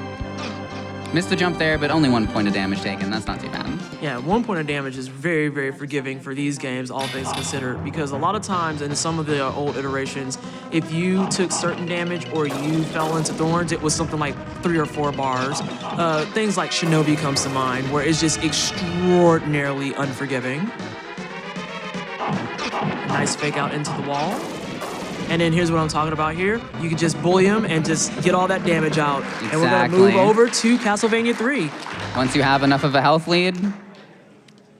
Missed the jump there, but only 1 point of damage taken. That's not too bad. Yeah, 1 point of damage is very, very forgiving for these games, all things considered, because a lot of times in some of the old iterations, if you took certain damage or you fell into thorns, it was something like 3 or 4 bars. Things like Shinobi comes to mind, where it's just extraordinarily unforgiving. A nice fake out into the wall. And then here's what I'm talking about here. You can just bully him and just get all that damage out. Exactly. And we're gonna move over to Castlevania 3. Once you have enough of a health lead,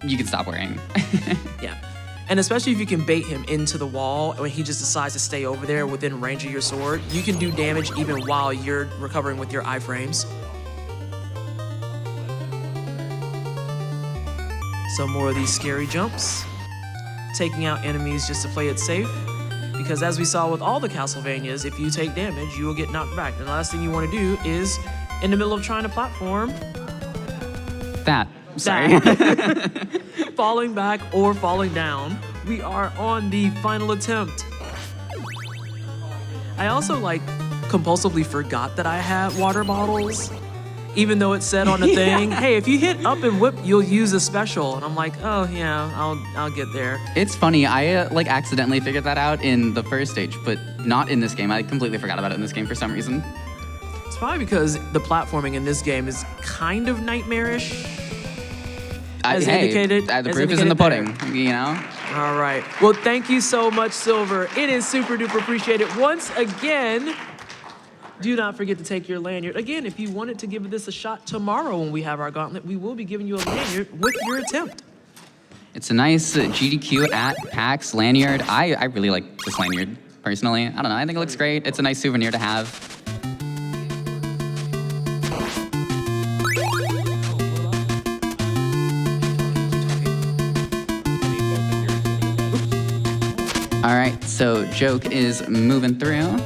you can stop worrying. Yeah. And especially if you can bait him into the wall when he just decides to stay over there within range of your sword, you can do damage even while you're recovering with your iframes. Some more of these scary jumps. Taking out enemies just to play it safe. Because as we saw with all the Castlevanias, if you take damage, you will get knocked back. And the last thing you want to do is, in the middle of trying to platform, Sorry. falling back or falling down. We are on the final attempt. I also compulsively forgot that I had water bottles, even though it said on the thing, hey, if you hit up and whip, you'll use a special. And I'm like, oh yeah, I'll get there. It's funny, I accidentally figured that out in the first stage, but not in this game. I completely forgot about it in this game for some reason. It's probably because the platforming in this game is kind of nightmarish. As indicated. The proof is in the pudding, you know? All right. Well, thank you so much, Silver. It is super duper appreciated. Once again, do not forget to take your lanyard. Again, if you wanted to give this a shot tomorrow when we have our gauntlet, we will be giving you a lanyard with your attempt. It's a nice GDQ at PAX lanyard. I really like this lanyard, personally. I don't know, I think it looks great. It's a nice souvenir to have. All right, so Joke is moving through.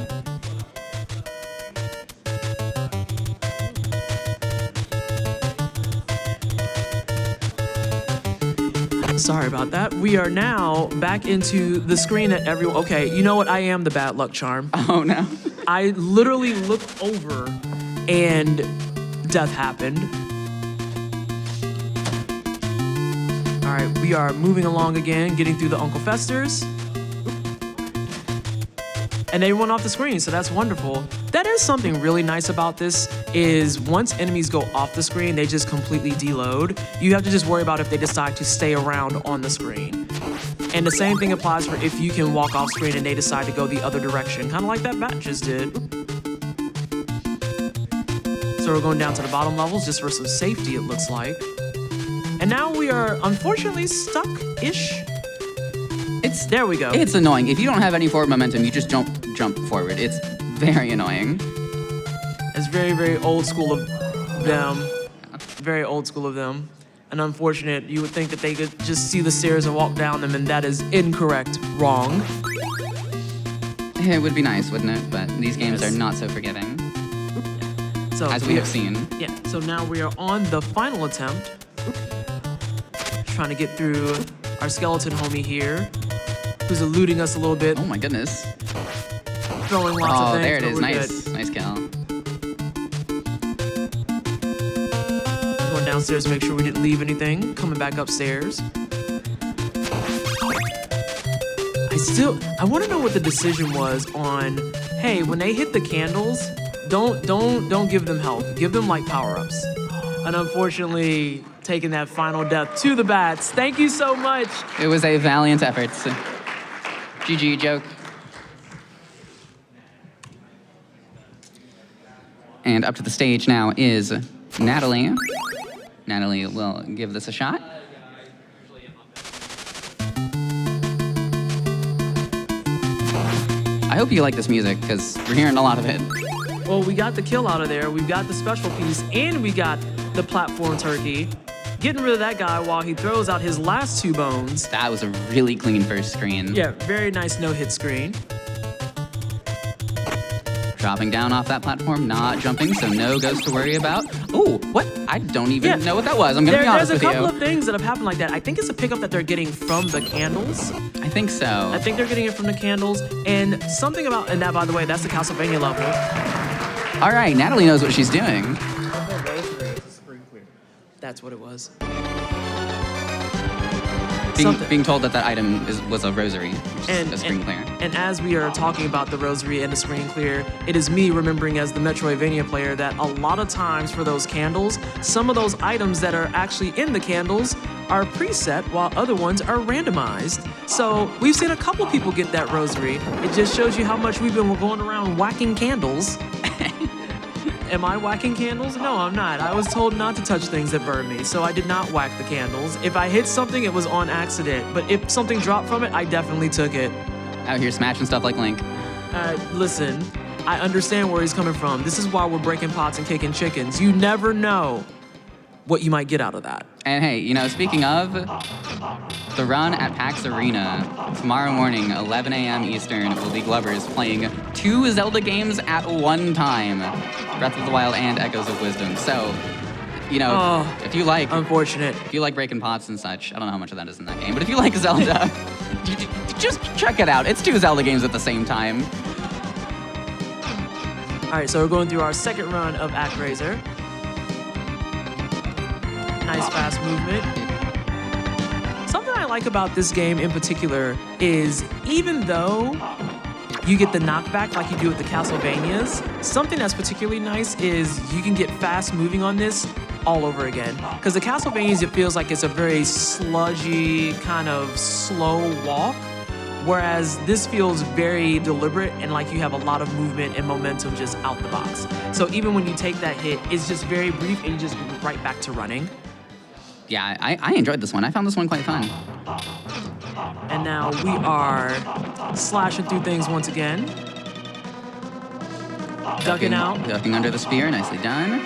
Sorry about that. We are now back into the screen that everyone, okay, you know what? I am the bad luck charm. Oh no. I literally looked over and death happened. All right, we are moving along again, getting through the Uncle Festers. And they went off the screen, so that's wonderful. That is something really nice about this, is once enemies go off the screen, they just completely deload. You have to just worry about if they decide to stay around on the screen. And the same thing applies for if you can walk off screen and they decide to go the other direction, kind of like that bat just did. So we're going down to the bottom levels just for some safety, it looks like. And now we are unfortunately stuck-ish. There we go. It's annoying. If you don't have any forward momentum, you just don't jump forward. It's very annoying. It's very, very old school of them. Very old school of them. And unfortunate, you would think that they could just see the stairs and walk down them, and that is incorrect, wrong. It would be nice, wouldn't it? But these games are not so forgiving. So as we have seen. Yeah, so now we are on the final attempt. Trying to get through our skeleton homie here, who's eluding us a little bit. Oh my goodness. Throwing lots of things. Oh, there it is. Nice. Good. Nice kill. Going downstairs to make sure we didn't leave anything. Coming back upstairs. I want to know what the decision was on, hey, when they hit the candles, don't give them health. Give them like power-ups. And unfortunately, taking that final death to the bats. Thank you so much. It was a valiant effort. GG, Joke. And up to the stage now is Natalie. Natalie will give this a shot. I hope you like this music, because we're hearing a lot of it. Well, we got the kill out of there, we've got the special piece, and we got the platform turkey. Getting rid of that guy while he throws out his last two bones. That was a really clean first screen. Yeah, very nice no-hit screen. Dropping down off that platform, not jumping, so no ghost to worry about. Oh, what? I don't even know what that was. I'm gonna be honest with you. There's a couple of things that have happened like that. I think it's a pickup that they're getting from the candles. I think so. I think they're getting it from the candles. And something about, and that, by the way, that's the Castlevania level. All right, Natalie knows what she's doing. That's what it was. Being told that item was a rosary, which is a screen clear. And as we are talking about the rosary and the screen clear, it is me remembering as the Metroidvania player that a lot of times for those candles, some of those items that are actually in the candles are preset while other ones are randomized. So we've seen a couple people get that rosary. It just shows you how much we've been going around whacking candles. Am I whacking candles? No, I'm not. I was told not to touch things that burn me, so I did not whack the candles. If I hit something, it was on accident. But if something dropped from it, I definitely took it. Out here smashing stuff like Link. Listen, I understand where he's coming from. This is why we're breaking pots and kicking chickens. You never know what you might get out of that. And hey, you know, speaking of, the run at PAX Arena, tomorrow morning, 11 a.m. Eastern, will be Glover's playing 2 Zelda games at one time. Breath of the Wild and Echoes of Wisdom. So, you know, if you like... Unfortunate. If you like breaking pots and such, I don't know how much of that is in that game, but if you like Zelda, just check it out. It's 2 Zelda games at the same time. All right, so we're going through our second run of ActRaiser. Nice fast movement. Something I like about this game in particular is even though you get the knockback like you do with the Castlevanias, something that's particularly nice is you can get fast moving on this all over again. Because the Castlevanias, it feels like it's a very sludgy, kind of slow walk, whereas this feels very deliberate and like you have a lot of movement and momentum just out the box. So even when you take that hit, it's just very brief and you just move right back to running. Yeah, I enjoyed this one. I found this one quite fun. And now we are slashing through things once again. Ducking out. Ducking under the spear, nicely done.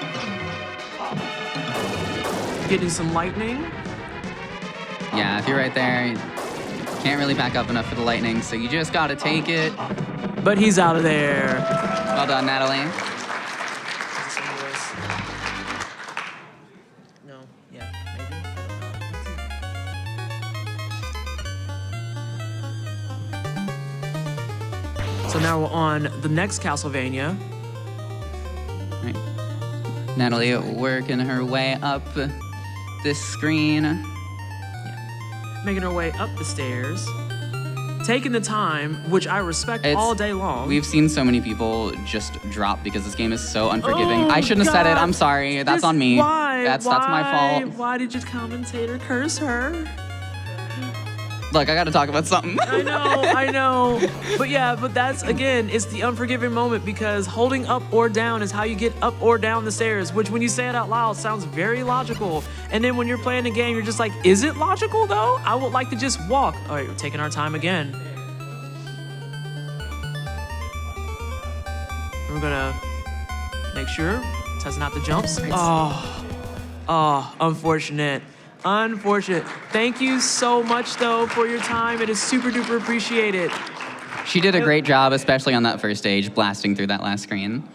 Getting some lightning. Yeah, if you're right there, you can't really back up enough for the lightning, so you just gotta take it. But he's out of there. Well done, Natalie. So now we're on the next Castlevania. Right. Natalie working her way up this screen. Yeah. Making her way up the stairs. Taking the time, which I respect all day long. We've seen so many people just drop because this game is so unforgiving. I shouldn't have said it. I'm sorry. That's on me. Why? That's my fault. Why did your commentator curse her? Look, I gotta talk about something. I know. But that's, again, it's the unforgiving moment because holding up or down is how you get up or down the stairs, which when you say it out loud sounds very logical. And then when you're playing the game, you're just like, is it logical though? I would like to just walk. All right, we're taking our time again. We're gonna make sure, testing out the jumps. Unfortunate. Unfortunate. Thank you so much, though, for your time. It is super duper appreciated. She did a great job, especially on that first stage, blasting through that last screen.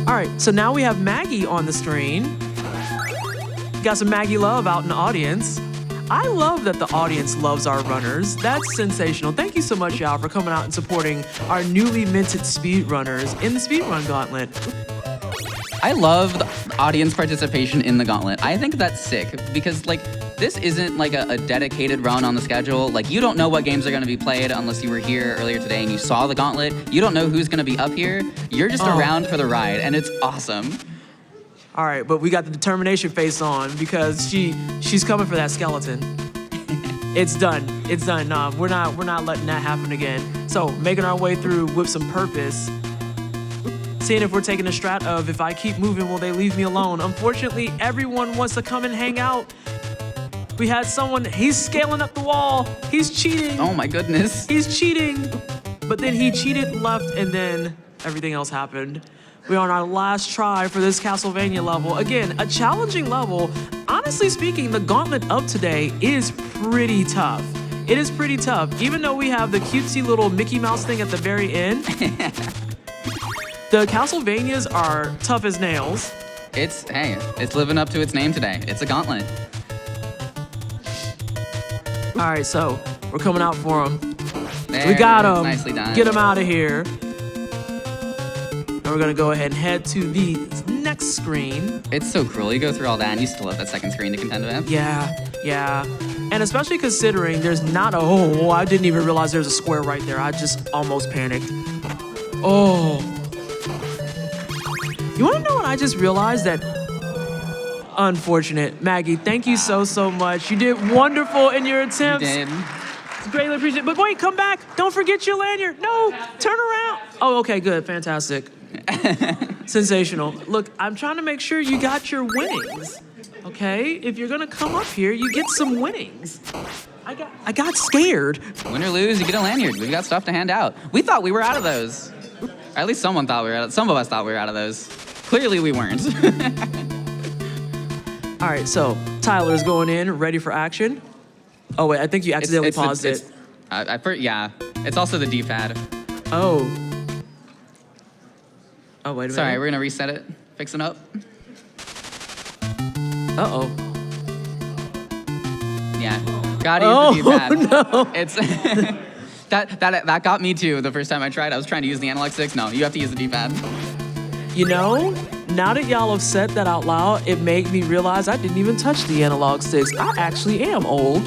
All right, so now we have Maggie on the screen. Got some Maggie love out in the audience. I love that the audience loves our runners. That's sensational. Thank you so much, y'all, for coming out and supporting our newly minted speedrunners in the Speedrun Gauntlet. I love the audience participation in the Gauntlet. I think that's sick because, like, this isn't like a dedicated run on the schedule. Like, you don't know what games are going to be played unless you were here earlier today and you saw the Gauntlet. You don't know who's going to be up here. You're just around for the ride, and it's awesome. All right, but we got the determination face on because she's coming for that skeleton. It's done. It's done. Nah, we're not letting that happen again. So making our way through with some purpose. Seeing if we're taking a strat of if I keep moving, will they leave me alone? Unfortunately, everyone wants to come and hang out. We had someone, he's scaling up the wall. He's cheating. Oh my goodness. He's cheating. But then he cheated left and then everything else happened. We're on our last try for this Castlevania level. Again, a challenging level. Honestly speaking, the Gauntlet of today is pretty tough. It is pretty tough. Even though we have the cutesy little Mickey Mouse thing at the very end, the Castlevanias are tough as nails. It's living up to its name today. It's a Gauntlet. All right, so we're coming out for him. We got him. Nicely done. Get him out of here. We're gonna go ahead and head to the next screen. It's so cruel. You go through all that and you still have that second screen to contend with. Yeah. And especially considering there's not I didn't even realize there's a square right there. I just almost panicked. Oh. You wanna know what I just realized? That Unfortunate. Maggie, thank you so much. You did wonderful in your attempts. You did. It's greatly appreciated. But wait, come back. Don't forget your lanyard. No, turn around. Oh, okay, good. Fantastic. Sensational. Look, I'm trying to make sure you got your winnings. Okay? If you're gonna come up here, you get some winnings. I got scared. Win or lose, you get a lanyard. We've got stuff to hand out. We thought we were out of those. Or at least someone thought we were out of, some of us thought we were out of those. Clearly we weren't. All right, so Tyler's going in, ready for action. Oh wait, I think you accidentally paused it. Yeah, it's also the D-pad. Oh. Oh, wait a minute. Sorry, we're gonna reset it. Fix it up. Uh-oh. Yeah, gotta use the D-pad. No. It's that got me too the first time I tried. I was trying to use the analog sticks. No, you have to use the D-pad. You know, now that y'all have said that out loud, it made me realize I didn't even touch the analog sticks. I actually am old.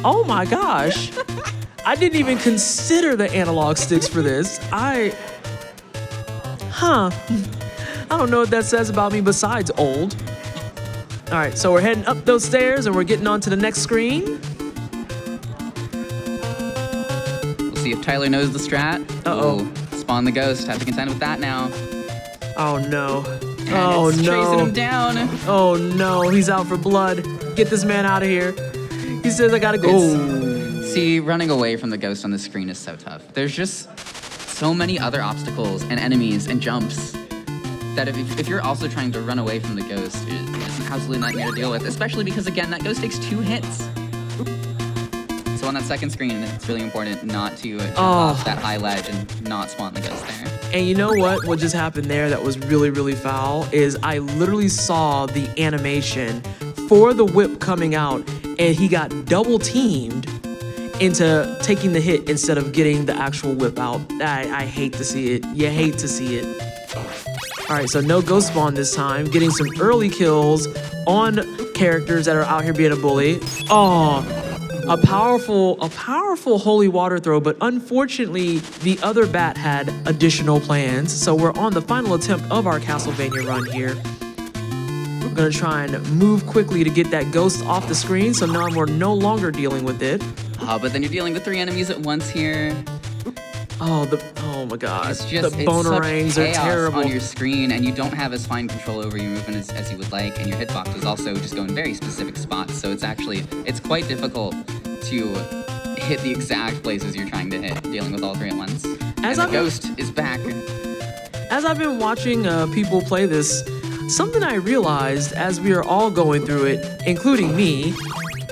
Oh my gosh. I didn't even consider the analog sticks for this. I don't know what that says about me besides old. All right, so we're heading up those stairs and we're getting on to the next screen. We'll see if Tyler knows the strat. Uh-oh. Spawn the ghost. Have to contend with that now. Oh no. And Oh it's no. chasing him down. Oh no, he's out for blood. Get this man out of here. He says I gotta go. See, running away from the ghost on the screen is so tough. There's just so many other obstacles and enemies and jumps that if you're also trying to run away from the ghost, it's an absolute nightmare to deal with, especially because, again, that ghost takes 2 hits. So on that second screen, it's really important not to jump off that high ledge and not spawn the ghost there. And you know what? What just happened there that was really, really foul is I literally saw the animation for the whip coming out and he got double teamed into taking the hit instead of getting the actual whip out. I hate to see it. You hate to see it. All right, so no ghost spawn this time. Getting some early kills on characters that are out here being a bully. Oh, a powerful holy water throw, but unfortunately, the other bat had additional plans. So we're on the final attempt of our Castlevania run here. We're gonna try and move quickly to get that ghost off the screen, so now we're no longer dealing with it. But then you're dealing with 3 enemies at once here. Oh my god. It's just the bonerangs are terrible on your screen, and you don't have as fine control over your movement as you would like, and your hitbox is also just going very specific spots, so it's quite difficult to hit the exact places you're trying to hit, dealing with all 3 at once. And the ghost is back. As I've been watching people play this, something I realized as we are all going through it, including me,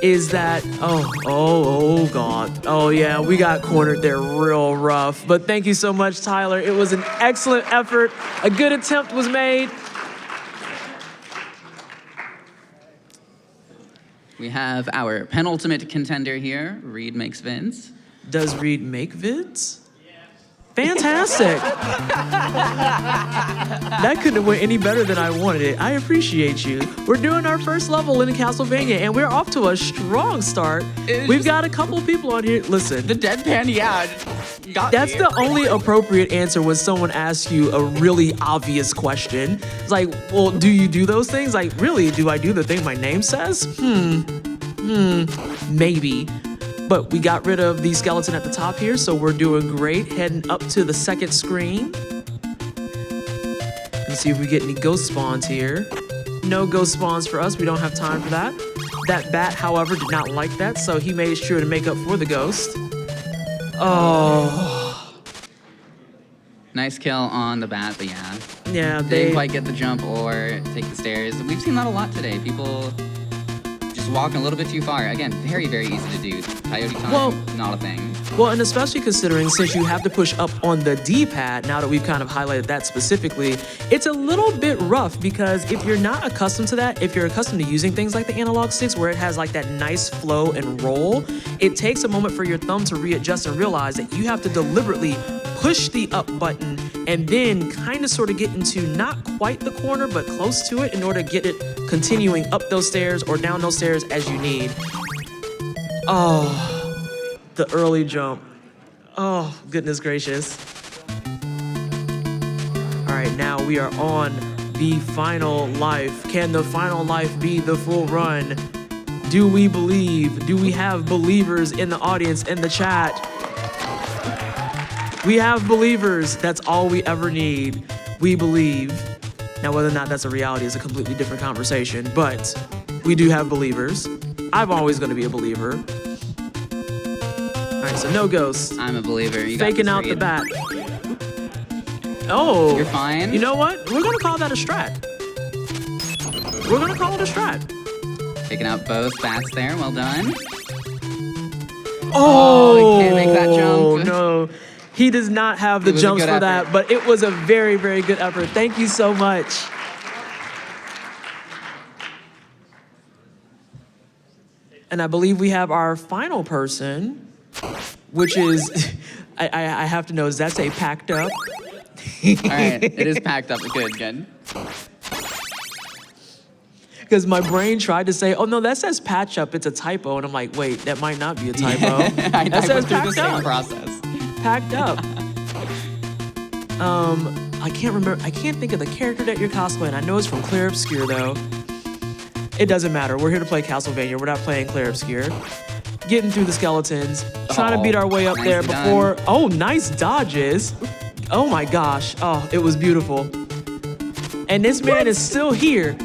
is that, oh God. Oh yeah, we got cornered there real rough. But thank you so much, Tyler. It was an excellent effort. A good attempt was made. We have our penultimate contender here. Reed makes vids. Does Reed make vids? Fantastic. That couldn't have went any better than I wanted it. I appreciate you. We're doing our first level in Castlevania, and we're off to a strong start. We've got a couple of people on here. Listen. The deadpan, That's the only appropriate answer when someone asks you a really obvious question. It's like, well, do you do those things? Like, really, do I do the thing my name says? Maybe. But we got rid of the skeleton at the top here, so we're doing great. Heading up to the second screen. Let's see if we get any ghost spawns here. No ghost spawns for us. We don't have time for that. That bat, however, did not like that, so he made sure to make up for the ghost. Oh. Nice kill on the bat, but yeah. Yeah, Didn't quite get the jump or take the stairs. We've seen that a lot today. People just walking a little bit too far. Again, very, very easy to do. Coyote time, not a thing. Well, and especially considering since you have to push up on the D-pad, now that we've kind of highlighted that specifically, it's a little bit rough because if you're not accustomed to that, if you're accustomed to using things like the analog sticks where it has like that nice flow and roll, it takes a moment for your thumb to readjust and realize that you have to deliberately push the up button and then kind of sort of get into not quite the corner, but close to it in order to get it continuing up those stairs or down those stairs as you need. Oh, the early jump. Oh, goodness gracious. All right, now we are on the final life? Can the final life be the full run? Do we believe? Do we have believers in the audience, in the chat? We have believers. That's all we ever need. We believe. Now, whether or not that's a reality is a completely different conversation, but we do have believers. I'm always going to be a believer. All right, so no ghosts. I'm a believer. You Faking got out this, the Reed. bat. Oh. You're fine. You know what? We're going to call that a strat. We're going to call it a strat. Taking out both bats there. Well done. Oh, he can't make that jump. No. He does not have the It was a jumps good for that, effort. but it was a very, very good effort. Thank you so much. And I believe we have our final person, which is, I have to know, is that say packed up? All right, it is packed up. Good, good. Because my brain tried to say, oh no, that says patch up, it's a typo. And I'm like, wait, that might not be a typo. I That says went through the packed same up. process. Packed up. I can't remember, I can't think of the character that you're cosplaying. I know it's from Clear Obscure though. It doesn't matter, we're here to play Castlevania, we're not playing Clear Obscure. Getting through the skeletons, trying to beat our way up there nicely before, oh, nice dodges. Oh my gosh, oh, it was beautiful. And this man is still here.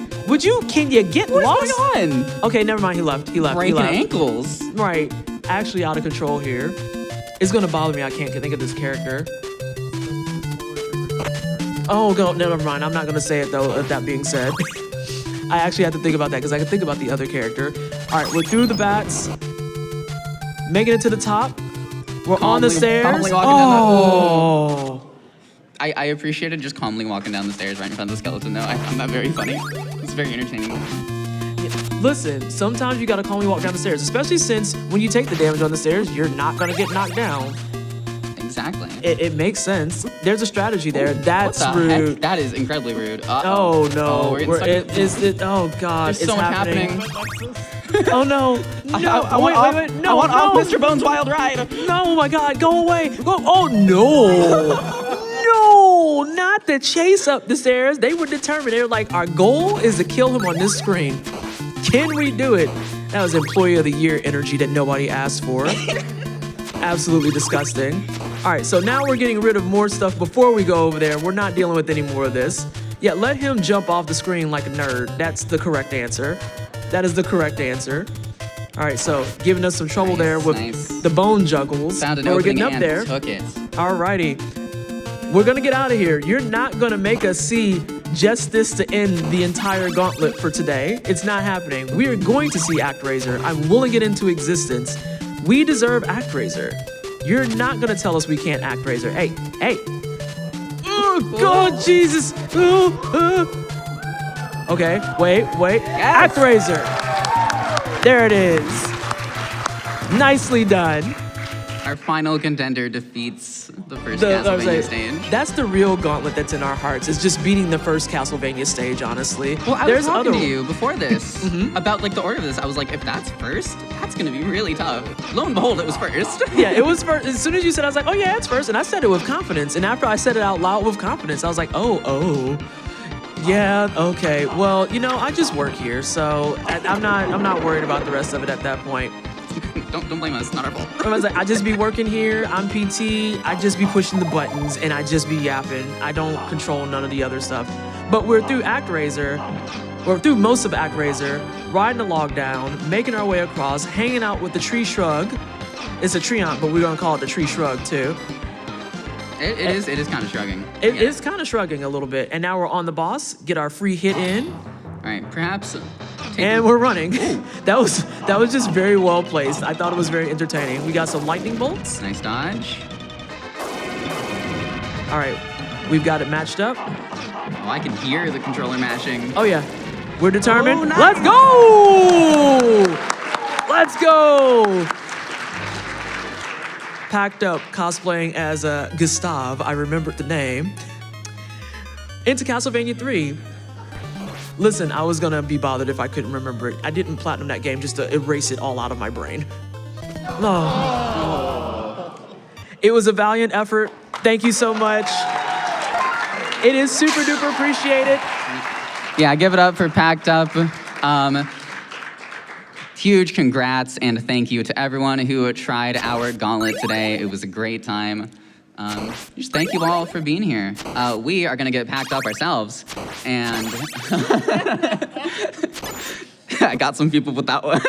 Can you get lost? What's going on? Okay, never mind, he left. Breaking ankles. Right, actually out of control here. It's gonna bother me, I can't think of this character. Oh, no, never mind, I'm not gonna say it though, that being said. I actually had to think about that because I could think about the other character. All right, we're through the bats. Making it to the top. We're on the stairs. Calmly walking down the, I appreciated just calmly walking down the stairs right in front of the skeleton though. I found that very funny. It's very entertaining. Listen, sometimes you gotta calmly walk down the stairs, especially since when you take the damage on the stairs, you're not gonna get knocked down. Exactly. It makes sense. There's a strategy there. That's What the rude. heck? That is incredibly rude. Oh no. we're getting stuck. Oh god, There's it's so much happening. happening. Oh no. No. I want wait. off- No, I want no. off Mr. Bones' wild ride. No, my god, go away. Go. Oh no. No, not the chase up the stairs. They were determined. They were like, our goal is to kill him on this screen. Can we do it? That was Employee of the Year energy that nobody asked for. Absolutely disgusting. All right, so now we're getting rid of more stuff before we go over there. We're not dealing with any more of this. Yeah, let him jump off the screen like a nerd. That's the correct answer. That is the correct answer. All right, so giving us some trouble there with the bone juggles. Found an but we're opening getting up and there. took it. All righty. We're gonna get out of here. You're not gonna make us see just this to end the entire gauntlet for today. It's not happening. We are going to see ActRaiser. I'm willing it into existence. We deserve ActRaiser. You're not gonna tell us we can't ActRaiser. Hey. Oh, God, Jesus. Okay, wait. Yes. ActRaiser. There it is. Nicely done. Our final contender defeats the first Castlevania stage. That's the real gauntlet that's in our hearts. It's just beating the first Castlevania stage, honestly. Well, I was talking to you before this about like the order of this. I was like, if that's first, that's gonna be really tough. Lo and behold, it was first. Yeah, it was first. As soon as you said, I was like, oh yeah, it's first. And I said it with confidence. And after I said it out loud with confidence, I was like, oh. Yeah, okay. Well, I just work here, so I'm not worried about the rest of it at that point. Don't blame us, it's not our fault. I was like, I just be working here, I'm PT, I just be pushing the buttons, and I just be yapping. I don't control none of the other stuff. But we're through ActRaiser, we're through most of ActRaiser, riding the log down, making our way across, hanging out with the tree shrug. It's a treant, but we're gonna call it the tree shrug too. It is kind of shrugging. It is kind of shrugging a little bit. And now we're on the boss, get our free hit in. All right, perhaps. And we're running. That was just very well placed. I thought it was very entertaining. We got some lightning bolts. Nice dodge. All right, we've got it matched up. Oh, I can hear the controller mashing. Oh yeah, we're determined. Oh, nice. Let's go! Packed up, cosplaying as Gustav. I remembered the name. Into Castlevania 3. Listen, I was gonna be bothered if I couldn't remember it. I didn't platinum that game just to erase it all out of my brain. Oh. It was a valiant effort. Thank you so much. It is super duper appreciated. Yeah, give it up for Packed Up. Huge congrats and thank you to everyone who tried our gauntlet today. It was a great time. Just thank you all for being here. We are gonna get packed up ourselves, and I got some people with that one.